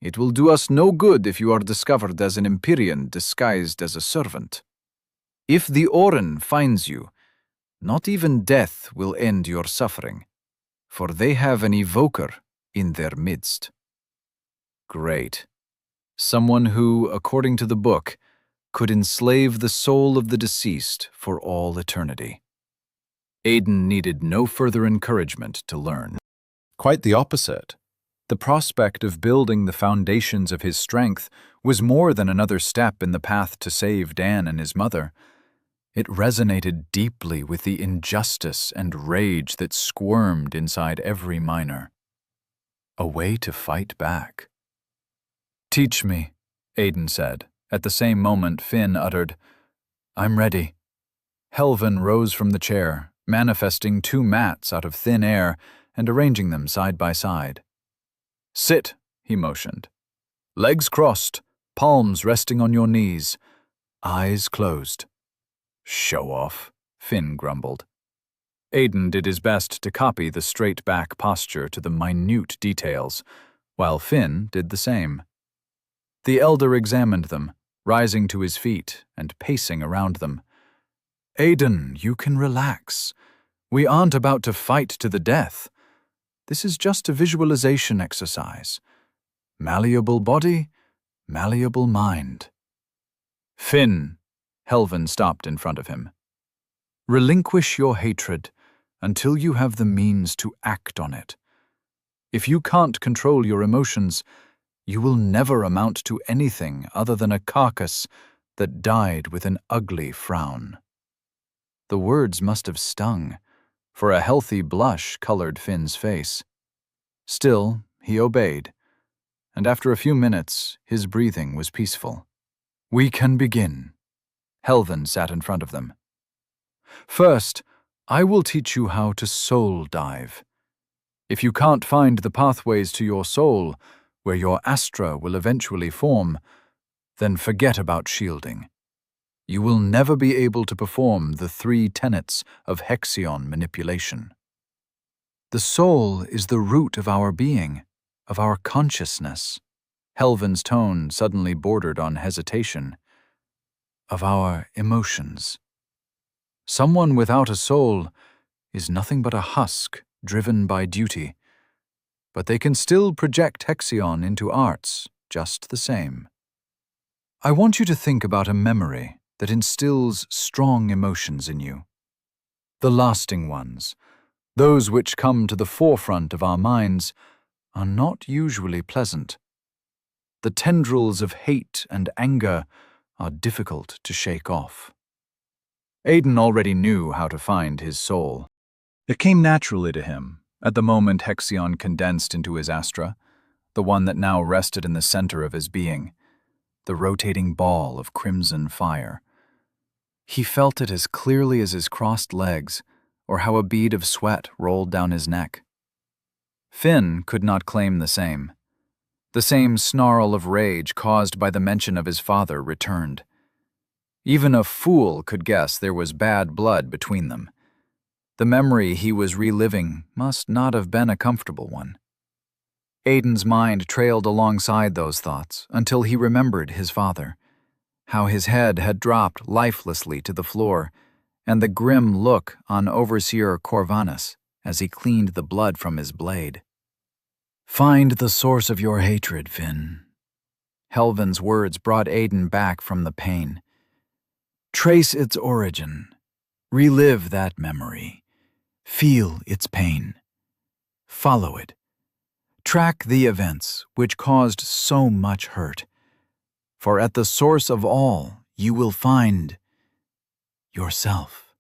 It will do us no good if you are discovered as an Empyrean disguised as a servant. If the Orin finds you, not even death will end your suffering, for they have an evoker in their midst." Great. Someone who, according to the book, could enslave the soul of the deceased for all eternity. Aiden needed no further encouragement to learn. Quite the opposite. The prospect of building the foundations of his strength was more than another step in the path to save Dan and his mother. It resonated deeply with the injustice and rage that squirmed inside every miner. A way to fight back. "Teach me," Aiden said. At the same moment, Finn uttered, "I'm ready." Helvan rose from the chair, manifesting 2 mats out of thin air and arranging them side by side. "Sit," he motioned. "Legs crossed, palms resting on your knees, eyes closed." "Show off," Finn grumbled. Aiden did his best to copy the straight-back posture to the minute details, while Finn did the same. The elder examined them, rising to his feet and pacing around them. "Aiden, you can relax. We aren't about to fight to the death. This is just a visualization exercise. Malleable body, malleable mind." "Finn," Helvan stopped in front of him. "Relinquish your hatred until you have the means to act on it. If you can't control your emotions, you will never amount to anything other than a carcass that died with an ugly frown." The words must have stung, for a healthy blush colored Finn's face. Still, he obeyed, and after a few minutes, his breathing was peaceful. "We can begin." Helvan sat in front of them. "First, I will teach you how to soul dive. If you can't find the pathways to your soul, where your Astra will eventually form, then forget about shielding. You will never be able to perform the 3 tenets of Hexion manipulation." The soul is the root of our being, of our consciousness. Helvin's tone suddenly bordered on hesitation. Of our emotions. Someone without a soul is nothing but a husk driven by duty, but they can still project Hexion into arts just the same. I want you to think about a memory that instills strong emotions in you. The lasting ones, those which come to the forefront of our minds, are not usually pleasant. The tendrils of hate and anger are difficult to shake off. Aiden already knew how to find his soul. It came naturally to him at the moment Hexion condensed into his astra, the one that now rested in the center of his being, the rotating ball of crimson fire. He felt it as clearly as his crossed legs, or how a bead of sweat rolled down his neck. Finn could not claim the same. The same snarl of rage caused by the mention of his father returned. Even a fool could guess there was bad blood between them. The memory he was reliving must not have been a comfortable one. Aiden's mind trailed alongside those thoughts until he remembered his father, how his head had dropped lifelessly to the floor, and the grim look on Overseer Corvanus as he cleaned the blood from his blade. Find the source of your hatred, Finn. Helvin's words brought Aiden back from the pain. Trace its origin. Relive that memory. Feel its pain. Follow it. Track the events which caused so much hurt. For at the source of all, you will find yourself.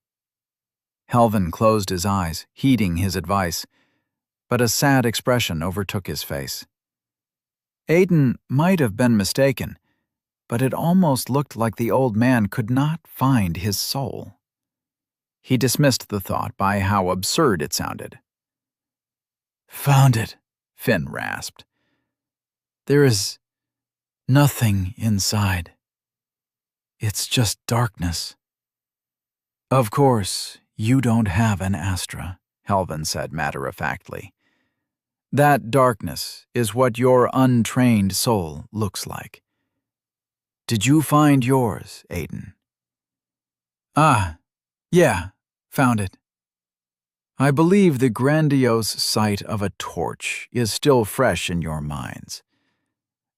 Helvin closed his eyes, heeding his advice, but a sad expression overtook his face. Aiden might have been mistaken, but it almost looked like the old man could not find his soul. He dismissed the thought by how absurd it sounded. Found it, Finn rasped. There is nothing inside. It's just darkness. Of course, you don't have an astra, Helvin said matter-of-factly. That darkness is what your untrained soul looks like. Did you find yours, Aiden? Yeah, found it. I believe the grandiose sight of a torch is still fresh in your minds.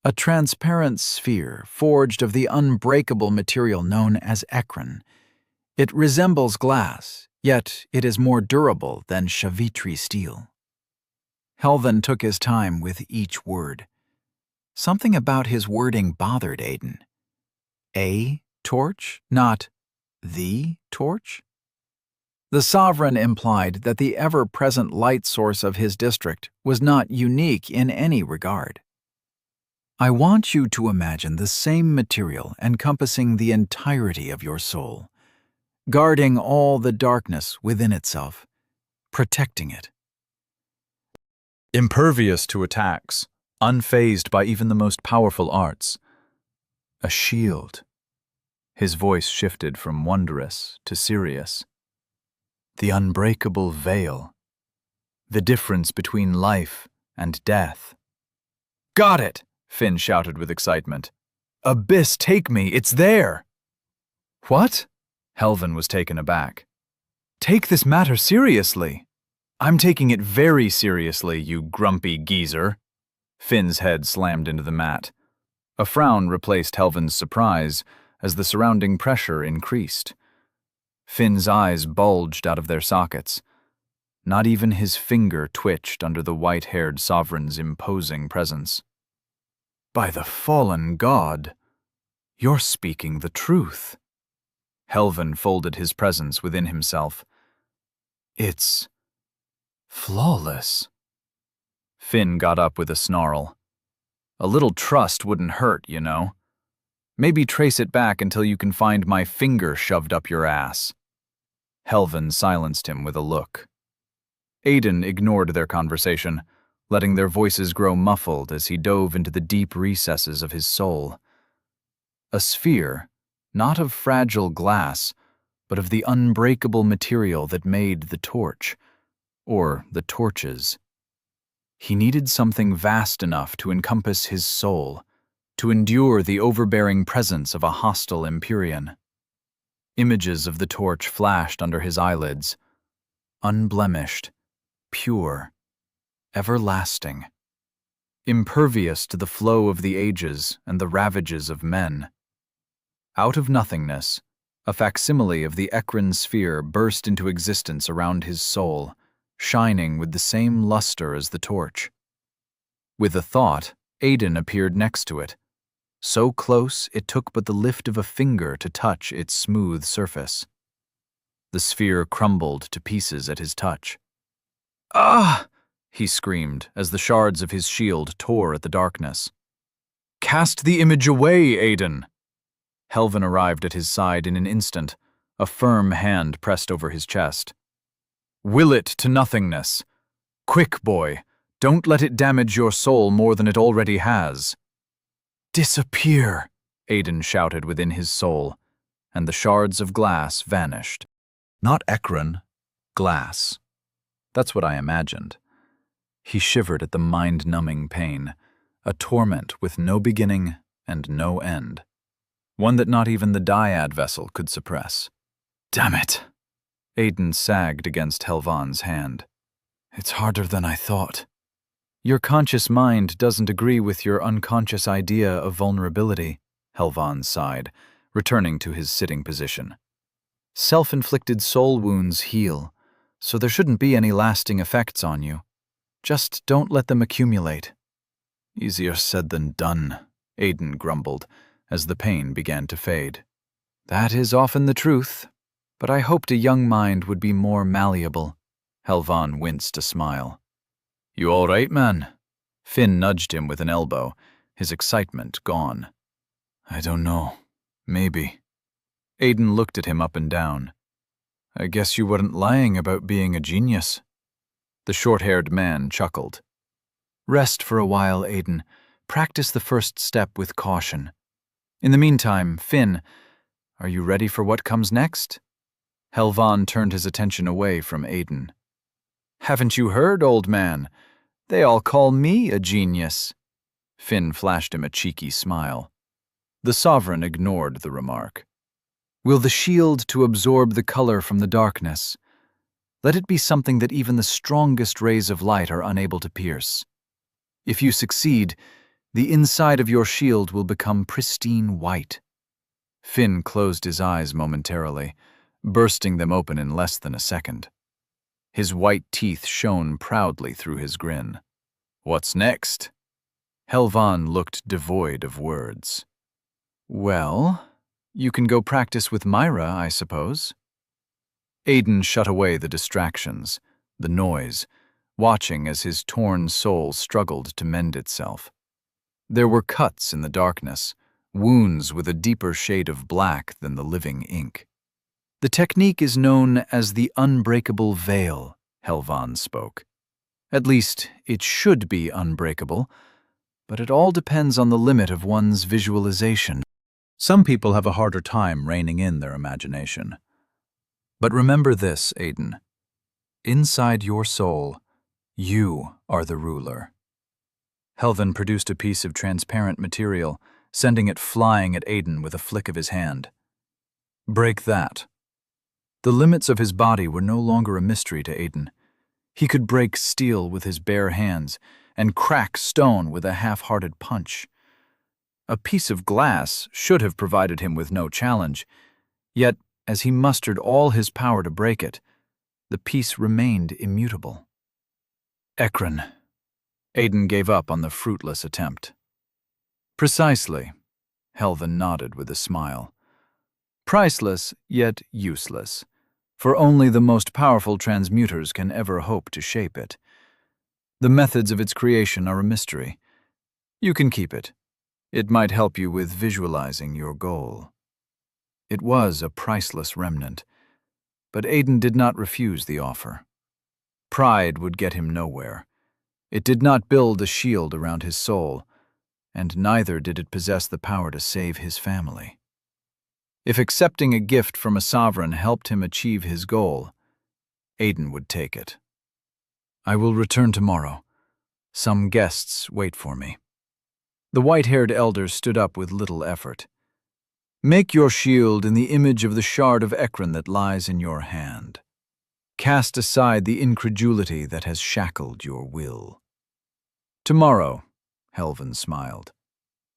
A transparent sphere forged of the unbreakable material known as ecran. It resembles glass, yet it is more durable than Shavitri steel. Helvin took his time with each word. Something about his wording bothered Aiden. A torch, not the torch? The sovereign implied that the ever-present light source of his district was not unique in any regard. I want you to imagine the same material encompassing the entirety of your soul, guarding all the darkness within itself, protecting it. Impervious to attacks, unfazed by even the most powerful arts. A shield. His voice shifted from wondrous to serious. The unbreakable veil. The difference between life and death. Got it! Finn shouted with excitement. Abyss, take me! It's there! What? Helvin was taken aback. Take this matter seriously. I'm taking it very seriously, you grumpy geezer. Finn's head slammed into the mat. A frown replaced Helvin's surprise as the surrounding pressure increased. Finn's eyes bulged out of their sockets. Not even his finger twitched under the white-haired sovereign's imposing presence. By the fallen god, you're speaking the truth. Helvin folded his presence within himself. It's flawless. Finn got up with a snarl. A little trust wouldn't hurt, you know. Maybe trace it back until you can find my finger shoved up your ass. Helvin silenced him with a look. Aiden ignored their conversation, letting their voices grow muffled as he dove into the deep recesses of his soul. A sphere, not of fragile glass, but of the unbreakable material that made the torch, or the torches. He needed something vast enough to encompass his soul, to endure the overbearing presence of a hostile Empyrean. Images of the torch flashed under his eyelids, unblemished, pure, everlasting, impervious to the flow of the ages and the ravages of men. Out of nothingness, a facsimile of the Ekron sphere burst into existence around his soul, shining with the same luster as the torch. With a thought, Aiden appeared next to it, so close it took but the lift of a finger to touch its smooth surface. The sphere crumbled to pieces at his touch. "Ah!" he screamed as the shards of his shield tore at the darkness. "Cast the image away, Aiden!" Helvin arrived at his side in an instant, a firm hand pressed over his chest. "Will it to nothingness. Quick, boy, don't let it damage your soul more than it already has." "Disappear!" Aiden shouted within his soul, and the shards of glass vanished. Not Ekron, glass. That's what I imagined. He shivered at the mind-numbing pain, a torment with no beginning and no end, one that not even the dyad vessel could suppress. "Damn it!" Aiden sagged against Helvan's hand. "It's harder than I thought." "Your conscious mind doesn't agree with your unconscious idea of vulnerability," Helvan sighed, returning to his sitting position. "Self-inflicted soul wounds heal, so there shouldn't be any lasting effects on you. Just don't let them accumulate." "Easier said than done," Aiden grumbled, as the pain began to fade. "That is often the truth, but I hoped a young mind would be more malleable." Helvan winced a smile. "You all right, man?" Finn nudged him with an elbow, his excitement gone. "I don't know. Maybe." Aiden looked at him up and down. "I guess you weren't lying about being a genius." The short-haired man chuckled. "Rest for a while, Aiden. Practice the first step with caution. In the meantime, Finn, are you ready for what comes next?" Helvan turned his attention away from Aiden. "Haven't you heard, old man? They all call me a genius." Finn flashed him a cheeky smile. The Sovereign ignored the remark. "Will the shield to absorb the color from the darkness. Let it be something that even the strongest rays of light are unable to pierce. If you succeed, the inside of your shield will become pristine white." Finn closed his eyes momentarily, bursting them open in less than a second. His white teeth shone proudly through his grin. "What's next?" Helvan looked devoid of words. "Well, you can go practice with Myra, I suppose." Aiden shut away the distractions, the noise, watching as his torn soul struggled to mend itself. There were cuts in the darkness, wounds with a deeper shade of black than the living ink. "The technique is known as the unbreakable veil," Helvan spoke. "At least, it should be unbreakable, but it all depends on the limit of one's visualization. Some people have a harder time reining in their imagination. But remember this, Aiden. Inside your soul, you are the ruler." Helvan produced a piece of transparent material, sending it flying at Aiden with a flick of his hand. "Break that." The limits of his body were no longer a mystery to Aiden. He could break steel with his bare hands and crack stone with a half-hearted punch. A piece of glass should have provided him with no challenge, yet as he mustered all his power to break it, the piece remained immutable. "Ekron." Aiden gave up on the fruitless attempt. "Precisely," Helvan nodded with a smile. "Priceless, yet useless, for only the most powerful transmuters can ever hope to shape it. The methods of its creation are a mystery. You can keep it. It might help you with visualizing your goal." It was a priceless remnant, but Aiden did not refuse the offer. Pride would get him nowhere. It did not build a shield around his soul, and neither did it possess the power to save his family. If accepting a gift from a sovereign helped him achieve his goal, Aiden would take it. I will return tomorrow. Some guests wait for me. The white-haired elder stood up with little effort. Make your shield in the image of the shard of Ekron that lies in your hand. Cast aside the incredulity that has shackled your will. Tomorrow, Helvan smiled.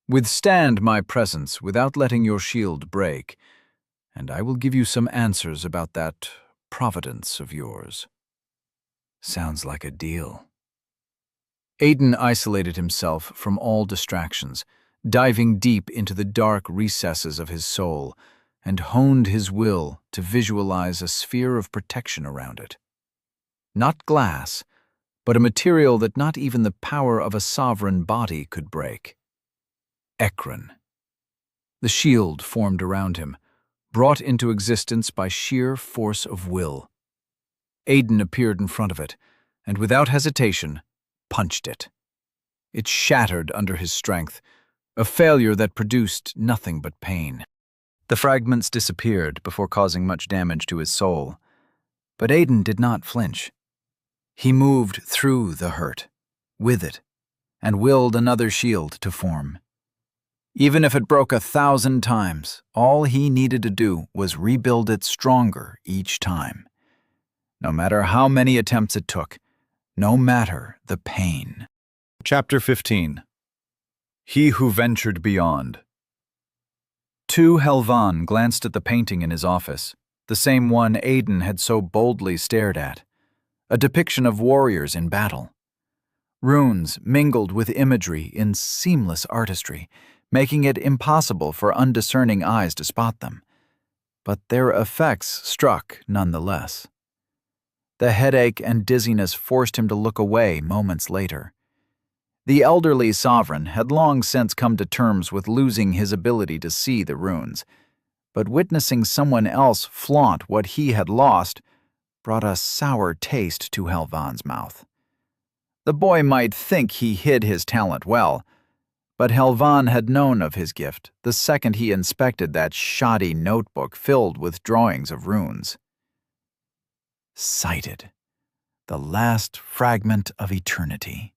Withstand my presence without letting your shield break, and I will give you some answers about that providence of yours. Sounds like a deal. Aiden isolated himself from all distractions, diving deep into the dark recesses of his soul, and honed his will to visualize a sphere of protection around it. Not glass, but a material that not even the power of a sovereign body could break. Ekron. The shield formed around him, brought into existence by sheer force of will. Aiden appeared in front of it, and without hesitation, punched it. It shattered under his strength, a failure that produced nothing but pain. The fragments disappeared before causing much damage to his soul. But Aiden did not flinch. He moved through the hurt, with it, and willed another shield to form. Even if it broke 1,000 times, all he needed to do was rebuild it stronger each time. No matter how many attempts it took, no matter the pain. Chapter 15. He Who Ventured Beyond. Helvan glanced at the painting in his office, the same one Aiden had so boldly stared at, a depiction of warriors in battle. Runes mingled with imagery in seamless artistry, making it impossible for undiscerning eyes to spot them. But their effects struck nonetheless. The headache and dizziness forced him to look away moments later. The elderly sovereign had long since come to terms with losing his ability to see the runes, but witnessing someone else flaunt what he had lost brought a sour taste to Helvan's mouth. The boy might think he hid his talent well, but Helvan had known of his gift the second he inspected that shoddy notebook filled with drawings of runes. Sighted, the last fragment of eternity.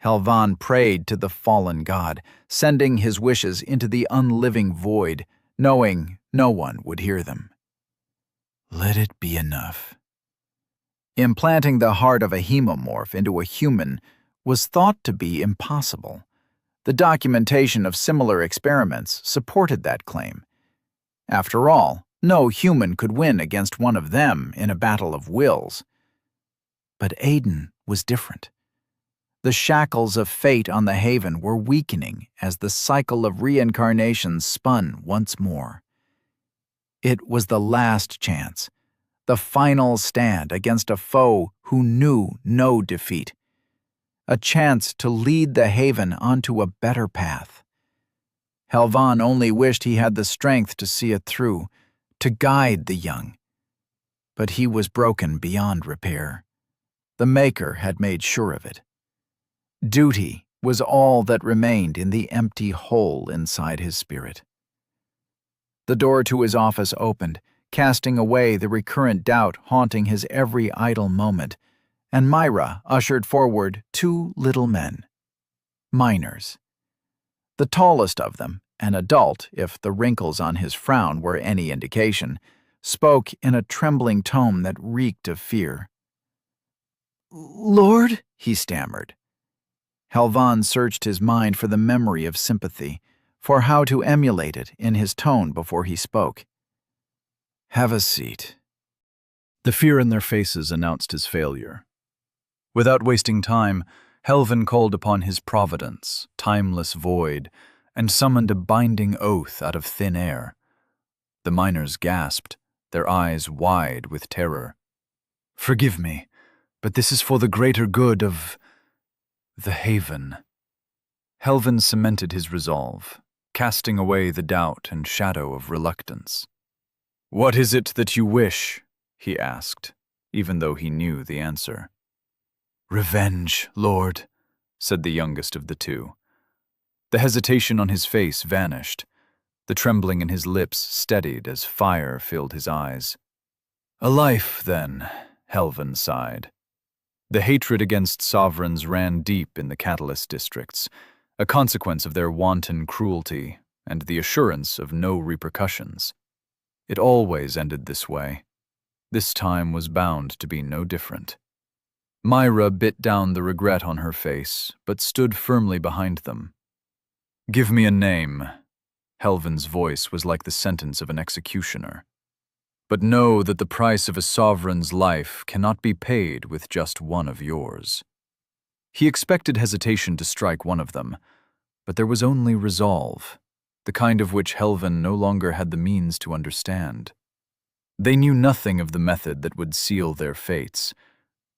Helvan prayed to the fallen god, sending his wishes into the unliving void, knowing no one would hear them. Let it be enough. Implanting the heart of a hemomorph into a human was thought to be impossible. The documentation of similar experiments supported that claim. After all, no human could win against one of them in a battle of wills. But Aiden was different. The shackles of fate on the Haven were weakening as the cycle of reincarnation spun once more. It was the last chance, the final stand against a foe who knew no defeat. A chance to lead the Haven onto a better path. Helvan only wished he had the strength to see it through, to guide the young. But he was broken beyond repair. The Maker had made sure of it. Duty was all that remained in the empty hole inside his spirit. The door to his office opened, casting away the recurrent doubt haunting his every idle moment, and Myra ushered forward 2 little men. Minors. The tallest of them, an adult if the wrinkles on his frown were any indication, spoke in a trembling tone that reeked of fear. "Lord," he stammered. Helvan searched his mind for the memory of sympathy, for how to emulate it in his tone before he spoke. "Have a seat." The fear in their faces announced his failure. Without wasting time, Helvan called upon his providence, timeless void, and summoned a binding oath out of thin air. The miners gasped, their eyes wide with terror. "Forgive me, but this is for the greater good of the Haven." Helvan cemented his resolve, casting away the doubt and shadow of reluctance. "What is it that you wish?" he asked, even though he knew the answer. "Revenge, Lord," said the youngest of the 2. The hesitation on his face vanished. The trembling in his lips steadied as fire filled his eyes. "A life, then," Helvan sighed. The hatred against sovereigns ran deep in the Catalyst districts, a consequence of their wanton cruelty and the assurance of no repercussions. It always ended this way. This time was bound to be no different. Myra bit down the regret on her face, but stood firmly behind them. "Give me a name." Helvin's voice was like the sentence of an executioner. "But know that the price of a sovereign's life cannot be paid with just one of yours." He expected hesitation to strike one of them, but there was only resolve, the kind of which Helvin no longer had the means to understand. They knew nothing of the method that would seal their fates,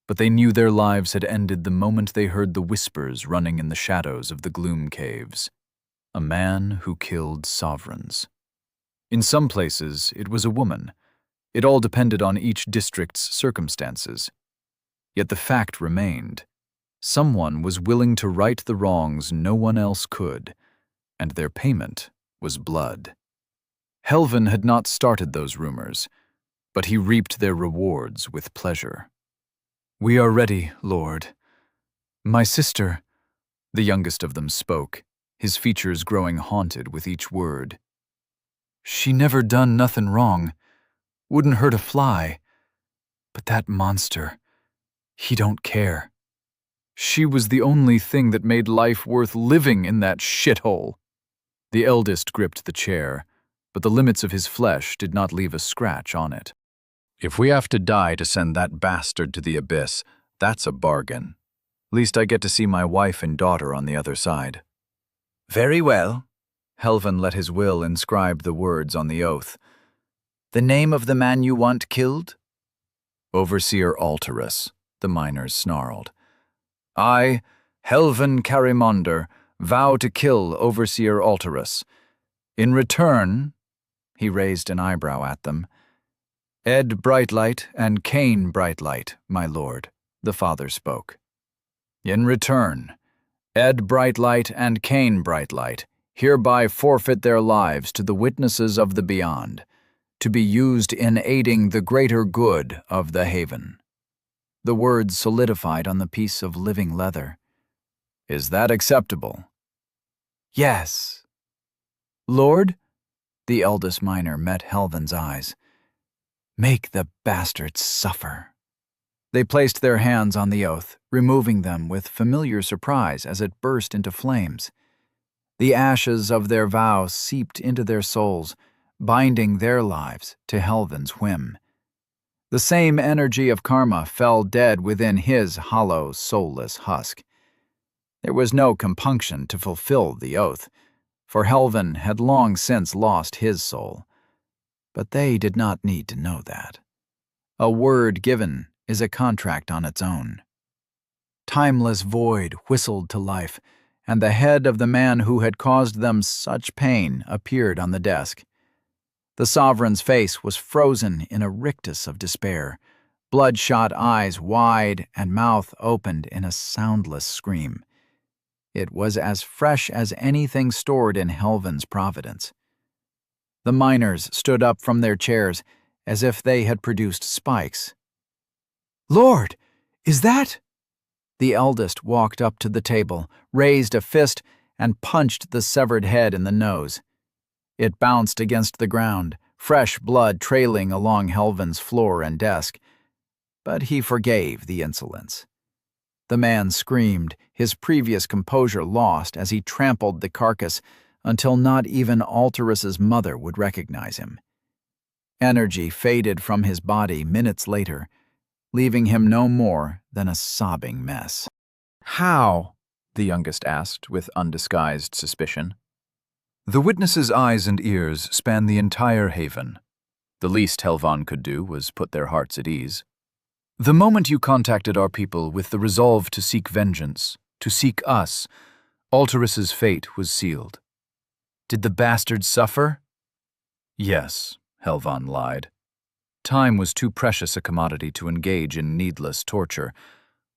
but they knew their lives had ended the moment they heard the whispers running in the shadows of the gloom caves. A man who killed sovereigns. In some places, it was a woman. It all depended on each district's circumstances. Yet the fact remained. Someone was willing to right the wrongs no one else could, and their payment was blood. Helvin had not started those rumors, but he reaped their rewards with pleasure. "We are ready, Lord. My sister," the youngest of them spoke, his features growing haunted with each word. "She never done nothing wrong. Wouldn't hurt a fly. But that monster, he don't care. She was the only thing that made life worth living in that shithole." The eldest gripped the chair, but the limits of his flesh did not leave a scratch on it. "If we have to die to send that bastard to the abyss, that's a bargain. Least I get to see my wife and daughter on the other side." "Very well." Helvin let his will inscribe the words on the oath. "The name of the man you want killed?" "Overseer Alterus," the miners snarled. "I, Helvin Carimonder, vow to kill Overseer Alterus. In return," he raised an eyebrow at them, "Ed Brightlight and Cain Brightlight, my lord," the father spoke. "In return, Ed Brightlight and Cain Brightlight hereby forfeit their lives to the witnesses of the beyond, to be used in aiding the greater good of the haven." The words solidified on the piece of living leather. "Is that acceptable?" "Yes." "Lord," the eldest miner met Helvin's eyes, "make the bastards suffer." They placed their hands on the oath, removing them with familiar surprise as it burst into flames. The ashes of their vow seeped into their souls, binding their lives to Helvin's whim. The same energy of karma fell dead within his hollow, soulless husk. There was no compunction to fulfill the oath, for Helvin had long since lost his soul. But they did not need to know that. A word given is a contract on its own. Timeless void whistled to life, and the head of the man who had caused them such pain appeared on the desk. The sovereign's face was frozen in a rictus of despair, bloodshot eyes wide and mouth opened in a soundless scream. It was as fresh as anything stored in Helvin's providence. The miners stood up from their chairs as if they had produced spikes. "Lord, is that—" The eldest walked up to the table, raised a fist, and punched the severed head in the nose. It bounced against the ground, fresh blood trailing along Helvin's floor and desk. But he forgave the insolence. The man screamed, his previous composure lost as he trampled the carcass until not even Alterus's mother would recognize him. Energy faded from his body minutes later, leaving him no more than a sobbing mess. "How?" the youngest asked with undisguised suspicion. The witness's eyes and ears spanned the entire haven. The least Helvan could do was put their hearts at ease. "The moment you contacted our people with the resolve to seek vengeance, to seek us, Alterus's fate was sealed." "Did the bastard suffer?" "Yes," Helvan lied. Time was too precious a commodity to engage in needless torture,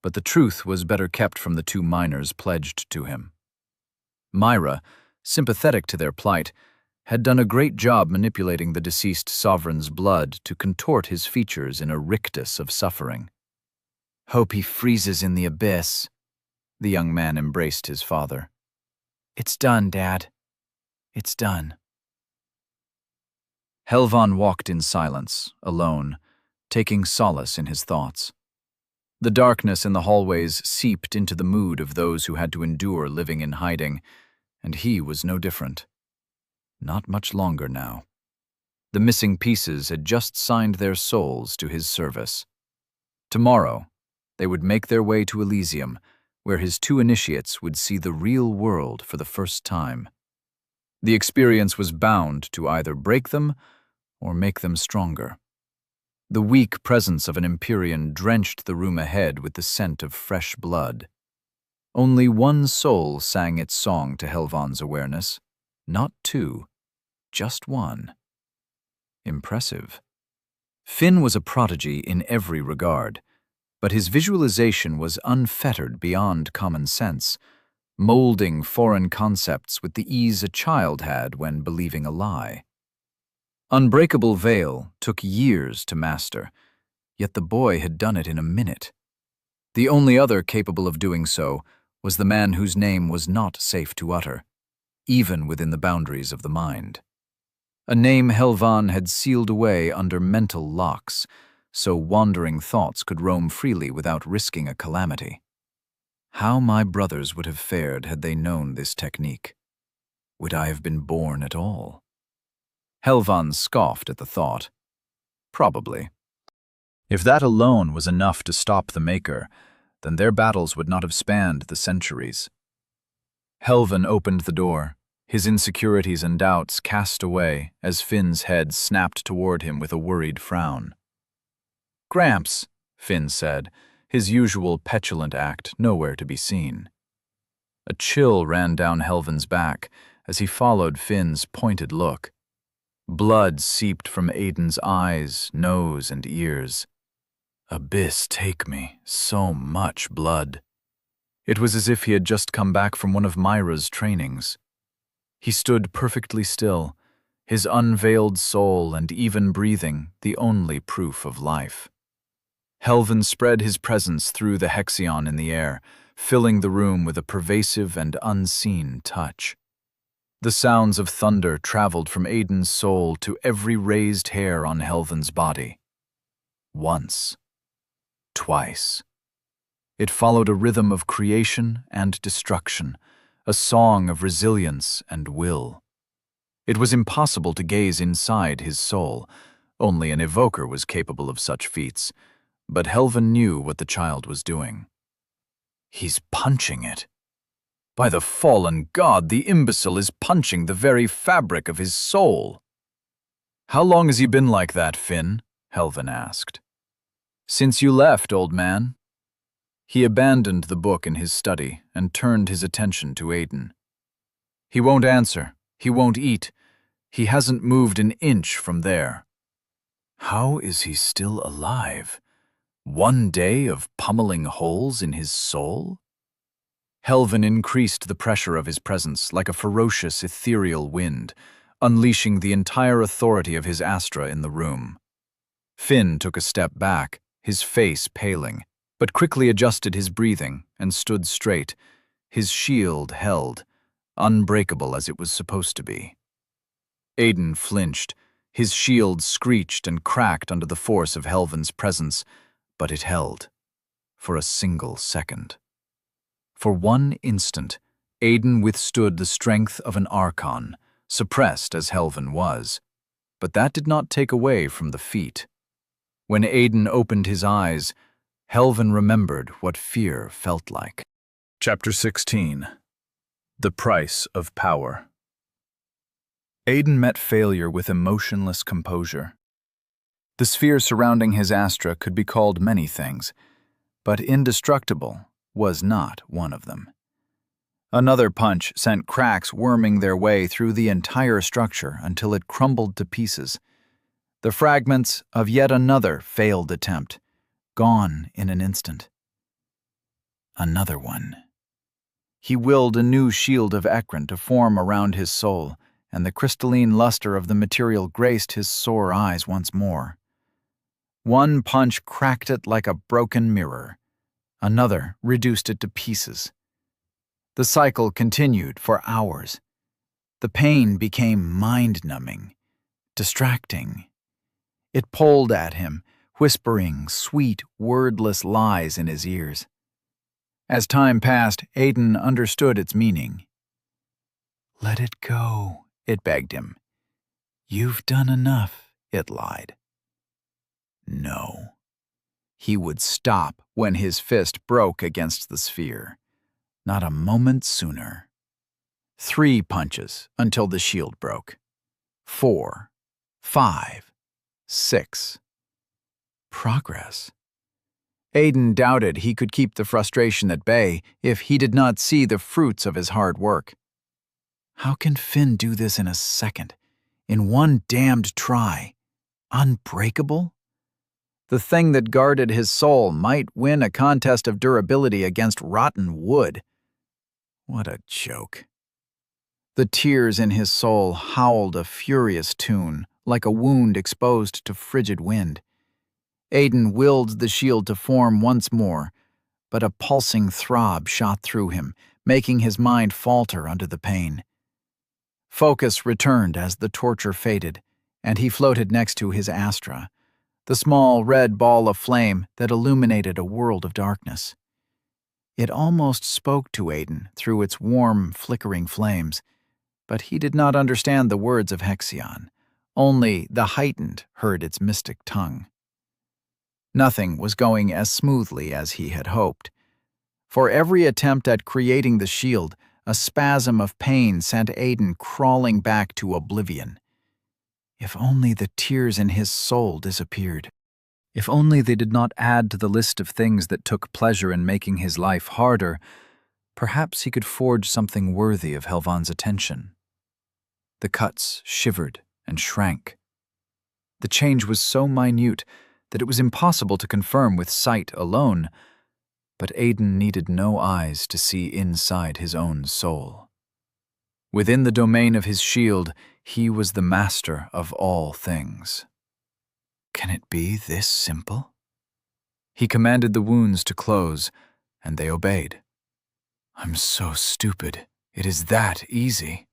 but the truth was better kept from the two miners pledged to him. Myra, sympathetic to their plight, had done a great job manipulating the deceased sovereign's blood to contort his features in a rictus of suffering. Hope he freezes in the abyss. The young man embraced his father. It's done, Dad. It's done. Helvan walked in silence, alone, taking solace in his thoughts. The darkness in the hallways seeped into the mood of those who had to endure living in hiding, and he was no different. Not much longer now. The missing pieces had just signed their souls to his service. Tomorrow, they would make their way to Elysium, where his two initiates would see the real world for the first time. The experience was bound to either break them or make them stronger. The weak presence of an Empyrean drenched the room ahead with the scent of fresh blood. Only one soul sang its song to Helvan's awareness, not two, just one. Impressive. Finn was a prodigy in every regard, but his visualization was unfettered beyond common sense, molding foreign concepts with the ease a child had when believing a lie. Unbreakable Veil took years to master, yet the boy had done it in a minute. The only other capable of doing so was the man whose name was not safe to utter, even within the boundaries of the mind. A name Helvan had sealed away under mental locks, so wandering thoughts could roam freely without risking a calamity. How my brothers would have fared had they known this technique. Would I have been born at all? Helvan scoffed at the thought. Probably. If that alone was enough to stop the Maker, then their battles would not have spanned the centuries. Helvan opened the door, his insecurities and doubts cast away as Finn's head snapped toward him with a worried frown. "Gramps," Finn said, his usual petulant act nowhere to be seen. A chill ran down Helvan's back as he followed Finn's pointed look. Blood seeped from Aiden's eyes, nose, and ears. Abyss take me, so much blood. It was as if he had just come back from one of Myra's trainings. He stood perfectly still, his unveiled soul and even breathing the only proof of life. Helvan spread his presence through the Hexion in the air, filling the room with a pervasive and unseen touch. The sounds of thunder traveled from Aiden's soul to every raised hair on Helvan's body. Once. Twice. It followed a rhythm of creation and destruction, a song of resilience and will. It was impossible to gaze inside his soul. Only an evoker was capable of such feats, but Helvan knew what the child was doing. He's punching it. By the fallen god, the imbecile is punching the very fabric of his soul. How long has he been like that, Finn? Helvan asked. Since you left, old man. He abandoned the book in his study and turned his attention to Aiden. He won't answer. He won't eat. He hasn't moved an inch from there. How is he still alive? 1 day of pummeling holes in his soul? Helvan increased the pressure of his presence like a ferocious, ethereal wind, unleashing the entire authority of his Astra in the room. Finn took a step back, his face paling, but quickly adjusted his breathing and stood straight, his shield held, unbreakable as it was supposed to be. Aiden flinched, his shield screeched and cracked under the force of Helvan's presence, but it held, for a single second. For 1 instant, Aiden withstood the strength of an Archon, suppressed as Helvan was, but that did not take away from the feat. When Aiden opened his eyes, Helvan remembered what fear felt like. Chapter 16. The Price of Power. Aiden met failure with emotionless composure. The sphere surrounding his Astra could be called many things, but indestructible was not one of them. Another punch sent cracks worming their way through the entire structure until it crumbled to pieces. The fragments of yet another failed attempt, gone in an instant. Another one. He willed a new shield of Ekron to form around his soul, and the crystalline luster of the material graced his sore eyes once more. One punch cracked it like a broken mirror. Another reduced it to pieces. The cycle continued for hours. The pain became mind-numbing, distracting. It pulled at him, whispering sweet, wordless lies in his ears. As time passed, Aiden understood its meaning. "Let it go," it begged him. "You've done enough," it lied. No. He would stop when his fist broke against the sphere. Not a moment sooner. 3 punches until the shield broke. 4, 5, 6. Progress. Aiden doubted he could keep the frustration at bay if he did not see the fruits of his hard work. How can Finn do this in a second? In one damned try? Unbreakable? The thing that guarded his soul might win a contest of durability against rotten wood. What a joke. The tears in his soul howled a furious tune, like a wound exposed to frigid wind. Aiden willed the shield to form once more, but a pulsing throb shot through him, making his mind falter under the pain. Focus returned as the torture faded, and he floated next to his Astra, the small red ball of flame that illuminated a world of darkness. It almost spoke to Aiden through its warm, flickering flames, but he did not understand the words of Hexion. Only the heightened heard its mystic tongue. Nothing was going as smoothly as he had hoped. For every attempt at creating the shield, a spasm of pain sent Aiden crawling back to oblivion. If only the tears in his soul disappeared. If only they did not add to the list of things that took pleasure in making his life harder, perhaps he could forge something worthy of Helvan's attention. The cuts shivered and shrank. The change was so minute that it was impossible to confirm with sight alone, but Aiden needed no eyes to see inside his own soul. Within the domain of his shield, he was the master of all things. Can it be this simple? He commanded the wounds to close, and they obeyed. I'm so stupid. It is that easy.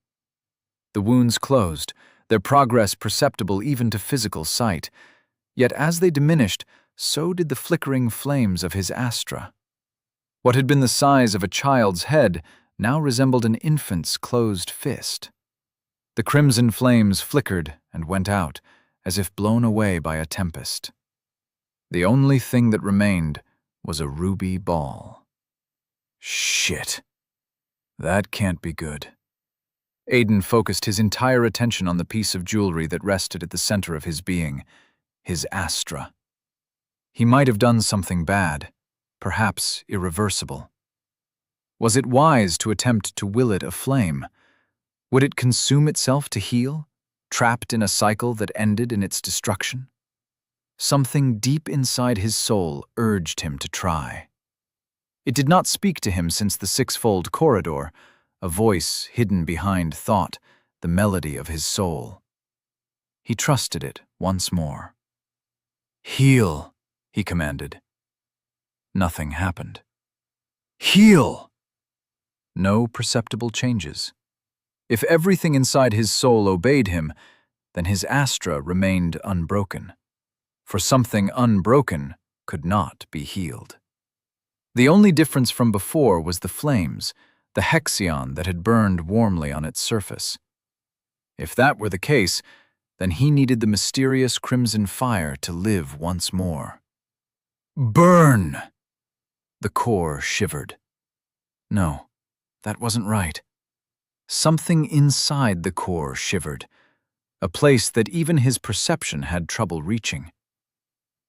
The wounds closed, their progress perceptible even to physical sight. Yet as they diminished, so did the flickering flames of his Astra. What had been the size of a child's head now resembled an infant's closed fist. The crimson flames flickered and went out, as if blown away by a tempest. The only thing that remained was a ruby ball. Shit. That can't be good. Aiden focused his entire attention on the piece of jewelry that rested at the center of his being, his Astra. He might have done something bad, perhaps irreversible. Was it wise to attempt to will it aflame? Would it consume itself to heal, trapped in a cycle that ended in its destruction? Something deep inside his soul urged him to try. It did not speak to him since the six-fold corridor, a voice hidden behind thought, the melody of his soul. He trusted it once more. Heal, he commanded. Nothing happened. Heal! No perceptible changes. If everything inside his soul obeyed him, then his Astra remained unbroken. For something unbroken could not be healed. The only difference from before was the flames, the Hexion that had burned warmly on its surface. If that were the case, then he needed the mysterious crimson fire to live once more. Burn! The core shivered. No, that wasn't right. Something inside the core shivered, a place that even his perception had trouble reaching.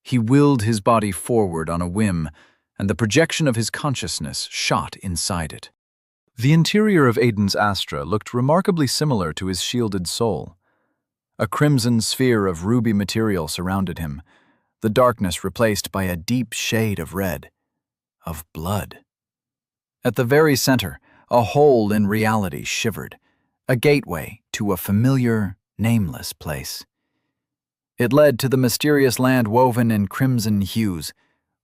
He willed his body forward on a whim, and the projection of his consciousness shot inside it. The interior of Aiden's Astra looked remarkably similar to his shielded soul. A crimson sphere of ruby material surrounded him, the darkness replaced by a deep shade of red, of blood. At the very center, a hole in reality shivered, a gateway to a familiar, nameless place. It led to the mysterious land woven in crimson hues,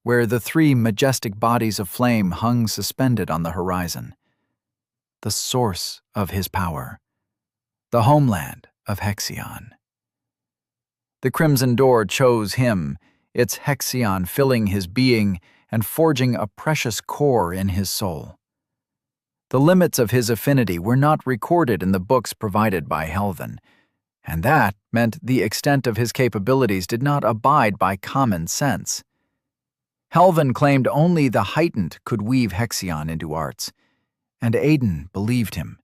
where the three majestic bodies of flame hung suspended on the horizon. The source of his power, the homeland of Hexion. The Crimson Door chose him, its Hexion filling his being and forging a precious core in his soul. The limits of his affinity were not recorded in the books provided by Helvin, and that meant the extent of his capabilities did not abide by common sense. Helvin claimed only the heightened could weave Hexion into arts, and Aiden believed him.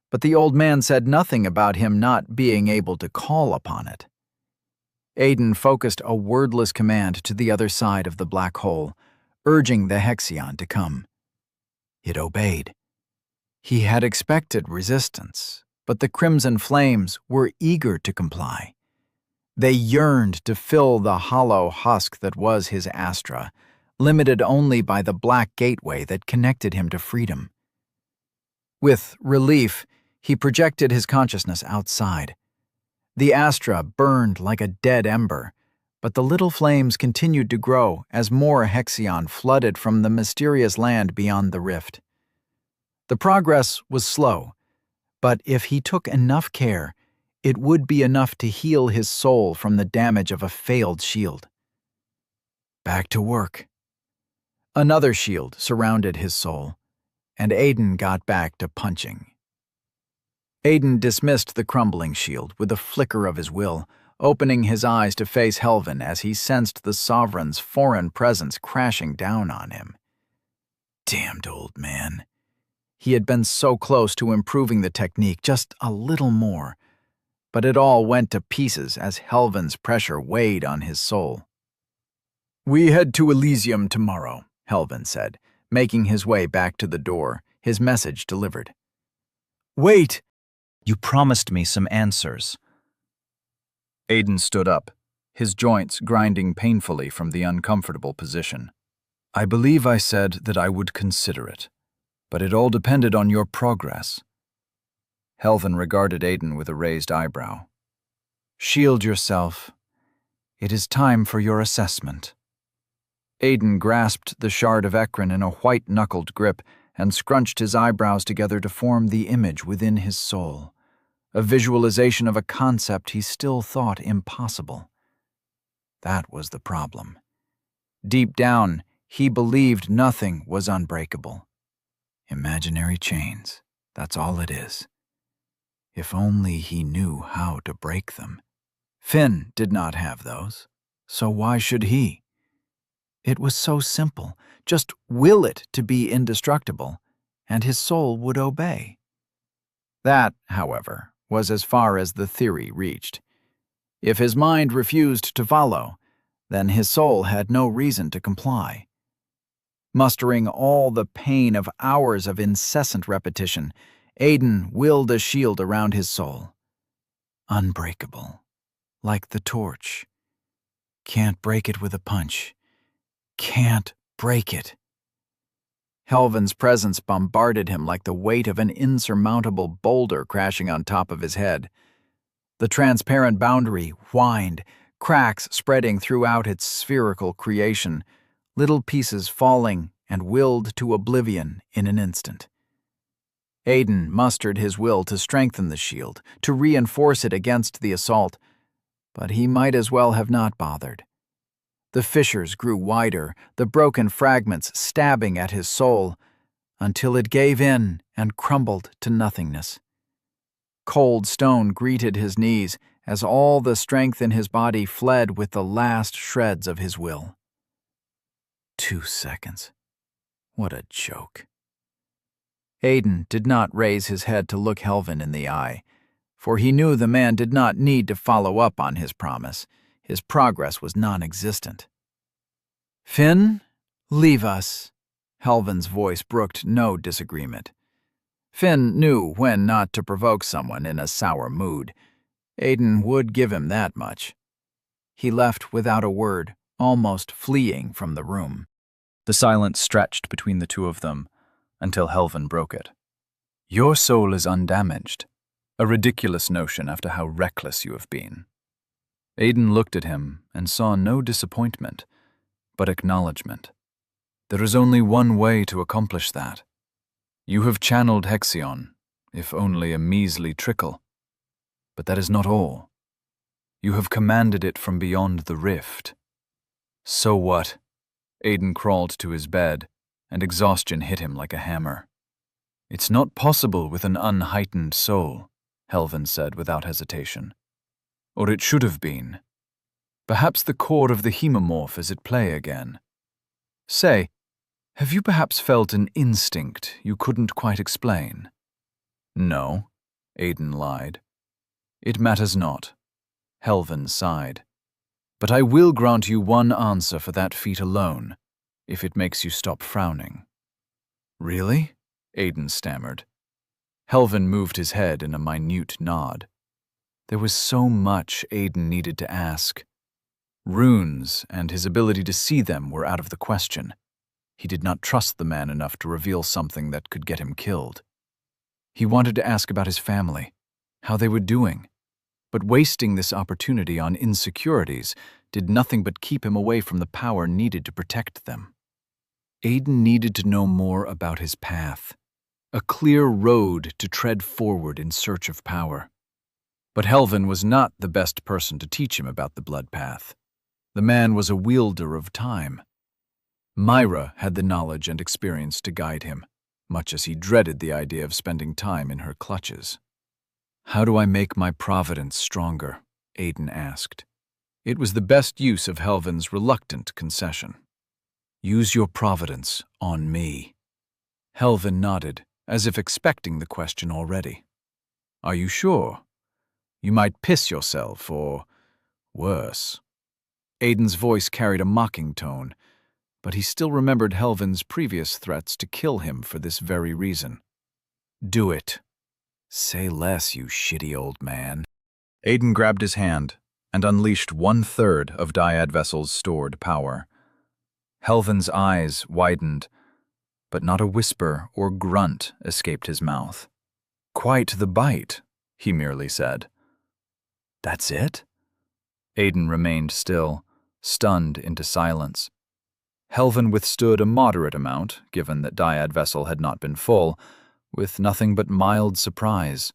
But the old man said nothing about him not being able to call upon it. Aiden focused a wordless command to the other side of the black hole, urging the Hexion to come. It obeyed. He had expected resistance, but the crimson flames were eager to comply. They yearned to fill the hollow husk that was his Astra, limited only by the black gateway that connected him to freedom. With relief, he projected his consciousness outside. The Astra burned like a dead ember, but the little flames continued to grow as more Hexion flooded from the mysterious land beyond the rift. The progress was slow, but if he took enough care, it would be enough to heal his soul from the damage of a failed shield. Back to work. Another shield surrounded his soul, and Aiden got back to punching. Aiden dismissed the crumbling shield with a flicker of his will, opening his eyes to face Helvin as he sensed the Sovereign's foreign presence crashing down on him. Damned old man. He had been so close to improving the technique just a little more, but it all went to pieces as Helvin's pressure weighed on his soul. "We head to Elysium tomorrow," Helvin said, making his way back to the door, his message delivered. "Wait! You promised me some answers." Aiden stood up, his joints grinding painfully from the uncomfortable position. "I believe I said that I would consider it, but it all depended on your progress." Helvin regarded Aiden with a raised eyebrow. "Shield yourself. It is time for your assessment." Aiden grasped the shard of Ekron in a white-knuckled grip and scrunched his eyebrows together to form the image within his soul, a visualization of a concept he still thought impossible. That was the problem. Deep down, he believed nothing was unbreakable. Imaginary chains, that's all it is. If only he knew how to break them. Finn did not have those, so why should he? It was so simple. Just will it to be indestructible, and his soul would obey. That, however, was as far as the theory reached. If his mind refused to follow, then his soul had no reason to comply. Mustering all the pain of hours of incessant repetition, Aiden willed a shield around his soul. Unbreakable, like the torch. Can't break it with a punch. Can't break it. Helvin's presence bombarded him like the weight of an insurmountable boulder crashing on top of his head. The transparent boundary whined, cracks spreading throughout its spherical creation, little pieces falling and willed to oblivion in an instant. Aiden mustered his will to strengthen the shield, to reinforce it against the assault, but he might as well have not bothered. The fissures grew wider, the broken fragments stabbing at his soul, until it gave in and crumbled to nothingness. Cold stone greeted his knees as all the strength in his body fled with the last shreds of his will. 2 seconds. What a joke. Aiden did not raise his head to look Helvin in the eye, for he knew the man did not need to follow up on his promise. His progress was non-existent. "Finn, leave us." Helvin's voice brooked no disagreement. Finn knew when not to provoke someone in a sour mood. Aiden would give him that much. He left without a word, almost fleeing from the room. The silence stretched between the two of them until Helvin broke it. "Your soul is undamaged. A ridiculous notion after how reckless you have been." Aiden looked at him and saw no disappointment, but acknowledgement. There is only one way to accomplish that. You have channeled Hexion, if only a measly trickle. But that is not all. You have commanded it from beyond the rift. So what? Aiden crawled to his bed, and exhaustion hit him like a hammer. It's not possible with an unheightened soul, Helvin said without hesitation. Or it should have been. Perhaps the core of the hemomorph is at play again. Say, have you perhaps felt an instinct you couldn't quite explain? No, Aiden lied. It matters not. Helvin sighed. But I will grant you one answer for that feat alone, if it makes you stop frowning. Really? Aiden stammered. Helvin moved his head in a minute nod. There was so much Aiden needed to ask. Runes and his ability to see them were out of the question. He did not trust the man enough to reveal something that could get him killed. He wanted to ask about his family, how they were doing, but wasting this opportunity on insecurities did nothing but keep him away from the power needed to protect them. Aiden needed to know more about his path, a clear road to tread forward in search of power. But Helvin was not the best person to teach him about the blood path. The man was a wielder of time. Myra had the knowledge and experience to guide him, much as he dreaded the idea of spending time in her clutches. How do I make my providence stronger? Aiden asked. It was the best use of Helvin's reluctant concession. Use your providence on me. Helvin nodded, as if expecting the question already. Are you sure? You might piss yourself, or worse. Aiden's voice carried a mocking tone, but he still remembered Helvin's previous threats to kill him for this very reason. Do it. Say less, you shitty old man. Aiden grabbed his hand and unleashed 1/3 of Dyad Vessel's stored power. Helvin's eyes widened, but not a whisper or grunt escaped his mouth. Quite the bite, he merely said. That's it? Aiden remained still, stunned into silence. Helvin withstood a moderate amount, given that Dyad Vessel had not been full, with nothing but mild surprise.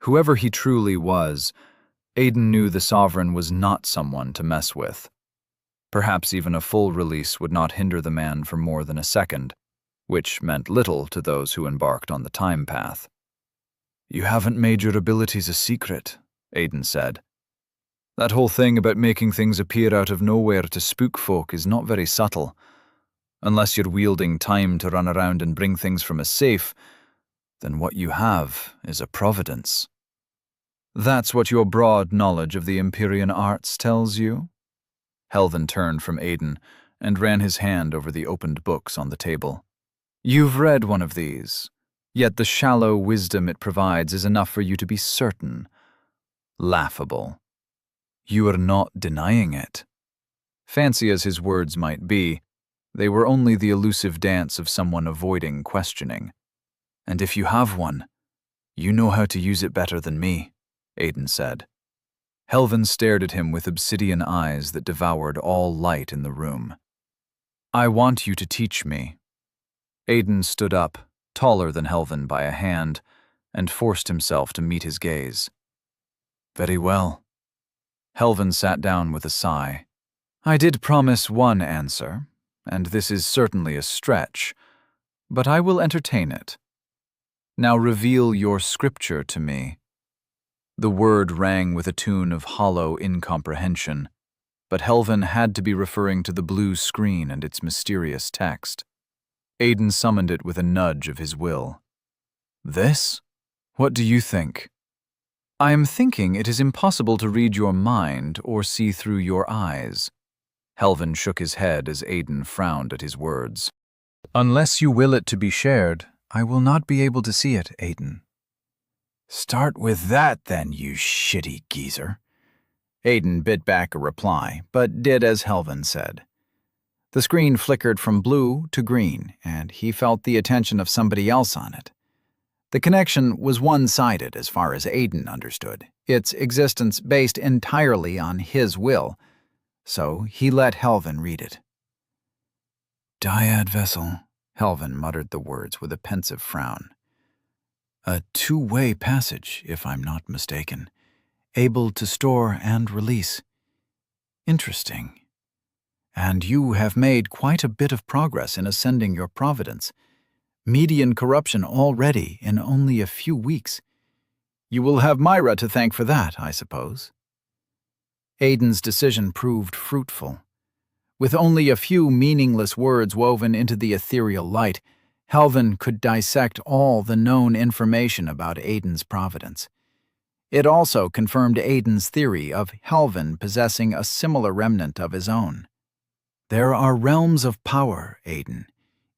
Whoever he truly was, Aiden knew the Sovereign was not someone to mess with. Perhaps even a full release would not hinder the man for more than a second, which meant little to those who embarked on the time path. You haven't made your abilities a secret, Aiden said. That whole thing about making things appear out of nowhere to spook folk is not very subtle. Unless you're wielding time to run around and bring things from a safe, then what you have is a providence. That's what your broad knowledge of the Empyrean arts tells you? Helvin turned from Aiden and ran his hand over the opened books on the table. You've read one of these, yet the shallow wisdom it provides is enough for you to be certain. Laughable. You are not denying it. Fancy as his words might be, they were only the elusive dance of someone avoiding questioning. And if you have one, you know how to use it better than me, Aiden said. Helvin stared at him with obsidian eyes that devoured all light in the room. I want you to teach me. Aiden stood up, taller than Helvin by a hand, and forced himself to meet his gaze. Very well. Helvin sat down with a sigh. I did promise one answer, and this is certainly a stretch, but I will entertain it. Now reveal your scripture to me. The word rang with a tune of hollow incomprehension, but Helvin had to be referring to the blue screen and its mysterious text. Aiden summoned it with a nudge of his will. This? What do you think? I am thinking it is impossible to read your mind or see through your eyes. Helvin shook his head as Aiden frowned at his words. Unless you will it to be shared, I will not be able to see it, Aiden. Start with that, then, you shitty geezer. Aiden bit back a reply, but did as Helvin said. The screen flickered from blue to green, and he felt the attention of somebody else on it. The connection was one-sided as far as Aiden understood, its existence based entirely on his will, so he let Helvin read it, Dyad vessel, Helvin muttered the words with a pensive frown. A two-way passage, if I'm not mistaken, able to store and release. Interesting. And you have made quite a bit of progress in ascending your providence. Median corruption already in only a few weeks. You will have Myra to thank for that, I suppose. Aiden's decision proved fruitful. With only a few meaningless words woven into the ethereal light, Helvin could dissect all the known information about Aiden's providence. It also confirmed Aiden's theory of Helvin possessing a similar remnant of his own. There are realms of power, Aiden,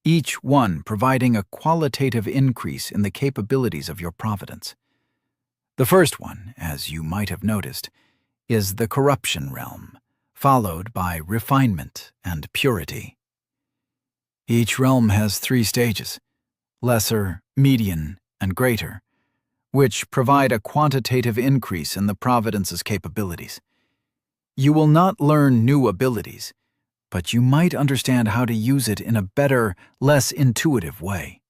each one providing a qualitative increase in the capabilities of your providence. The first one, as you might have noticed, is the corruption realm, followed by refinement and purity. Each realm has 3 stages, lesser, median, and greater, which provide a quantitative increase in the providence's capabilities. You will not learn new abilities, but you might understand how to use it in a better, less intuitive way.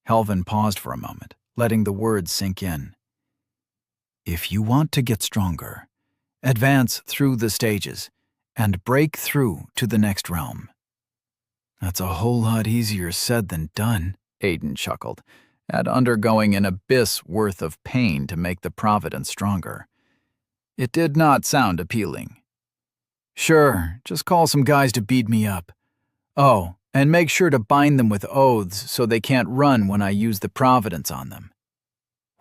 Helvin paused for a moment, letting the words sink in. If you want to get stronger, advance through the stages and break through to the next realm. That's a whole lot easier said than done, Aiden chuckled, at undergoing an abyss worth of pain to make the providence stronger. It did not sound appealing. Sure, just call some guys to beat me up. Oh, and make sure to bind them with oaths so they can't run when I use the providence on them.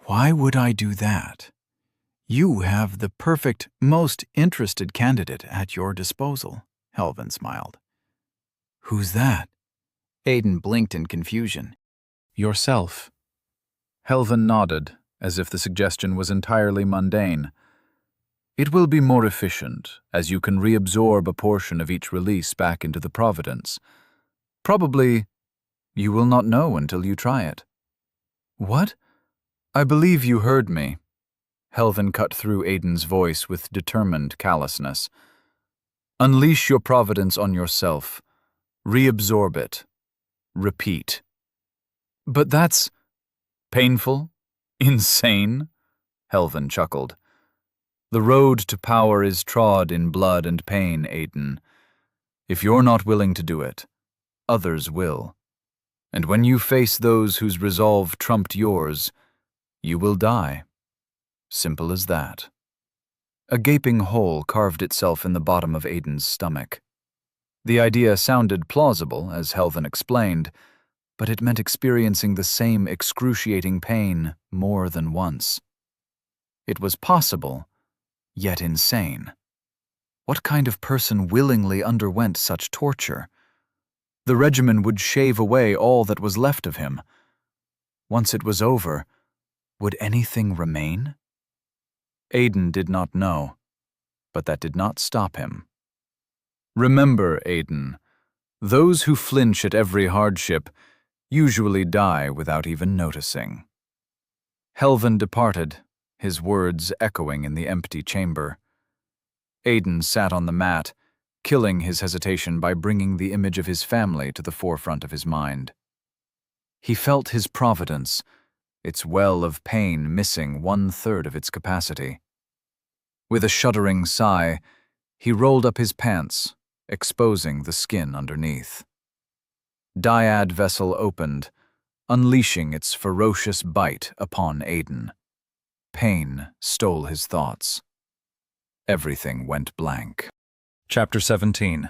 Why would I do that? You have the perfect, most interested candidate at your disposal, Helvin smiled. Who's that? Aiden blinked in confusion. Yourself. Helvin nodded, as if the suggestion was entirely mundane. It will be more efficient, as you can reabsorb a portion of each release back into the providence. Probably, you will not know until you try it. What? I believe you heard me. Helvin cut through Aiden's voice with determined callousness. Unleash your providence on yourself. Reabsorb it. Repeat. But that's painful? Insane? Helvin chuckled. The road to power is trod in blood and pain, Aiden. If you're not willing to do it, others will. And when you face those whose resolve trumped yours, you will die. Simple as that. A gaping hole carved itself in the bottom of Aiden's stomach. The idea sounded plausible, as Helvin explained, but it meant experiencing the same excruciating pain more than once. It was possible, yet insane. What kind of person willingly underwent such torture? The regimen would shave away all that was left of him. Once it was over, would anything remain? Aiden did not know, but that did not stop him. Remember, Aiden, those who flinch at every hardship usually die without even noticing. Helvin departed, his words echoing in the empty chamber. Aiden sat on the mat, killing his hesitation by bringing the image of his family to the forefront of his mind. He felt his providence, its well of pain missing 1/3 of its capacity. With a shuddering sigh, he rolled up his pants, exposing the skin underneath. Dyad vessel opened, unleashing its ferocious bite upon Aiden. Pain stole his thoughts. Everything went blank. Chapter 17.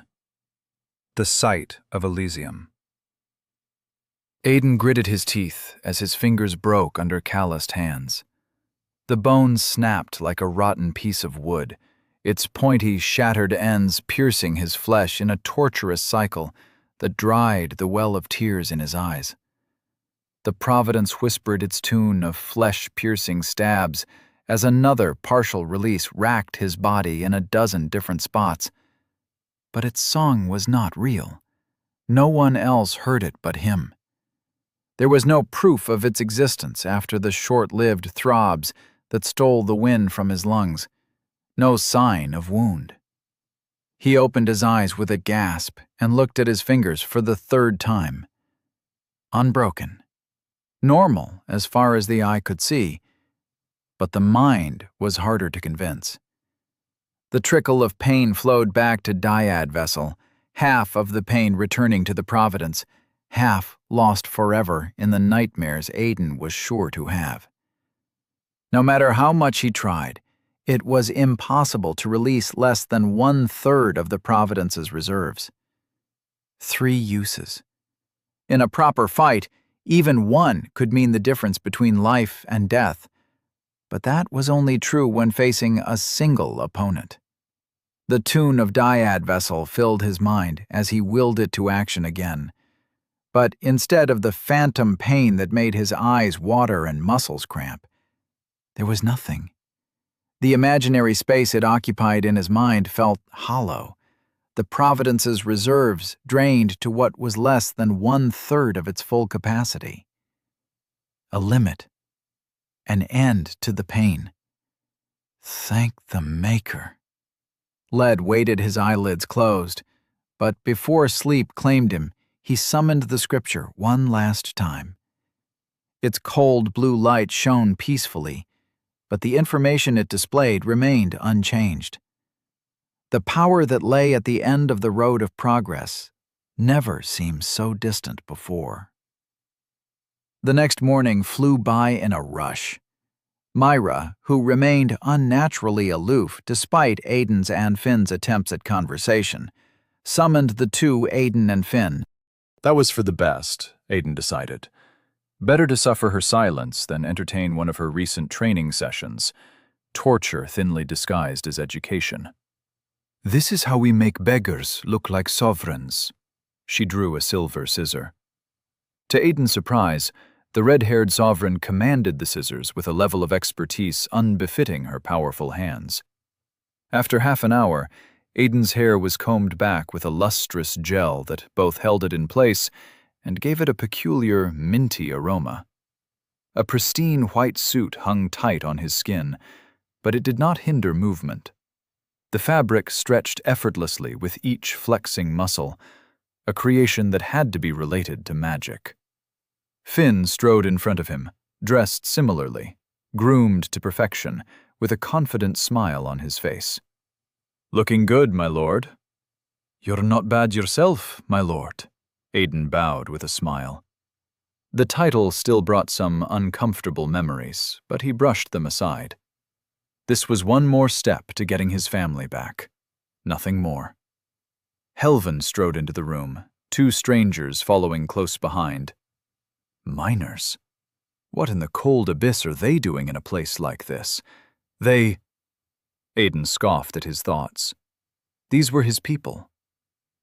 The Sight of Elysium. Aiden gritted his teeth as his fingers broke under calloused hands. The bone snapped like a rotten piece of wood, its pointy, shattered ends piercing his flesh in a torturous cycle that dried the well of tears in his eyes. The Providence whispered its tune of flesh-piercing stabs as another partial release racked his body in a dozen different spots. But its song was not real. No one else heard it but him. There was no proof of its existence after the short-lived throbs that stole the wind from his lungs. No sign of wound. He opened his eyes with a gasp and looked at his fingers for the third time. Unbroken. Normal as far as the eye could see, but the mind was harder to convince. The trickle of pain flowed back to Dyad Vessel, half of the pain returning to the Providence, half lost forever in the nightmares Aiden was sure to have. No matter how much he tried, it was impossible to release less than 1/3 of the Providence's reserves. 3 uses. In a proper fight, even one could mean the difference between life and death, but that was only true when facing a single opponent. The tune of Dyad Vessel filled his mind as he willed it to action again. But instead of the phantom pain that made his eyes water and muscles cramp, there was nothing. The imaginary space it occupied in his mind felt hollow. The Providence's reserves drained to what was less than 1/3 of its full capacity. A limit. An end to the pain. Thank the Maker. Led waited, his eyelids closed, but before sleep claimed him, he summoned the scripture one last time. Its cold blue light shone peacefully, but the information it displayed remained unchanged. The power that lay at the end of the road of progress never seemed so distant before. The next morning flew by in a rush. Myra, who remained unnaturally aloof despite Aiden's and Finn's attempts at conversation, summoned the two, Aiden and Finn. That was for the best, Aiden decided. Better to suffer her silence than entertain one of her recent training sessions, torture thinly disguised as education. This is how we make beggars look like sovereigns. She drew a silver scissor. To Aiden's surprise, the red-haired sovereign commanded the scissors with a level of expertise unbefitting her powerful hands. After half an hour, Aiden's hair was combed back with a lustrous gel that both held it in place and gave it a peculiar, minty aroma. A pristine white suit hung tight on his skin, but it did not hinder movement. The fabric stretched effortlessly with each flexing muscle, a creation that had to be related to magic. Finn strode in front of him, dressed similarly, groomed to perfection, with a confident smile on his face. "Looking good, my lord." "You're not bad yourself, my lord." Aiden bowed with a smile. The title still brought some uncomfortable memories, but he brushed them aside. This was one more step to getting his family back. Nothing more. Helvin strode into the room, 2 strangers following close behind. Miners? What in the cold abyss are they doing in a place like this? Aiden scoffed at his thoughts. These were his people.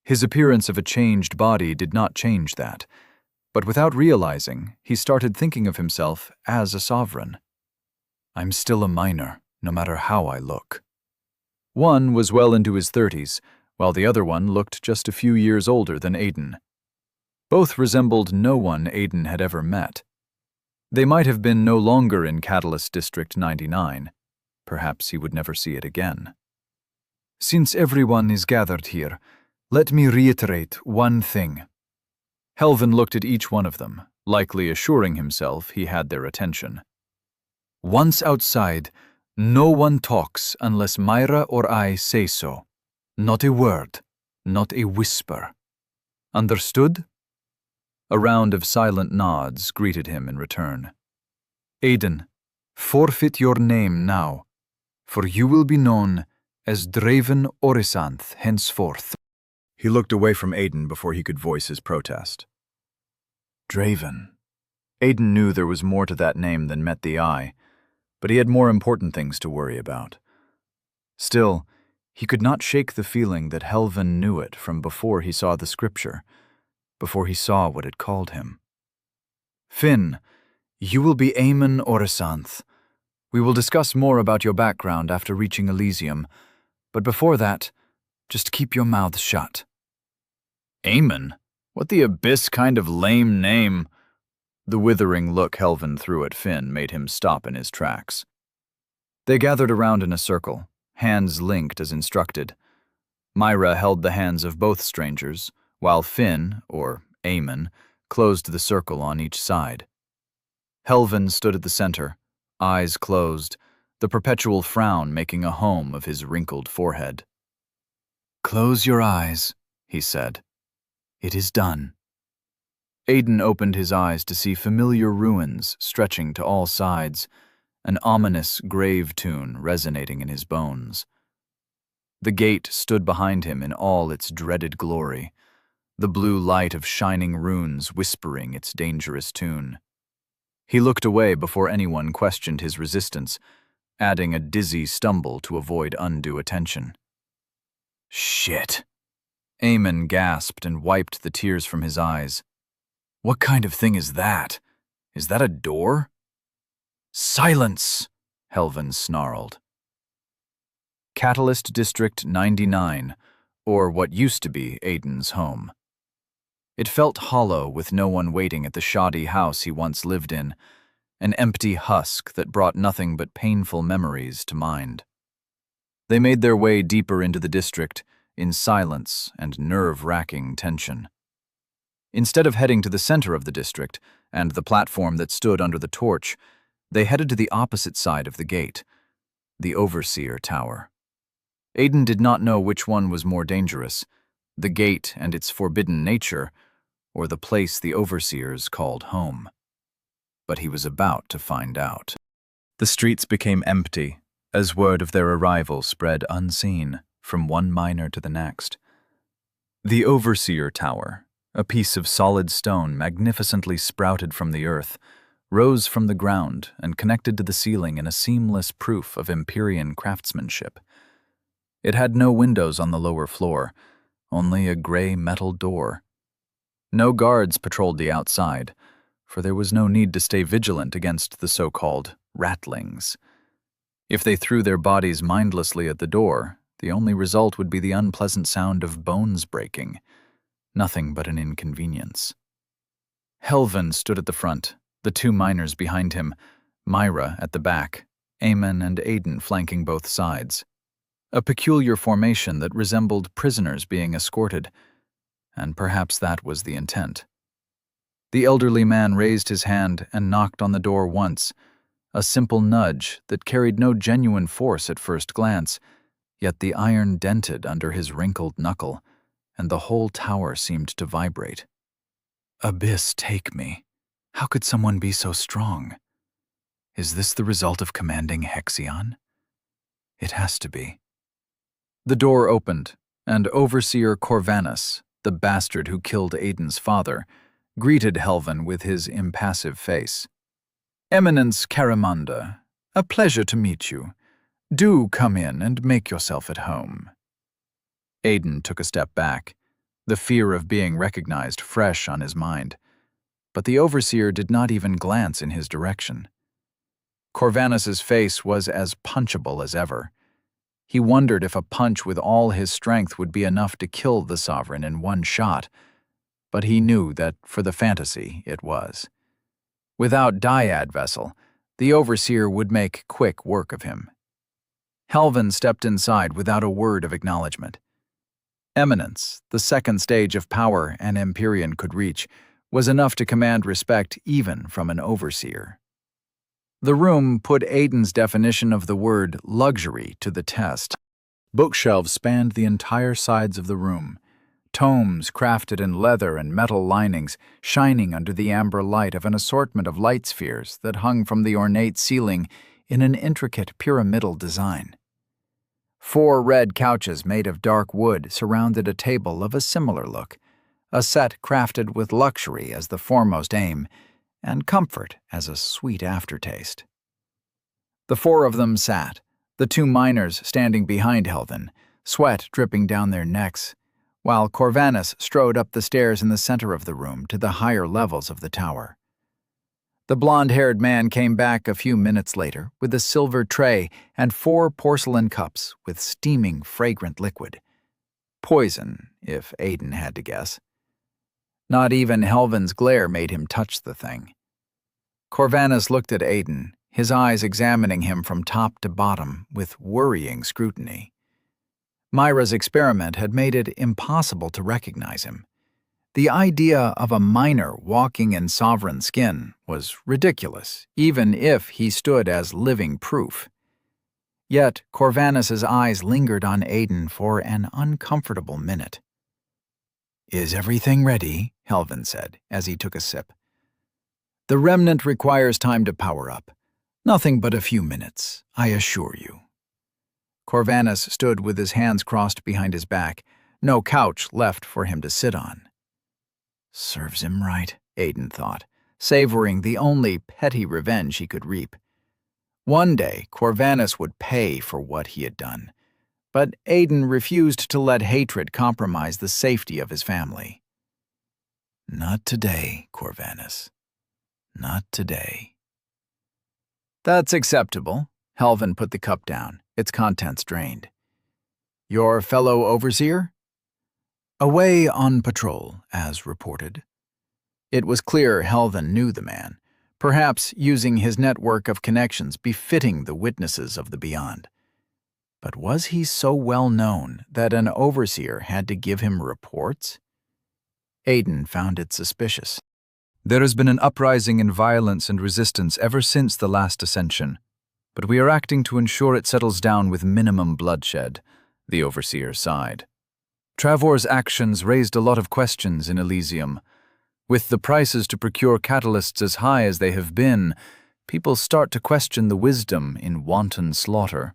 His appearance of a changed body did not change that, but without realizing, he started thinking of himself as a sovereign. I'm still a miner, no matter how I look. One was well into his 30s, while the other one looked just a few years older than Aiden. Both resembled no one Aiden had ever met. They might have been no longer in Catalyst District 99. Perhaps he would never see it again. Since everyone is gathered here, let me reiterate one thing. Helvin looked at each one of them, likely assuring himself he had their attention. Once outside, no one talks unless Myra or I say so. Not a word, not a whisper. Understood? A round of silent nods greeted him in return. Aiden, forfeit your name now, for you will be known as Draven Orisanth henceforth. He looked away from Aiden before he could voice his protest. Draven. Aiden knew there was more to that name than met the eye, but he had more important things to worry about. Still, he could not shake the feeling that Helvin knew it from before he saw the scripture, before he saw what it called him. Finn, you will be Aemon Orisanth. We will discuss more about your background after reaching Elysium, but before that, just keep your mouth shut. Aemon? What the abyss kind of lame name? The withering look Helvin threw at Finn made him stop in his tracks. They gathered around in a circle, hands linked as instructed. Myra held the hands of both strangers, while Finn, or Eamon, closed the circle on each side. Helvin stood at the center, eyes closed, the perpetual frown making a home of his wrinkled forehead. "Close your eyes," he said. "It is done." Aiden opened his eyes to see familiar ruins stretching to all sides, an ominous grave tune resonating in his bones. The gate stood behind him in all its dreaded glory, the blue light of shining runes whispering its dangerous tune. He looked away before anyone questioned his resistance, adding a dizzy stumble to avoid undue attention. "Shit!" Eamon gasped and wiped the tears from his eyes. "What kind of thing is that? Is that a door?" "Silence!" Helvin snarled. Catalyst District 99, or what used to be Aiden's home. It felt hollow with no one waiting at the shoddy house he once lived in, an empty husk that brought nothing but painful memories to mind. They made their way deeper into the district, in silence and nerve-wracking tension. Instead of heading to the center of the district and the platform that stood under the torch, they headed to the opposite side of the gate, the Overseer Tower. Aiden did not know which one was more dangerous, the gate and its forbidden nature, or the place the Overseers called home. But he was about to find out. The streets became empty, as word of their arrival spread unseen from one miner to the next. The Overseer Tower, a piece of solid stone magnificently sprouted from the earth, rose from the ground and connected to the ceiling in a seamless proof of Empyrean craftsmanship. It had no windows on the lower floor, only a gray metal door. No guards patrolled the outside, for there was no need to stay vigilant against the so-called ratlings. If they threw their bodies mindlessly at the door, the only result would be the unpleasant sound of bones breaking, nothing but an inconvenience. Helvin stood at the front, the two miners behind him, Myra at the back, Eamon and Aiden flanking both sides. A peculiar formation that resembled prisoners being escorted, and perhaps that was the intent. The elderly man raised his hand and knocked on the door once, a simple nudge that carried no genuine force at first glance, yet the iron dented under his wrinkled knuckle, and the whole tower seemed to vibrate. Abyss take me. How could someone be so strong? Is this the result of commanding Hexion? It has to be. The door opened, and Overseer Corvanus, the bastard who killed Aiden's father, greeted Helvin with his impassive face. "Eminence Caramanda, a pleasure to meet you. Do come in and make yourself at home." Aiden took a step back, the fear of being recognized fresh on his mind. But the Overseer did not even glance in his direction. Corvanus's face was as punchable as ever. He wondered if a punch with all his strength would be enough to kill the Sovereign in one shot, but he knew that for the fantasy it was. Without Dyad Vessel, the Overseer would make quick work of him. Helvin stepped inside without a word of acknowledgement. Eminence, the second stage of power an Empyrean could reach, was enough to command respect even from an Overseer. The room put Aiden's definition of the word luxury to the test. Bookshelves spanned the entire sides of the room, tomes crafted in leather and metal linings shining under the amber light of an assortment of light spheres that hung from the ornate ceiling in an intricate pyramidal design. 4 red couches made of dark wood surrounded a table of a similar look, a set crafted with luxury as the foremost aim, and comfort as a sweet aftertaste. The 4 of them sat, the 2 miners standing behind Helvin, sweat dripping down their necks, while Corvanus strode up the stairs in the center of the room to the higher levels of the tower. The blonde-haired man came back a few minutes later with a silver tray and 4 porcelain cups with steaming, fragrant liquid. Poison, if Aiden had to guess. Not even Helvin's glare made him touch the thing. Corvanus looked at Aiden, his eyes examining him from top to bottom with worrying scrutiny. Myra's experiment had made it impossible to recognize him. The idea of a miner walking in sovereign skin was ridiculous, even if he stood as living proof. Yet Corvanus's eyes lingered on Aiden for an uncomfortable minute. "Is everything ready?" Helvin said, as he took a sip. "The remnant requires time to power up. Nothing but a few minutes, I assure you." Corvanus stood with his hands crossed behind his back, no couch left for him to sit on. Serves him right, Aiden thought, savoring the only petty revenge he could reap. One day, Corvanus would pay for what he had done, but Aiden refused to let hatred compromise the safety of his family. "Not today, Corvanus. Not today." "That's acceptable." Helvin put the cup down, its contents drained. "Your fellow overseer?" "Away on patrol, as reported." It was clear Helvin knew the man, perhaps using his network of connections befitting the witnesses of the beyond. But was he so well known that an overseer had to give him reports? Aiden found it suspicious. There has been an uprising in violence and resistance ever since the last ascension, but we are acting to ensure it settles down with minimum bloodshed, the overseer sighed. Travor's actions raised a lot of questions in Elysium. With the prices to procure catalysts as high as they have been, people start to question the wisdom in wanton slaughter.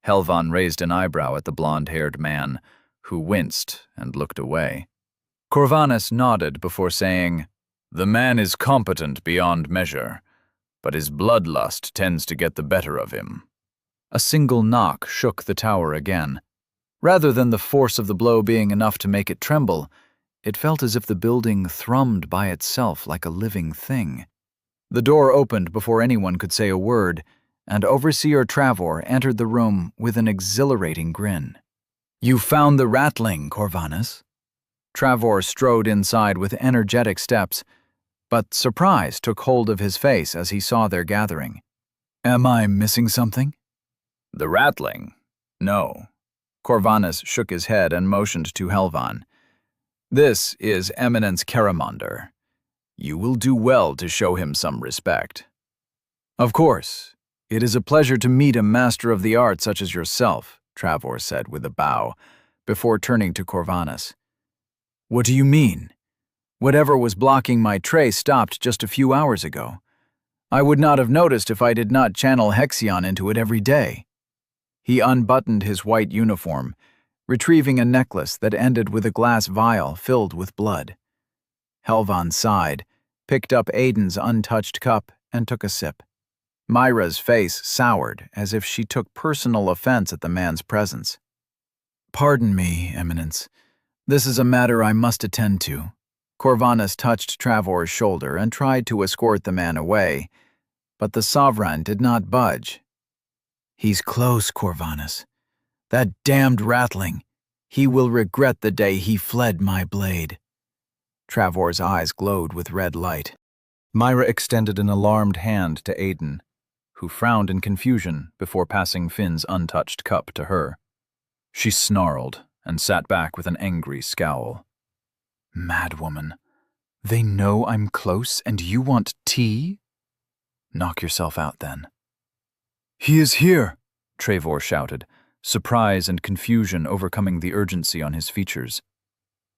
Helvan raised an eyebrow at the blonde-haired man, who winced and looked away. Corvanus nodded before saying, "The man is competent beyond measure, but his bloodlust tends to get the better of him." A single knock shook the tower again. Rather than the force of the blow being enough to make it tremble, it felt as if the building thrummed by itself like a living thing. The door opened before anyone could say a word, and Overseer Travor entered the room with an exhilarating grin. "You found the ratling, Corvanus." Travor strode inside with energetic steps, but surprise took hold of his face as he saw their gathering. "Am I missing something?" "The ratling? No." Corvanus shook his head and motioned to Helvan. "This is Eminence Caramonder. You will do well to show him some respect." "Of course. It is a pleasure to meet a master of the art such as yourself," Travor said with a bow, before turning to Corvanus. "What do you mean? Whatever was blocking my tray stopped just a few hours ago. I would not have noticed if I did not channel Hexion into it every day." He unbuttoned his white uniform, retrieving a necklace that ended with a glass vial filled with blood. Helvan sighed, picked up Aiden's untouched cup, and took a sip. Myra's face soured as if she took personal offense at the man's presence. "Pardon me, Eminence. This is a matter I must attend to." Corvanus touched Travor's shoulder and tried to escort the man away, but the Sovereign did not budge. "He's close, Corvanus. That damned ratling. He will regret the day he fled my blade." Travor's eyes glowed with red light. Myra extended an alarmed hand to Aiden, who frowned in confusion before passing Finn's untouched cup to her. She snarled and sat back with an angry scowl. "Madwoman, they know I'm close and you want tea? Knock yourself out then." "He is here," Travor shouted, surprise and confusion overcoming the urgency on his features.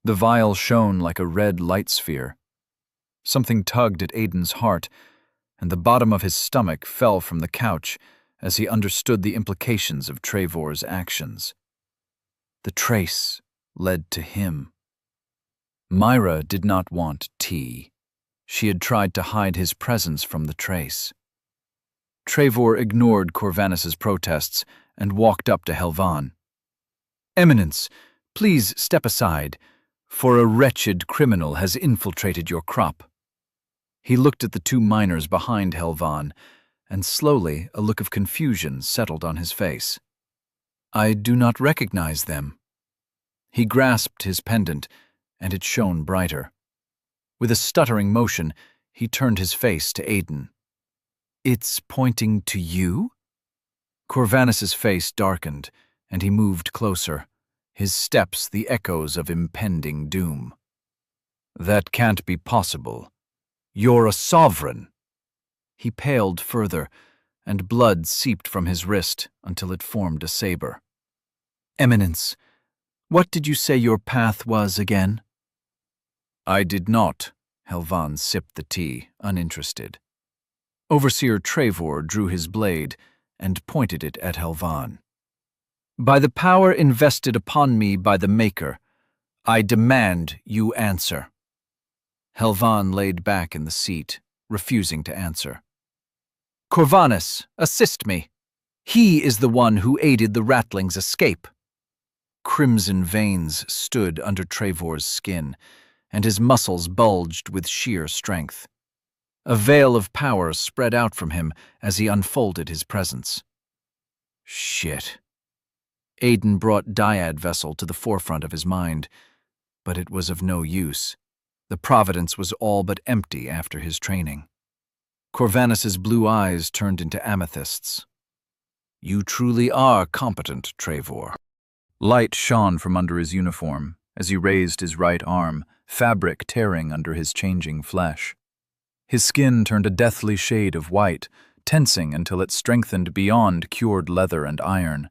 The vial shone like a red light sphere. Something tugged at Aiden's heart, and the bottom of his stomach fell from the couch as he understood the implications of Travor's actions. The trace led to him. Myra did not want tea. She had tried to hide his presence from the trace. Travor ignored Corvanus's protests and walked up to Helvan. "Eminence, please step aside, for a wretched criminal has infiltrated your crop." He looked at the two miners behind Helvan, and slowly a look of confusion settled on his face. "I do not recognize them." He grasped his pendant, and it shone brighter. With a stuttering motion, he turned his face to Aiden. "It's pointing to you?" Corvanus's face darkened, and he moved closer, his steps the echoes of impending doom. "That can't be possible. You're a sovereign." He paled further, and blood seeped from his wrist until it formed a saber. "Eminence, what did you say your path was again?" "I did not." Helvan sipped the tea, uninterested. Overseer Trevor drew his blade and pointed it at Helvan. "By the power invested upon me by the Maker, I demand you answer." Helvan laid back in the seat, refusing to answer. "Corvanus, assist me. He is the one who aided the Ratling's escape." Crimson veins stood under Trevor's skin, and his muscles bulged with sheer strength. A veil of power spread out from him as he unfolded his presence. Shit. Aiden brought Dyad Vessel to the forefront of his mind, but it was of no use. The Providence was all but empty after his training. Corvanus's blue eyes turned into amethysts. "You truly are competent, Trevor." Light shone from under his uniform as he raised his right arm, fabric tearing under his changing flesh. His skin turned a deathly shade of white, tensing until it strengthened beyond cured leather and iron.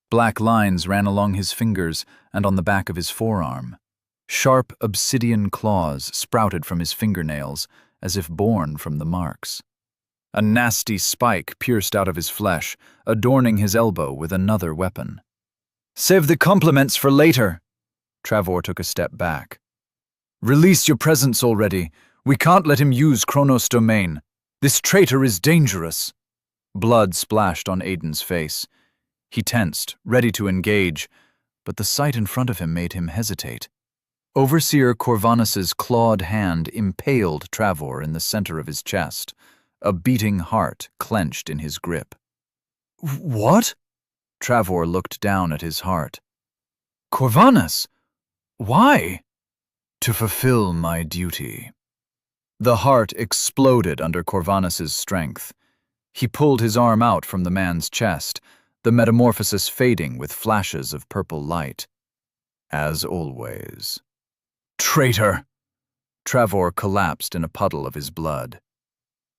Black lines ran along his fingers and on the back of his forearm. Sharp obsidian claws sprouted from his fingernails, as if born from the marks. A nasty spike pierced out of his flesh, adorning his elbow with another weapon. "Save the compliments for later." Trevor took a step back. "Release your presence already. We can't let him use Kronos' domain. This traitor is dangerous." Blood splashed on Aiden's face. He tensed, ready to engage, but the sight in front of him made him hesitate. Overseer Corvanus's clawed hand impaled Trevor in the center of his chest, a beating heart clenched in his grip. "What?" Trevor looked down at his heart. "Corvanus, why?" "To fulfill my duty." The heart exploded under Corvanus's strength. He pulled his arm out from the man's chest, the metamorphosis fading with flashes of purple light. "As always." "Traitor!" Trevor collapsed in a puddle of his blood.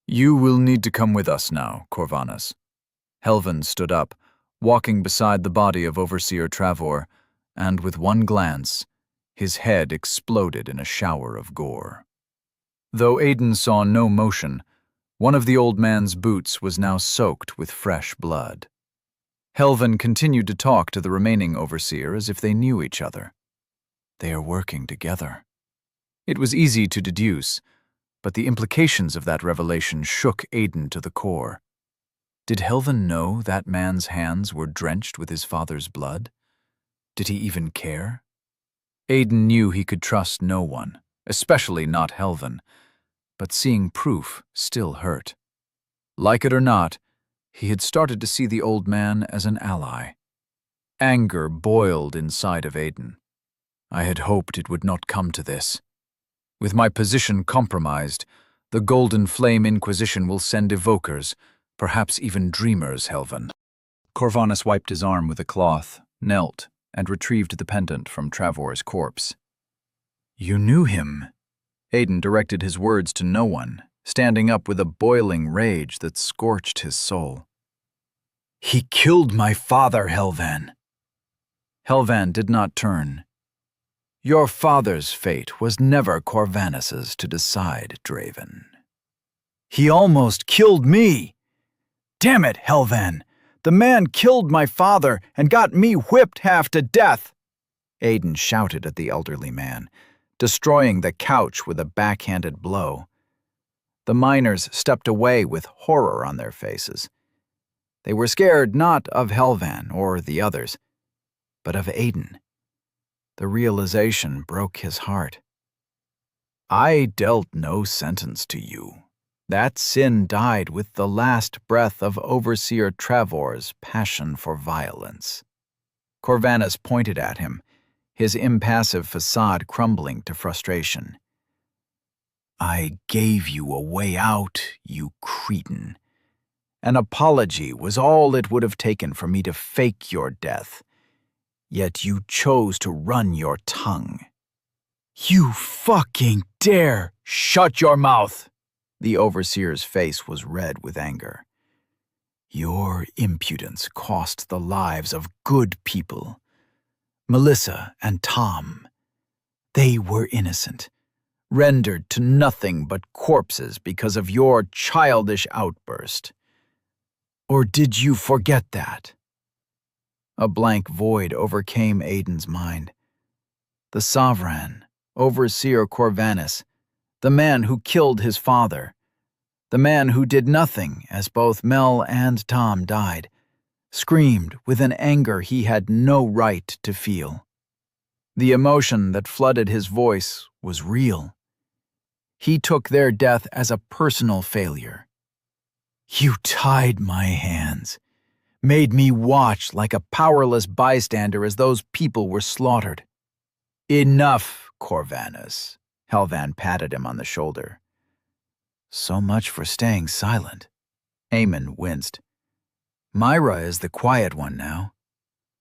"You will need to come with us now, Corvanus." Helvan stood up, walking beside the body of Overseer Trevor, and with one glance, his head exploded in a shower of gore. Though Aiden saw no motion, one of the old man's boots was now soaked with fresh blood. Helvan continued to talk to the remaining overseer as if they knew each other. They are working together. It was easy to deduce, but the implications of that revelation shook Aiden to the core. Did Helvan know that man's hands were drenched with his father's blood? Did he even care? Aiden knew he could trust no one, especially not Helvan, but seeing proof still hurt. Like it or not, he had started to see the old man as an ally. Anger boiled inside of Aiden. I had hoped it would not come to this. With my position compromised, the Golden Flame Inquisition will send evokers, perhaps even dreamers, Helvan. Corvanus wiped his arm with a cloth, knelt, and retrieved the pendant from Trevor's corpse. "You knew him." Aiden directed his words to no one, standing up with a boiling rage that scorched his soul. "He killed my father, Helvan." Helvan did not turn. "Your father's fate was never Corvanus's to decide, Draven." "He almost killed me." "Damn it, Helvan! The man killed my father and got me whipped half to death!" Aiden shouted at the elderly man, destroying the couch with a backhanded blow. The miners stepped away with horror on their faces. They were scared not of Helvan or the others, but of Aiden. The realization broke his heart. "I dealt no sentence to you. That sin died with the last breath of Overseer Trevor's passion for violence." Corvanus pointed at him, his impassive facade crumbling to frustration. "I gave you a way out, you cretin. An apology was all it would have taken for me to fake your death. yet you chose to run your tongue. You fucking dare! Shut your mouth! The overseer's face was red with anger. Your impudence cost the lives of good people. Melissa and Tom. They were innocent, rendered to nothing but corpses because of your childish outburst. Or did you forget that? A blank void overcame Aiden's mind. The Sovereign, Overseer Corvanus, the man who killed his father, the man who did nothing as both Mel and Tom died, screamed with an anger he had no right to feel. The emotion that flooded his voice was real. He took their death as a personal failure. You tied my hands, made me watch like a powerless bystander as those people were slaughtered. Enough, Corvanus. Helvan patted him on the shoulder. So much for staying silent. Eamon winced. Myra is the quiet one now.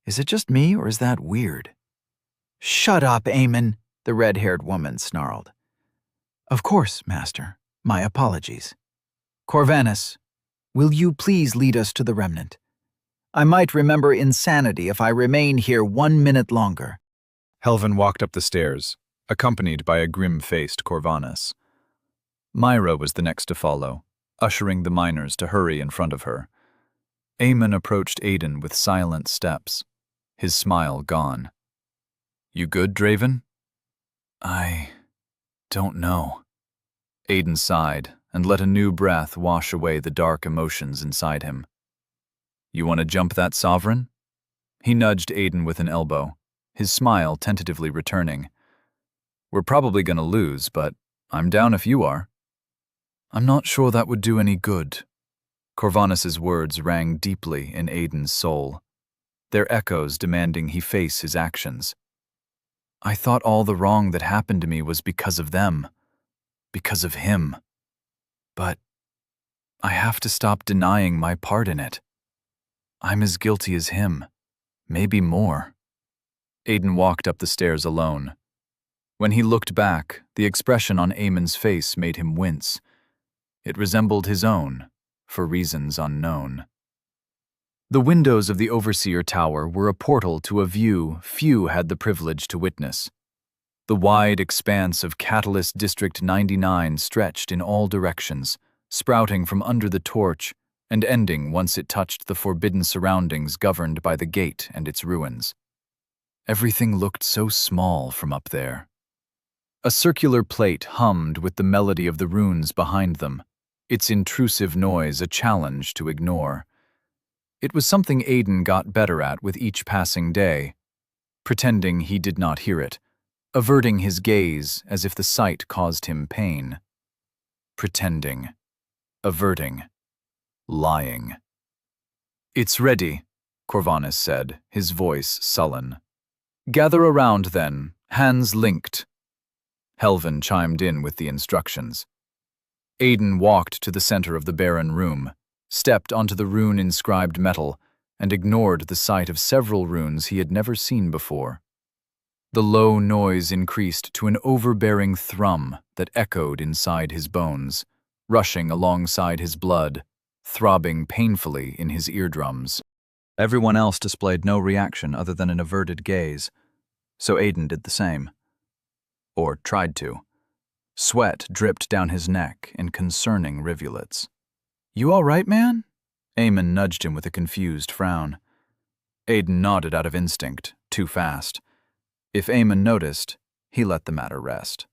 Is it just me, or is that weird? Shut up, Eamon, the red-haired woman snarled. Of course, Master. My apologies. Corvanus, will you please lead us to the remnant? I might remember insanity if I remain here 1 minute longer. Helvan walked up the stairs, accompanied by a grim-faced Corvanus. Myra was the next to follow, ushering the miners to hurry in front of her. Eamon approached Aiden with silent steps, his smile gone. You good, Draven? I don't know. Aiden sighed and let a new breath wash away the dark emotions inside him. You want to jump that Sovereign? He nudged Aiden with an elbow, his smile tentatively returning. We're probably going to lose, but I'm down if you are. I'm not sure that would do any good. Corvanus's words rang deeply in Aiden's soul, their echoes demanding he face his actions. I thought all the wrong that happened to me was because of them, because of him. But I have to stop denying my part in it. I'm as guilty as him, maybe more. Aiden walked up the stairs alone. When he looked back, the expression on Eamon's face made him wince. It resembled his own, for reasons unknown. The windows of the Overseer Tower were a portal to a view few had the privilege to witness. The wide expanse of Catalyst District 99 stretched in all directions, sprouting from under the torch and ending once it touched the forbidden surroundings governed by the gate and its ruins. Everything looked so small from up there. A circular plate hummed with the melody of the runes behind them, its intrusive noise a challenge to ignore. It was something Aiden got better at with each passing day, pretending he did not hear it, averting his gaze as if the sight caused him pain. Pretending, averting, lying. It's ready, Corvanus said, his voice sullen. Gather around then, hands linked. Helvan chimed in with the instructions. Aiden walked to the center of the barren room, stepped onto the rune-inscribed metal, and ignored the sight of several runes he had never seen before. The low noise increased to an overbearing thrum that echoed inside his bones, rushing alongside his blood, throbbing painfully in his eardrums. Everyone else displayed no reaction other than an averted gaze, so Aiden did the same. Or tried to. Sweat dripped down his neck in concerning rivulets. You all right, man? Eamon nudged him with a confused frown. Aiden nodded out of instinct, too fast. If Eamon noticed, he let the matter rest.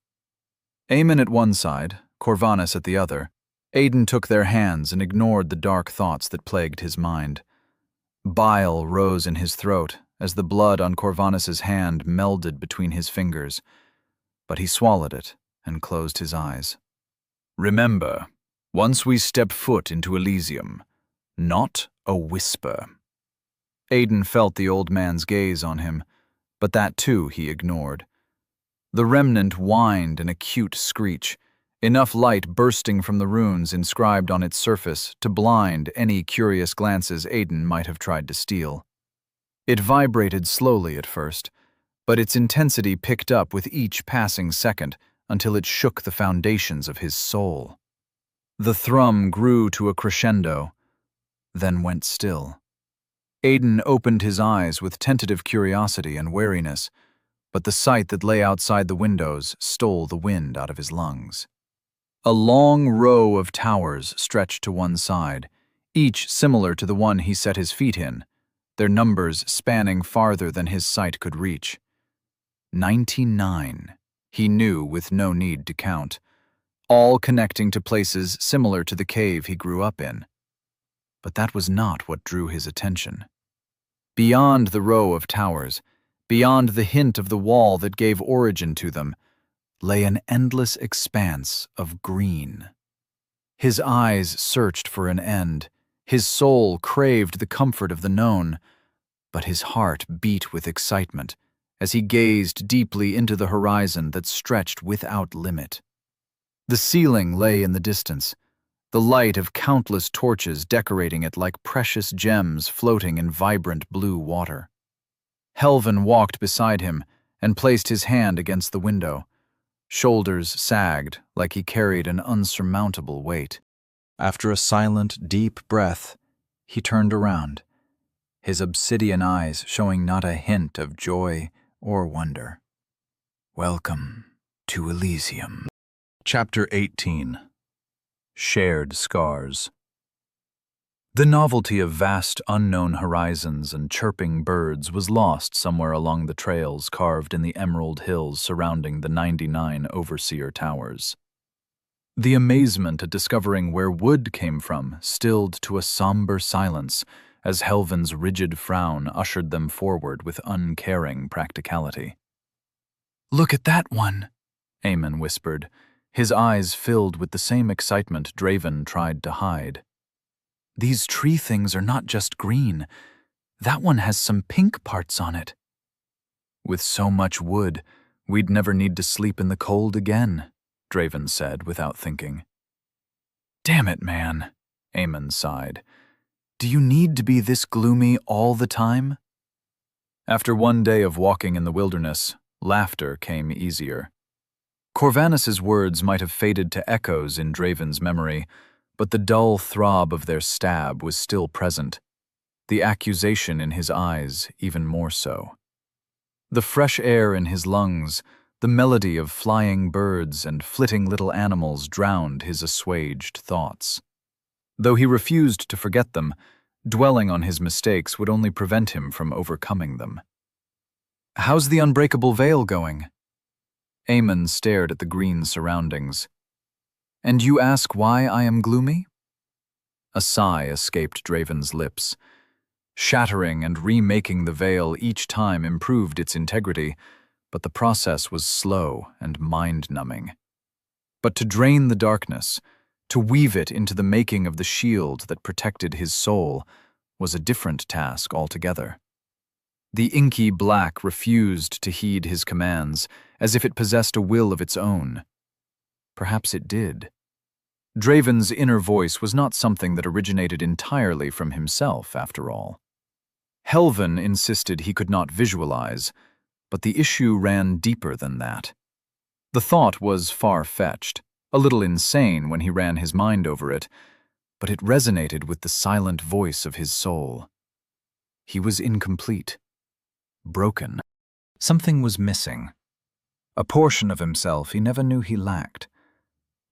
Eamon at one side, Corvanus at the other, Aiden took their hands and ignored the dark thoughts that plagued his mind. Bile rose in his throat as the blood on Corvanus's hand melded between his fingers, but he swallowed it and closed his eyes. Remember, once we step foot into Elysium, not a whisper. Aiden felt the old man's gaze on him, but that too he ignored. The remnant whined an acute screech, enough light bursting from the runes inscribed on its surface to blind any curious glances Aiden might have tried to steal. It vibrated slowly at first, but its intensity picked up with each passing second until it shook the foundations of his soul. The thrum grew to a crescendo, then went still. Aiden opened his eyes with tentative curiosity and wariness, but the sight that lay outside the windows stole the wind out of his lungs. A long row of towers stretched to one side, each similar to the one he set his feet in, their numbers spanning farther than his sight could reach. 99, he knew with no need to count, all connecting to places similar to the cave he grew up in. But that was not what drew his attention. Beyond the row of towers, beyond the hint of the wall that gave origin to them, lay an endless expanse of green. His eyes searched for an end, his soul craved the comfort of the known, but his heart beat with excitement as he gazed deeply into the horizon that stretched without limit. The ceiling lay in the distance, the light of countless torches decorating it like precious gems floating in vibrant blue water. Helvin walked beside him and placed his hand against the window. Shoulders sagged like he carried an unsurmountable weight. After a silent, deep breath, he turned around, his obsidian eyes showing not a hint of joy or wonder. Welcome to Elysium. Chapter 18. Shared Scars. The novelty of vast unknown horizons and chirping birds was lost somewhere along the trails carved in the emerald hills surrounding the 99 Overseer Towers. The amazement at discovering where wood came from stilled to a somber silence as Helvin's rigid frown ushered them forward with uncaring practicality. "Look at that one," Eamon whispered, his eyes filled with the same excitement Draven tried to hide. "These tree things are not just green. That one has some pink parts on it." "With so much wood, we'd never need to sleep in the cold again," Draven said without thinking. "Damn it, man," Eamon sighed. "Do you need to be this gloomy all the time?" After one day of walking in the wilderness, laughter came easier. Corvanus's words might have faded to echoes in Draven's memory, but the dull throb of their stab was still present, the accusation in his eyes even more so. The fresh air in his lungs, the melody of flying birds and flitting little animals drowned his assuaged thoughts. Though he refused to forget them, dwelling on his mistakes would only prevent him from overcoming them. "How's the unbreakable veil going?" Eamon stared at the green surroundings. "And you ask why I am gloomy?" A sigh escaped Draven's lips. Shattering and remaking the veil each time improved its integrity, but the process was slow and mind-numbing. But to drain the darkness, to weave it into the making of the shield that protected his soul, was a different task altogether. The inky black refused to heed his commands, as if it possessed a will of its own. Perhaps it did. Draven's inner voice was not something that originated entirely from himself, after all. Helvin insisted he could not visualize, but the issue ran deeper than that. The thought was far-fetched, a little insane when he ran his mind over it, but it resonated with the silent voice of his soul. He was incomplete, broken. Something was missing. A portion of himself he never knew he lacked,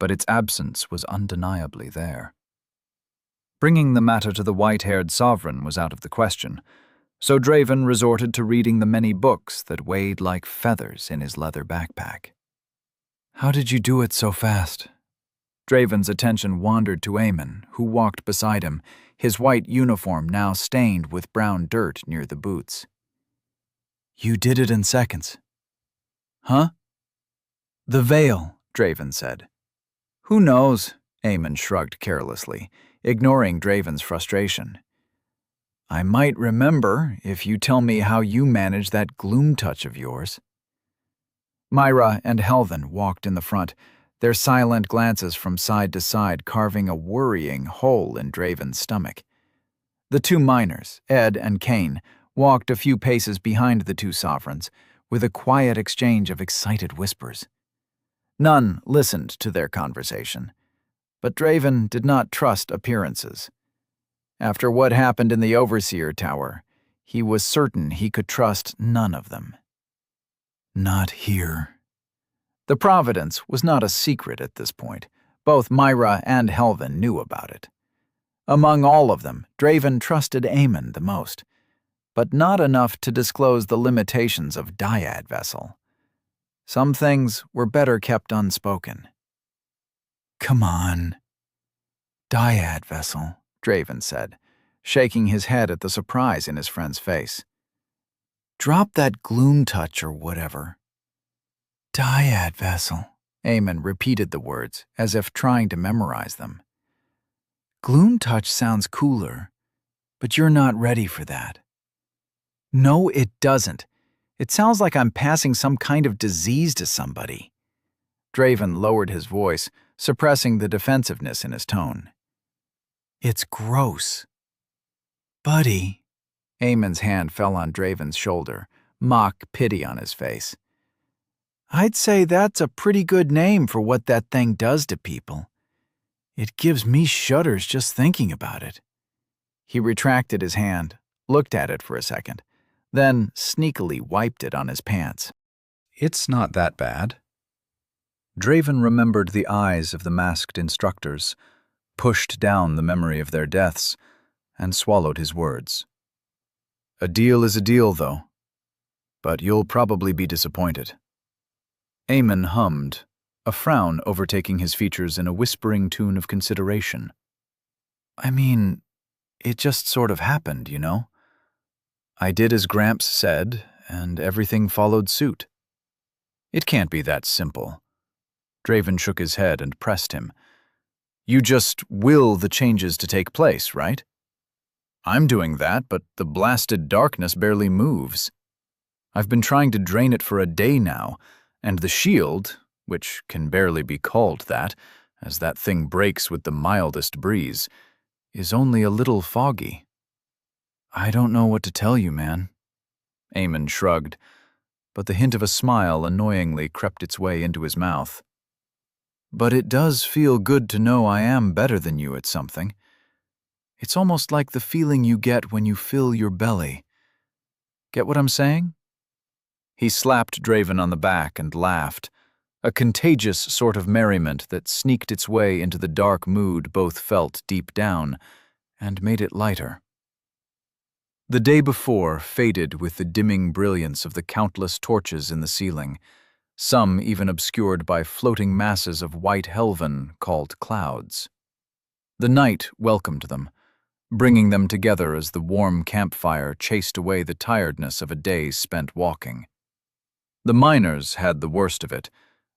but its absence was undeniably there. Bringing the matter to the white-haired sovereign was out of the question, so Draven resorted to reading the many books that weighed like feathers in his leather backpack. "How did you do it so fast?" Draven's attention wandered to Eamon, who walked beside him, his white uniform now stained with brown dirt near the boots. "You did it in seconds." "Huh?" "The veil," Draven said. "Who knows?" Eamon shrugged carelessly, ignoring Draven's frustration. "I might remember if you tell me how you manage that gloom touch of yours." Myra and Helvin walked in the front, their silent glances from side to side carving a worrying hole in Draven's stomach. The two miners, Ed and Kane, walked a few paces behind the two sovereigns, with a quiet exchange of excited whispers. None listened to their conversation, but Draven did not trust appearances. After what happened in the Overseer Tower, he was certain he could trust none of them. Not here. The Providence was not a secret at this point. Both Myra and Helvin knew about it. Among all of them, Draven trusted Aemon the most, but not enough to disclose the limitations of Dyad Vessel. Some things were better kept unspoken. Come on. Dyad Vessel, Draven said, shaking his head at the surprise in his friend's face. Drop that gloom touch or whatever. Dyad Vessel, Aemon repeated the words, as if trying to memorize them. Gloom touch sounds cooler, but you're not ready for that. No, it doesn't. It sounds like I'm passing some kind of disease to somebody. Draven lowered his voice, suppressing the defensiveness in his tone. It's gross. Buddy. Aemon's hand fell on Draven's shoulder, mock pity on his face. I'd say that's a pretty good name for what that thing does to people. It gives me shudders just thinking about it. He retracted his hand, looked at it for a second, then sneakily wiped it on his pants. It's not that bad. Draven remembered the eyes of the masked instructors, pushed down the memory of their deaths, and swallowed his words. A deal is a deal, though. But you'll probably be disappointed. Aemon hummed, a frown overtaking his features in a whispering tune of consideration. I mean, it just sort of happened, you know? I did as Gramps said, and everything followed suit. It can't be that simple. Draven shook his head and pressed him. You just will the changes to take place, right? I'm doing that, but the blasted darkness barely moves. I've been trying to drain it for a day now, and the shield, which can barely be called that, as that thing breaks with the mildest breeze, is only a little foggy. I don't know what to tell you, man. Aemon shrugged, but the hint of a smile annoyingly crept its way into his mouth. But it does feel good to know I am better than you at something. It's almost like the feeling you get when you fill your belly. Get what I'm saying? He slapped Draven on the back and laughed, a contagious sort of merriment that sneaked its way into the dark mood both felt deep down and made it lighter. The day before faded with the dimming brilliance of the countless torches in the ceiling, some even obscured by floating masses of white helvan called clouds. The night welcomed them, bringing them together as the warm campfire chased away the tiredness of a day spent walking. The miners had the worst of it,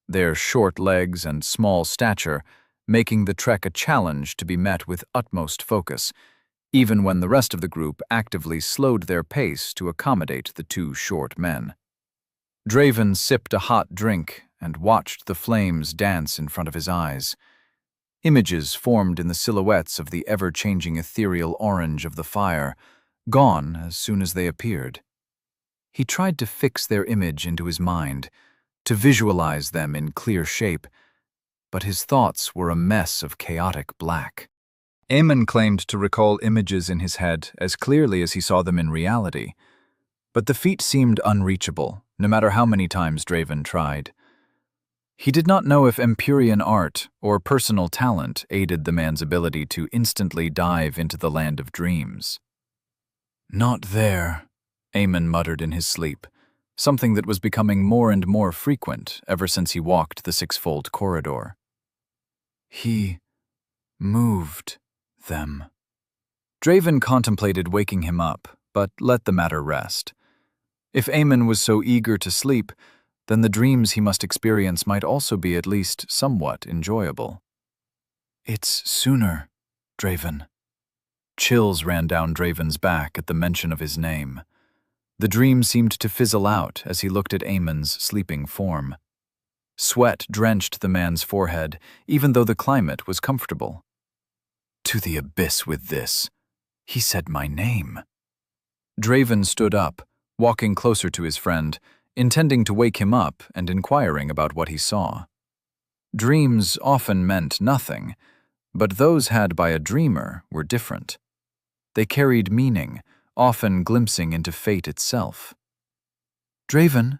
their short legs and small stature making the trek a challenge to be met with utmost focus, even when the rest of the group actively slowed their pace to accommodate the two short men. Draven sipped a hot drink and watched the flames dance in front of his eyes. Images formed in the silhouettes of the ever-changing ethereal orange of the fire, gone as soon as they appeared. He tried to fix their image into his mind, to visualize them in clear shape, but his thoughts were a mess of chaotic black. Aemon claimed to recall images in his head as clearly as he saw them in reality, but the feat seemed unreachable, no matter how many times Draven tried. He did not know if Empyrean art or personal talent aided the man's ability to instantly dive into the land of dreams. Not there, Aemon muttered in his sleep, something that was becoming more and more frequent ever since he walked the six-fold corridor. He moved them. Draven contemplated waking him up, but let the matter rest. If Aemon was so eager to sleep, then the dreams he must experience might also be at least somewhat enjoyable. It's sooner, Draven. Chills ran down Draven's back at the mention of his name. The dream seemed to fizzle out as he looked at Aemon's sleeping form. Sweat drenched the man's forehead, even though the climate was comfortable. To the abyss with this. He said my name. Draven stood up, walking closer to his friend, intending to wake him up and inquiring about what he saw. Dreams often meant nothing, but those had by a dreamer were different. They carried meaning, often glimpsing into fate itself. Draven.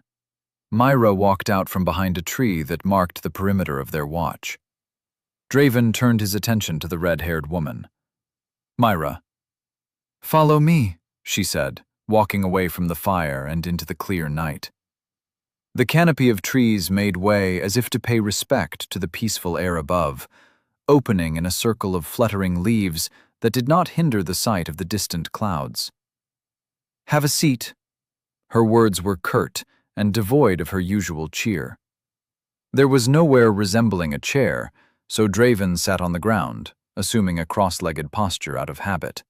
Myra walked out from behind a tree that marked the perimeter of their watch. Draven turned his attention to the red-haired woman. Myra. Follow me, she said, walking away from the fire and into the clear night. The canopy of trees made way as if to pay respect to the peaceful air above, opening in a circle of fluttering leaves that did not hinder the sight of the distant clouds. Have a seat. Her words were curt and devoid of her usual cheer. There was nowhere resembling a chair, so Draven sat on the ground, assuming a cross-legged posture out of habit.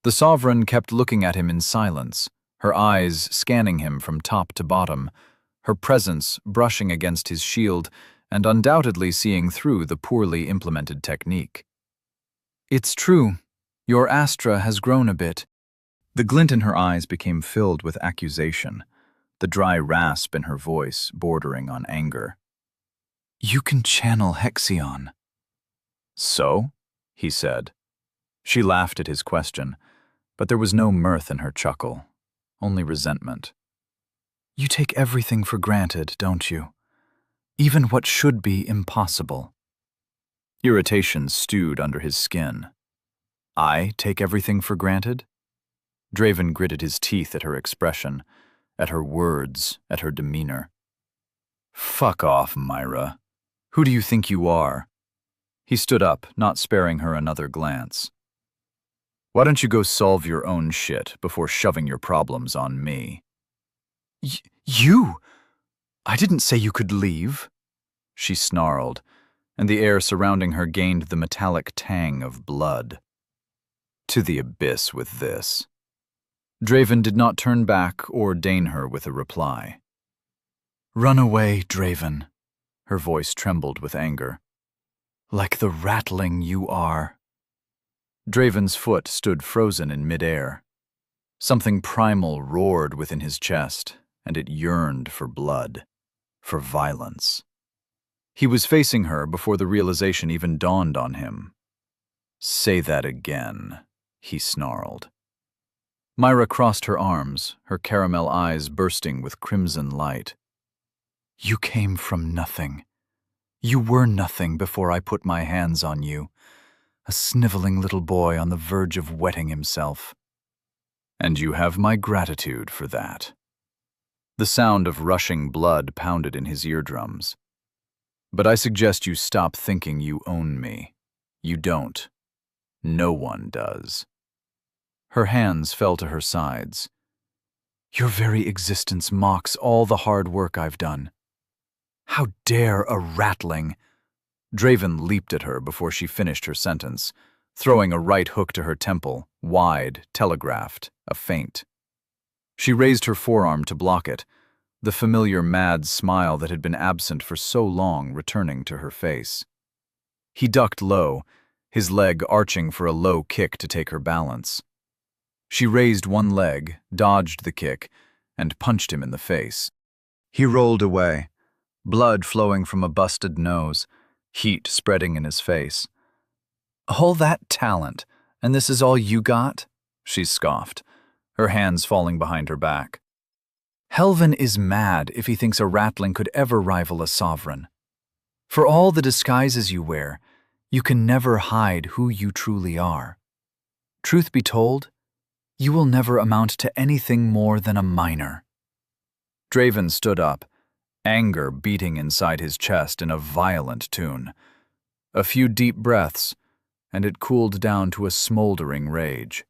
The Sovereign kept looking at him in silence, her eyes scanning him from top to bottom, her presence brushing against his shield and undoubtedly seeing through the poorly implemented technique. It's true. Your Astra has grown a bit. The glint in her eyes became filled with accusation, the dry rasp in her voice bordering on anger. You can channel Hexion. So? He said. She laughed at his question, but there was no mirth in her chuckle, only resentment. You take everything for granted, don't you? Even what should be impossible. Irritation stewed under his skin. I take everything for granted? Draven gritted his teeth at her expression, at her words, at her demeanor. Fuck off, Myra. Who do you think you are? He stood up, not sparing her another glance. Why don't you go solve your own shit before shoving your problems on me? You? I didn't say you could leave. She snarled, and the air surrounding her gained the metallic tang of blood. To the abyss with this. Draven did not turn back or deign her with a reply. Run away, Draven. Her voice trembled with anger. Like the rattling you are. Draven's foot stood frozen in midair. Something primal roared within his chest, and it yearned for blood, for violence. He was facing her before the realization even dawned on him. Say that again, he snarled. Myra crossed her arms, her caramel eyes bursting with crimson light. You came from nothing. You were nothing before I put my hands on you, a sniveling little boy on the verge of wetting himself. And you have my gratitude for that. The sound of rushing blood pounded in his eardrums. But I suggest you stop thinking you own me. You don't. No one does. Her hands fell to her sides. Your very existence mocks all the hard work I've done. How dare a ratling? Draven leaped at her before she finished her sentence, throwing a right hook to her temple, wide, telegraphed, a feint. She raised her forearm to block it, the familiar mad smile that had been absent for so long returning to her face. He ducked low, his leg arching for a low kick to take her balance. She raised one leg, dodged the kick, and punched him in the face. He rolled away, blood flowing from a busted nose, heat spreading in his face. All that talent, and this is all you got? She scoffed, her hands falling behind her back. Helvin is mad if he thinks a ratling could ever rival a sovereign. For all the disguises you wear, you can never hide who you truly are. Truth be told, you will never amount to anything more than a minor. Draven stood up, anger beating inside his chest in a violent tune. A few deep breaths, and it cooled down to a smoldering rage.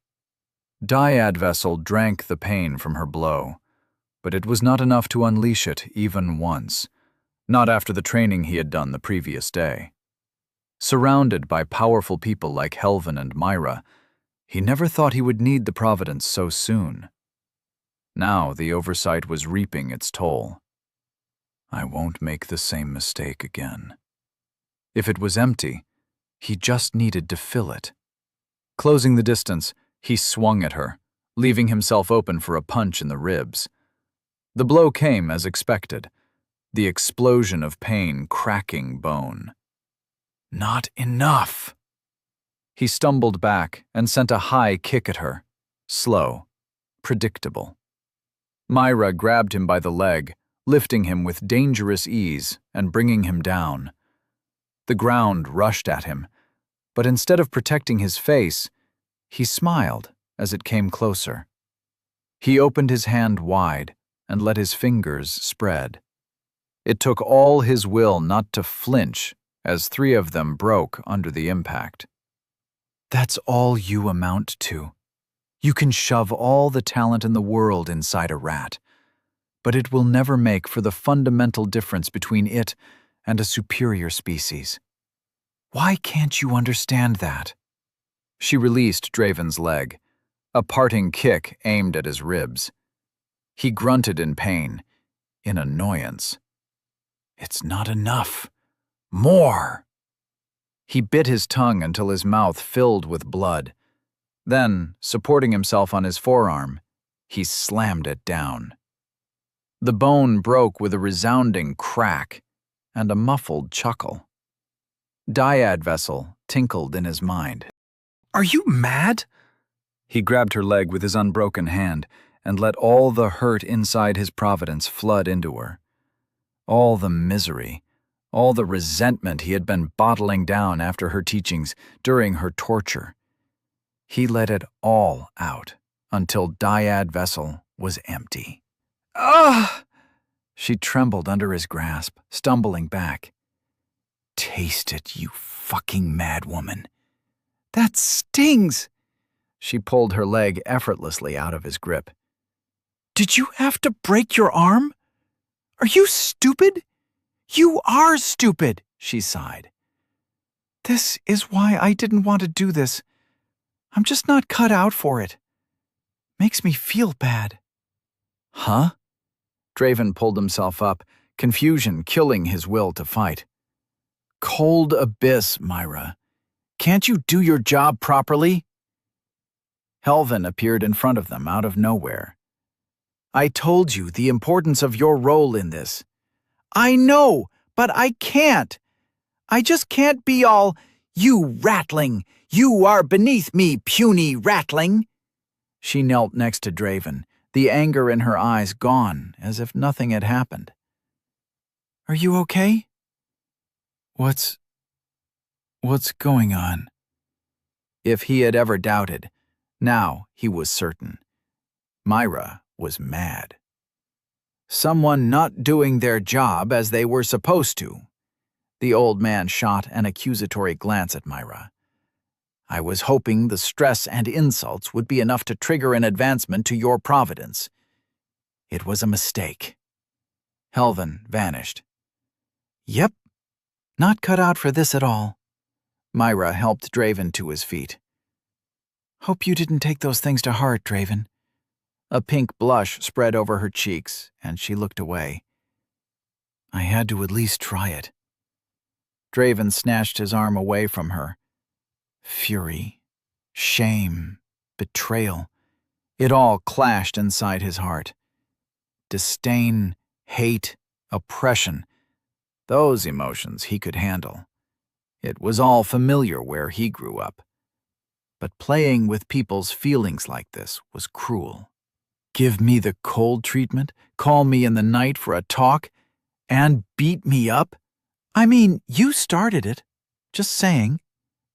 Dyad Vessel drank the pain from her blow, but it was not enough to unleash it even once, not after the training he had done the previous day. Surrounded by powerful people like Helvin and Myra, he never thought he would need the Providence so soon. Now the oversight was reaping its toll. I won't make the same mistake again. If it was empty, he just needed to fill it. Closing the distance, he swung at her, leaving himself open for a punch in the ribs. The blow came as expected, the explosion of pain cracking bone. Not enough. He stumbled back and sent a high kick at her, slow, predictable. Myra grabbed him by the leg, lifting him with dangerous ease and bringing him down. The ground rushed at him, but instead of protecting his face, he smiled as it came closer. He opened his hand wide and let his fingers spread. It took all his will not to flinch as 3 of them broke under the impact. That's all you amount to. You can shove all the talent in the world inside a rat, but it will never make for the fundamental difference between it and a superior species. Why can't you understand that? She released Draven's leg, a parting kick aimed at his ribs. He grunted in pain, in annoyance. It's not enough. More! He bit his tongue until his mouth filled with blood. Then, supporting himself on his forearm, he slammed it down. The bone broke with a resounding crack and a muffled chuckle. Dyad vessel tinkled in his mind. Are you mad? He grabbed her leg with his unbroken hand and let all the hurt inside his providence flood into her. All the misery, all the resentment he had been bottling down after her teachings, during her torture. He let it all out until Dyad vessel was empty. Ugh! She trembled under his grasp, stumbling back. Taste it, you fucking mad woman. That stings! She pulled her leg effortlessly out of his grip. Did you have to break your arm? Are you stupid? You are stupid, she sighed. This is why I didn't want to do this. I'm just not cut out for it. Makes me feel bad. Huh? Draven pulled himself up, confusion killing his will to fight. Cold abyss, Myra. Can't you do your job properly? Helvin appeared in front of them out of nowhere. I told you the importance of your role in this. I know, but I can't. I just can't be all, you ratling. You are beneath me, puny ratling. She knelt next to Draven, the anger in her eyes gone, as if nothing had happened. Are you okay? What's going on? If he had ever doubted, now he was certain. Myra was mad. Someone not doing their job as they were supposed to. The old man shot an accusatory glance at Myra. I was hoping the stress and insults would be enough to trigger an advancement to your providence. It was a mistake. Helvin vanished. Yep, not cut out for this at all. Myra helped Draven to his feet. Hope you didn't take those things to heart, Draven. A pink blush spread over her cheeks, and she looked away. I had to at least try it. Draven snatched his arm away from her. Fury, shame, betrayal, it all clashed inside his heart. Disdain, hate, oppression, those emotions he could handle. It was all familiar where he grew up. But playing with people's feelings like this was cruel. Give me the cold treatment, call me in the night for a talk, and beat me up? I mean, you started it. Just saying.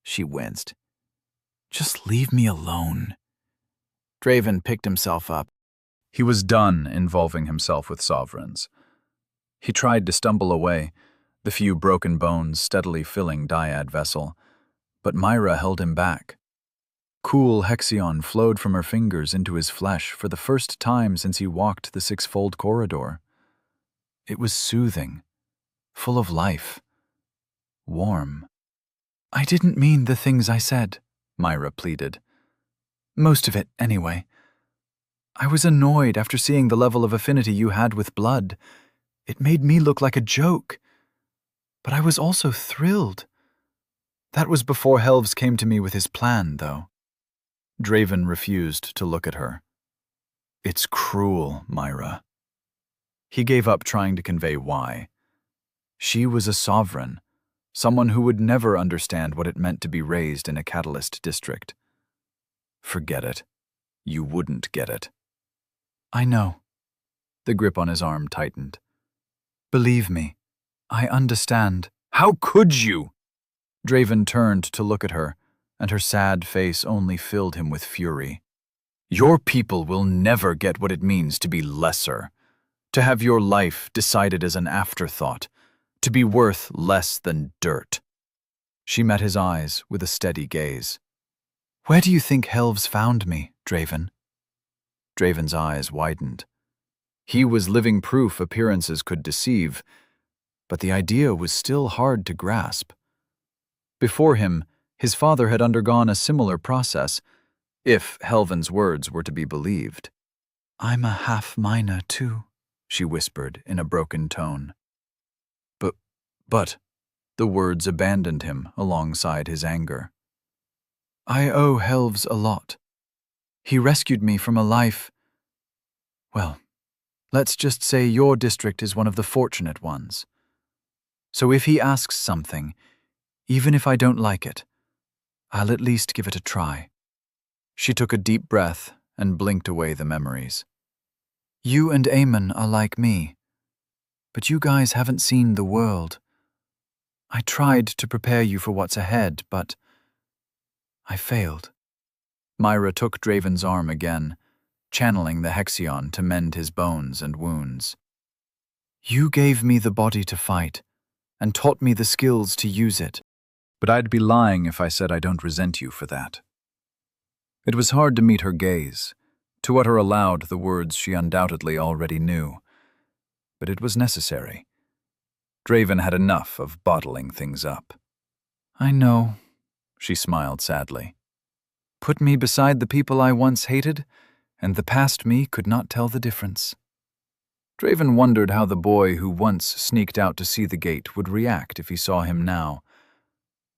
She winced. Just leave me alone. Draven picked himself up. He was done involving himself with sovereigns. He tried to stumble away, the few broken bones steadily filling Dyad vessel, but Myra held him back. Cool Hexion flowed from her fingers into his flesh for the first time since he walked the six-fold corridor. It was soothing, full of life, warm. I didn't mean the things I said, Myra pleaded. Most of it, anyway. I was annoyed after seeing the level of affinity you had with blood. It made me look like a joke. But I was also thrilled. That was before Helves came to me with his plan, though. Draven refused to look at her, It's cruel, Myra. He gave up trying to convey why. She was a sovereign, someone who would never understand what it meant to be raised in a catalyst district. Forget it. You wouldn't get it. I know. The grip on his arm tightened. Believe me, I understand. How could you? Draven turned to look at her, and her sad face only filled him with fury. Your people will never get what it means to be lesser, to have your life decided as an afterthought, to be worth less than dirt. She met his eyes with a steady gaze. Where do you think Helves found me, Draven? Draven's eyes widened. He was living proof appearances could deceive, but the idea was still hard to grasp. Before him, his father had undergone a similar process, if Helven's words were to be believed. I'm a half-miner, too, she whispered in a broken tone. But, the words abandoned him alongside his anger. I owe Helves a lot. He rescued me from a life. Well, let's just say your district is one of the fortunate ones. So if he asks something, even if I don't like it, I'll at least give it a try. She took a deep breath and blinked away the memories. You and Eamon are like me, but you guys haven't seen the world. I tried to prepare you for what's ahead, but I failed. Myra took Draven's arm again, channeling the Hexion to mend his bones and wounds. You gave me the body to fight, and taught me the skills to use it. But I'd be lying if I said I don't resent you for that. It was hard to meet her gaze, to utter aloud the words she undoubtedly already knew. But it was necessary. Draven had enough of bottling things up. I know, she smiled sadly. Put me beside the people I once hated, and the past me could not tell the difference. Draven wondered how the boy who once sneaked out to see the gate would react if he saw him now.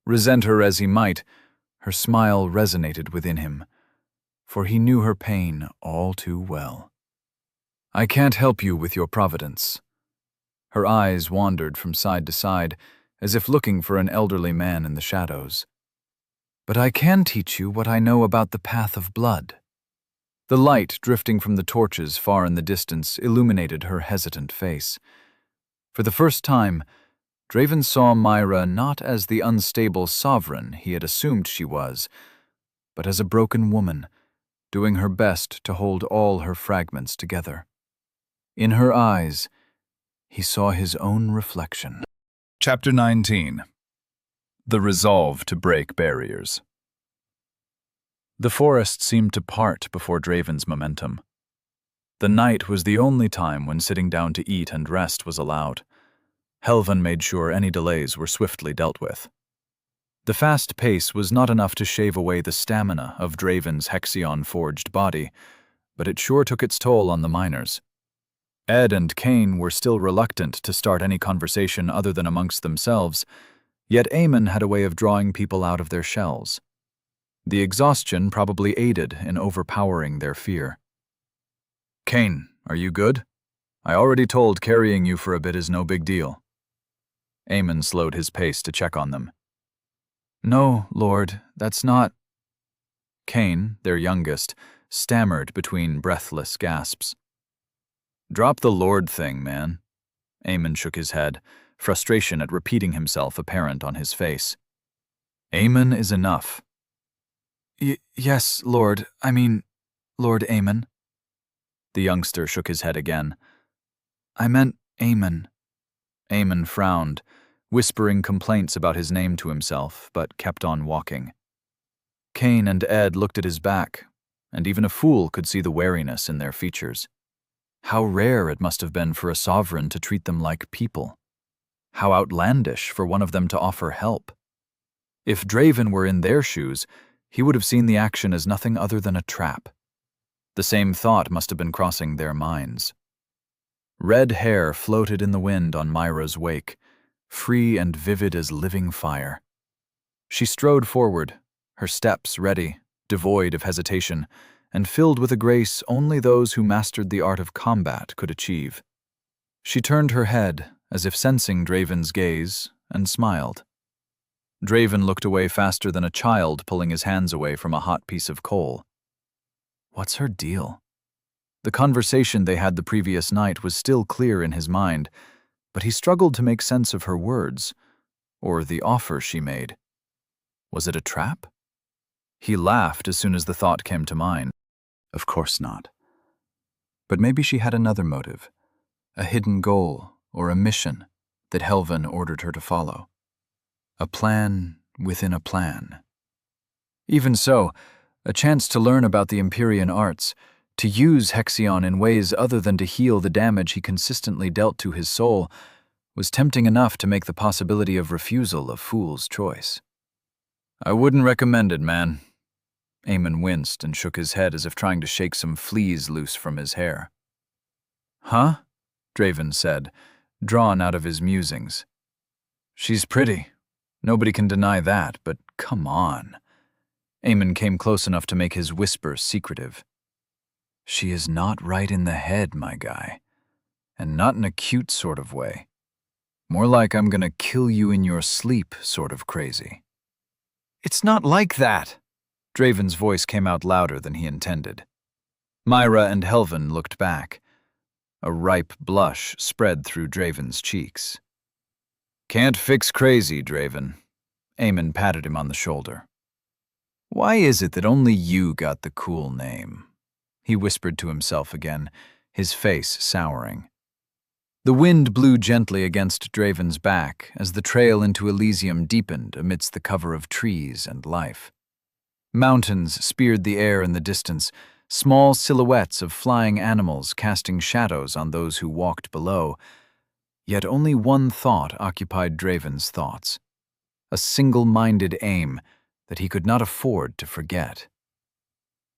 Resent her as he might, her smile resonated within him, for he knew her pain all too well. I can't help you with your providence. Her eyes wandered from side to side, as if looking for an elderly man in the shadows. But I can teach you what I know about the path of blood. The light drifting from the torches far in the distance illuminated her hesitant face. For the first time, Draven saw Myra not as the unstable sovereign he had assumed she was, but as a broken woman, doing her best to hold all her fragments together. In her eyes, he saw his own reflection. Chapter 19. The Resolve to Break Barriers. The forest seemed to part before Draven's momentum. The night was the only time when sitting down to eat and rest was allowed. Helven made sure any delays were swiftly dealt with. The fast pace was not enough to shave away the stamina of Draven's Hexion-forged body, but it sure took its toll on the miners. Ed and Cain were still reluctant to start any conversation other than amongst themselves, yet Eamon had a way of drawing people out of their shells. The exhaustion probably aided in overpowering their fear. Cain, are you good? I already told carrying you for a bit is no big deal. Eamon slowed his pace to check on them. No, Lord, that's not... Cain, their youngest, stammered between breathless gasps. Drop the Lord thing, man. Eamon shook his head, frustration at repeating himself apparent on his face. Eamon is enough. Yes, Lord Lord Eamon. The youngster shook his head again. I meant Eamon. Eamon frowned, whispering complaints about his name to himself, but kept on walking. Cain and Ed looked at his back, and even a fool could see the wariness in their features. How rare it must have been for a sovereign to treat them like people. How outlandish for one of them to offer help. If Draven were in their shoes, he would have seen the action as nothing other than a trap. The same thought must have been crossing their minds. Red hair floated in the wind on Myra's wake, free and vivid as living fire. She strode forward, her steps ready, devoid of hesitation, and filled with a grace only those who mastered the art of combat could achieve. She turned her head, as if sensing Draven's gaze, and smiled. Draven looked away faster than a child pulling his hands away from a hot piece of coal. What's her deal? The conversation they had the previous night was still clear in his mind, but he struggled to make sense of her words, or the offer she made. Was it a trap? He laughed as soon as the thought came to mind. Of course not. But maybe she had another motive, a hidden goal or a mission that Helvin ordered her to follow. A plan within a plan. Even so, a chance to learn about the Empyrean arts, to use Hexion in ways other than to heal the damage he consistently dealt to his soul, was tempting enough to make the possibility of refusal a fool's choice. I wouldn't recommend it, man. Eamon winced and shook his head as if trying to shake some fleas loose from his hair. Huh? Draven said, drawn out of his musings. She's pretty. Nobody can deny that, but come on. Eamon came close enough to make his whisper secretive. She is not right in the head, my guy. And not in a cute sort of way. More like I'm gonna kill you in your sleep sort of crazy. It's not like that. Draven's voice came out louder than he intended. Myra and Helvin looked back. A ripe blush spread through Draven's cheeks. Can't fix crazy, Draven. Eamon patted him on the shoulder. Why is it that only you got the cool name? He whispered to himself again, his face souring. The wind blew gently against Draven's back as the trail into Elysium deepened amidst the cover of trees and life. Mountains speared the air in the distance, small silhouettes of flying animals casting shadows on those who walked below. Yet only one thought occupied Draven's thoughts, a single-minded aim that he could not afford to forget.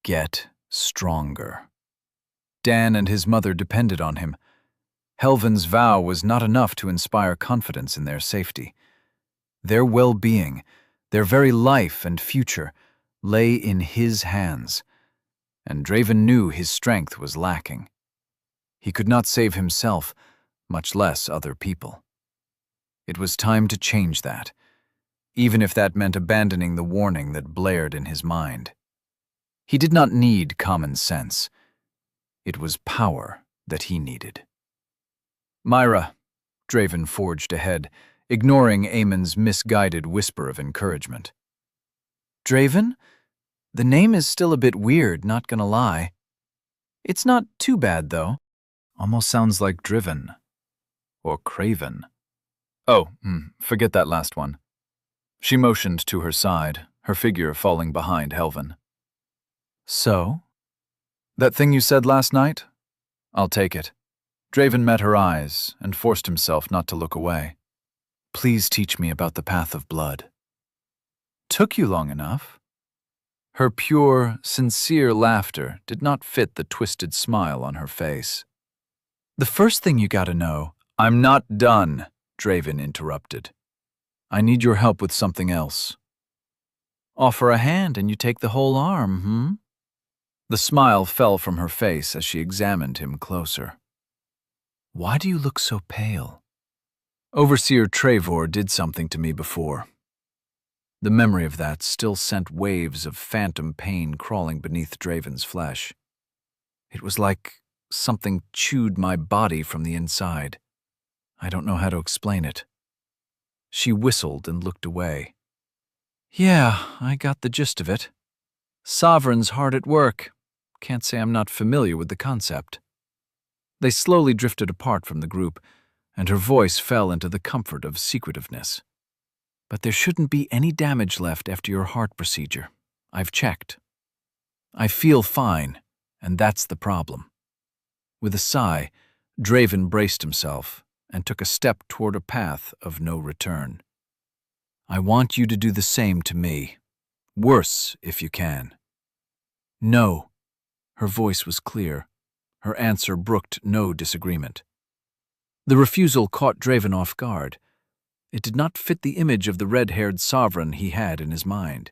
Get stronger. Dan and his mother depended on him. Helvin's vow was not enough to inspire confidence in their safety. Their well-being, their very life and future, lay in his hands, and Draven knew his strength was lacking. He could not save himself, much less other people. It was time to change that, even if that meant abandoning the warning that blared in his mind. He did not need common sense. It was power that he needed. Myra, Draven forged ahead, ignoring Eamon's misguided whisper of encouragement. Draven? The name is still a bit weird, not gonna lie. It's not too bad, though. Almost sounds like driven. Or craven. Oh, forget that last one. She motioned to her side, her figure falling behind Helvin. So? That thing you said last night? I'll take it. Draven met her eyes and forced himself not to look away. Please teach me about the path of blood. Took you long enough. Her pure, sincere laughter did not fit the twisted smile on her face. The first thing you gotta know— I'm not done, Draven interrupted. I need your help with something else. Offer a hand and you take the whole arm, The smile fell from her face as she examined him closer. Why do you look so pale? Overseer Trevor did something to me before. The memory of that still sent waves of phantom pain crawling beneath Draven's flesh. It was like something chewed my body from the inside. I don't know how to explain it. She whistled and looked away. Yeah, I got the gist of it. Sovereign's hard at work. Can't say I'm not familiar with the concept. They slowly drifted apart from the group, and her voice fell into the comfort of secretiveness. But there shouldn't be any damage left after your heart procedure. I've checked. I feel fine, and that's the problem. With a sigh, Draven braced himself and took a step toward a path of no return. I want you to do the same to me. Worse, if you can. No. Her voice was clear. Her answer brooked no disagreement. The refusal caught Draven off guard. It did not fit the image of the red-haired sovereign he had in his mind.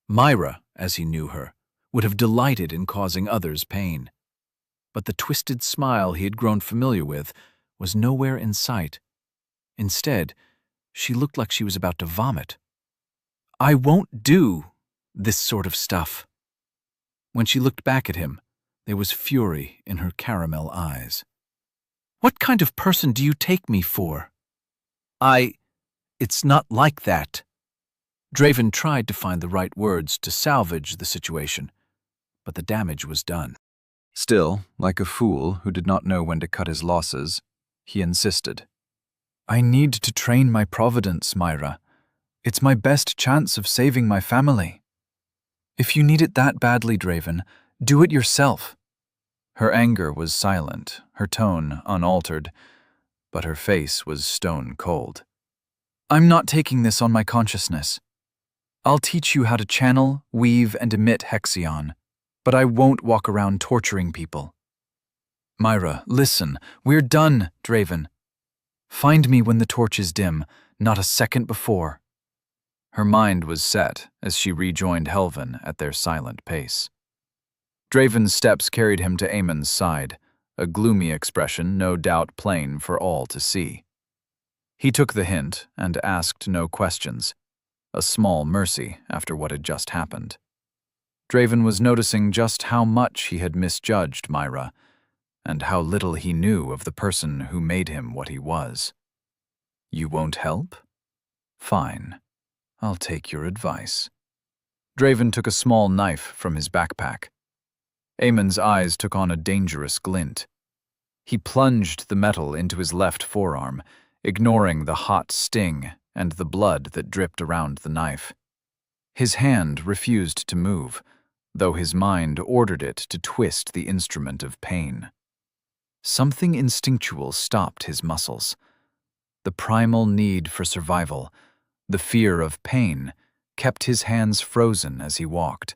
Myra, as he knew her, would have delighted in causing others pain. But the twisted smile he had grown familiar with was nowhere in sight. Instead, she looked like she was about to vomit. "I won't do this sort of stuff." When she looked back at him, there was fury in her caramel eyes. "What kind of person do you take me for?" It's not like that." Draven tried to find the right words to salvage the situation, but the damage was done. Still, like a fool who did not know when to cut his losses, he insisted. "I need to train my providence, Myra. It's my best chance of saving my family. If you need it that badly, Draven, do it yourself." Her anger was silent, her tone unaltered, but her face was stone cold. "I'm not taking this on my consciousness. I'll teach you how to channel, weave, and emit Hexion, but I won't walk around torturing people." "Myra, listen, we're done, Draven. Find me when the torch is dim, not a second before." Her mind was set as she rejoined Helvin at their silent pace. Draven's steps carried him to Aemon's side, a gloomy expression no doubt plain for all to see. He took the hint and asked no questions, a small mercy after what had just happened. Draven was noticing just how much he had misjudged Myra, and how little he knew of the person who made him what he was. "You won't help? Fine. I'll take your advice." Draven took a small knife from his backpack. Aemon's eyes took on a dangerous glint. He plunged the metal into his left forearm, ignoring the hot sting and the blood that dripped around the knife. His hand refused to move, though his mind ordered it to twist the instrument of pain. Something instinctual stopped his muscles. The primal need for survival, the fear of pain, kept his hands frozen as he walked.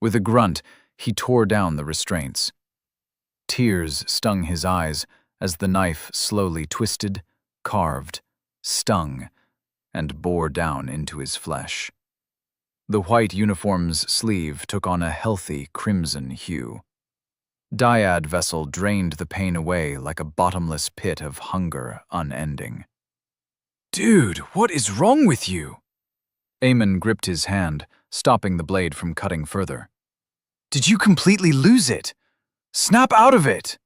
With a grunt, he tore down the restraints. Tears stung his eyes as the knife slowly twisted, carved, stung, and bore down into his flesh. The white uniform's sleeve took on a healthy crimson hue. Dyad vessel drained the pain away like a bottomless pit of hunger unending. "Dude, what is wrong with you?" Aemon gripped his hand, stopping the blade from cutting further. "Did you completely lose it? Snap out of it!"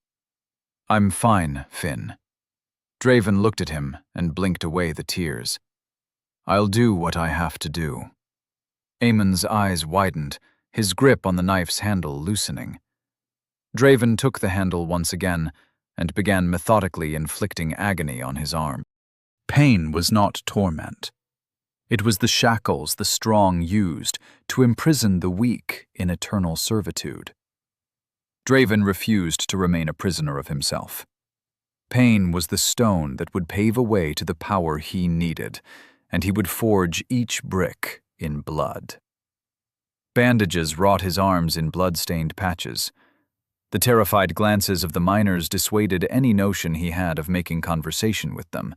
"I'm fine, Finn." Draven looked at him and blinked away the tears. "I'll do what I have to do." Aemon's eyes widened, his grip on the knife's handle loosening. Draven took the handle once again and began methodically inflicting agony on his arm. Pain was not torment. It was the shackles the strong used to imprison the weak in eternal servitude. Draven refused to remain a prisoner of himself. Pain was the stone that would pave a way to the power he needed, and he would forge each brick in blood. Bandages wrought his arms in blood-stained patches. The terrified glances of the miners dissuaded any notion he had of making conversation with them,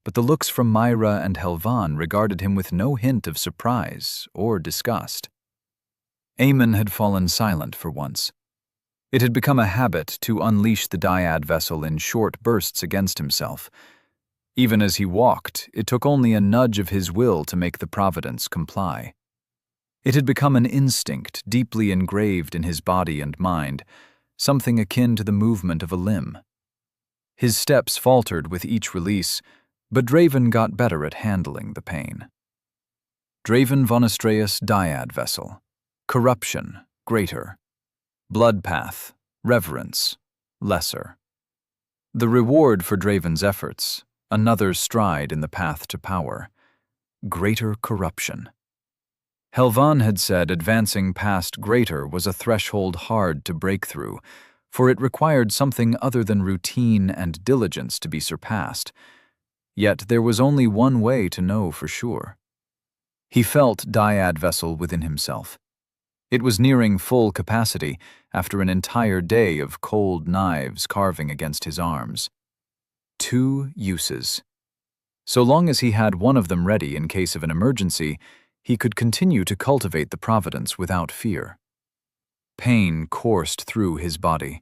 but the looks from Myra and Helvan regarded him with no hint of surprise or disgust. Aemon had fallen silent for once. It had become a habit to unleash the dyad vessel in short bursts against himself. Even as he walked, it took only a nudge of his will to make the providence comply. It had become an instinct deeply engraved in his body and mind, something akin to the movement of a limb. His steps faltered with each release, but Draven got better at handling the pain. Draven von Astreus dyad vessel. Corruption, greater. Blood path, reverence, lesser. The reward for Draven's efforts, another stride in the path to power. Greater corruption. Helvan had said advancing past greater was a threshold hard to break through, for it required something other than routine and diligence to be surpassed. Yet there was only one way to know for sure. He felt dyad vessel within himself. It was nearing full capacity after an entire day of cold knives carving against his arms. 2 uses. So long as he had one of them ready in case of an emergency, he could continue to cultivate the providence without fear. Pain coursed through his body,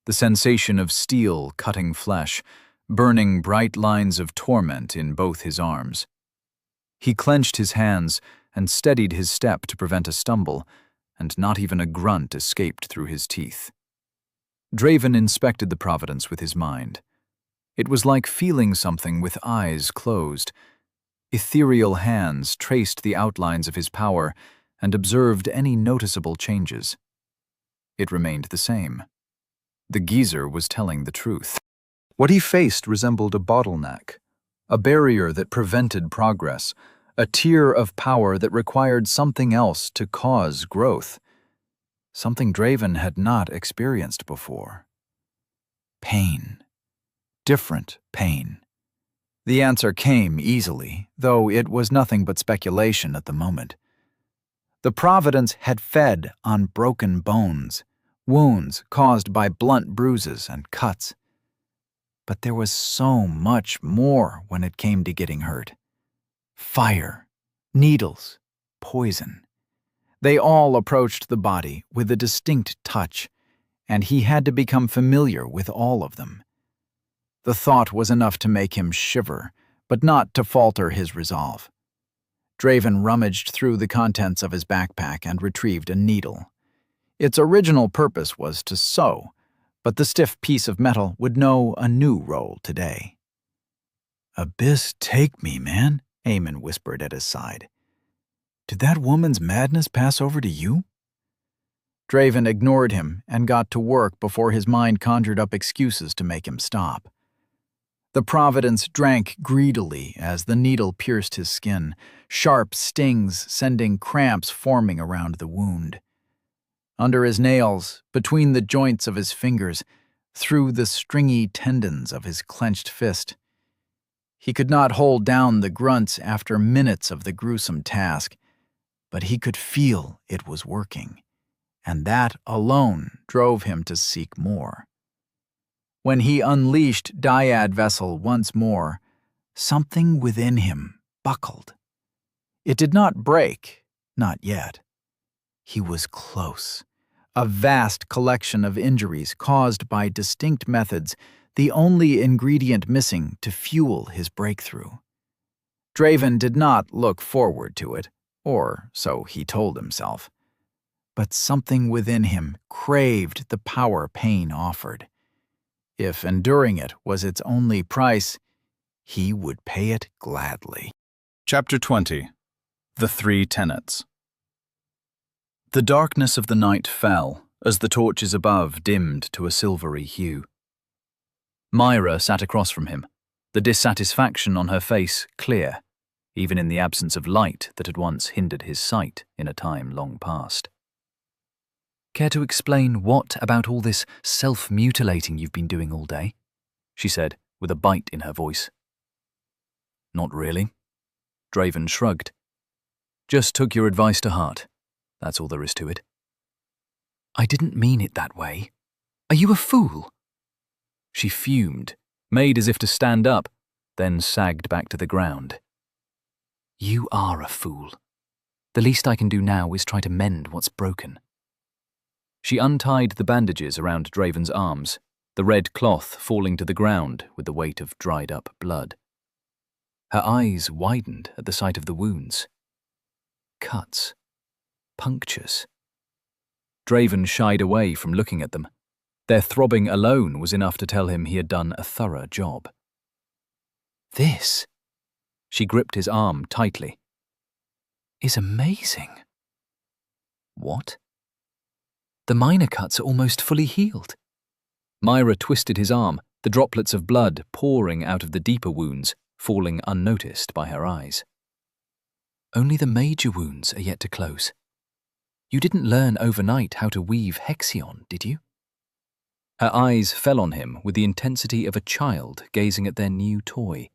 the sensation of steel cutting flesh, burning bright lines of torment in both his arms. He clenched his hands and steadied his step to prevent a stumble, and not even a grunt escaped through his teeth. Draven inspected the Providence with his mind. It was like feeling something with eyes closed. Ethereal hands traced the outlines of his power and observed any noticeable changes. It remained the same. The geezer was telling the truth. What he faced resembled a bottleneck, a barrier that prevented progress, a tier of power that required something else to cause growth, something Draven had not experienced before. Pain. Different pain. The answer came easily, though it was nothing but speculation at the moment. The Providence had fed on broken bones, wounds caused by blunt bruises and cuts. But there was so much more when it came to getting hurt. Fire, needles, poison. They all approached the body with a distinct touch, and he had to become familiar with all of them. The thought was enough to make him shiver, but not to falter his resolve. Draven rummaged through the contents of his backpack and retrieved a needle. Its original purpose was to sew, but the stiff piece of metal would know a new role today. "Abyss take me, man," Eamon whispered at his side. "Did that woman's madness pass over to you?" Draven ignored him and got to work before his mind conjured up excuses to make him stop. The Providence drank greedily as the needle pierced his skin, sharp stings sending cramps forming around the wound. Under his nails, between the joints of his fingers, through the stringy tendons of his clenched fist. He could not hold down the grunts after minutes of the gruesome task, but he could feel it was working, and that alone drove him to seek more. When he unleashed Dyad Vessel once more, something within him buckled. It did not break, not yet. He was close. A vast collection of injuries caused by distinct methods, the only ingredient missing to fuel his breakthrough. Draven did not look forward to it, or so he told himself. But something within him craved the power pain offered. If enduring it was its only price, he would pay it gladly. Chapter 20. The Three Tenets. The darkness of the night fell as the torches above dimmed to a silvery hue. Myra sat across from him, the dissatisfaction on her face clear, even in the absence of light that had once hindered his sight in a time long past. "Care to explain what about all this self-mutilating you've been doing all day?" she said, with a bite in her voice. "Not really." Draven shrugged. "Just took your advice to heart. That's all there is to it." "I didn't mean it that way. Are you a fool?" She fumed, made as if to stand up, then sagged back to the ground. "You are a fool. The least I can do now is try to mend what's broken." She untied the bandages around Draven's arms, the red cloth falling to the ground with the weight of dried-up blood. Her eyes widened at the sight of the wounds. Cuts. Punctures. Draven shied away from looking at them. Their throbbing alone was enough to tell him he had done a thorough job. "This," she gripped his arm tightly, "is amazing." "What?" "The minor cuts are almost fully healed." Myra twisted his arm, the droplets of blood pouring out of the deeper wounds, falling unnoticed by her eyes. "Only the major wounds are yet to close. You didn't learn overnight how to weave Hexion, did you?" Her eyes fell on him with the intensity of a child gazing at their new toy,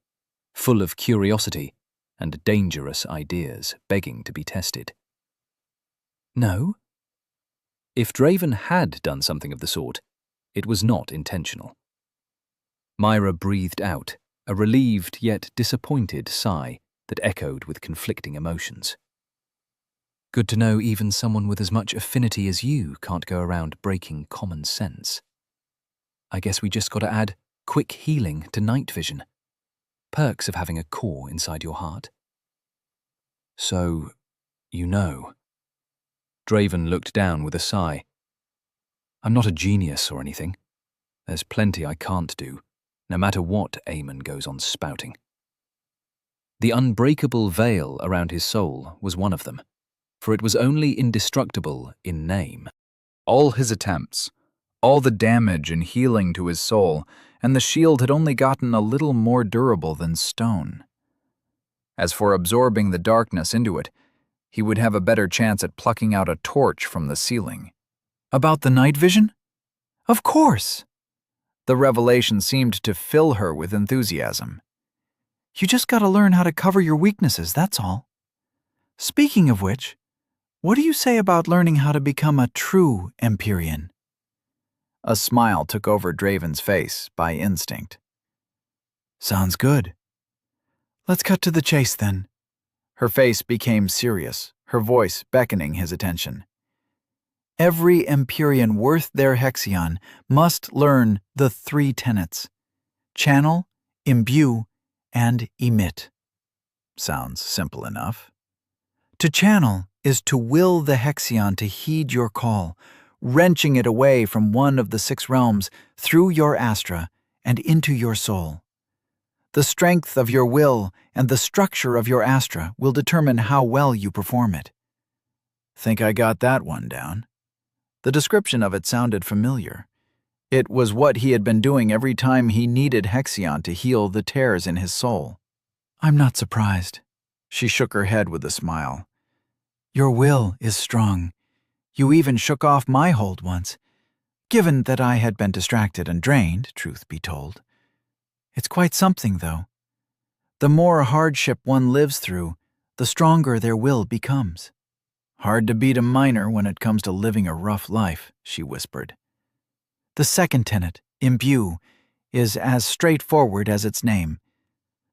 full of curiosity and dangerous ideas begging to be tested. "No?" If Draven had done something of the sort, it was not intentional. Myra breathed out, a relieved yet disappointed sigh that echoed with conflicting emotions. Good to know even someone with as much affinity as you can't go around breaking common sense. I guess we just gotta add quick healing to night vision. Perks of having a core inside your heart. So, you know. Draven looked down with a sigh. I'm not a genius or anything. There's plenty I can't do, no matter what Eamon goes on spouting. The unbreakable veil around his soul was one of them, for it was only indestructible in name. All his attempts, all the damage and healing to his soul, and the shield had only gotten a little more durable than stone. As for absorbing the darkness into it, he would have a better chance at plucking out a torch from the ceiling. About the night vision? Of course! The revelation seemed to fill her with enthusiasm. You just gotta learn how to cover your weaknesses, that's all. Speaking of which, what do you say about learning how to become a true Empyrean? A smile took over Draven's face by instinct. Sounds good. Let's cut to the chase then. Her face became serious, her voice beckoning his attention. Every Empyrean worth their Hexion must learn the 3 tenets: channel, imbue, and emit. Sounds simple enough. To channel is to will the Hexion to heed your call, wrenching it away from one of the 6 realms through your astra and into your soul. The strength of your will and the structure of your astra will determine how well you perform it. Think I got that one down. The description of it sounded familiar. It was what he had been doing every time he needed Hexion to heal the tears in his soul. I'm not surprised. She shook her head with a smile. Your will is strong. You even shook off my hold once, given that I had been distracted and drained, truth be told. It's quite something, though. The more hardship one lives through, the stronger their will becomes. Hard to beat a miner when it comes to living a rough life, she whispered. The 2nd tenet, imbue, is as straightforward as its name.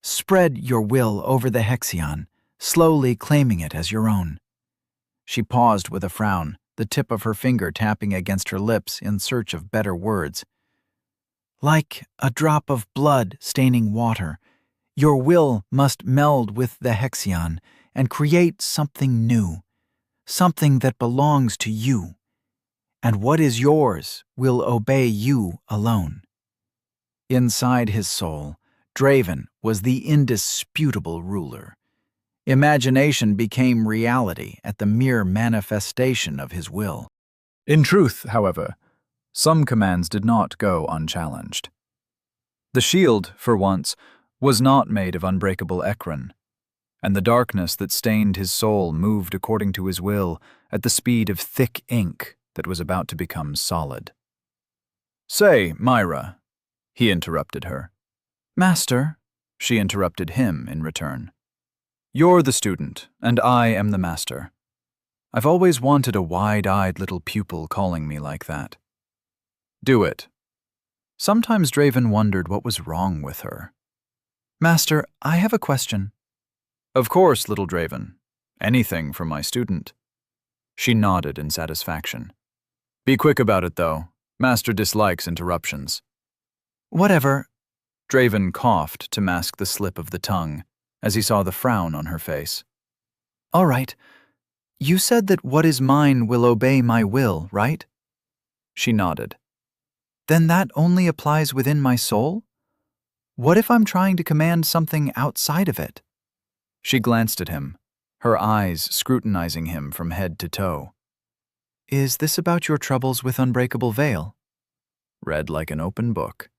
Spread your will over the Hexion, slowly claiming it as your own. She paused with a frown, the tip of her finger tapping against her lips in search of better words. Like a drop of blood staining water, your will must meld with the Hexion and create something new, something that belongs to you. And what is yours will obey you alone. Inside his soul, Draven was the indisputable ruler. Imagination became reality at the mere manifestation of his will. In truth, however, some commands did not go unchallenged. The shield, for once, was not made of unbreakable ecran, and the darkness that stained his soul moved according to his will at the speed of thick ink that was about to become solid. "Say, Myra," he interrupted her. Master, she interrupted him in return. "You're the student, and I am the master. I've always wanted a wide-eyed little pupil calling me like that. Do it." Sometimes Draven wondered what was wrong with her. Master, I have a question. Of course, little Draven. Anything for my student. She nodded in satisfaction. Be quick about it, though. Master dislikes interruptions. Whatever. Draven coughed to mask the slip of the tongue as he saw the frown on her face. All right. You said that what is mine will obey my will, right? She nodded. Then that only applies within my soul? What if I'm trying to command something outside of it? She glanced at him, her eyes scrutinizing him from head to toe. Is this about your troubles with Unbreakable Veil? Read like an open book.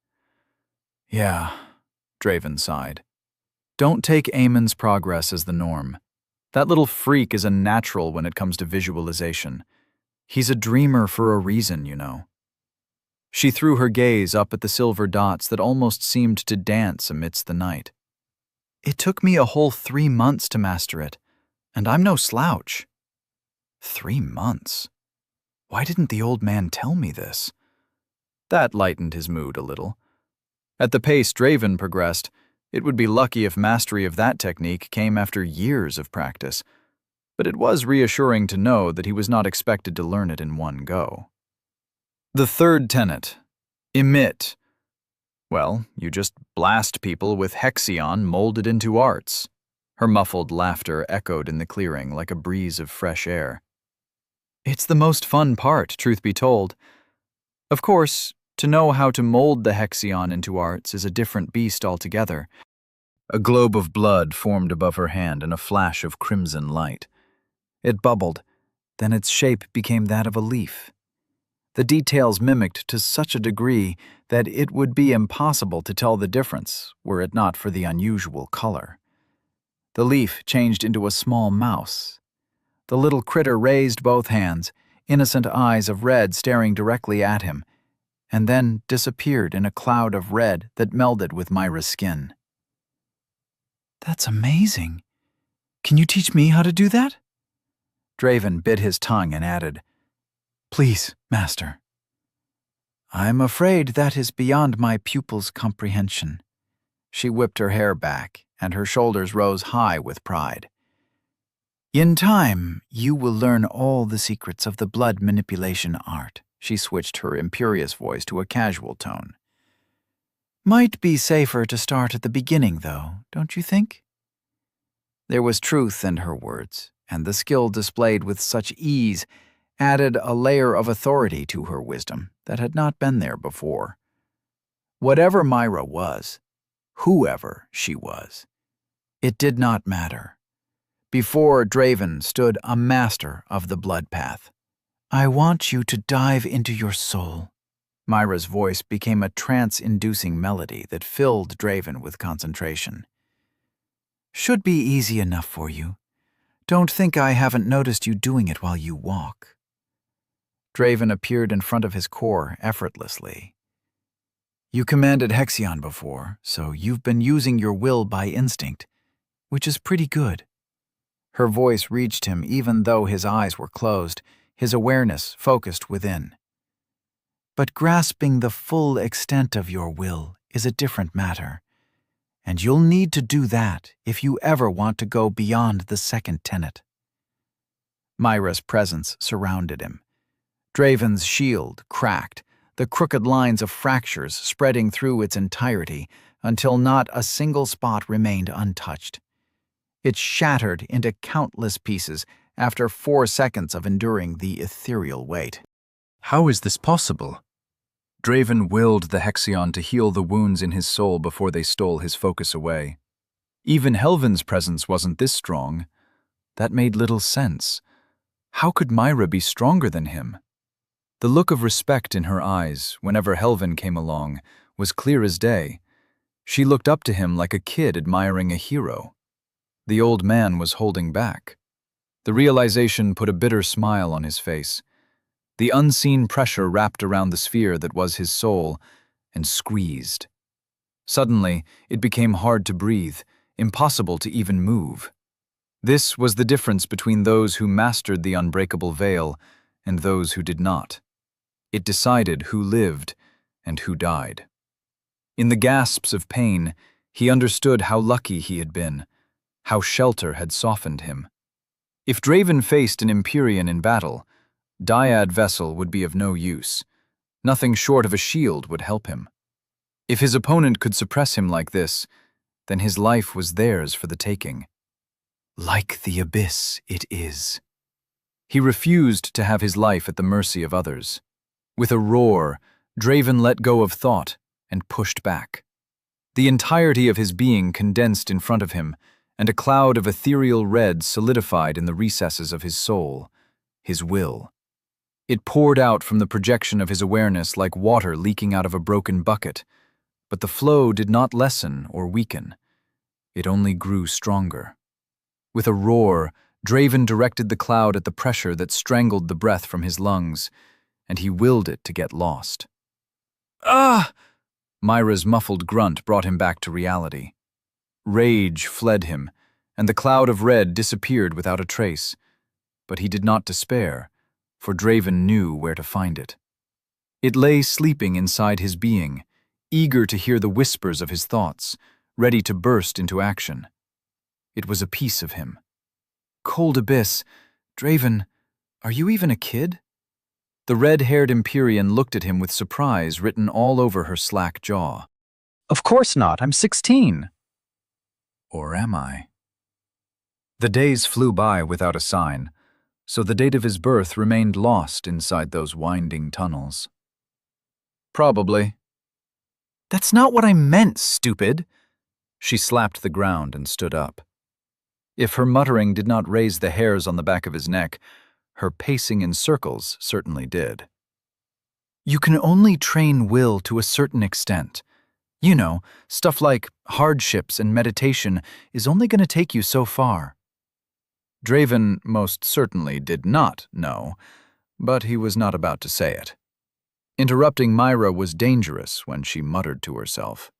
Yeah, Draven sighed. Don't take Eamon's progress as the norm. That little freak is a natural when it comes to visualization. He's a dreamer for a reason, you know. She threw her gaze up at the silver dots that almost seemed to dance amidst the night. It took me a whole 3 months to master it, and I'm no slouch. 3 months? Why didn't the old man tell me this? That lightened his mood a little. At the pace Draven progressed, it would be lucky if mastery of that technique came after years of practice. but it was reassuring to know that he was not expected to learn it in one go. The third tenet, emit. Well, you just blast people with Hexion molded into arts. Her muffled laughter echoed in the clearing like a breeze of fresh air. It's the most fun part, truth be told. Of course, to know how to mold the Hexion into arts is a different beast altogether. A globe of blood formed above her hand in a flash of crimson light. It bubbled, then its shape became that of a leaf. The details mimicked to such a degree that it would be impossible to tell the difference were it not for the unusual color. The leaf changed into a small mouse. The little critter raised both hands, innocent eyes of red staring directly at him, and then disappeared in a cloud of red that melded with Myra's skin. That's amazing. Can you teach me how to do that? Draven bit his tongue and added, Please, master. I'm afraid that is beyond my pupil's comprehension. She whipped her hair back, and her shoulders rose high with pride. In time, you will learn all the secrets of the blood manipulation art. She switched her imperious voice to a casual tone. Might be safer to start at the beginning, though, don't you think? There was truth in her words, and the skill displayed with such ease added a layer of authority to her wisdom that had not been there before. Whatever Myra was, whoever she was, it did not matter. Before Draven stood a master of the blood path. I want you to dive into your soul. Myra's voice became a trance-inducing melody that filled Draven with concentration. Should be easy enough for you. Don't think I haven't noticed you doing it while you walk. Draven appeared in front of his core effortlessly. You commanded Hexion before, so you've been using your will by instinct, which is pretty good. Her voice reached him even though his eyes were closed, his awareness focused within. But grasping the full extent of your will is a different matter, and you'll need to do that if you ever want to go beyond the second tenet. Myra's presence surrounded him. Draven's shield cracked, the crooked lines of fractures spreading through its entirety until not a single spot remained untouched. It shattered into countless pieces after 4 seconds of enduring the ethereal weight. How is this possible? Draven willed the Hexion to heal the wounds in his soul before they stole his focus away. Even Helvin's presence wasn't this strong. That made little sense. How could Myra be stronger than him? The look of respect in her eyes whenever Helvin came along was clear as day. She looked up to him like a kid admiring a hero. The old man was holding back. The realization put a bitter smile on his face. The unseen pressure wrapped around the sphere that was his soul and squeezed. Suddenly, it became hard to breathe, impossible to even move. This was the difference between those who mastered the unbreakable veil and those who did not. It decided who lived and who died. In the gasps of pain, he understood how lucky he had been, how shelter had softened him. If Draven faced an Empyrean in battle, Dyad Vessel would be of no use. Nothing short of a shield would help him. If his opponent could suppress him like this, then his life was theirs for the taking. Like the abyss it is. He refused to have his life at the mercy of others. With a roar, Draven let go of thought and pushed back. The entirety of his being condensed in front of him, and a cloud of ethereal red solidified in the recesses of his soul, his will. It poured out from the projection of his awareness like water leaking out of a broken bucket, but the flow did not lessen or weaken. It only grew stronger. With a roar, Draven directed the cloud at the pressure that strangled the breath from his lungs, and he willed it to get lost. Ah! Myra's muffled grunt brought him back to reality. Rage fled him, and the cloud of red disappeared without a trace. But he did not despair, for Draven knew where to find it. It lay sleeping inside his being, eager to hear the whispers of his thoughts, ready to burst into action. It was a piece of him. Cold abyss. Draven, are you even a kid? The red-haired Empyrean looked at him with surprise written all over her slack jaw. Of course not, I'm 16. Or am I? The days flew by without a sign, so the date of his birth remained lost inside those winding tunnels. Probably. That's not what I meant, stupid! She slapped the ground and stood up. If her muttering did not raise the hairs on the back of his neck, her pacing in circles certainly did. You can only train will to a certain extent. You know, stuff like hardships and meditation is only going to take you so far. Draven most certainly did not know, but he was not about to say it. Interrupting Myra was dangerous when she muttered to herself.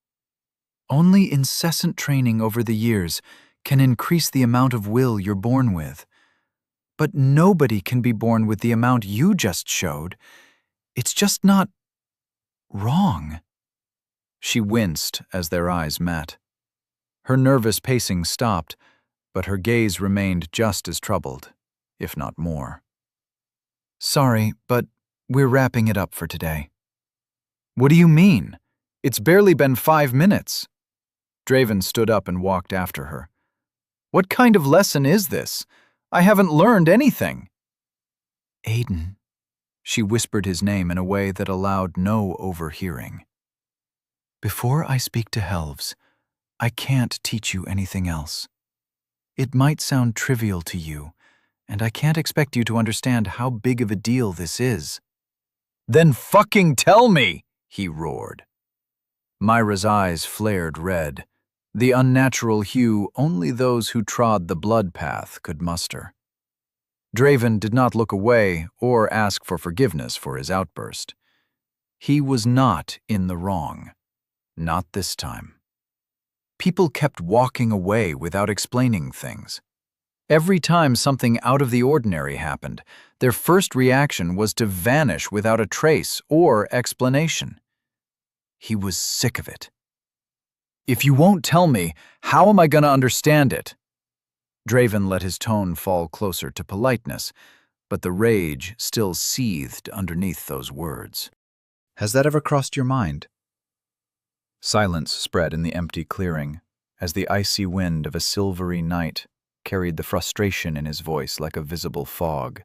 Only incessant training over the years can increase the amount of will you're born with. But nobody can be born with the amount you just showed. It's just not wrong. She winced as their eyes met. Her nervous pacing stopped, but her gaze remained just as troubled, if not more. Sorry, but we're wrapping it up for today. What do you mean? It's barely been 5 minutes. Draven stood up and walked after her. What kind of lesson is this? I haven't learned anything. Aiden. She whispered his name in a way that allowed no overhearing. Before I speak to Helves, I can't teach you anything else. It might sound trivial to you, and I can't expect you to understand how big of a deal this is. Then fucking tell me, he roared. Myra's eyes flared red, the unnatural hue only those who trod the blood path could muster. Draven did not look away or ask for forgiveness for his outburst. He was not in the wrong. Not this time. People kept walking away without explaining things. Every time something out of the ordinary happened, their first reaction was to vanish without a trace or explanation. He was sick of it. If you won't tell me, how am I going to understand it? Draven let his tone fall closer to politeness, but the rage still seethed underneath those words. Has that ever crossed your mind? Silence spread in the empty clearing, as the icy wind of a silvery night carried the frustration in his voice like a visible fog.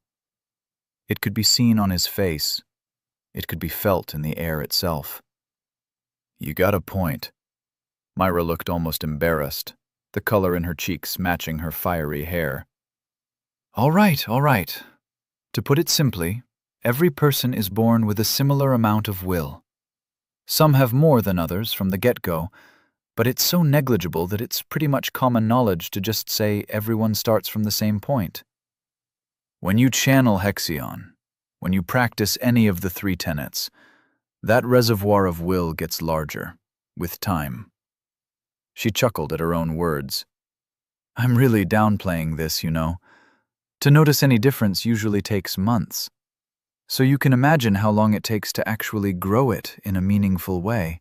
It could be seen on his face. It could be felt in the air itself. You got a point. Myra looked almost embarrassed, the color in her cheeks matching her fiery hair. All right. To put it simply, every person is born with a similar amount of will. Some have more than others from the get-go, but it's so negligible that it's pretty much common knowledge to just say everyone starts from the same point. When you channel Hexion, when you practice any of the 3 tenets, that reservoir of will gets larger, with time. She chuckled at her own words. I'm really downplaying this, you know. To notice any difference usually takes months. So you can imagine how long it takes to actually grow it in a meaningful way.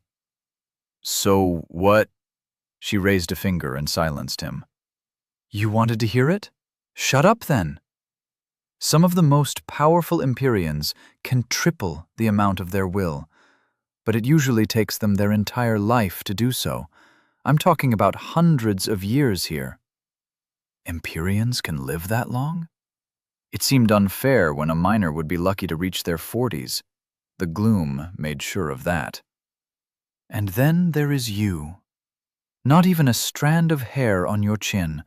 So what? She raised a finger and silenced him. You wanted to hear it? Shut up then. Some of the most powerful Empyreans can triple the amount of their will, but it usually takes them their entire life to do so. I'm talking about hundreds of years here. Empyreans can live that long? It seemed unfair when a minor would be lucky to reach their 40s. The gloom made sure of that. And then there is you. Not even a strand of hair on your chin,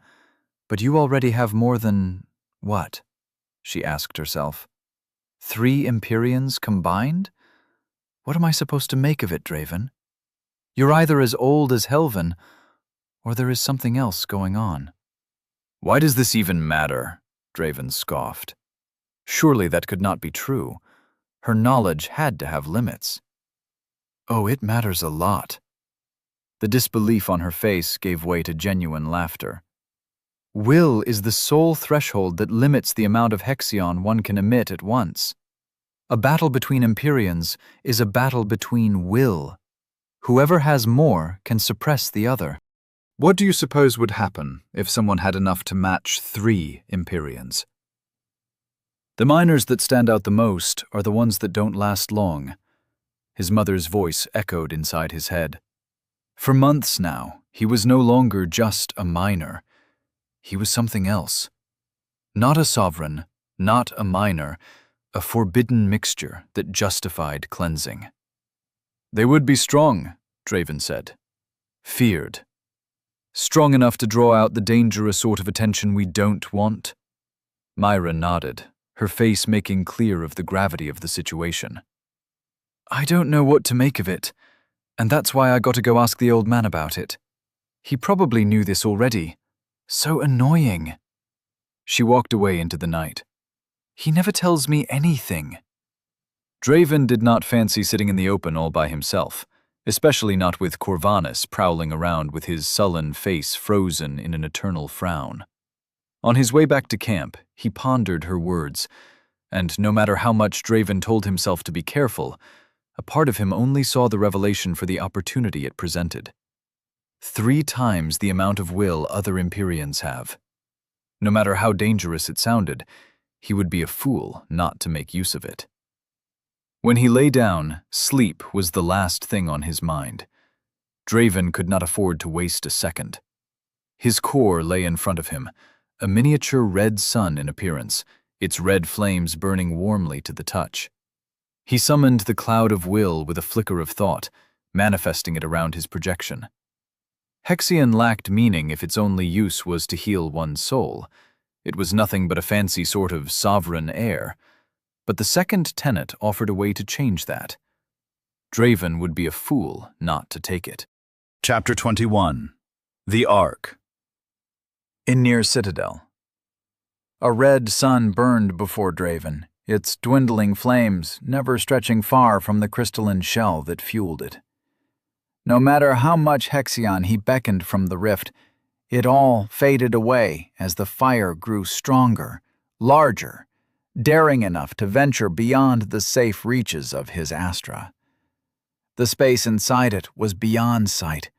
but you already have more than, what? She asked herself. 3 Empyreans combined? What am I supposed to make of it, Draven? You're either as old as Helven, or there is something else going on. Why does this even matter? Draven scoffed. Surely that could not be true. Her knowledge had to have limits. Oh, it matters a lot. The disbelief on her face gave way to genuine laughter. Will is the sole threshold that limits the amount of Hexion one can emit at once. A battle between Empyreans is a battle between will. Whoever has more can suppress the other. What do you suppose would happen if someone had enough to match 3 Empyreans? The miners that stand out the most are the ones that don't last long. His mother's voice echoed inside his head. For months now, he was no longer just a miner. He was something else. Not a sovereign, not a miner, a forbidden mixture that justified cleansing. They would be strong, Draven said. Feared. Strong enough to draw out the dangerous sort of attention we don't want? Myra nodded, her face making clear of the gravity of the situation. I don't know what to make of it, and that's why I got to go ask the old man about it. He probably knew this already. So annoying. She walked away into the night. He never tells me anything. Draven did not fancy sitting in the open all by himself, especially not with Corvanus prowling around with his sullen face frozen in an eternal frown. On his way back to camp, he pondered her words, and no matter how much Draven told himself to be careful, a part of him only saw the revelation for the opportunity it presented. 3 times the amount of will other Empyreans have. No matter how dangerous it sounded, he would be a fool not to make use of it. When he lay down, sleep was the last thing on his mind. Draven could not afford to waste a second. His core lay in front of him, a miniature red sun in appearance, its red flames burning warmly to the touch. He summoned the cloud of will with a flicker of thought, manifesting it around his projection. Hexion lacked meaning if its only use was to heal one's soul. It was nothing but a fancy sort of sovereign air. But the second tenet offered a way to change that. Draven would be a fool not to take it. Chapter 21. The Ark. In Near Citadel. A red sun burned before Draven, its dwindling flames never stretching far from the crystalline shell that fueled it. No matter how much Hexion he beckoned from the rift, it all faded away as the fire grew stronger, larger, daring enough to venture beyond the safe reaches of his Astra. The space inside it was beyond sight,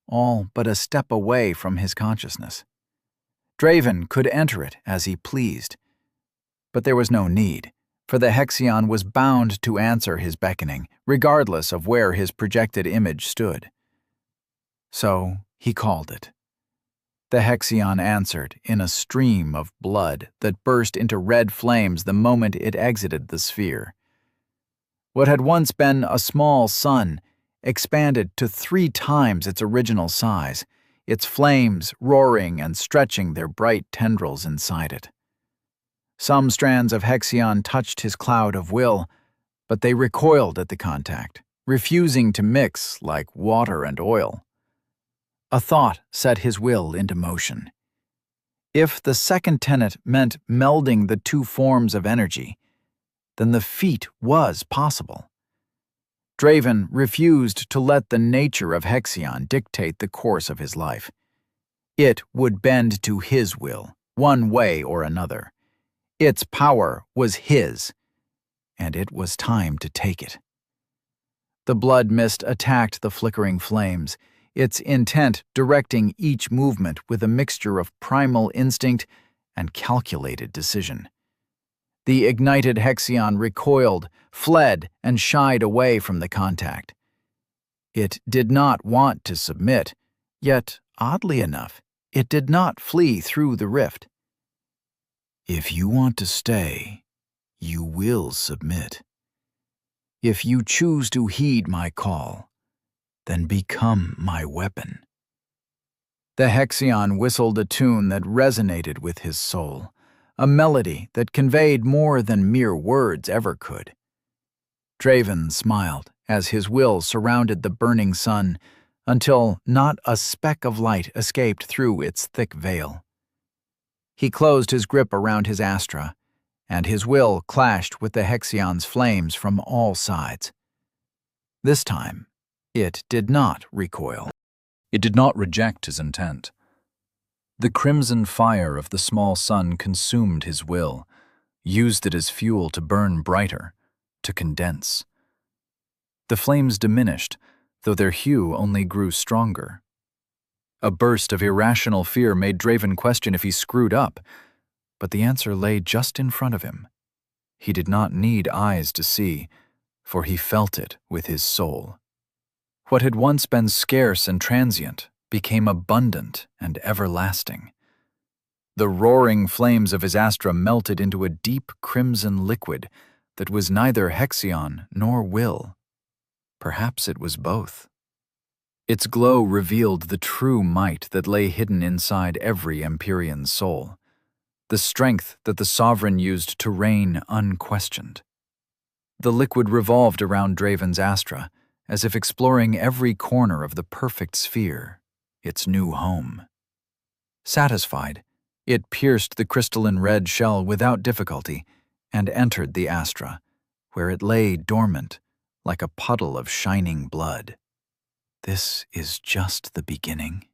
all but a step away from his consciousness. Draven could enter it as he pleased. But there was no need, for the Hexion was bound to answer his beckoning, regardless of where his projected image stood. So he called it. The Hexion answered in a stream of blood that burst into red flames the moment it exited the sphere. What had once been a small sun expanded to 3 times its original size, its flames roaring and stretching their bright tendrils inside it. Some strands of Hexion touched his cloud of will, but they recoiled at the contact, refusing to mix like water and oil. A thought set his will into motion. If the second tenet meant melding the 2 forms of energy, then the feat was possible. Draven refused to let the nature of Hexion dictate the course of his life. It would bend to his will, one way or another. Its power was his, and it was time to take it. The blood mist attacked the flickering flames, its intent directing each movement with a mixture of primal instinct and calculated decision. The ignited Hexion recoiled, fled, and shied away from the contact. It did not want to submit, yet, oddly enough, it did not flee through the rift. If you want to stay, you will submit. If you choose to heed my call, then become my weapon. The Hexion whistled a tune that resonated with his soul, a melody that conveyed more than mere words ever could. Draven smiled as his will surrounded the burning sun until not a speck of light escaped through its thick veil. He closed his grip around his Astra, and his will clashed with the Hexion's flames from all sides. This time, it did not recoil. It did not reject his intent. The crimson fire of the small sun consumed his will, used it as fuel to burn brighter, to condense. The flames diminished, though their hue only grew stronger. A burst of irrational fear made Draven question if he screwed up, but the answer lay just in front of him. He did not need eyes to see, for he felt it with his soul. What had once been scarce and transient became abundant and everlasting. The roaring flames of his astra melted into a deep crimson liquid that was neither Hexion nor will. Perhaps it was both. Its glow revealed the true might that lay hidden inside every Empyrean soul, the strength that the Sovereign used to reign unquestioned. The liquid revolved around Draven's astra, as if exploring every corner of the perfect sphere, its new home. Satisfied, it pierced the crystalline red shell without difficulty and entered the astra, where it lay dormant, like a puddle of shining blood. This is just the beginning,